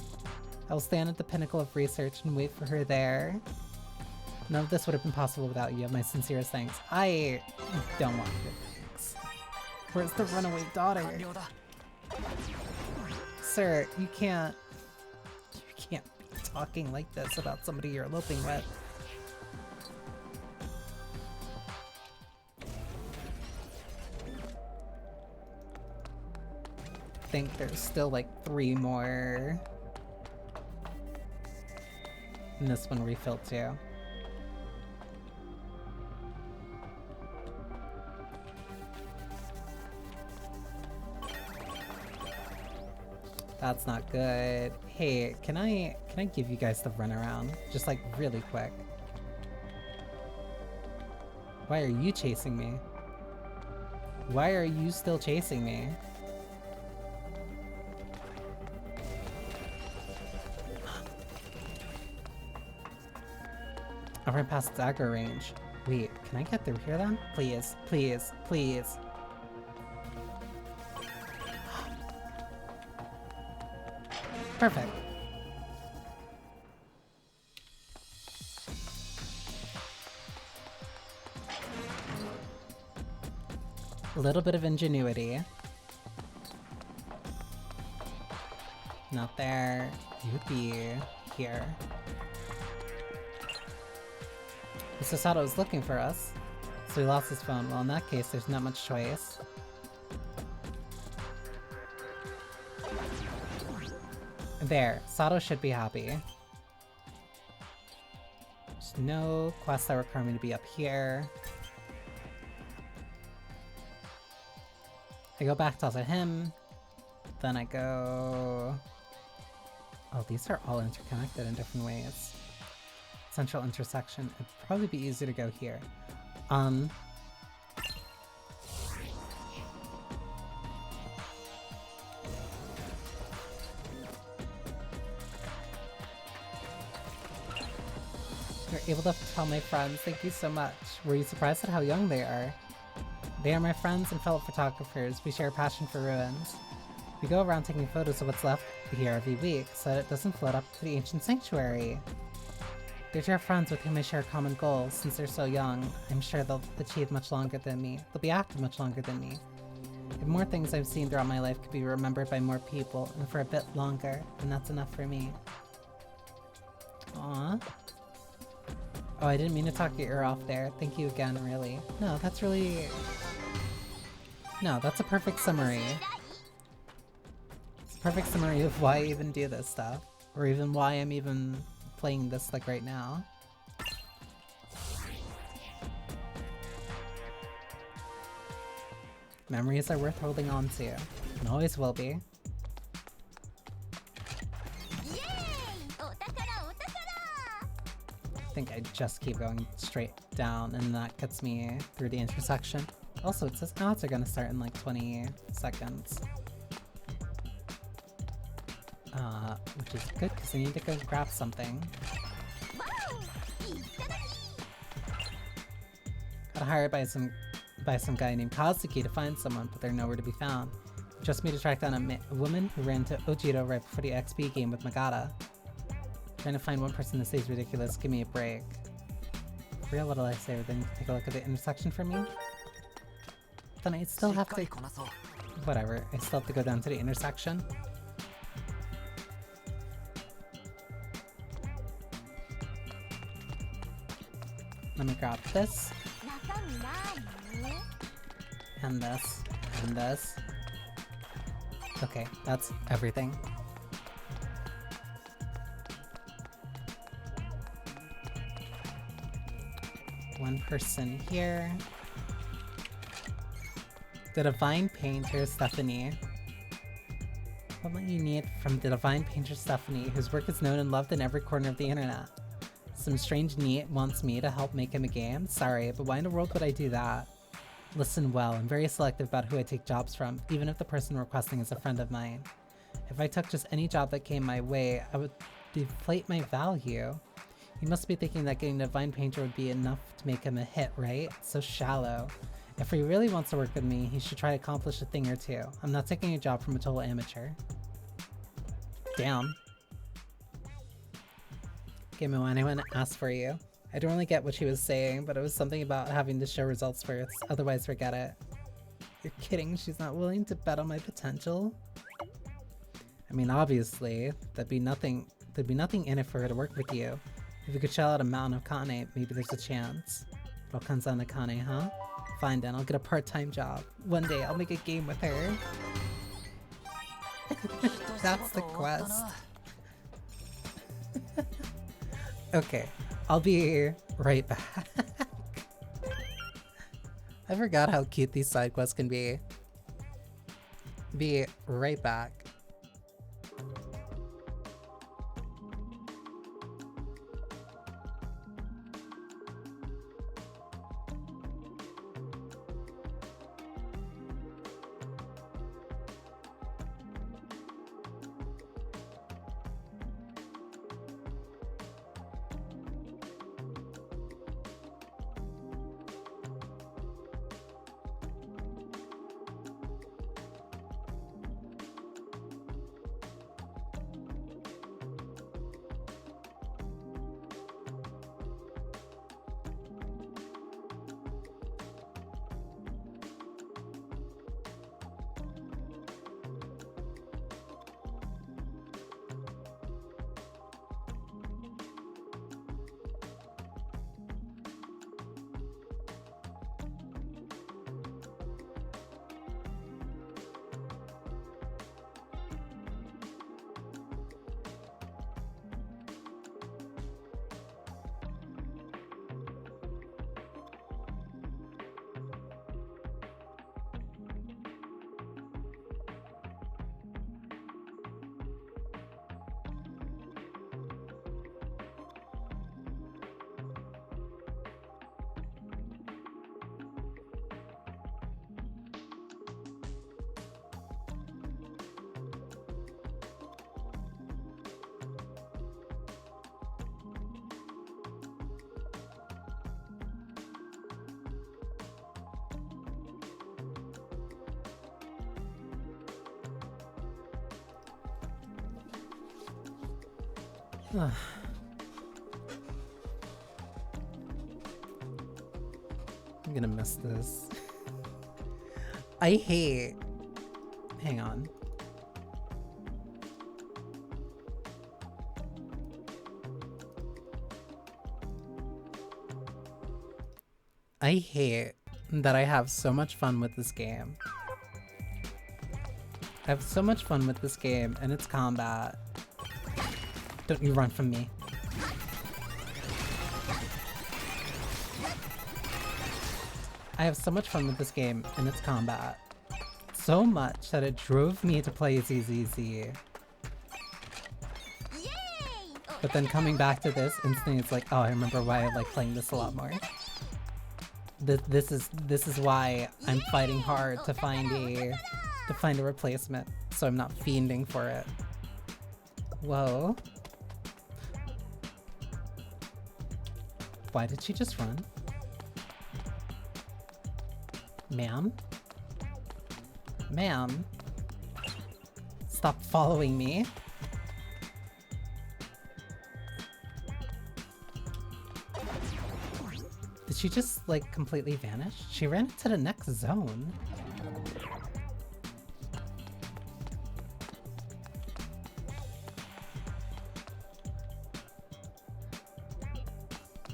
Speaker 1: I will stand at the pinnacle of research and wait for her there. None of this would have been possible without you. My sincerest thanks. I don't want your thanks. Where's the runaway daughter? Sir, you can't be talking like this about somebody you're eloping with. I think there's still like 3 more. And this one refilled too. That's not good. Hey, can I give you guys the runaround? Just like really quick. Why are you chasing me? Why are you still chasing me? I ran past dagger range. Wait, can I get through here then? Please, please, please. Perfect. A little bit of ingenuity. Not there. You would be here. Mr. Sato was looking for us, so he lost his phone. Well, in that case, there's not much choice. There, Sato should be happy. There's no quests that require me to be up here. I go back to talk to him, then I go... Oh, these are all interconnected in different ways. Central intersection. It'd probably be easier to go here. You're able to tell my friends. Thank you so much. Were you surprised at how young they are? They are my friends and fellow photographers. We share a passion for ruins. We go around taking photos of what's left here every week so that it doesn't float up to the ancient sanctuary. They're dear friends with whom I share common goals. Since they're so young, I'm sure they'll achieve much longer than me. They'll be active much longer than me. If more things I've seen throughout my life could be remembered by more people and for a bit longer, then that's enough for me. Aww. Oh, I didn't mean to talk your ear off there. Thank you again, really. No, that's really... No, that's a perfect summary. It's a perfect summary of why I even do this stuff. Or even why I'm even playing this, like, right now. Memories are worth holding on to. And always will be. I think I just keep going straight down and that gets me through the intersection. Also, it says odds are gonna start in like 20 seconds. Which is good because I need to go grab something. Got hired by some guy named Kazuki to find someone, but they're nowhere to be found. Just me to track down a woman who ran to Ojiro right before the XP game with Magata. Trying to find one person that stays ridiculous, give me a break. For real, what'll I say? Then take a look at the intersection for me? Then I still have to... Whatever, I still have to go down to the intersection. Let me grab this. And this. And this. Okay, that's everything. One person here. The Divine Painter Stephanie. What might you need from the Divine Painter Stephanie, whose work is known and loved in every corner of the internet? Some strange NEET wants me to help make him a game? Sorry, but why in the world would I do that? Listen well, I'm very selective about who I take jobs from, even if the person requesting is a friend of mine. If I took just any job that came my way, I would deflate my value. You must be thinking that getting a Divine Painter would be enough to make him a hit, right? So shallow. If he really wants to work with me, he should try to accomplish a thing or two. I'm not taking a job from a total amateur. Damn. Give me one, I want to ask for you. I don't really get what she was saying, but it was something about having to show results first, otherwise forget it. You're kidding, she's not willing to bet on my potential? I mean, obviously, there'd be nothing in it for her to work with you. If you could shell out a mountain of Kane, maybe there's a chance. It all comes down to Kane, huh? Fine then, I'll get a part-time job. One day, I'll make a game with her. That's the quest. Okay, I'll be right back. I forgot how cute these side quests can be. Be right back. I'm gonna miss this. I hate... Hang on. I hate that I have so much fun with this game. I have so much fun with this game and its combat. Don't you run from me. I have so much fun with this game and its combat. So much that it drove me to play ZZZ. But then coming back to this instantly, it's like, oh, I remember why I like playing this a lot more. This is why I'm fighting hard to find a replacement, so I'm not fiending for it. Whoa. Why did she just run? Ma'am? Ma'am? Stop following me. Did she just, like, completely vanish? She ran into the next zone.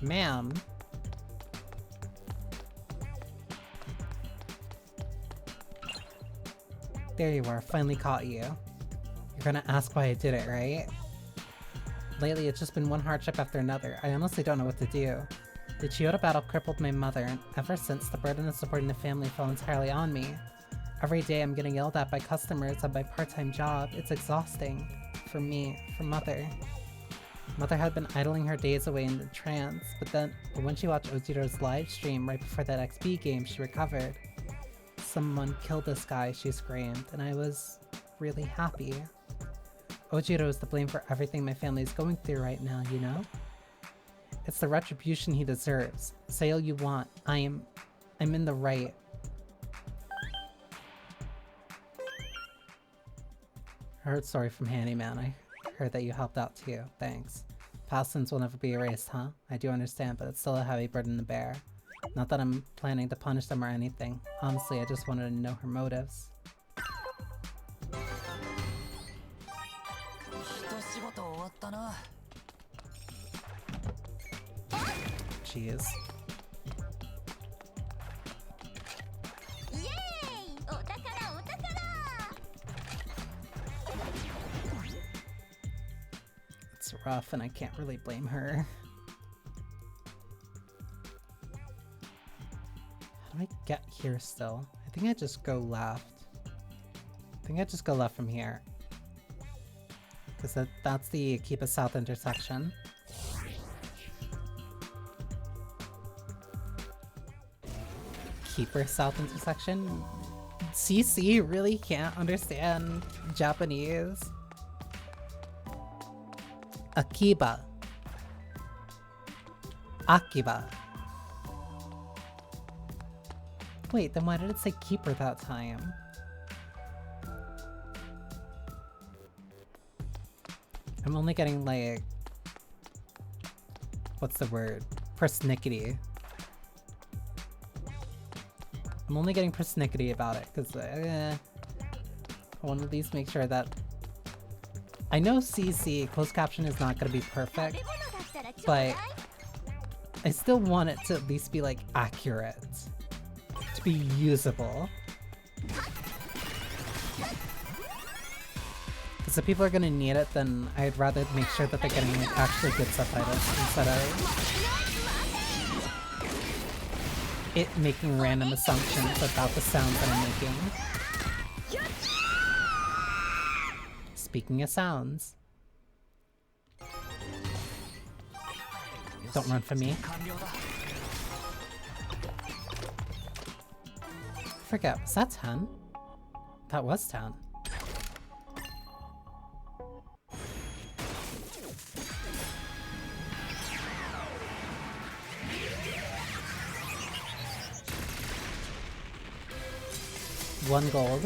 Speaker 1: Ma'am? There you are, finally caught you. You're gonna ask why I did it, right? Lately, it's just been one hardship after another. I honestly don't know what to do. The Chiyoda battle crippled my mother, and ever since, the burden of supporting the family fell entirely on me. Every day I'm getting yelled at by customers at my part-time job. It's exhausting. For me, for Mother. Mother had been idling her days away in the trance, but when she watched Ojiro's live stream right before that XP game, she recovered. Someone killed this guy, she screamed, and I was really happy. Ojiro is to blame for everything my family is going through right now, you know? It's the retribution he deserves. Say all you want. I'm in the right. I heard sorry from Handyman. I heard that you helped out too. Thanks. Past sins will never be erased, huh? I do understand, but it's still a heavy burden to bear. Not that I'm planning to punish them or anything. Honestly, I just wanted to know her motives. Jeez. It's rough and I can't really blame her. How do I get here still? I think I just go left. I think I just go left from here. Because that's the Keep It South intersection. Keeper South intersection? CC really can't understand Japanese. Akiba. Akiba. Wait, then why did it say Keeper that time? I'm only getting like... what's the word? Persnickety. I'm only getting persnickety about it, because I want to at least make sure that... I know CC, closed caption, is not going to be perfect, but I still want it to at least be, like, accurate. To be usable. Because if people are going to need it, then I'd rather make sure that they're getting, like, actually good subtitles instead of it making random assumptions about the sound that I'm making. Speaking of sounds. Don't run from me. I forget, was that 10? That was 10. One gold.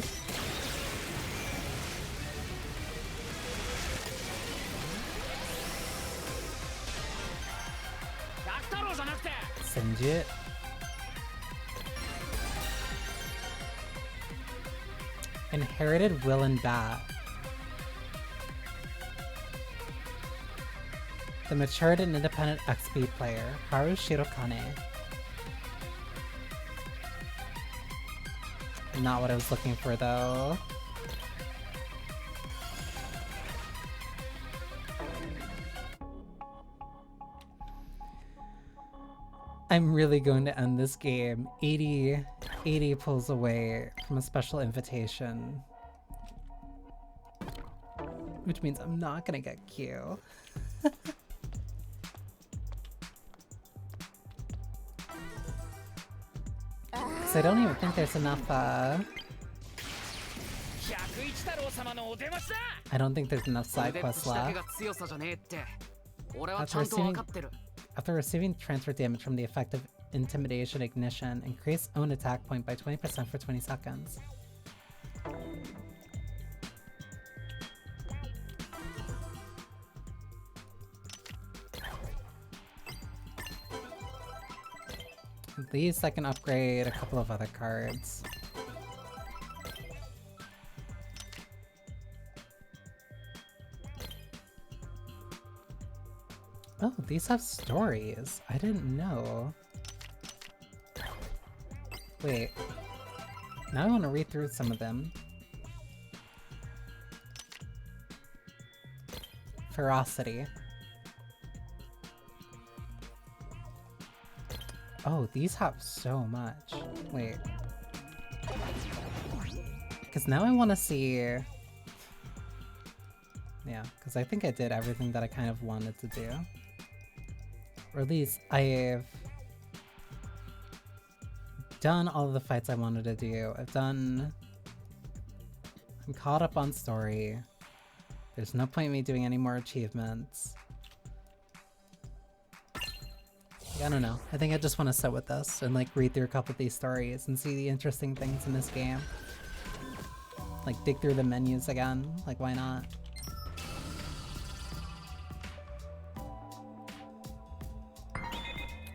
Speaker 1: Kenji. Inherited Will and Bat. The matured and independent XP player, Haru Shirokane. Not what I was looking for though. I'm really going to end this game. 80 pulls away from a special invitation. Which means I'm not gonna get Q. Because I don't even think there's enough, I don't think there's enough side quests left. After receiving transfer damage from the effect of Intimidation Ignition, increase own attack point by 20% for 20 seconds. At least I can upgrade a couple of other cards. Oh, these have stories. I didn't know. Wait. Now I want to read through some of them. Ferocity. Oh, these have so much. Wait. Because now I want to see... Yeah, because I think I did everything that I kind of wanted to do. Or at least I've done all of the fights I wanted to do. I'm caught up on story. There's no point in me doing any more achievements. I don't know. I think I just want to sit with this and like read through a couple of these stories and see the interesting things in this game. Like dig through the menus again. Like why not?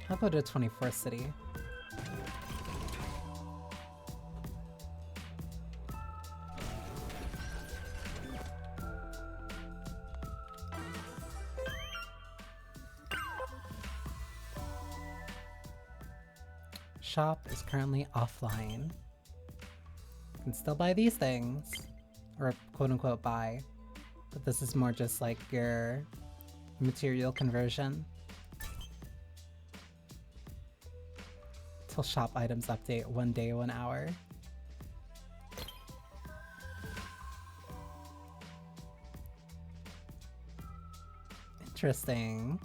Speaker 1: How about a 24th city? Shop is currently offline. You can still buy these things. Or quote unquote buy. But this is more just like your material conversion. Till shop items update 1 day, 1 hour. Interesting.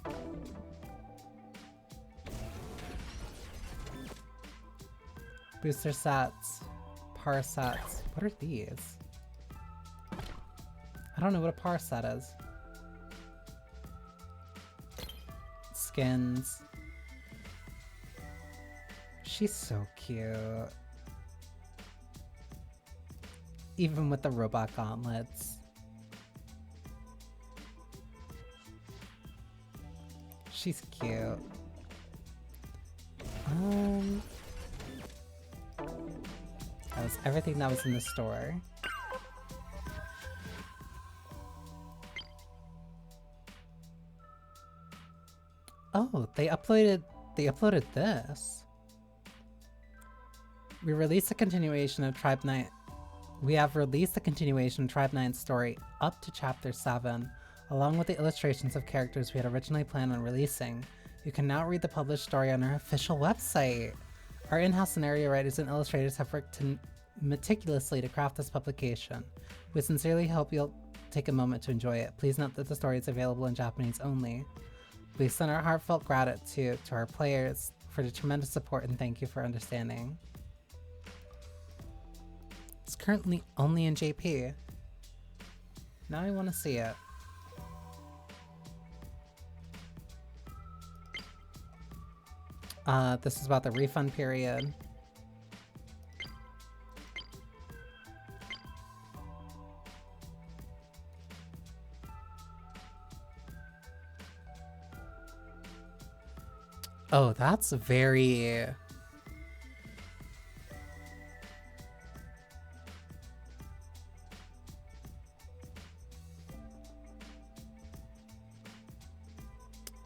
Speaker 1: Booster sets, par sets. What are these? I don't know what a par set is. Skins. She's so cute. Even with the robot gauntlets. She's cute. That was everything that was in the store. Oh, they uploaded this. We released a continuation of Tribe 9. We have released a continuation of Tribe 9's story up to Chapter 7, along with the illustrations of characters we had originally planned on releasing. You can now read the published story on our official website. Our in-house scenario writers and illustrators have worked meticulously to craft this publication. We sincerely hope you'll take a moment to enjoy it. Please note that the story is available in Japanese only. We send our heartfelt gratitude to our players for the tremendous support and thank you for understanding. It's currently only in JP. Now I want to see it. This is about the refund period. Oh, that's very...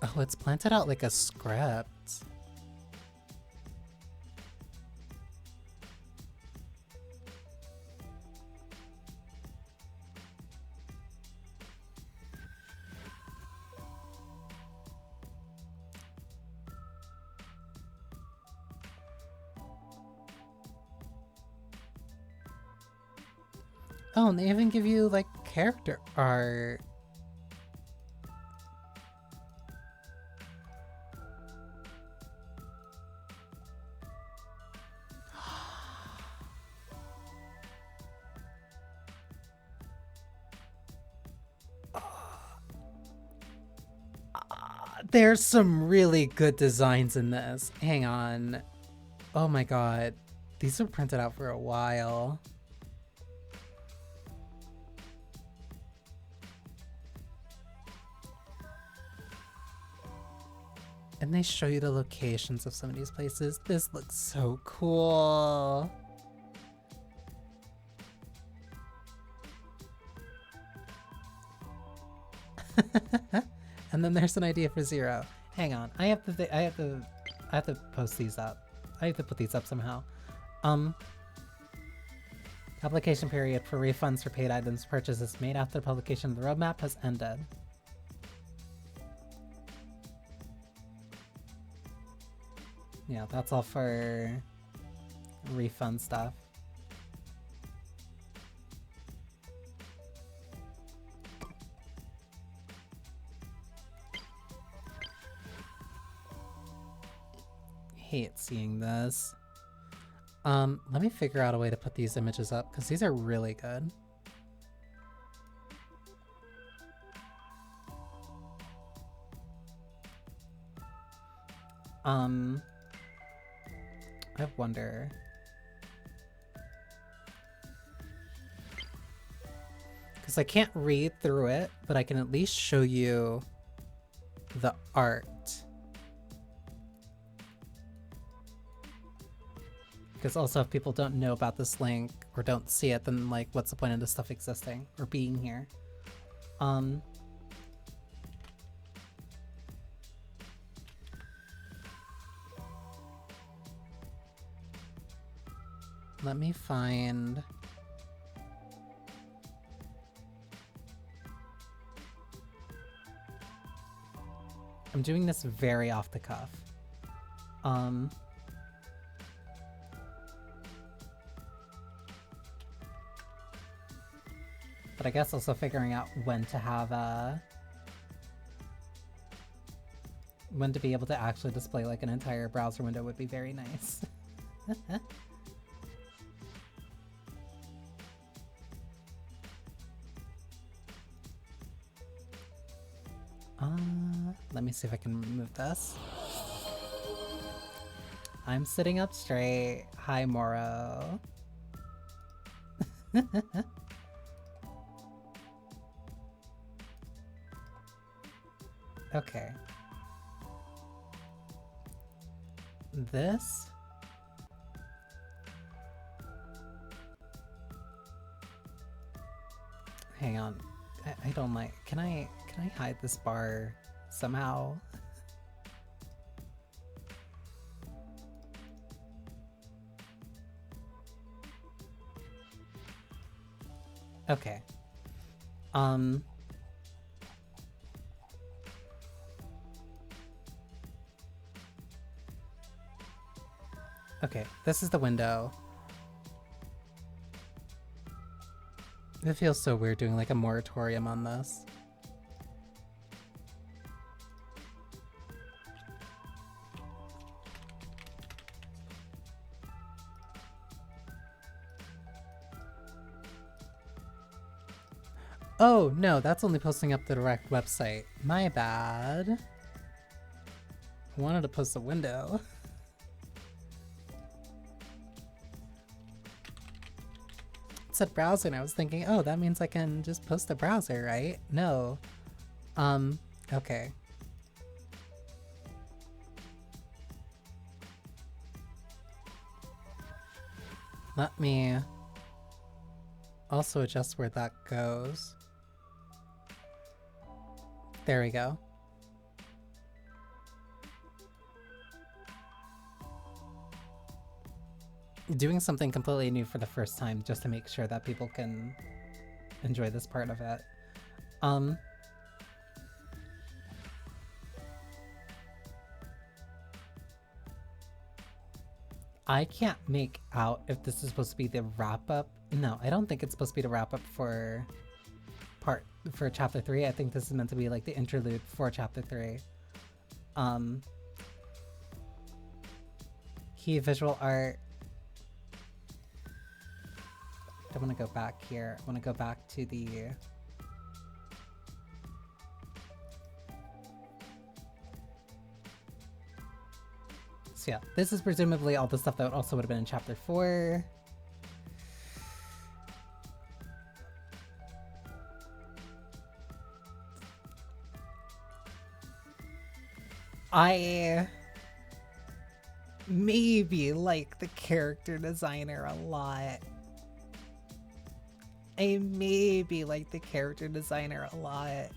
Speaker 1: Oh, it's planted out like a script. Oh, and they even give you, like, character art. There's some really good designs in this. Hang on. Oh my god. These were printed out for a while. And they show you the locations of some of these places. This looks so cool. And then there's an idea for Zero. Hang on, I have to post these up. I have to put these up somehow. Application period for refunds for paid items purchases made after publication of the roadmap has ended. Yeah, that's all for refund stuff. Hate seeing this. Let me figure out a way to put these images up because these are really good. I wonder. Because I can't read through it, but I can at least show you the art. Because also if people don't know about this link or don't see it, then like what's the point of this stuff existing or being here? Let me find... I'm doing this very off the cuff. But I guess also figuring out when to have when to be able to actually display like an entire browser window would be very nice. Let me see if I can remove this. I'm sitting up straight. Hi, Moro. Okay. This? Hang on. I don't like... Can I hide this bar somehow? Okay. Okay, this is the window. It feels so weird doing like a moratorium on this. Oh, no, that's only posting up the direct website. My bad. I wanted to post a window. It said browser, and I was thinking, oh, that means I can just post the browser, right? No. Okay. Let me also adjust where that goes. There we go. Doing something completely new for the first time just to make sure that people can enjoy this part of it. I can't make out if this is supposed to be the wrap-up. No, I don't think it's supposed to be the wrap-up for chapter 3. I think this is meant to be like the interlude for chapter 3. Key visual art. I want to go back here. I want to go back to the... So yeah, this is presumably all the stuff that also would have been in chapter 4. I maybe like the character designer a lot. I maybe like the character designer a lot.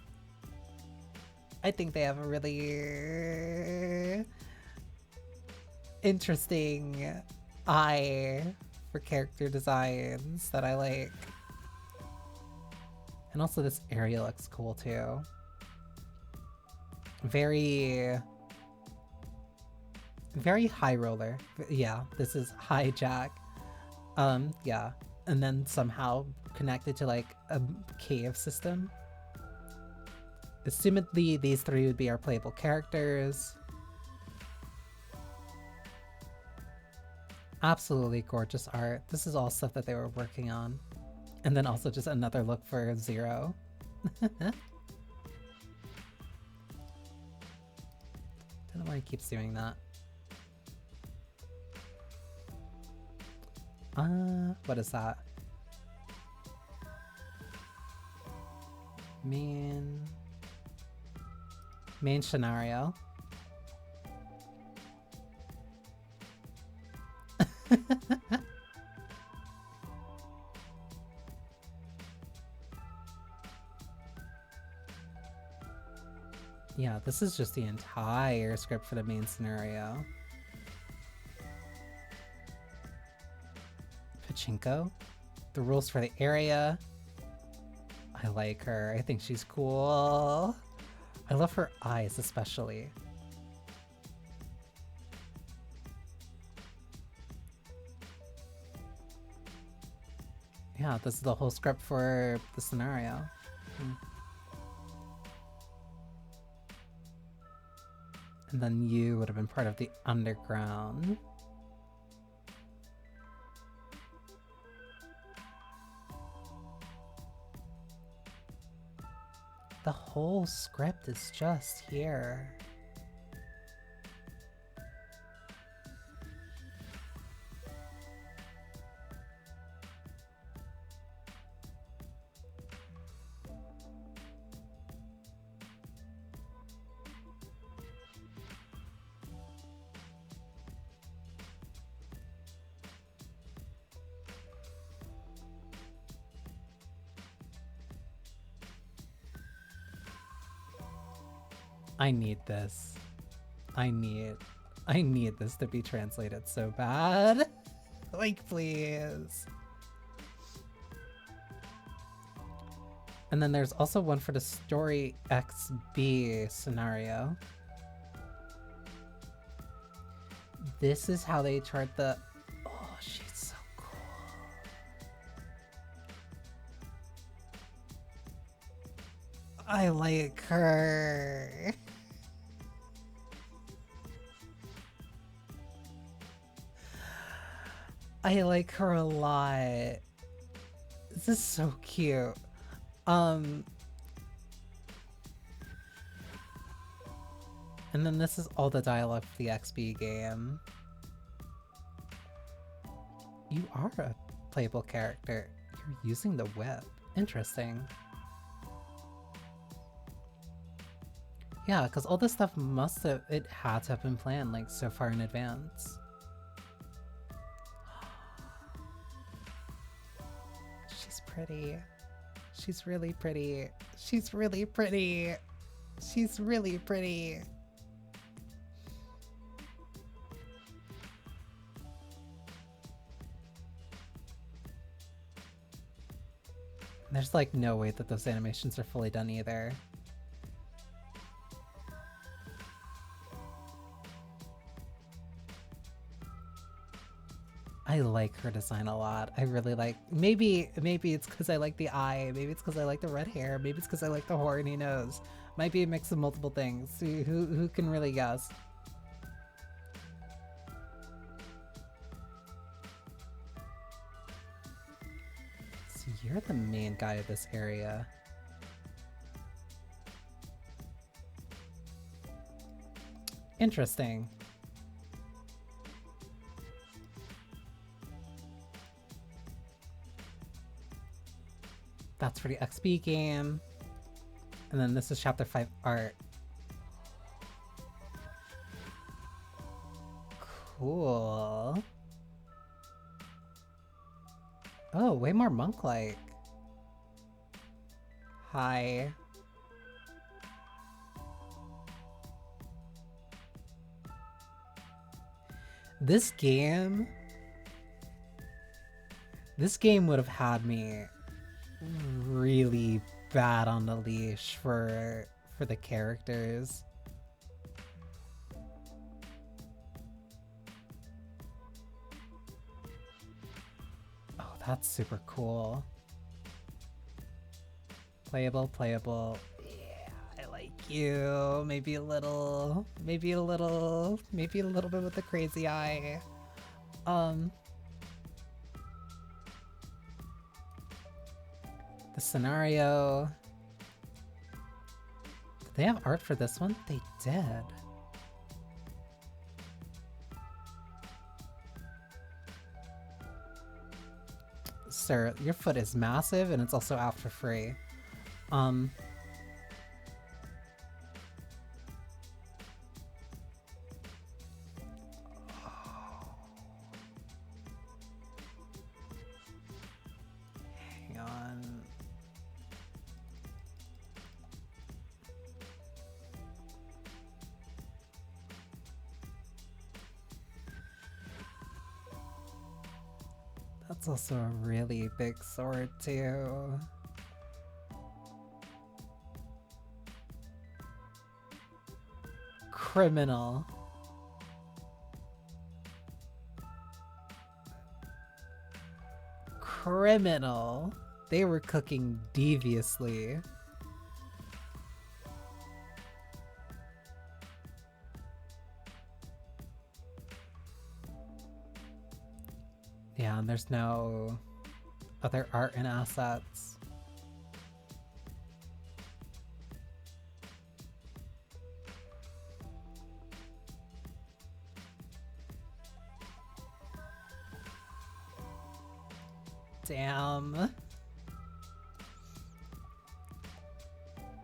Speaker 1: I think they have a really interesting eye for character designs that I like. And also this area looks cool too. Very high roller. Yeah, this is hijack. Yeah. And then somehow connected to like a cave system. Assumedly these 3 would be our playable characters. Absolutely gorgeous art. This is all stuff that they were working on. And then also just another look for Zero. Don't know why he keeps doing that. What is that? Main scenario. Yeah, this is just the entire script for the main scenario. Pachinko. The rules for the area. I like her. I think she's cool. I love her eyes especially. Yeah, this is the whole script for the scenario. And then you would have been part of the underground. The whole script is just here. I need this. I need this to be translated so bad. Like, please. And then there's also one for the Story XB scenario. This is how they chart the... Oh, she's so cool. I like her. I like her a lot. This is so cute. And then this is all the dialogue for the XB game. You are a playable character. You're using the whip. Interesting. Yeah, because all this stuff it had to have been planned like so far in advance. pretty. She's really pretty. She's really pretty. She's really pretty. There's like no way that those animations are fully done either. I like her design a lot. I really like, maybe it's because I like the eye, maybe it's because I like the red hair, maybe it's because I like the horny nose. Might be a mix of multiple things. Who can really guess? So you're the main guy of this area. Interesting. That's for the XP game. And then this is chapter 5 art. Cool. Oh, way more monk-like. Hi. This game would have had me really bad on the leash for the characters. Oh, that's super cool. Playable. Yeah, I like you. Maybe a little bit with the crazy eye. The scenario. Did they have art for this one? They did. Sir, your foot is massive and it's also out for free. Hang on. That's also a really big sword too. Criminal. Criminal. They were cooking deviously. Yeah, and there's no other art and assets. Damn.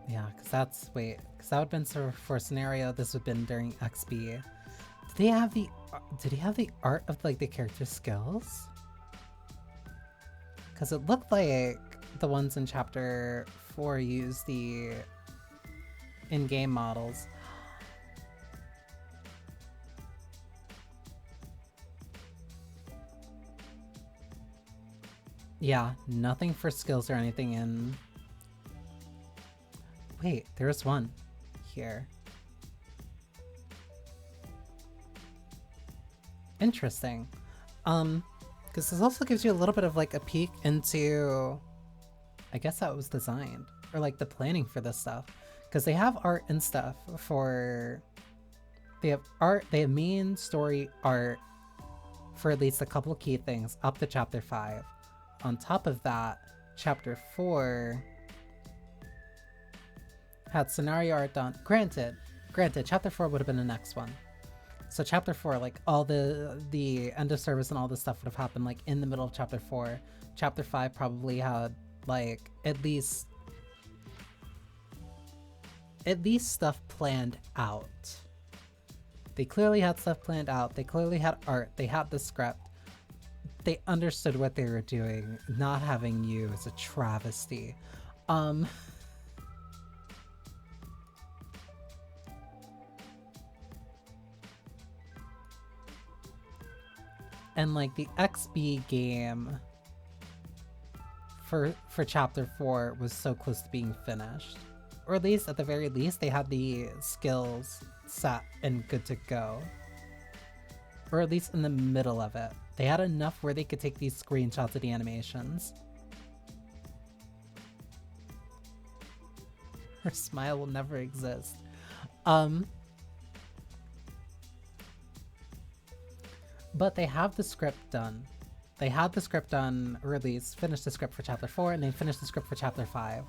Speaker 1: Yeah, because that's, wait, because that would have been sort of for a scenario, this would have been during XP. Did he have the art of like the character skills? Because it looked like the ones in chapter 4 use the in-game models. Yeah, nothing for skills or anything in... Wait, there's one here. Interesting. Because this also gives you a little bit of like a peek into, I guess how it was designed, or like the planning for this stuff. Because they have art and stuff for... They have art, they have main story art for at least a couple of key things up to chapter 5. On top of that, chapter 4 had scenario art done. Granted, chapter 4 would have been the next one. So chapter 4, like all the end of service and all this stuff would have happened like in the middle of chapter 4. Chapter 5 probably had like at least stuff planned out. They clearly had stuff planned out. They clearly had art. They had the script. they understood what they were doing, not having you is a travesty. And like the XB game for chapter 4 was so close to being finished. Or at least, at the very least, they had the skills set and good to go. Or at least in the middle of it. They had enough where they could take these screenshots of the animations. Her smile will never exist. But they have the script done. They had the script done, or at least finished the script for chapter 4, and they finished the script for chapter 5.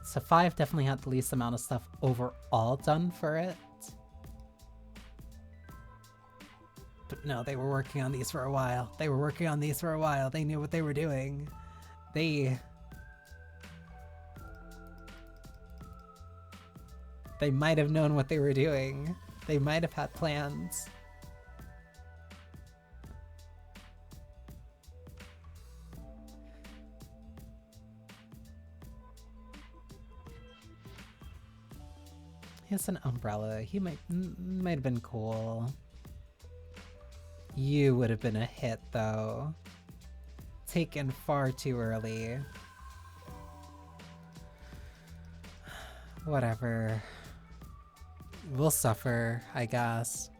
Speaker 1: So 5 definitely had the least amount of stuff overall done for it. But no, they were working on these for a while. They were working on these for a while. They knew what they were doing. They might have known what they were doing. They might have had plans. He has an umbrella. He might have been cool. You would have been a hit, though. Taken far too early. Whatever. We'll suffer, I guess.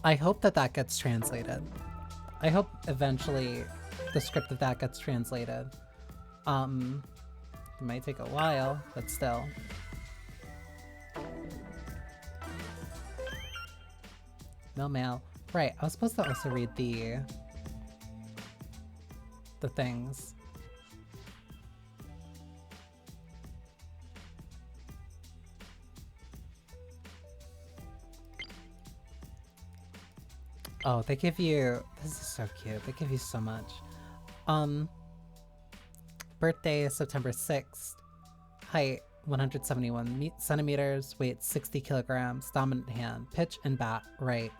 Speaker 1: I hope that gets translated. I hope eventually the script of that gets translated. It might take a while, but still. No mail. Right, I was supposed to also read the things. Oh, they give you... This is so cute. They give you so much. Birthday is September 6th. Height 171 centimeters. Weight 60 kilograms. Dominant hand. Pitch and bat. Right.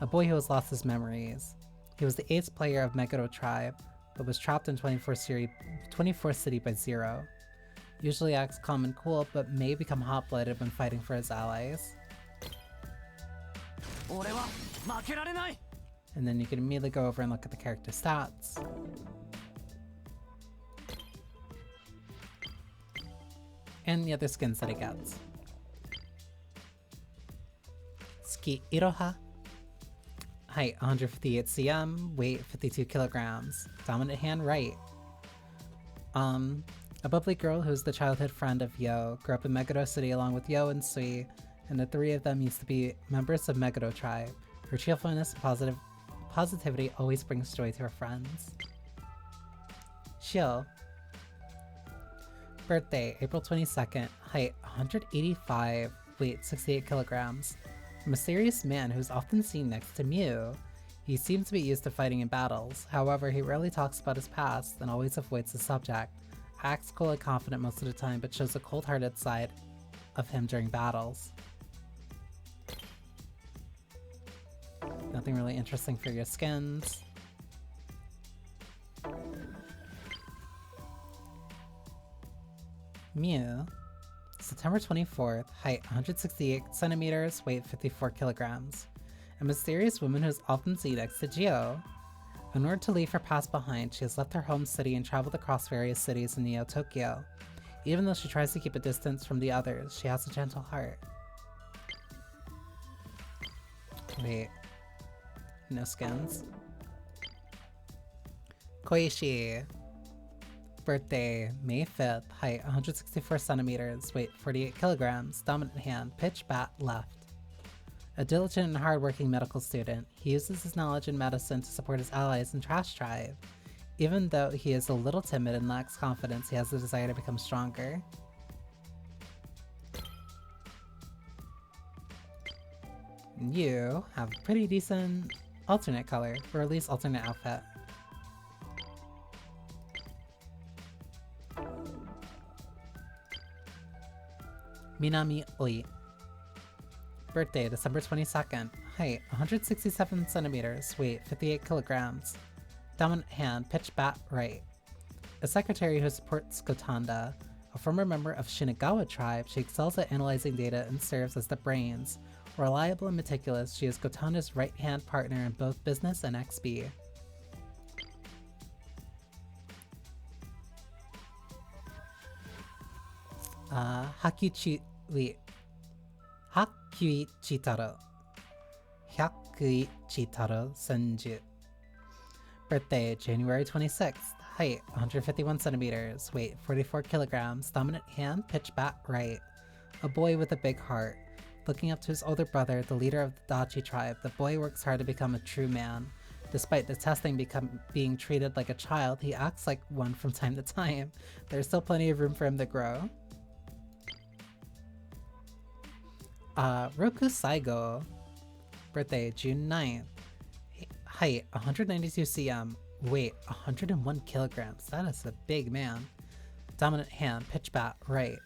Speaker 1: A boy who has lost his memories. He was the 8th player of Meguro Tribe, but was trapped in 24th City by Zero. Usually acts calm and cool, but may become hot-blooded when fighting for his allies. And then you can immediately go over and look at the character stats. And the other skins that he gets. Ski Iroha. Height 158 cm, weight 52 kilograms. Dominant hand right. A bubbly girl who's the childhood friend of Yo, grew up in Meguro City along with Yo and Sui, and the three of them used to be members of Meguro Tribe. Her cheerfulness and positivity always brings joy to her friends. Shio. Birthday, April 22nd, height 185, weight 68 kilograms. A mysterious man who's often seen next to Mew. He seems to be used to fighting in battles, however he rarely talks about his past and always avoids the subject. Acts cool and confident most of the time, but shows a cold-hearted side of him during battles. Nothing really interesting for your skins. Mew. September 24th, height 168 centimeters, weight 54 kilograms. A mysterious woman who's often seen next to Geo. In order to leave her past behind, she has left her home city and traveled across various cities in Neo Tokyo. Even though she tries to keep a distance from the others, she has a gentle heart. Wait. No skins. Koishi. Birthday, May 5th, height 164 centimeters, weight 48 kilograms, dominant hand, pitch, bat, left. A diligent and hardworking medical student, he uses his knowledge in medicine to support his allies in Trash Tribe. Even though he is a little timid and lacks confidence, he has the desire to become stronger. You have a pretty decent alternate color, or at least alternate outfit. Minami Oi. Birthday, December 22nd. Height, 167 centimeters. Weight, 58 kilograms. Dominant hand, pitch bat right. A secretary who supports Gotanda. A former member of Shinagawa tribe, she excels at analyzing data and serves as the brains. Reliable and meticulous, she is Gotanda's right-hand partner in both business and XP. Hakuichitaro. Hyakuichitaro Senju. Birthday, January 26th. Height, 151 centimeters. Weight, 44 kilograms. Dominant hand, pitch bat right. A boy with a big heart. Looking up to his older brother, the leader of the Dachi tribe, the boy works hard to become a true man. Despite detesting being treated like a child, he acts like one from time to time. There's still plenty of room for him to grow. Roku Saigo. Birthday, June 9th. Height, 192 cm. Weight, 101 kilograms. That is a big man. Dominant hand, pitch bat, right.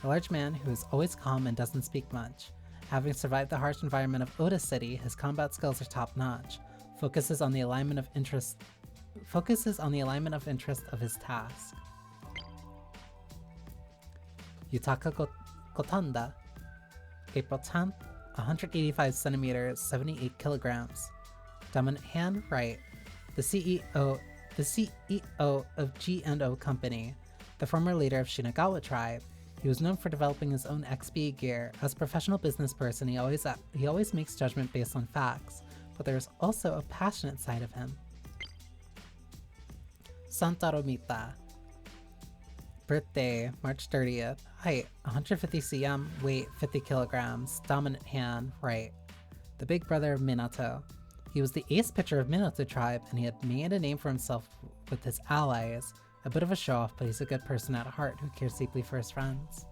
Speaker 1: A large man who is always calm and doesn't speak much. Having survived the harsh environment of Oda City, his combat skills are top-notch. Focuses on the alignment of interest of his task. Yutaka Gotanda. April 10th, 185 centimeters, 78 kilograms. Dominant hand, right. The CEO of G&O Company, the former leader of Shinagawa tribe. He was known for developing his own XP gear. As a professional business person, he always makes judgment based on facts, but there's also a passionate side of him. Santaro Mita. Birthday, March 30th. Height, 150 cm. Weight, 50 kilograms. Dominant hand, right. The big brother of Minato. He was the ace pitcher of Minato tribe, and he had made a name for himself with his allies. A bit of a show-off, but he's a good person at heart who cares deeply for his friends.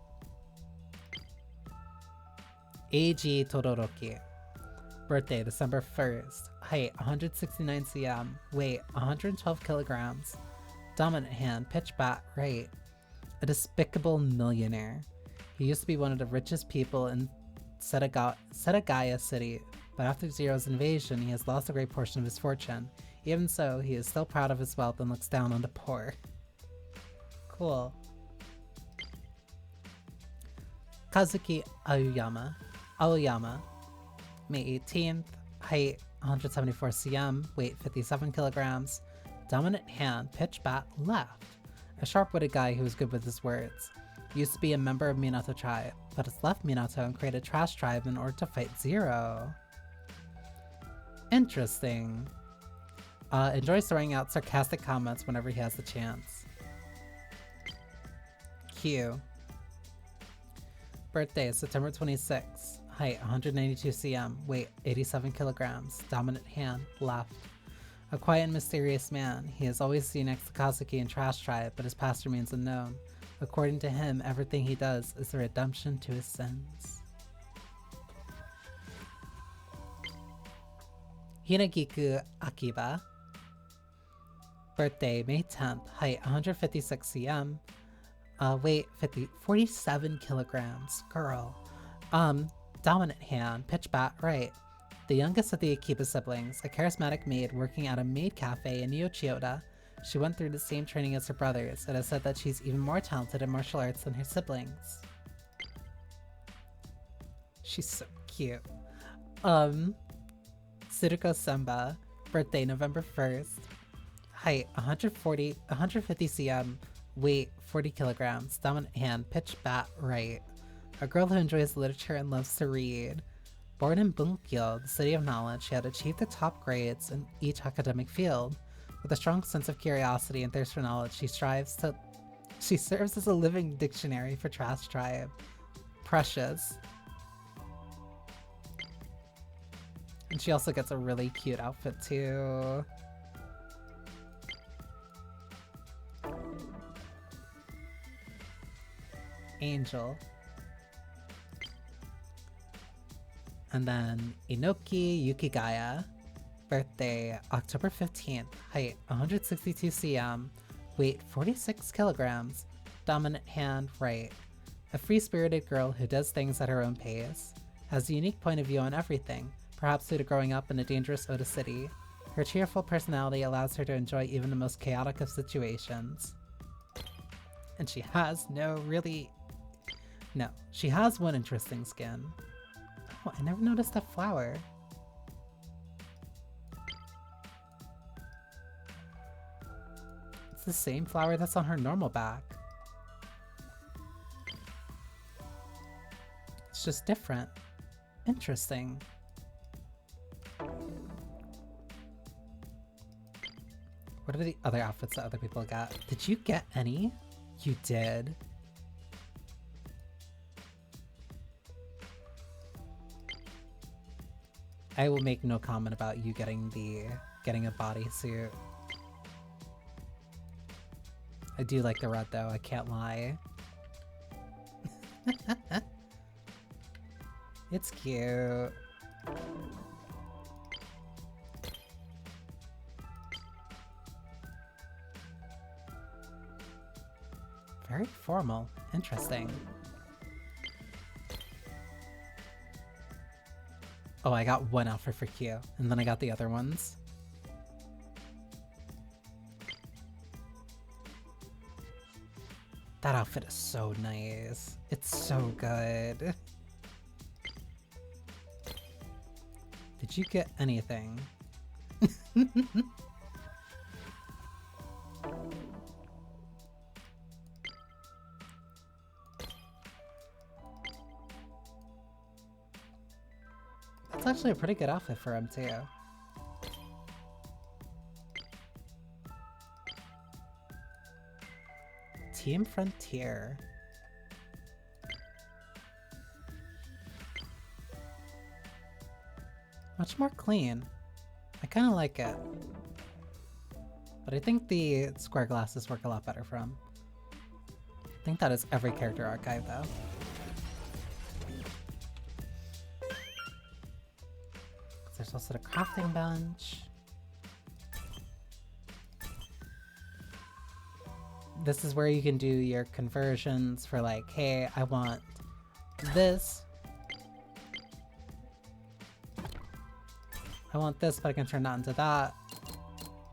Speaker 1: Eiji Todoroki. Birthday, December 1st. Height, 169 cm. Weight, 112 kilograms. Dominant hand, pitch bat, right. A despicable millionaire. He used to be one of the richest people in Setagaya City, but after Zero's invasion, he has lost a great portion of his fortune. Even so, he is still proud of his wealth and looks down on the poor. Cool. Kazuki Aoyama. May 18th. Height, 174 cm. Weight, 57 kilograms. Dominant hand, pitch bat, left. A sharp-witted guy who is good with his words. Used to be a member of Minato tribe, but has left Minato and created Trash Tribe in order to fight Zero. Interesting. Enjoys throwing out sarcastic comments whenever he has the chance. Q. Birthday, September 26. Height, 192 cm. Weight, 87 kilograms. Dominant hand, left. A quiet and mysterious man, he is always seen next to Kazuki in Trash Tribe, but his past remains unknown. According to him, everything he does is the redemption to his sins. Hinagiku Akiba. Birthday, May 10th. Height, 156 cm. Weight, 47 kilograms. Girl. Dominant hand, pitch bat, right. The youngest of the Akiba siblings, a charismatic maid working at a maid cafe in Yochiyoda. She went through the same training as her brothers, and has said that she's even more talented in martial arts than her siblings. She's so cute. Tsuruko Semba. Birthday, November 1st. Height, 150 cm. Weight, 40 kilograms. Dominant hand, pitch bat, right. A girl who enjoys literature and loves to read. Born in Bunkyo, the city of knowledge, she had achieved the top grades in each academic field. With a strong sense of curiosity and thirst for knowledge, she serves as a living dictionary for Trash Tribe. Precious. And she also gets a really cute outfit too. Angel. And then Inoki Yukigaya. Birthday, October 15th. Height, 162 cm. Weight, 46 kilograms. Dominant hand, right. A free-spirited girl who does things at her own pace. has a unique point of view on everything, perhaps due to growing up in a dangerous Oda city. Her cheerful personality allows her to enjoy even the most chaotic of situations. And she has she has one interesting skin. Oh, I never noticed that flower. It's the same flower that's on her normal back. It's just different. Interesting. What are the other outfits that other people got? Did you get any? You did. I will make no comment about you getting a bodysuit. I do like the red though, I can't lie. It's cute. Very formal. Interesting. Oh, I got one outfit for Q, and then I got the other ones. That outfit is so nice. It's so good. Did you get anything? That's actually a pretty good outfit for him too. Team Frontier. Much more clean. I kind of like it. But I think the square glasses work a lot better for him. I think that is every character archive though. There's also the crafting bench. This is where you can do your conversions for like, hey, I want this. I want this, but I can turn that into that.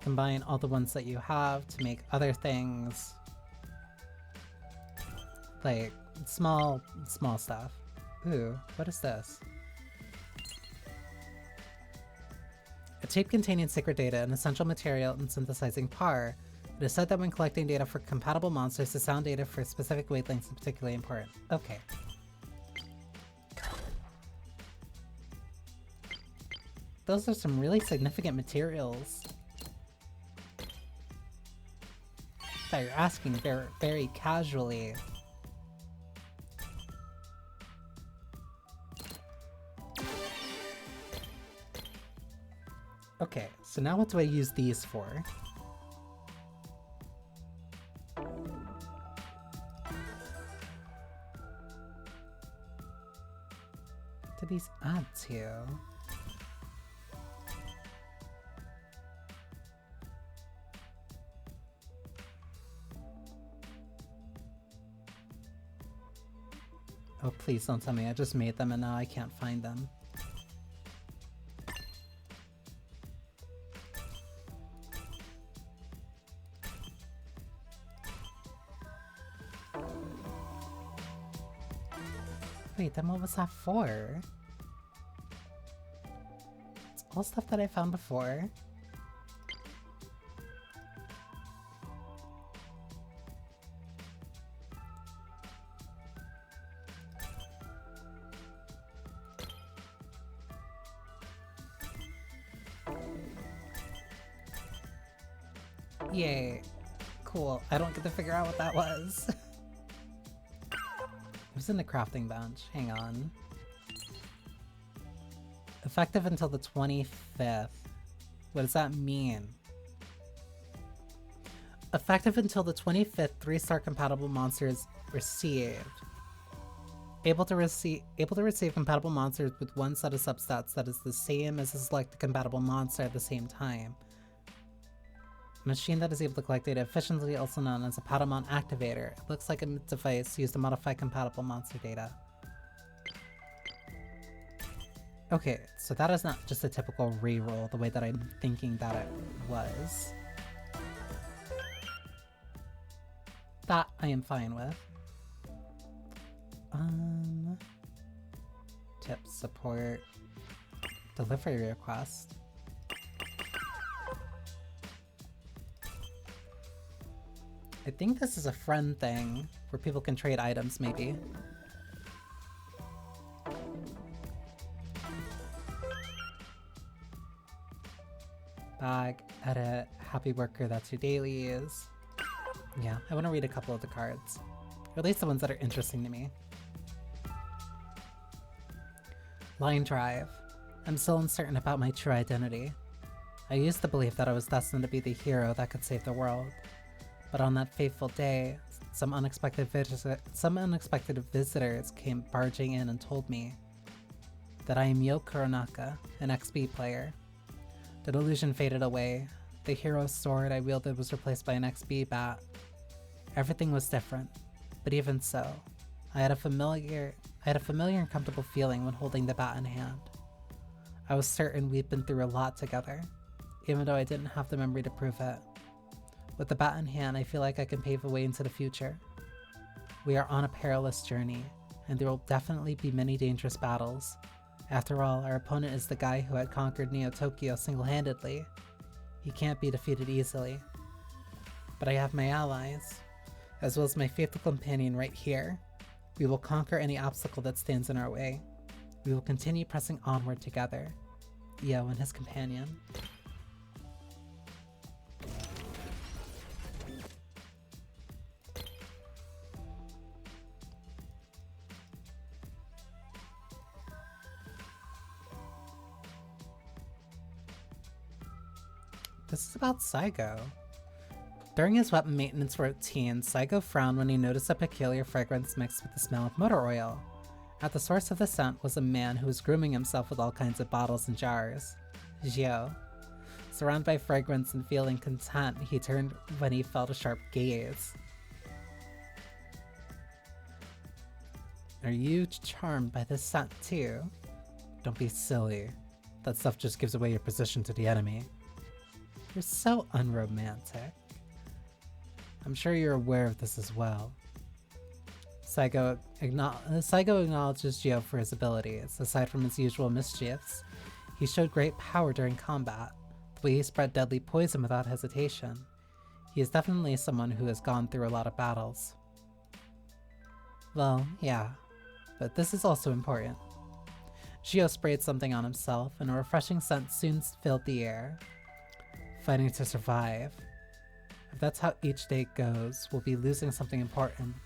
Speaker 1: Combine all the ones that you have to make other things. Like, small stuff. Ooh, what is this? A tape containing sacred data, an essential material in synthesizing PAR. It is said that when collecting data for compatible monsters, the sound data for specific wavelengths is particularly important. Okay. Those are some really significant materials that you're asking very, very casually. Okay, so now what do I use these for? What do these add to? Oh, please don't tell me I just made them and now I can't find them. Wait, then what was that for? It's all stuff that I found before. Yay. Cool. I don't get to figure out what that was. It was in the crafting bench. Hang on. Effective until the 25th. What does that mean? Effective until the 25th, 3-star compatible monsters received. Able to receive compatible monsters with one set of substats that is the same as the selected compatible monster at the same time. A machine that is able to collect data efficiently, also known as a Patamon activator. It looks like a device used to modify compatible monster data. Okay, so that is not just a typical reroll the way that I'm thinking that it was. That I am fine with. Tip support. Delivery request. I think this is a friend thing where people can trade items, maybe. Bag, edit, happy worker, that's your dailies. Yeah, I want to read a couple of the cards. Or at least the ones that are interesting to me. Line Drive. I'm still uncertain about my true identity. I used to believe that I was destined to be the hero that could save the world. But on that fateful day, some unexpected visitors came barging in and told me that I am Yo Kuronaka, an XP player. The delusion faded away. The hero sword I wielded was replaced by an XP bat. Everything was different, but even so, I had a familiar and comfortable feeling when holding the bat in hand. I was certain we'd been through a lot together, even though I didn't have the memory to prove it. With the bat in hand, I feel like I can pave a way into the future. We are on a perilous journey, and there will definitely be many dangerous battles. After all, our opponent is the guy who had conquered Neo Tokyo single-handedly. He can't be defeated easily. But I have my allies, as well as my faithful companion right here. We will conquer any obstacle that stands in our way. We will continue pressing onward together. Yo and his companion. This is about Saigo. During his weapon maintenance routine, Saigo frowned when he noticed a peculiar fragrance mixed with the smell of motor oil. At the source of the scent was a man who was grooming himself with all kinds of bottles and jars. Gio. Surrounded by fragrance and feeling content, he turned when he felt a sharp gaze. Are you charmed by this scent too? Don't be silly. That stuff just gives away your position to the enemy. You're so unromantic. I'm sure you're aware of this as well. Saigo acknowledges Gio for his abilities. Aside from his usual mischiefs, he showed great power during combat, the way he spread deadly poison without hesitation. He is definitely someone who has gone through a lot of battles. Well, yeah, but this is also important. Gio sprayed something on himself, and a refreshing scent soon filled the air. Fighting to survive. If that's how each day goes, we'll be losing something important.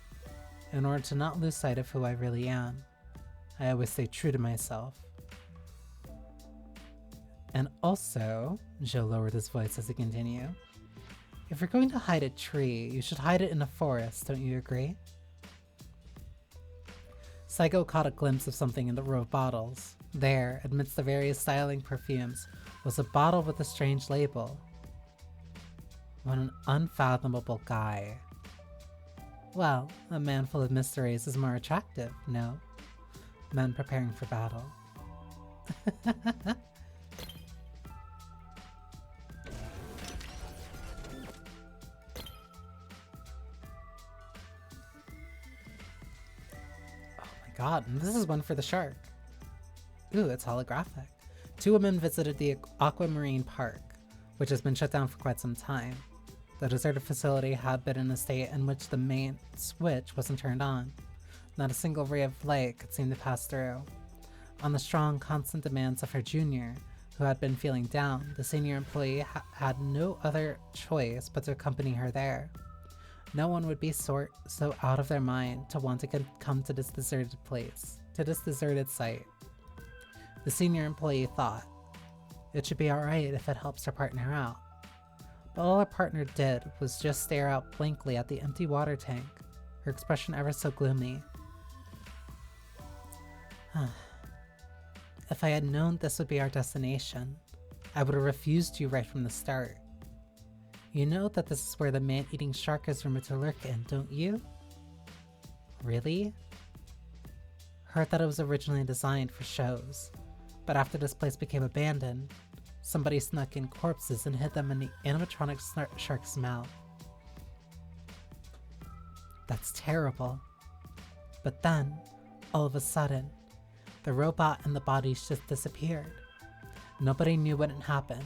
Speaker 1: In order to not lose sight of who I really am, I always stay true to myself. And also, Joe lowered his voice as he continued, if you're going to hide a tree, you should hide it in a forest, don't you agree? Saigo caught a glimpse of something in the row of bottles. There, amidst the various styling perfumes, was a bottle with a strange label. What an unfathomable guy. Well, a man full of mysteries is more attractive, no? Men preparing for battle. God, and this is one for the shark. Ooh, it's holographic. 2 women visited the Aquamarine Park, which has been shut down for quite some time. The deserted facility had been in a state in which the main switch wasn't turned on. Not a single ray of light could seem to pass through. On the strong, constant demands of her junior, who had been feeling down, the senior employee had no other choice but to accompany her there. No one would be so out of their mind to want to come to this deserted place, to this deserted site. The senior employee thought, it should be alright if it helps her partner out. But all her partner did was just stare out blankly at the empty water tank, her expression ever so gloomy. If I had known this would be our destination, I would have refused you right from the start. You know that this is where the man-eating shark is rumored to lurk in, don't you? Really? Heard that it was originally designed for shows, But after this place became abandoned, somebody snuck in corpses and hid them in the animatronic shark's mouth. That's terrible. But then, all of a sudden, the robot and the bodies just disappeared. Nobody knew what had happened,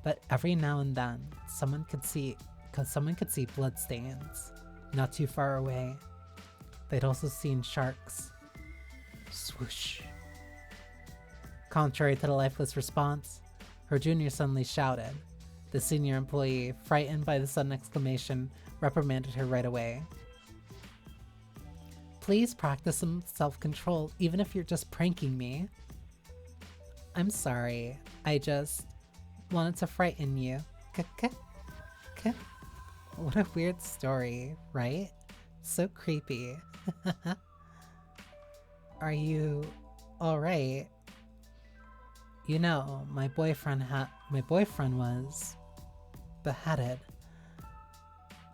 Speaker 1: but every now and then, someone could see bloodstains not too far away. They'd also seen sharks. Swoosh. Contrary to the lifeless response, her junior suddenly shouted. The senior employee, frightened by the sudden exclamation, reprimanded her right away. Please practice some self-control, even if you're just pranking me. I'm sorry. I just wanted to frighten you. What a weird story, right? So creepy. Are you alright? You know, my boyfriend was beheaded.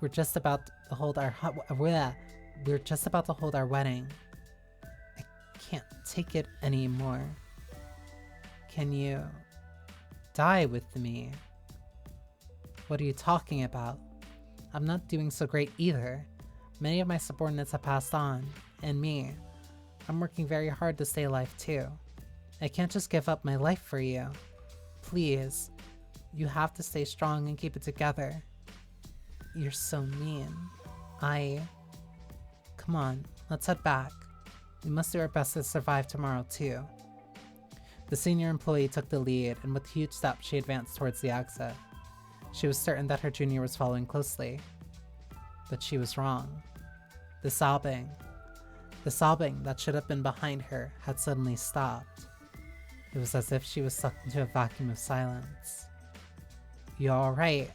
Speaker 1: We're just about to hold our wedding. I can't take it anymore. Can you die with me? What are you talking about? I'm not doing so great either. Many of my subordinates have passed on, and me. I'm working very hard to stay alive too. I can't just give up my life for you. Please, you have to stay strong and keep it together. You're so mean. Come on, let's head back. We must do our best to survive tomorrow too. The senior employee took the lead, and with huge steps she advanced towards the exit. She was certain that her junior was following closely. But she was wrong. The sobbing that should have been behind her had suddenly stopped. It was as if she was sucked into a vacuum of silence. You alright?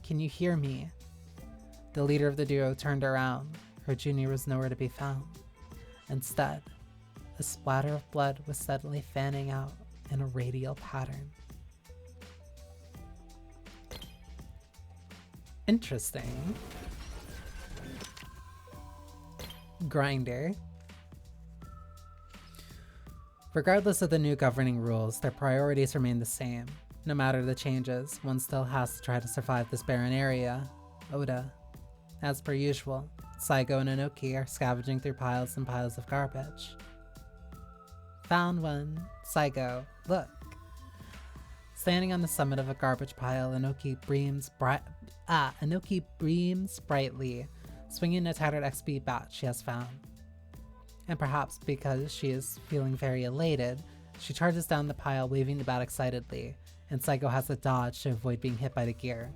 Speaker 1: Can you hear me? The leader of the duo turned around. Her junior was nowhere to be found. Instead, a splatter of blood was steadily fanning out in a radial pattern. Interesting. Grinder. Regardless of the new governing rules, their priorities remain the same. No matter the changes, one still has to try to survive this barren area. Oda. As per usual, Saigo and Inoki are scavenging through piles and piles of garbage. Found one. Saigo, look. Standing on the summit of a garbage pile, Inoki beams brightly, swinging a tattered XP bat she has found. And perhaps because she is feeling very elated, she charges down the pile, waving the bat excitedly, and Saigo has to dodge to avoid being hit by the gear.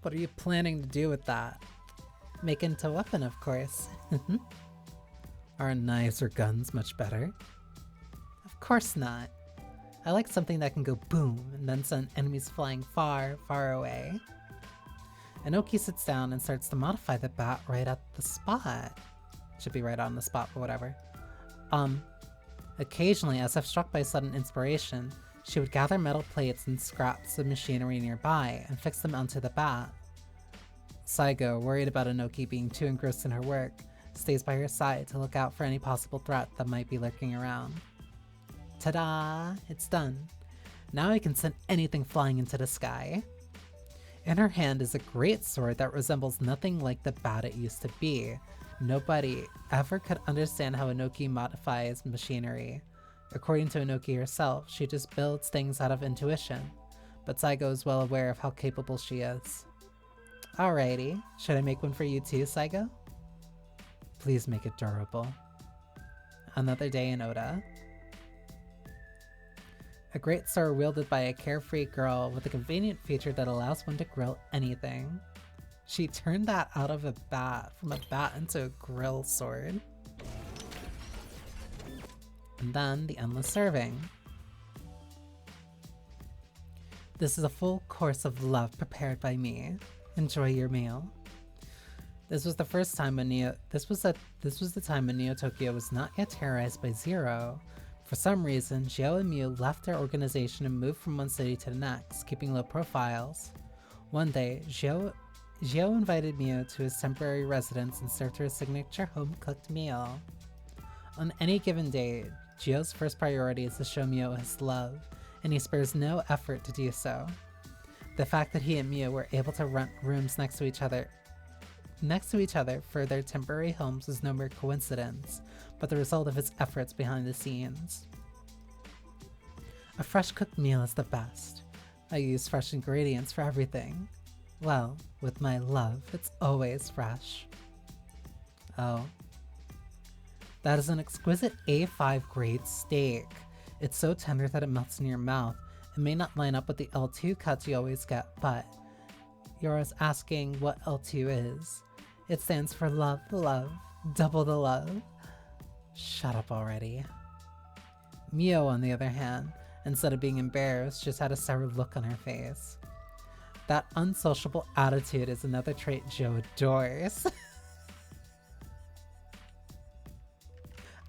Speaker 1: What are you planning to do with that? Make into a weapon, of course. Aren't knives or guns much better? Of course not. I like something that can go boom and then send enemies flying far, far away. Inoki sits down and starts to modify the bat right at the spot. Should be right on the spot, but whatever. Occasionally, as if struck by sudden inspiration, she would gather metal plates and scraps of machinery nearby and fix them onto the bat. Saigo, worried about Inoki being too engrossed in her work, stays by her side to look out for any possible threat that might be lurking around. Ta-da! It's done. Now I can send anything flying into the sky. In her hand is a great sword that resembles nothing like the bat it used to be. Nobody ever could understand how Inoki modifies machinery. According to Inoki herself, she just builds things out of intuition, but Saigo is well aware of how capable she is. Alrighty, should I make one for you too, Saigo? Please make it durable. Another day in Oda. A great sword wielded by a carefree girl with a convenient feature that allows one to grill anything. She turned that out of a bat, from a bat into a grill sword. And then the endless serving. This is a full course of love prepared by me. Enjoy your meal. This was the time when Neo Tokyo was not yet terrorized by Zero. For some reason, Xiao and Mew left their organization and moved from one city to the next, keeping low profiles. One day, Xiao invited Mew to his temporary residence and served her a signature home-cooked meal. On any given day, Gio's first priority is to show Mio his love, and he spares no effort to do so. The fact that he and Mio were able to rent rooms next to each other for their temporary homes was no mere coincidence, but the result of his efforts behind the scenes. A fresh cooked meal is the best. I use fresh ingredients for everything. Well, with my love, it's always fresh. Oh. That is an exquisite A5 grade steak. It's so tender that it melts in your mouth. It may not line up with the L2 cuts you always get, but you're always asking what L2 is. It stands for love, double the love. Shut up already. Mio, on the other hand, instead of being embarrassed, just had a sour look on her face. That unsociable attitude is another trait Gio adores.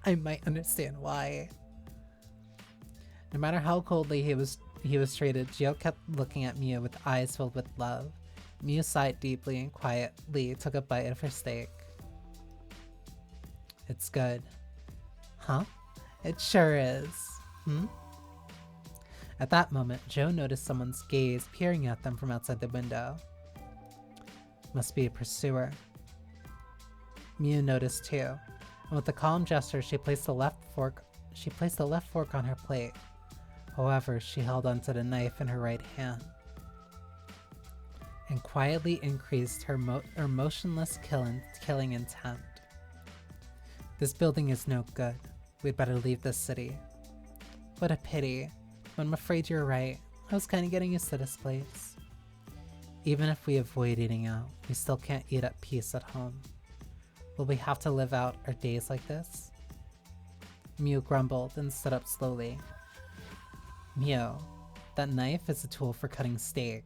Speaker 1: I might understand why. No matter how coldly he was treated, Gio kept looking at Mio with eyes filled with love. Mio sighed deeply and quietly took a bite of her steak. It's good. Huh? It sure is. At that moment, Gio noticed someone's gaze peering at them from outside the window. Must be a pursuer. Mio noticed too, and with a calm gesture, she placed the left fork on her plate. However, she held onto the knife in her right hand and quietly increased her motionless killing intent. This building is no good. We'd better leave this city. What a pity, but I'm afraid you're right. I was kind of getting used to this place. Even if we avoid eating out, we still can't eat at peace at home. Will we have to live out our days like this? Mio grumbled and stood up slowly. Mio, that knife is a tool for cutting steak.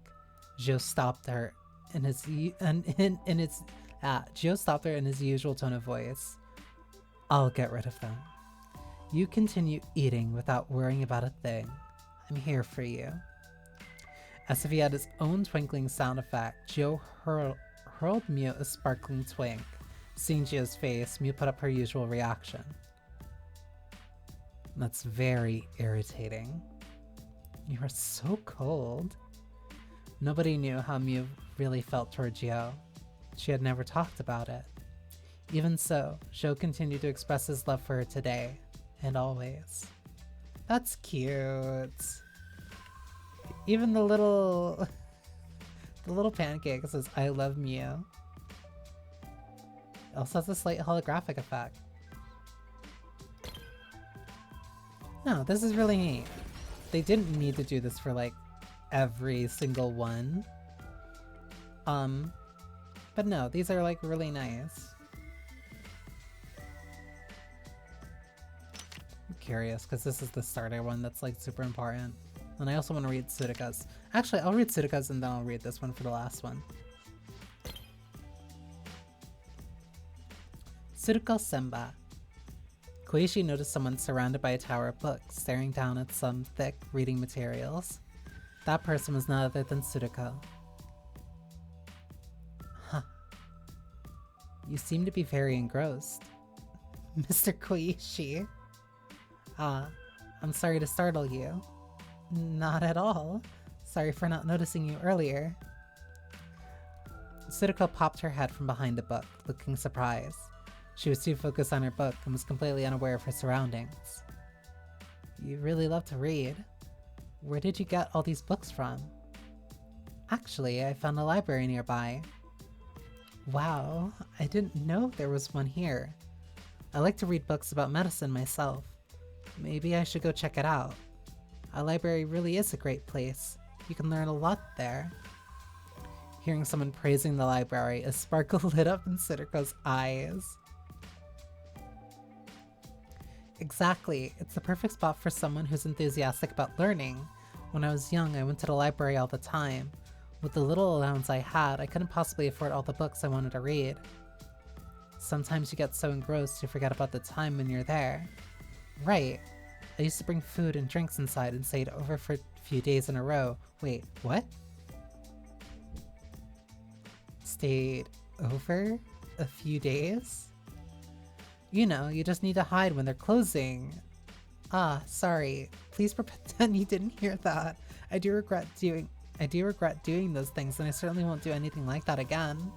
Speaker 1: Gio stopped her in his usual tone of voice. I'll get rid of them. You continue eating without worrying about a thing. I'm here for you. As if he had his own twinkling sound effect, Gio hurled Mio a sparkling twink. Seeing Gio's face, Mio put up her usual reaction. That's very irritating. You are so cold. Nobody knew how Mio really felt toward Gio. She had never talked about it. Even so, Gio continued to express his love for her today, and always. That's cute. Even the little pancake says, I love Mio. It also has a slight holographic effect. No, this is really neat. They didn't need to do this for like every single one. But no, these are like really nice. I'm curious because this is the starter one that's like super important. And I also want to read Sudoka's. Actually, I'll read Sudoka's and then I'll read this one for the last one. Sudoka Senba. Koichi noticed someone surrounded by a tower of books, staring down at some thick reading materials. That person was none other than Sudoka. Huh. You seem to be very engrossed. Mr. Koichi. I'm sorry to startle you. Not at all. Sorry for not noticing you earlier. Sudoka popped her head from behind a book, looking surprised. She was too focused on her book and was completely unaware of her surroundings. You really love to read. Where did you get all these books from? Actually, I found a library nearby. Wow, I didn't know there was one here. I like to read books about medicine myself. Maybe I should go check it out. A library really is a great place. You can learn a lot there. Hearing someone praising the library, a sparkle lit up in Sudoka's eyes. Exactly, it's the perfect spot for someone who's enthusiastic about learning. When I was young, I went to the library all the time. With the little allowance I had, I couldn't possibly afford all the books I wanted to read. Sometimes you get so engrossed you forget about the time when you're there. Right. I used to bring food and drinks inside and stayed over for a few days in a row. Wait, what? Stayed over a few days? You know, you just need to hide when they're closing. Ah, sorry. Please pretend you didn't hear that. I do regret doing those things, and I certainly won't do anything like that again.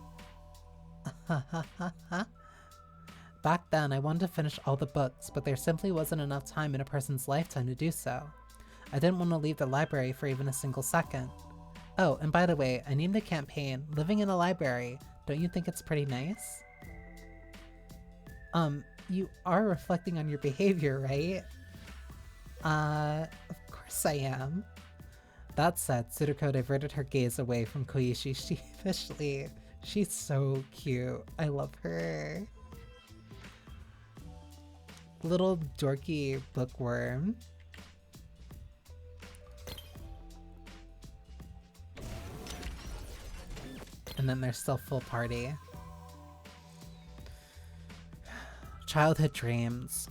Speaker 1: Back then, I wanted to finish all the books, but there simply wasn't enough time in a person's lifetime to do so. I didn't want to leave the library for even a single second. Oh, and by the way, I named the campaign Living in a Library. Don't you think it's pretty nice? You are reflecting on your behavior, right? Of course I am. That said, Tsuruko diverted her gaze away from Koichi sheepishly. She's so cute. I love her. Little dorky bookworm. And then there's still full party. Childhood dreams.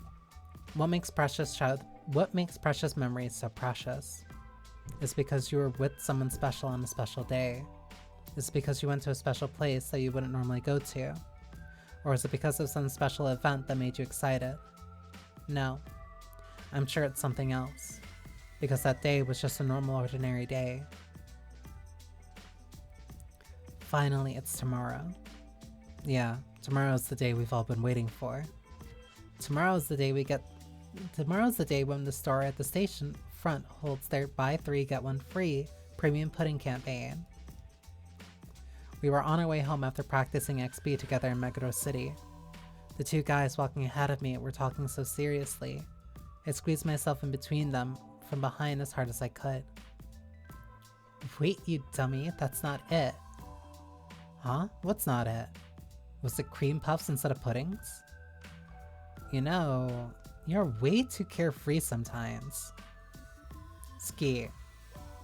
Speaker 1: What makes precious memories so precious? Is because you were with someone special on a special day? Is it because you went to a special place that you wouldn't normally go to? Or is it because of some special event that made you excited? No. I'm sure it's something else. Because that day was just a normal, ordinary day. Finally, it's tomorrow. Yeah, tomorrow's the day we've all been waiting for. Tomorrow's the day when the store at the station front holds their buy 3 get 1 free premium pudding campaign. We were on our way home after practicing XP together in Meguro City. The two guys walking ahead of me were talking so seriously. I squeezed myself in between them from behind as hard as I could. Wait, you dummy, that's not it. Huh? What's not it? Was it cream puffs instead of puddings? You know, you're way too carefree sometimes. Ski.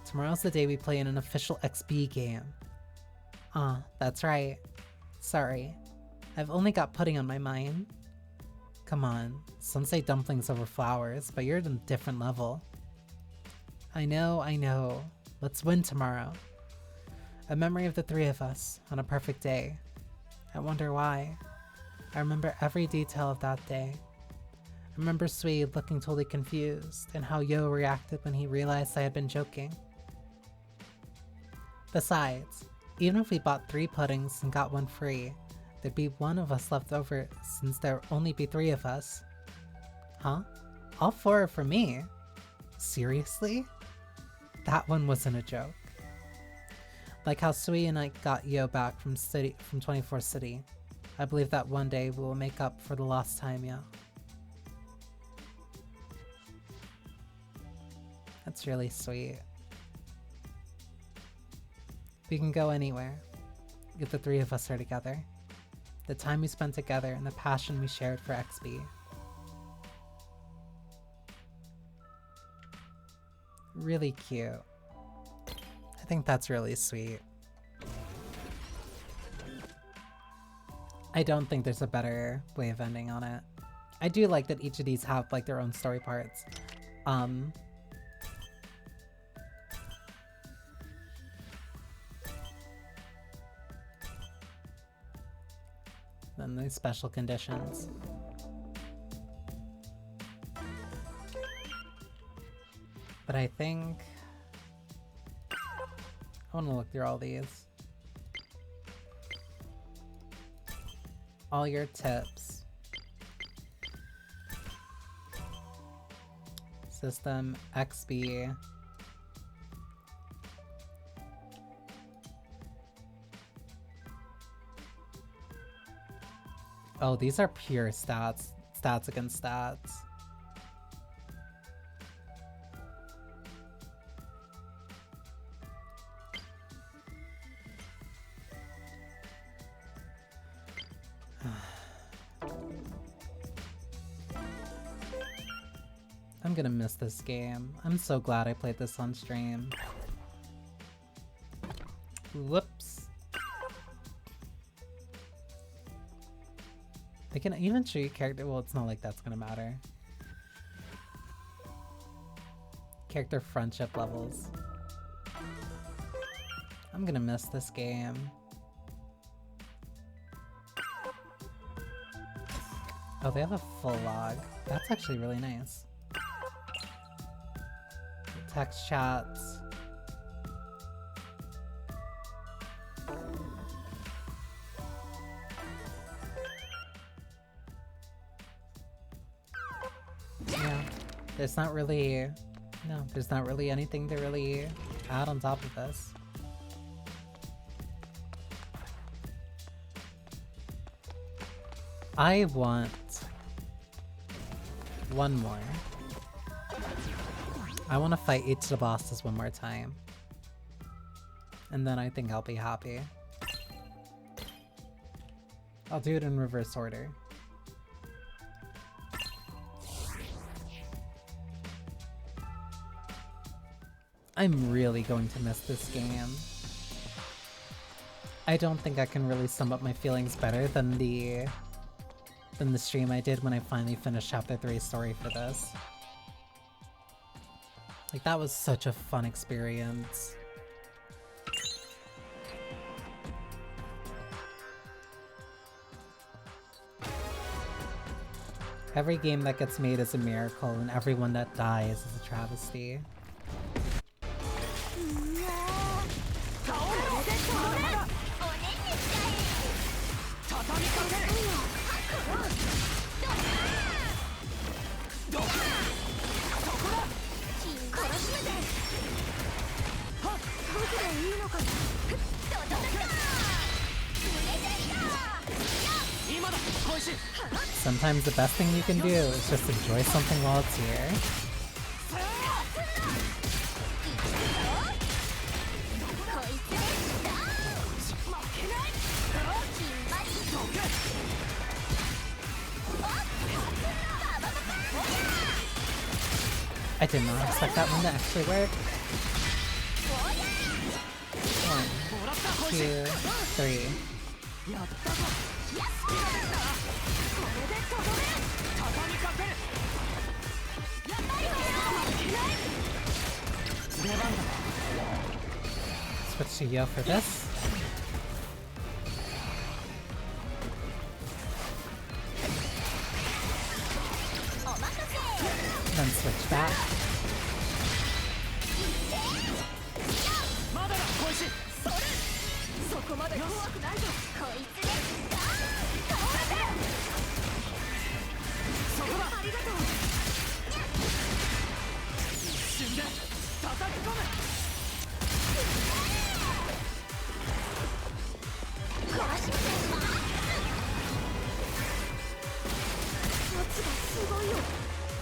Speaker 1: Tomorrow's the day we play in an official XP game. That's right. Sorry. I've only got pudding on my mind. Come on, some say dumplings over flowers, but you're at a different level. I know. Let's win tomorrow. A memory of the three of us, on a perfect day. I wonder why. I remember every detail of that day. I remember Sui looking totally confused, and how Yo reacted when he realized I had been joking. Besides, even if we bought 3 puddings and got 1 free, there'd be one of us left over since there'd only be 3 of us. Huh? All 4 are for me? Seriously? That one wasn't a joke. Like how Sui and I got Yo back from 24 City. I believe that one day we will make up for the lost time, Yo. That's really sweet. We can go anywhere if the 3 of us are together. The time we spent together and the passion we shared for XP. Really cute. I think that's really sweet. I don't think there's a better way of ending on it. I do like that each of these have like their own story parts. Then the special conditions. But I think I want to look through all these. All your tips. System XP. Oh, these are pure stats. Stats against stats. I'm gonna miss this game. I'm so glad I played this on stream. Whoops. I can even show you character. Well, it's not like that's gonna matter. Character friendship levels. I'm gonna miss this game. Oh, they have a full log. That's actually really nice. text chats. Yeah, there's not really... No, there's not really anything to really add on top of this. I want one more. I want to fight each of the bosses one more time. And then I think I'll be happy. I'll do it in reverse order. I'm really going to miss this game. I don't think I can really sum up my feelings better than the stream I did when I finally finished Chapter 3 story for this. Like, that was such a fun experience. Every game that gets made is a miracle, and everyone that dies is a travesty. Sometimes the best thing you can do is just enjoy something while it's here. I did not expect that one to actually work. 1, 2, 3. Switch to Yo for this. Then switch back.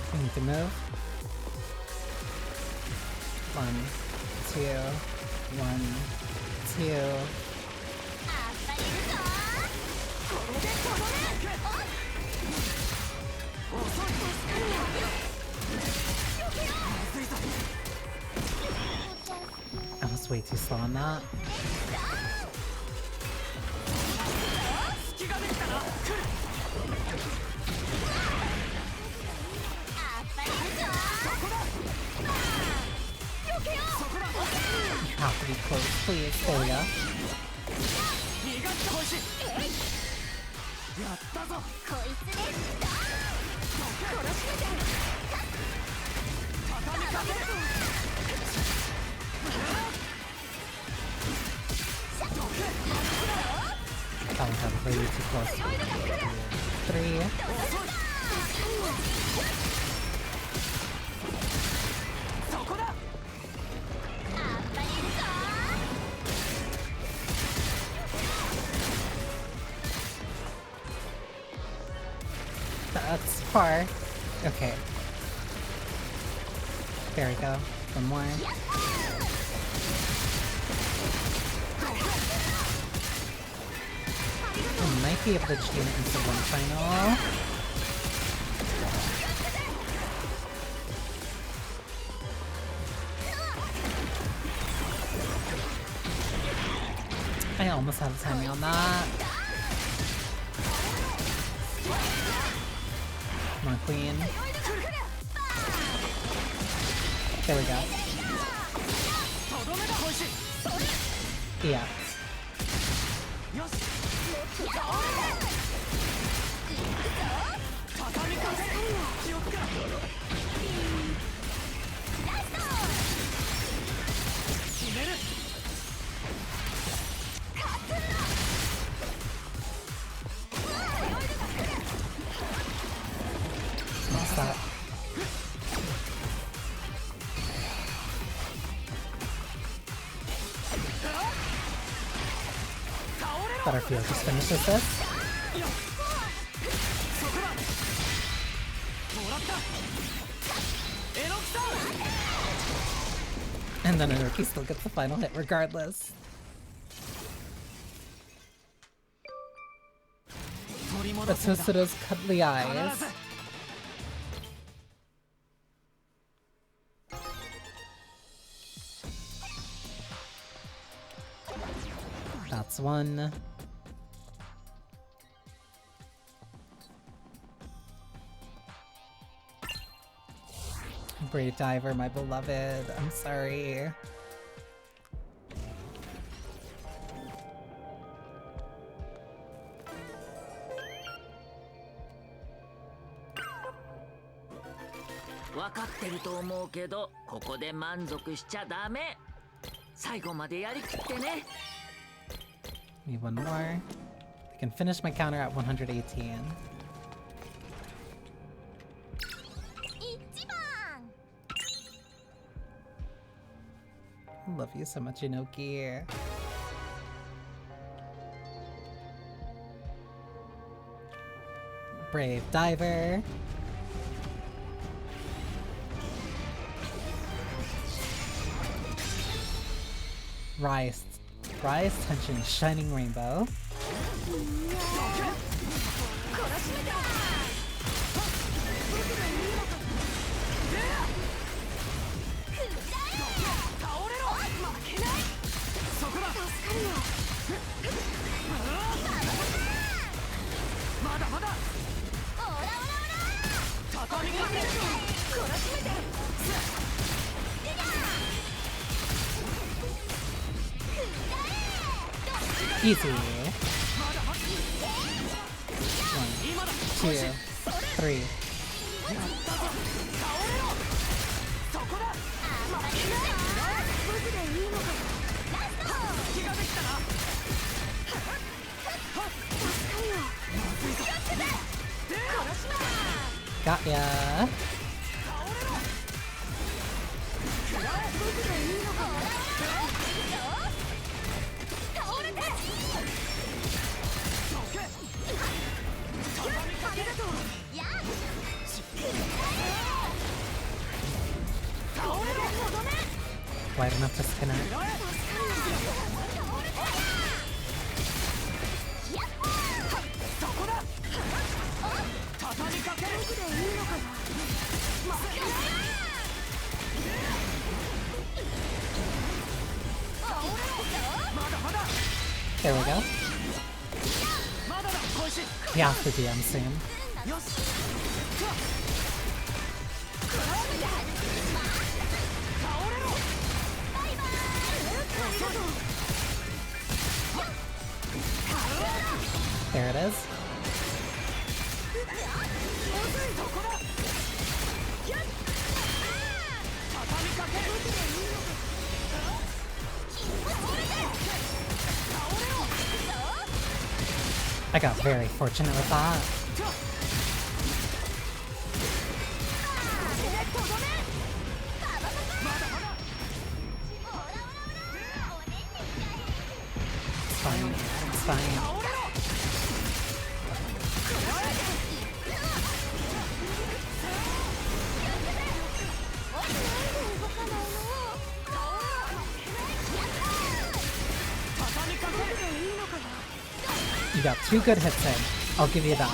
Speaker 1: I need to move. 1, 2, 1, 2. I was way too slow on that. You have to be close, please. There we go. That one got way too close. 3. That's far. Okay. There we go. One more. I might be able to chain it into one final. I almost have the timing on that. Come on, queen. There we go. Yeah. Butterfield just finishes this. And then Anuki still gets the final hit regardless. But Susuru's cuddly eyes. That's one. Brave Diver, my beloved. I'm sorry. Need one more. I can finish my counter at 118. Love you so much, Inoki. Brave Diver. Rise Tension Shining Rainbow. Easy. 1, 2, 3. Got ya. Wide enough to disconnect. There we go. He has to DM soon. There it is. I got very fortunate with that. It's fine. It's fine. You got 2 good hits in. I'll give you that.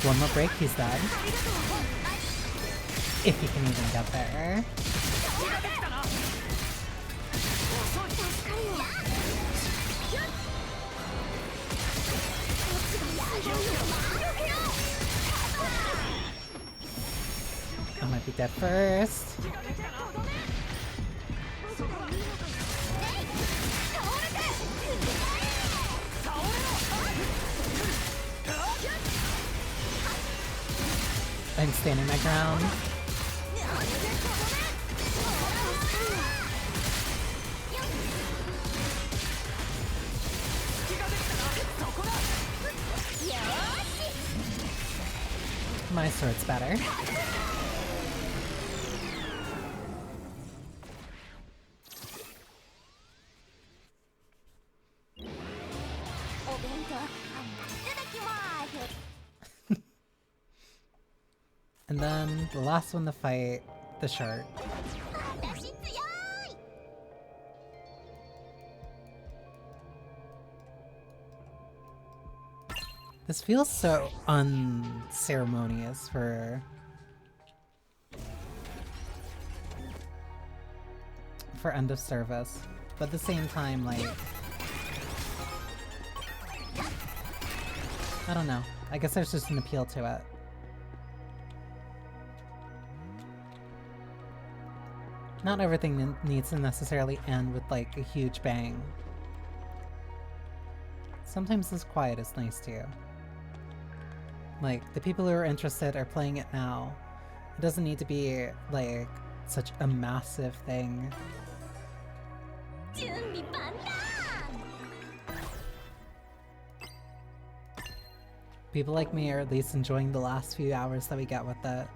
Speaker 1: One more break, he's dead. If he can even get there. I might be dead first. I'm standing my ground. My sword's better. And then the last one to fight, the shark. This feels so unceremonious for end of service, but at the same time, like, I don't know. I guess there's just an appeal to it. Not everything needs to necessarily end with like a huge bang. Sometimes this quiet is nice too. Like, the people who are interested are playing it now. It doesn't need to be like such a massive thing. People like me are at least enjoying the last few hours that we get with it.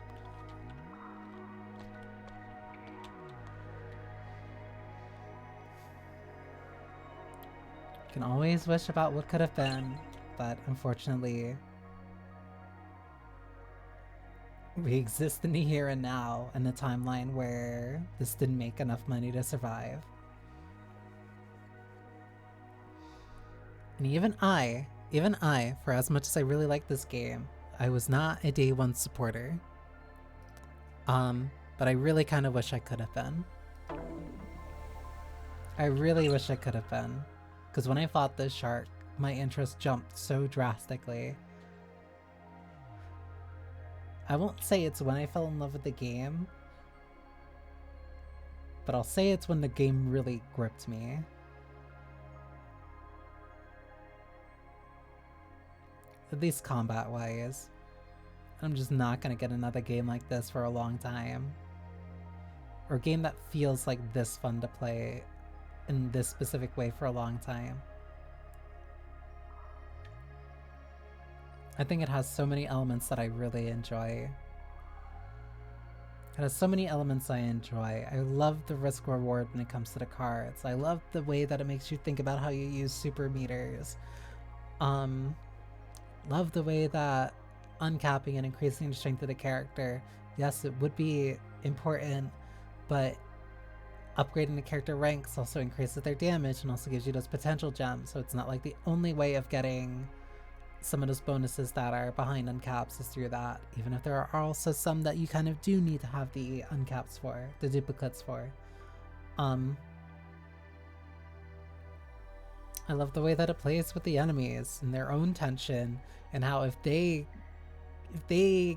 Speaker 1: You can always wish about what could have been, but unfortunately, we exist in the here and now, in a timeline where this didn't make enough money to survive. And even I, for as much as I really like this game, I was not a day one supporter. But I really kind of wish I could have been. I really wish I could have been. Because when I fought this shark, my interest jumped so drastically. I won't say it's when I fell in love with the game, but I'll say it's when the game really gripped me. At least combat-wise. I'm just not gonna get another game like this for a long time. Or a game that feels like this fun to play in this specific way for a long time. I think it has so many elements that I really enjoy. It has so many elements I enjoy. I love the risk reward when it comes to the cards. I love the way that it makes you think about how you use super meters. Love the way that uncapping and increasing the strength of the character, yes, it would be important, but upgrading the character ranks also increases their damage and also gives you those potential gems, so it's not like the only way of getting some of those bonuses that are behind uncaps is through that, even if there are also some that you kind of do need to have the uncaps for, the duplicates for. I love the way that it plays with the enemies and their own tension, and how if they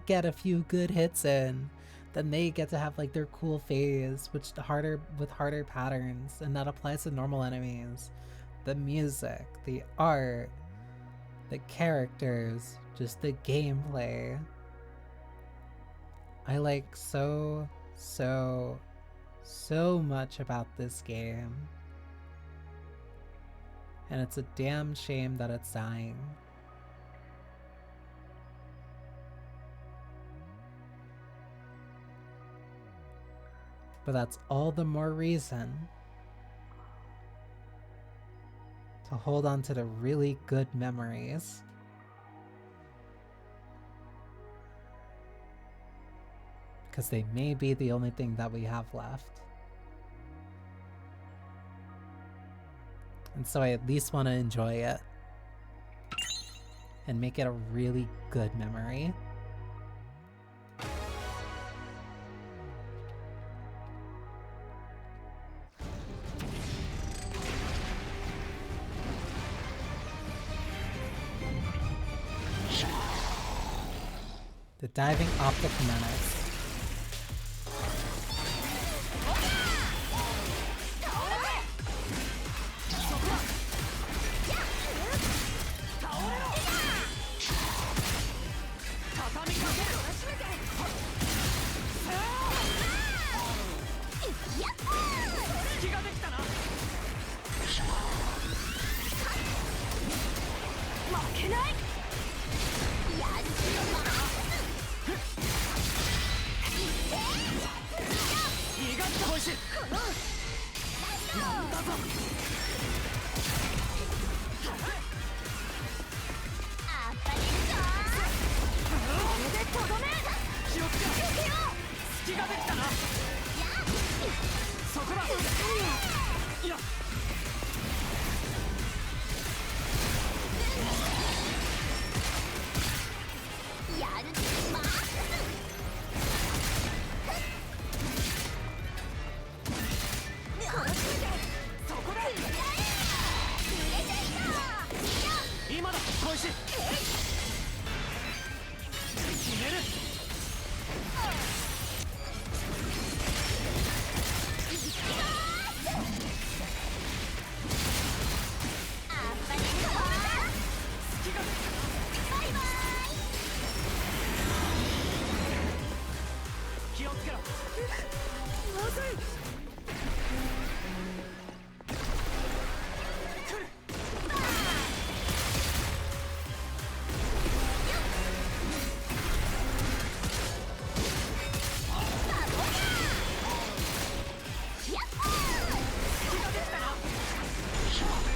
Speaker 1: get a few good hits in, then they get to have like their cool phase, with harder patterns, and that applies to normal enemies. The music, the art, the characters, just the gameplay. I like so much about this game. And it's a damn shame that it's dying. But that's all the more reason to hold on to the really good memories. Because they may be the only thing that we have left. And so I at least want to enjoy it. And make it a really good memory. The diving optic menace.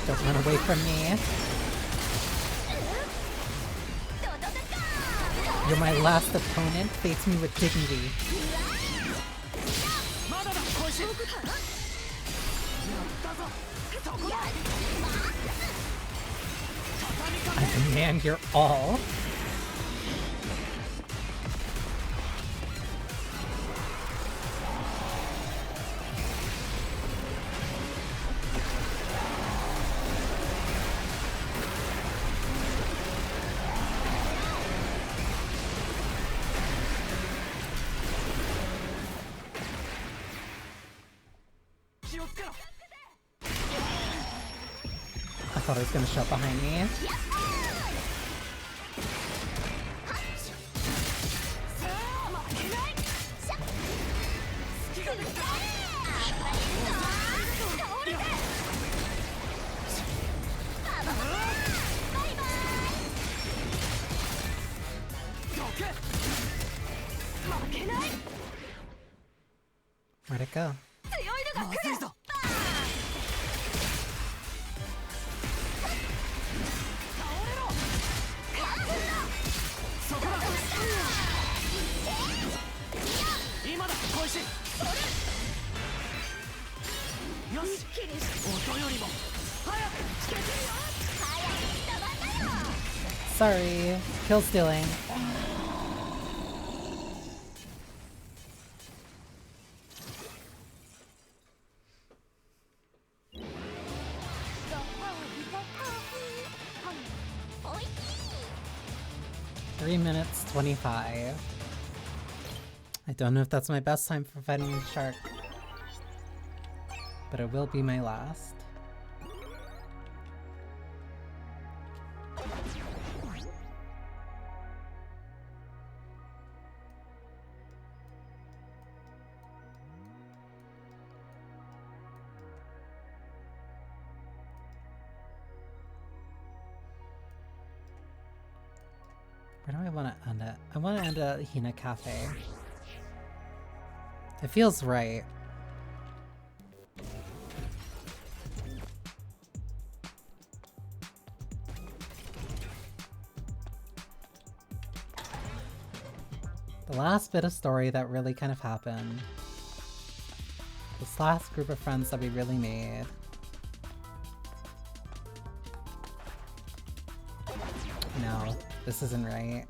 Speaker 1: Don't run away from me. You're my last opponent. Face me with dignity. I demand your all. I thought it was gonna show up behind me. Where'd it go? Sorry, kill stealing. Three minutes 25. I don't know if that's my best time for fighting a shark, but it will be my last. Where do I want to end it? I want to end at Hina Cafe. It feels right. The last bit of story that really kind of happened. This last group of friends that we really made. No, this isn't right.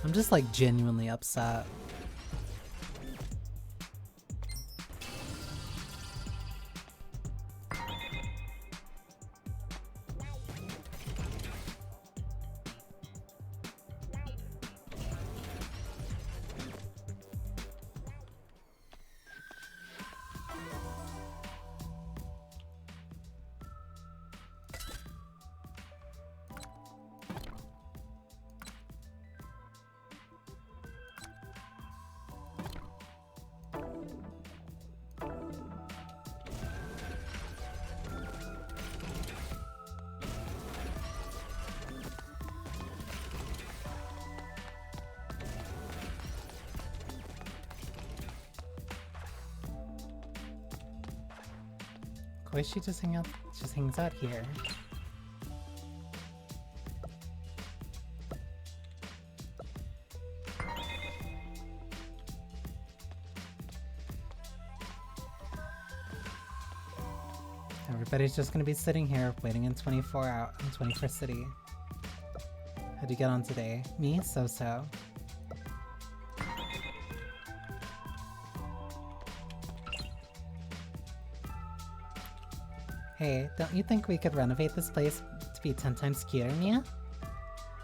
Speaker 1: I'm just like genuinely upset. Koichi just hangs out here. Everybody's just gonna be sitting here waiting in 21st City. How'd you get on today? Me? So-so. Hey, don't you think we could renovate this place to be 10 times cuter, Nia?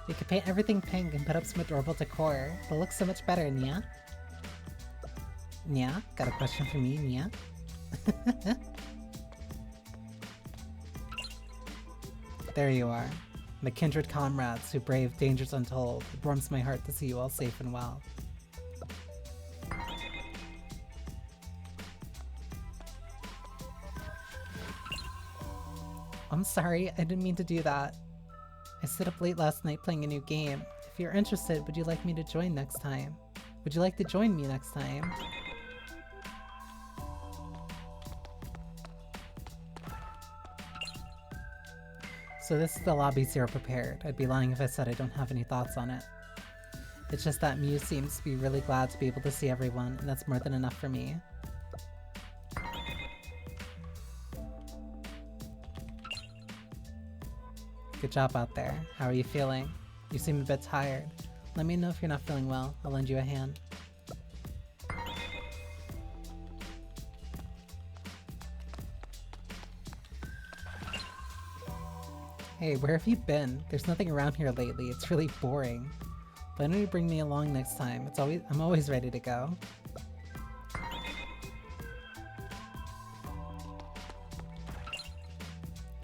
Speaker 1: We could paint everything pink and put up some adorable decor. It'll look so much better, Nia. Nia, got a question for me, Nia? There you are. My kindred comrades who brave dangers untold. It warms my heart to see you all safe and well. I'm sorry, I didn't mean to do that. I stayed up late last night playing a new game. If you're interested, would you like me to join next time? Would you like to join me next time? So this is the lobby Zero prepared. I'd be lying if I said I don't have any thoughts on it. It's just that Mew seems to be really glad to be able to see everyone, and that's more than enough for me. Good job out there. How are you feeling? You seem a bit tired. Let me know if you're not feeling well. I'll lend you a hand. Hey, where have you been? There's nothing around here lately. It's really boring. Why don't you bring me along next time? I'm always ready to go.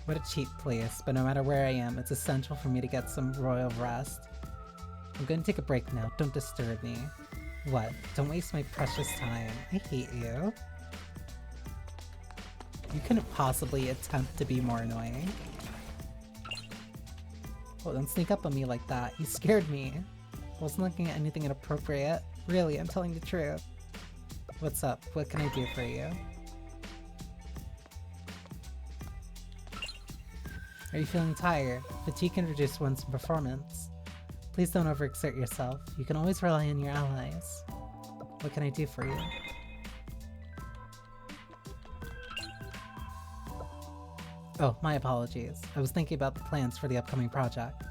Speaker 1: What a cheap place, but no matter where I am, it's essential for me to get some royal rest. I'm going to take a break now. Don't disturb me. What? Don't waste my precious time. I hate you. You couldn't possibly attempt to be more annoying. Oh, don't sneak up on me like that. You scared me. I wasn't looking at anything inappropriate. Really, I'm telling the truth. What's up? What can I do for you? Are you feeling tired? Fatigue can reduce one's performance. Please don't overexert yourself. You can always rely on your allies. What can I do for you? Oh, my apologies. I was thinking about the plans for the upcoming project.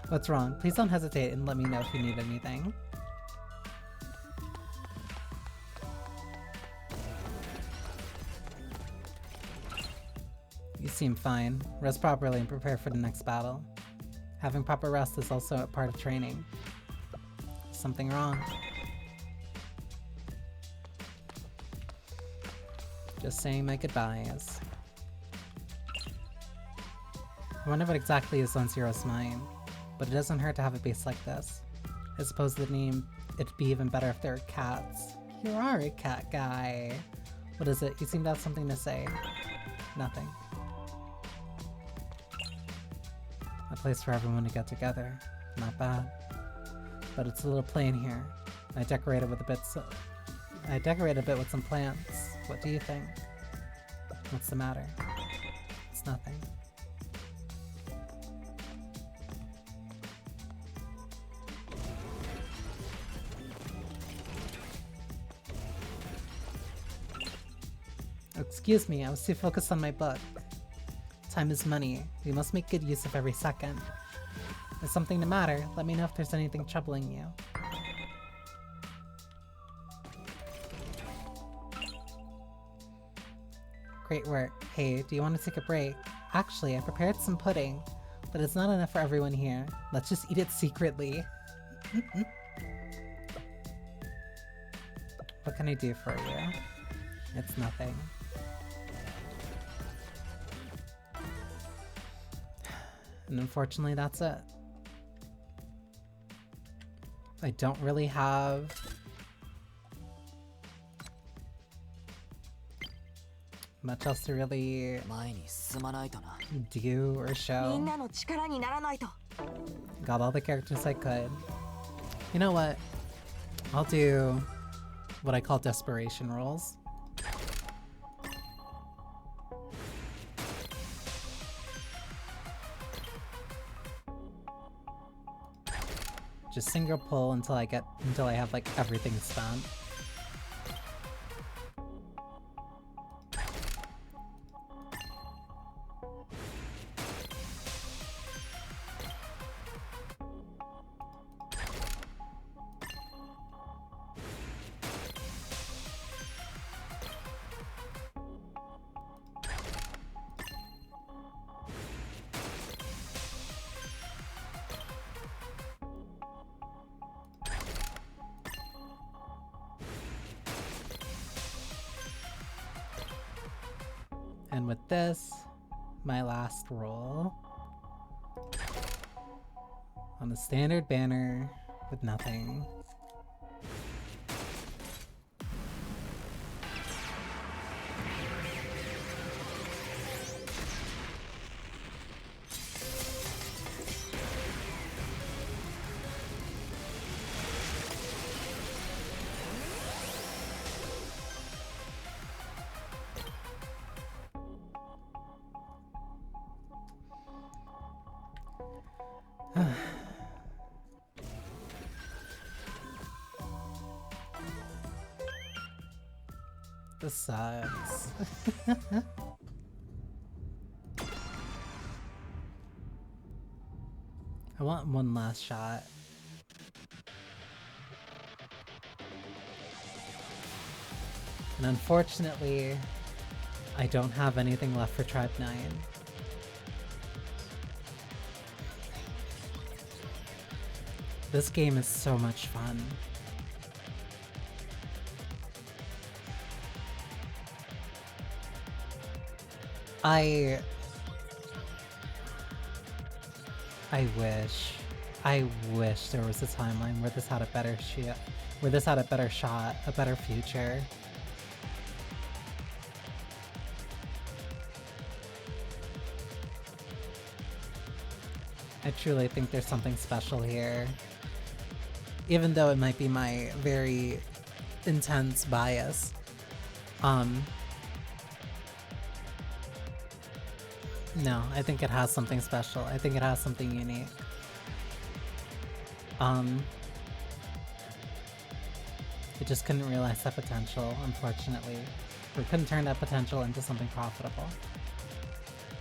Speaker 1: What's wrong? Please don't hesitate and let me know if you need anything. You seem fine. Rest properly and prepare for the next battle. Having proper rest is also a part of training. Something wrong? Just saying my goodbyes. I wonder what exactly is on Zero's mind, but it doesn't hurt to have a base like this. I suppose it'd be even better if there were cats. You are a cat guy. What is it? You seem to have something to say. Nothing. A place for everyone to get together. Not bad. But it's a little plain here. I decorated a bit with some plants. What do you think? What's the matter? It's nothing. Excuse me, I was too focused on my book. Time is money. We must make good use of every second. Is something the matter? Let me know if there's anything troubling you. Great work. Hey, do you want to take a break? Actually, I prepared some pudding, but it's not enough for everyone here. Let's just eat it secretly. What can I do for you? It's nothing. And unfortunately, that's it. I don't really have much else to really do or show. Got all the characters I could. You know what? I'll do what I call desperation rolls. Just single pull until I have like everything spent. And with this, my last roll on the standard banner with nothing. This sucks. I want one last shot. And unfortunately, I don't have anything left for Tribe 9. This game is so much fun. I wish there was a timeline where this had a better shot, a better future. I truly think there's something special here. Even though it might be my very intense bias. No, I think it has something special. I think it has something unique. It just couldn't realize that potential, unfortunately. Or couldn't turn that potential into something profitable.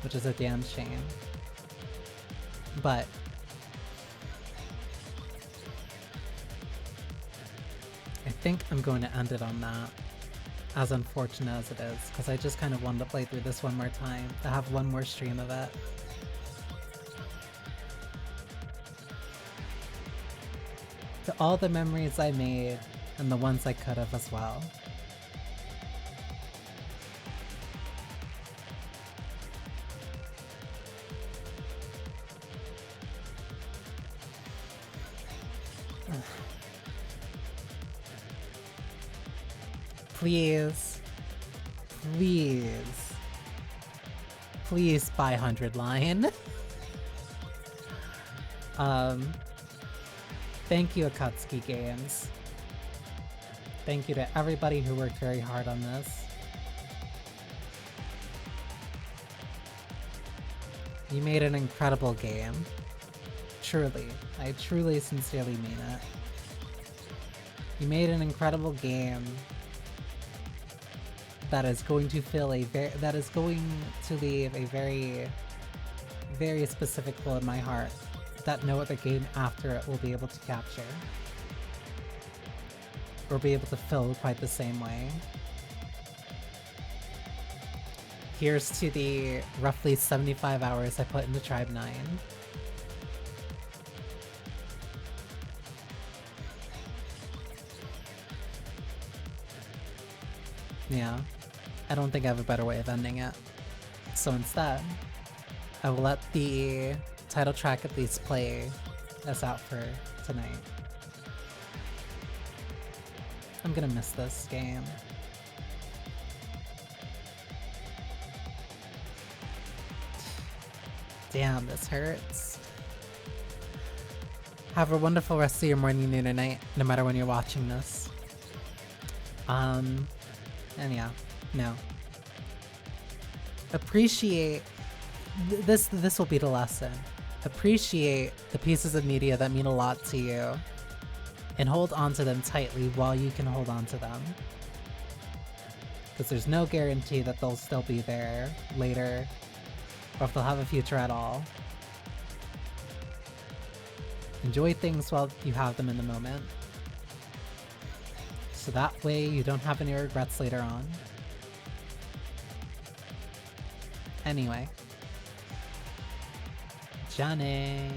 Speaker 1: Which is a damn shame. But I think I'm going to end it on that. As unfortunate as it is, because I just kind of wanted to play through this one more time, to have one more stream of it. To all the memories I made, and the ones I could have as well. Please. Please. Please buy 100 line. Thank you, Akatsuki Games. Thank you to everybody who worked very hard on this. You made an incredible game. Truly. I truly, sincerely mean it. You made an incredible game that is going to leave a very, very specific hole in my heart that no other game after it will be able to capture. Or be able to fill quite the same way. Here's to the roughly 75 hours I put into Tribe 9. Yeah, I don't think I have a better way of ending it. So instead, I will let the title track at least play us out for tonight. I'm gonna miss this game. Damn, this hurts. Have a wonderful rest of your morning, noon, or night, no matter when you're watching this. And yeah, no. Appreciate this will be the lesson. Appreciate the pieces of media that mean a lot to you and hold on to them tightly while you can hold on to them. Because there's no guarantee that they'll still be there later or if they'll have a future at all. Enjoy things while you have them in the moment. So that way you don't have any regrets later on. Anyway. Johnny.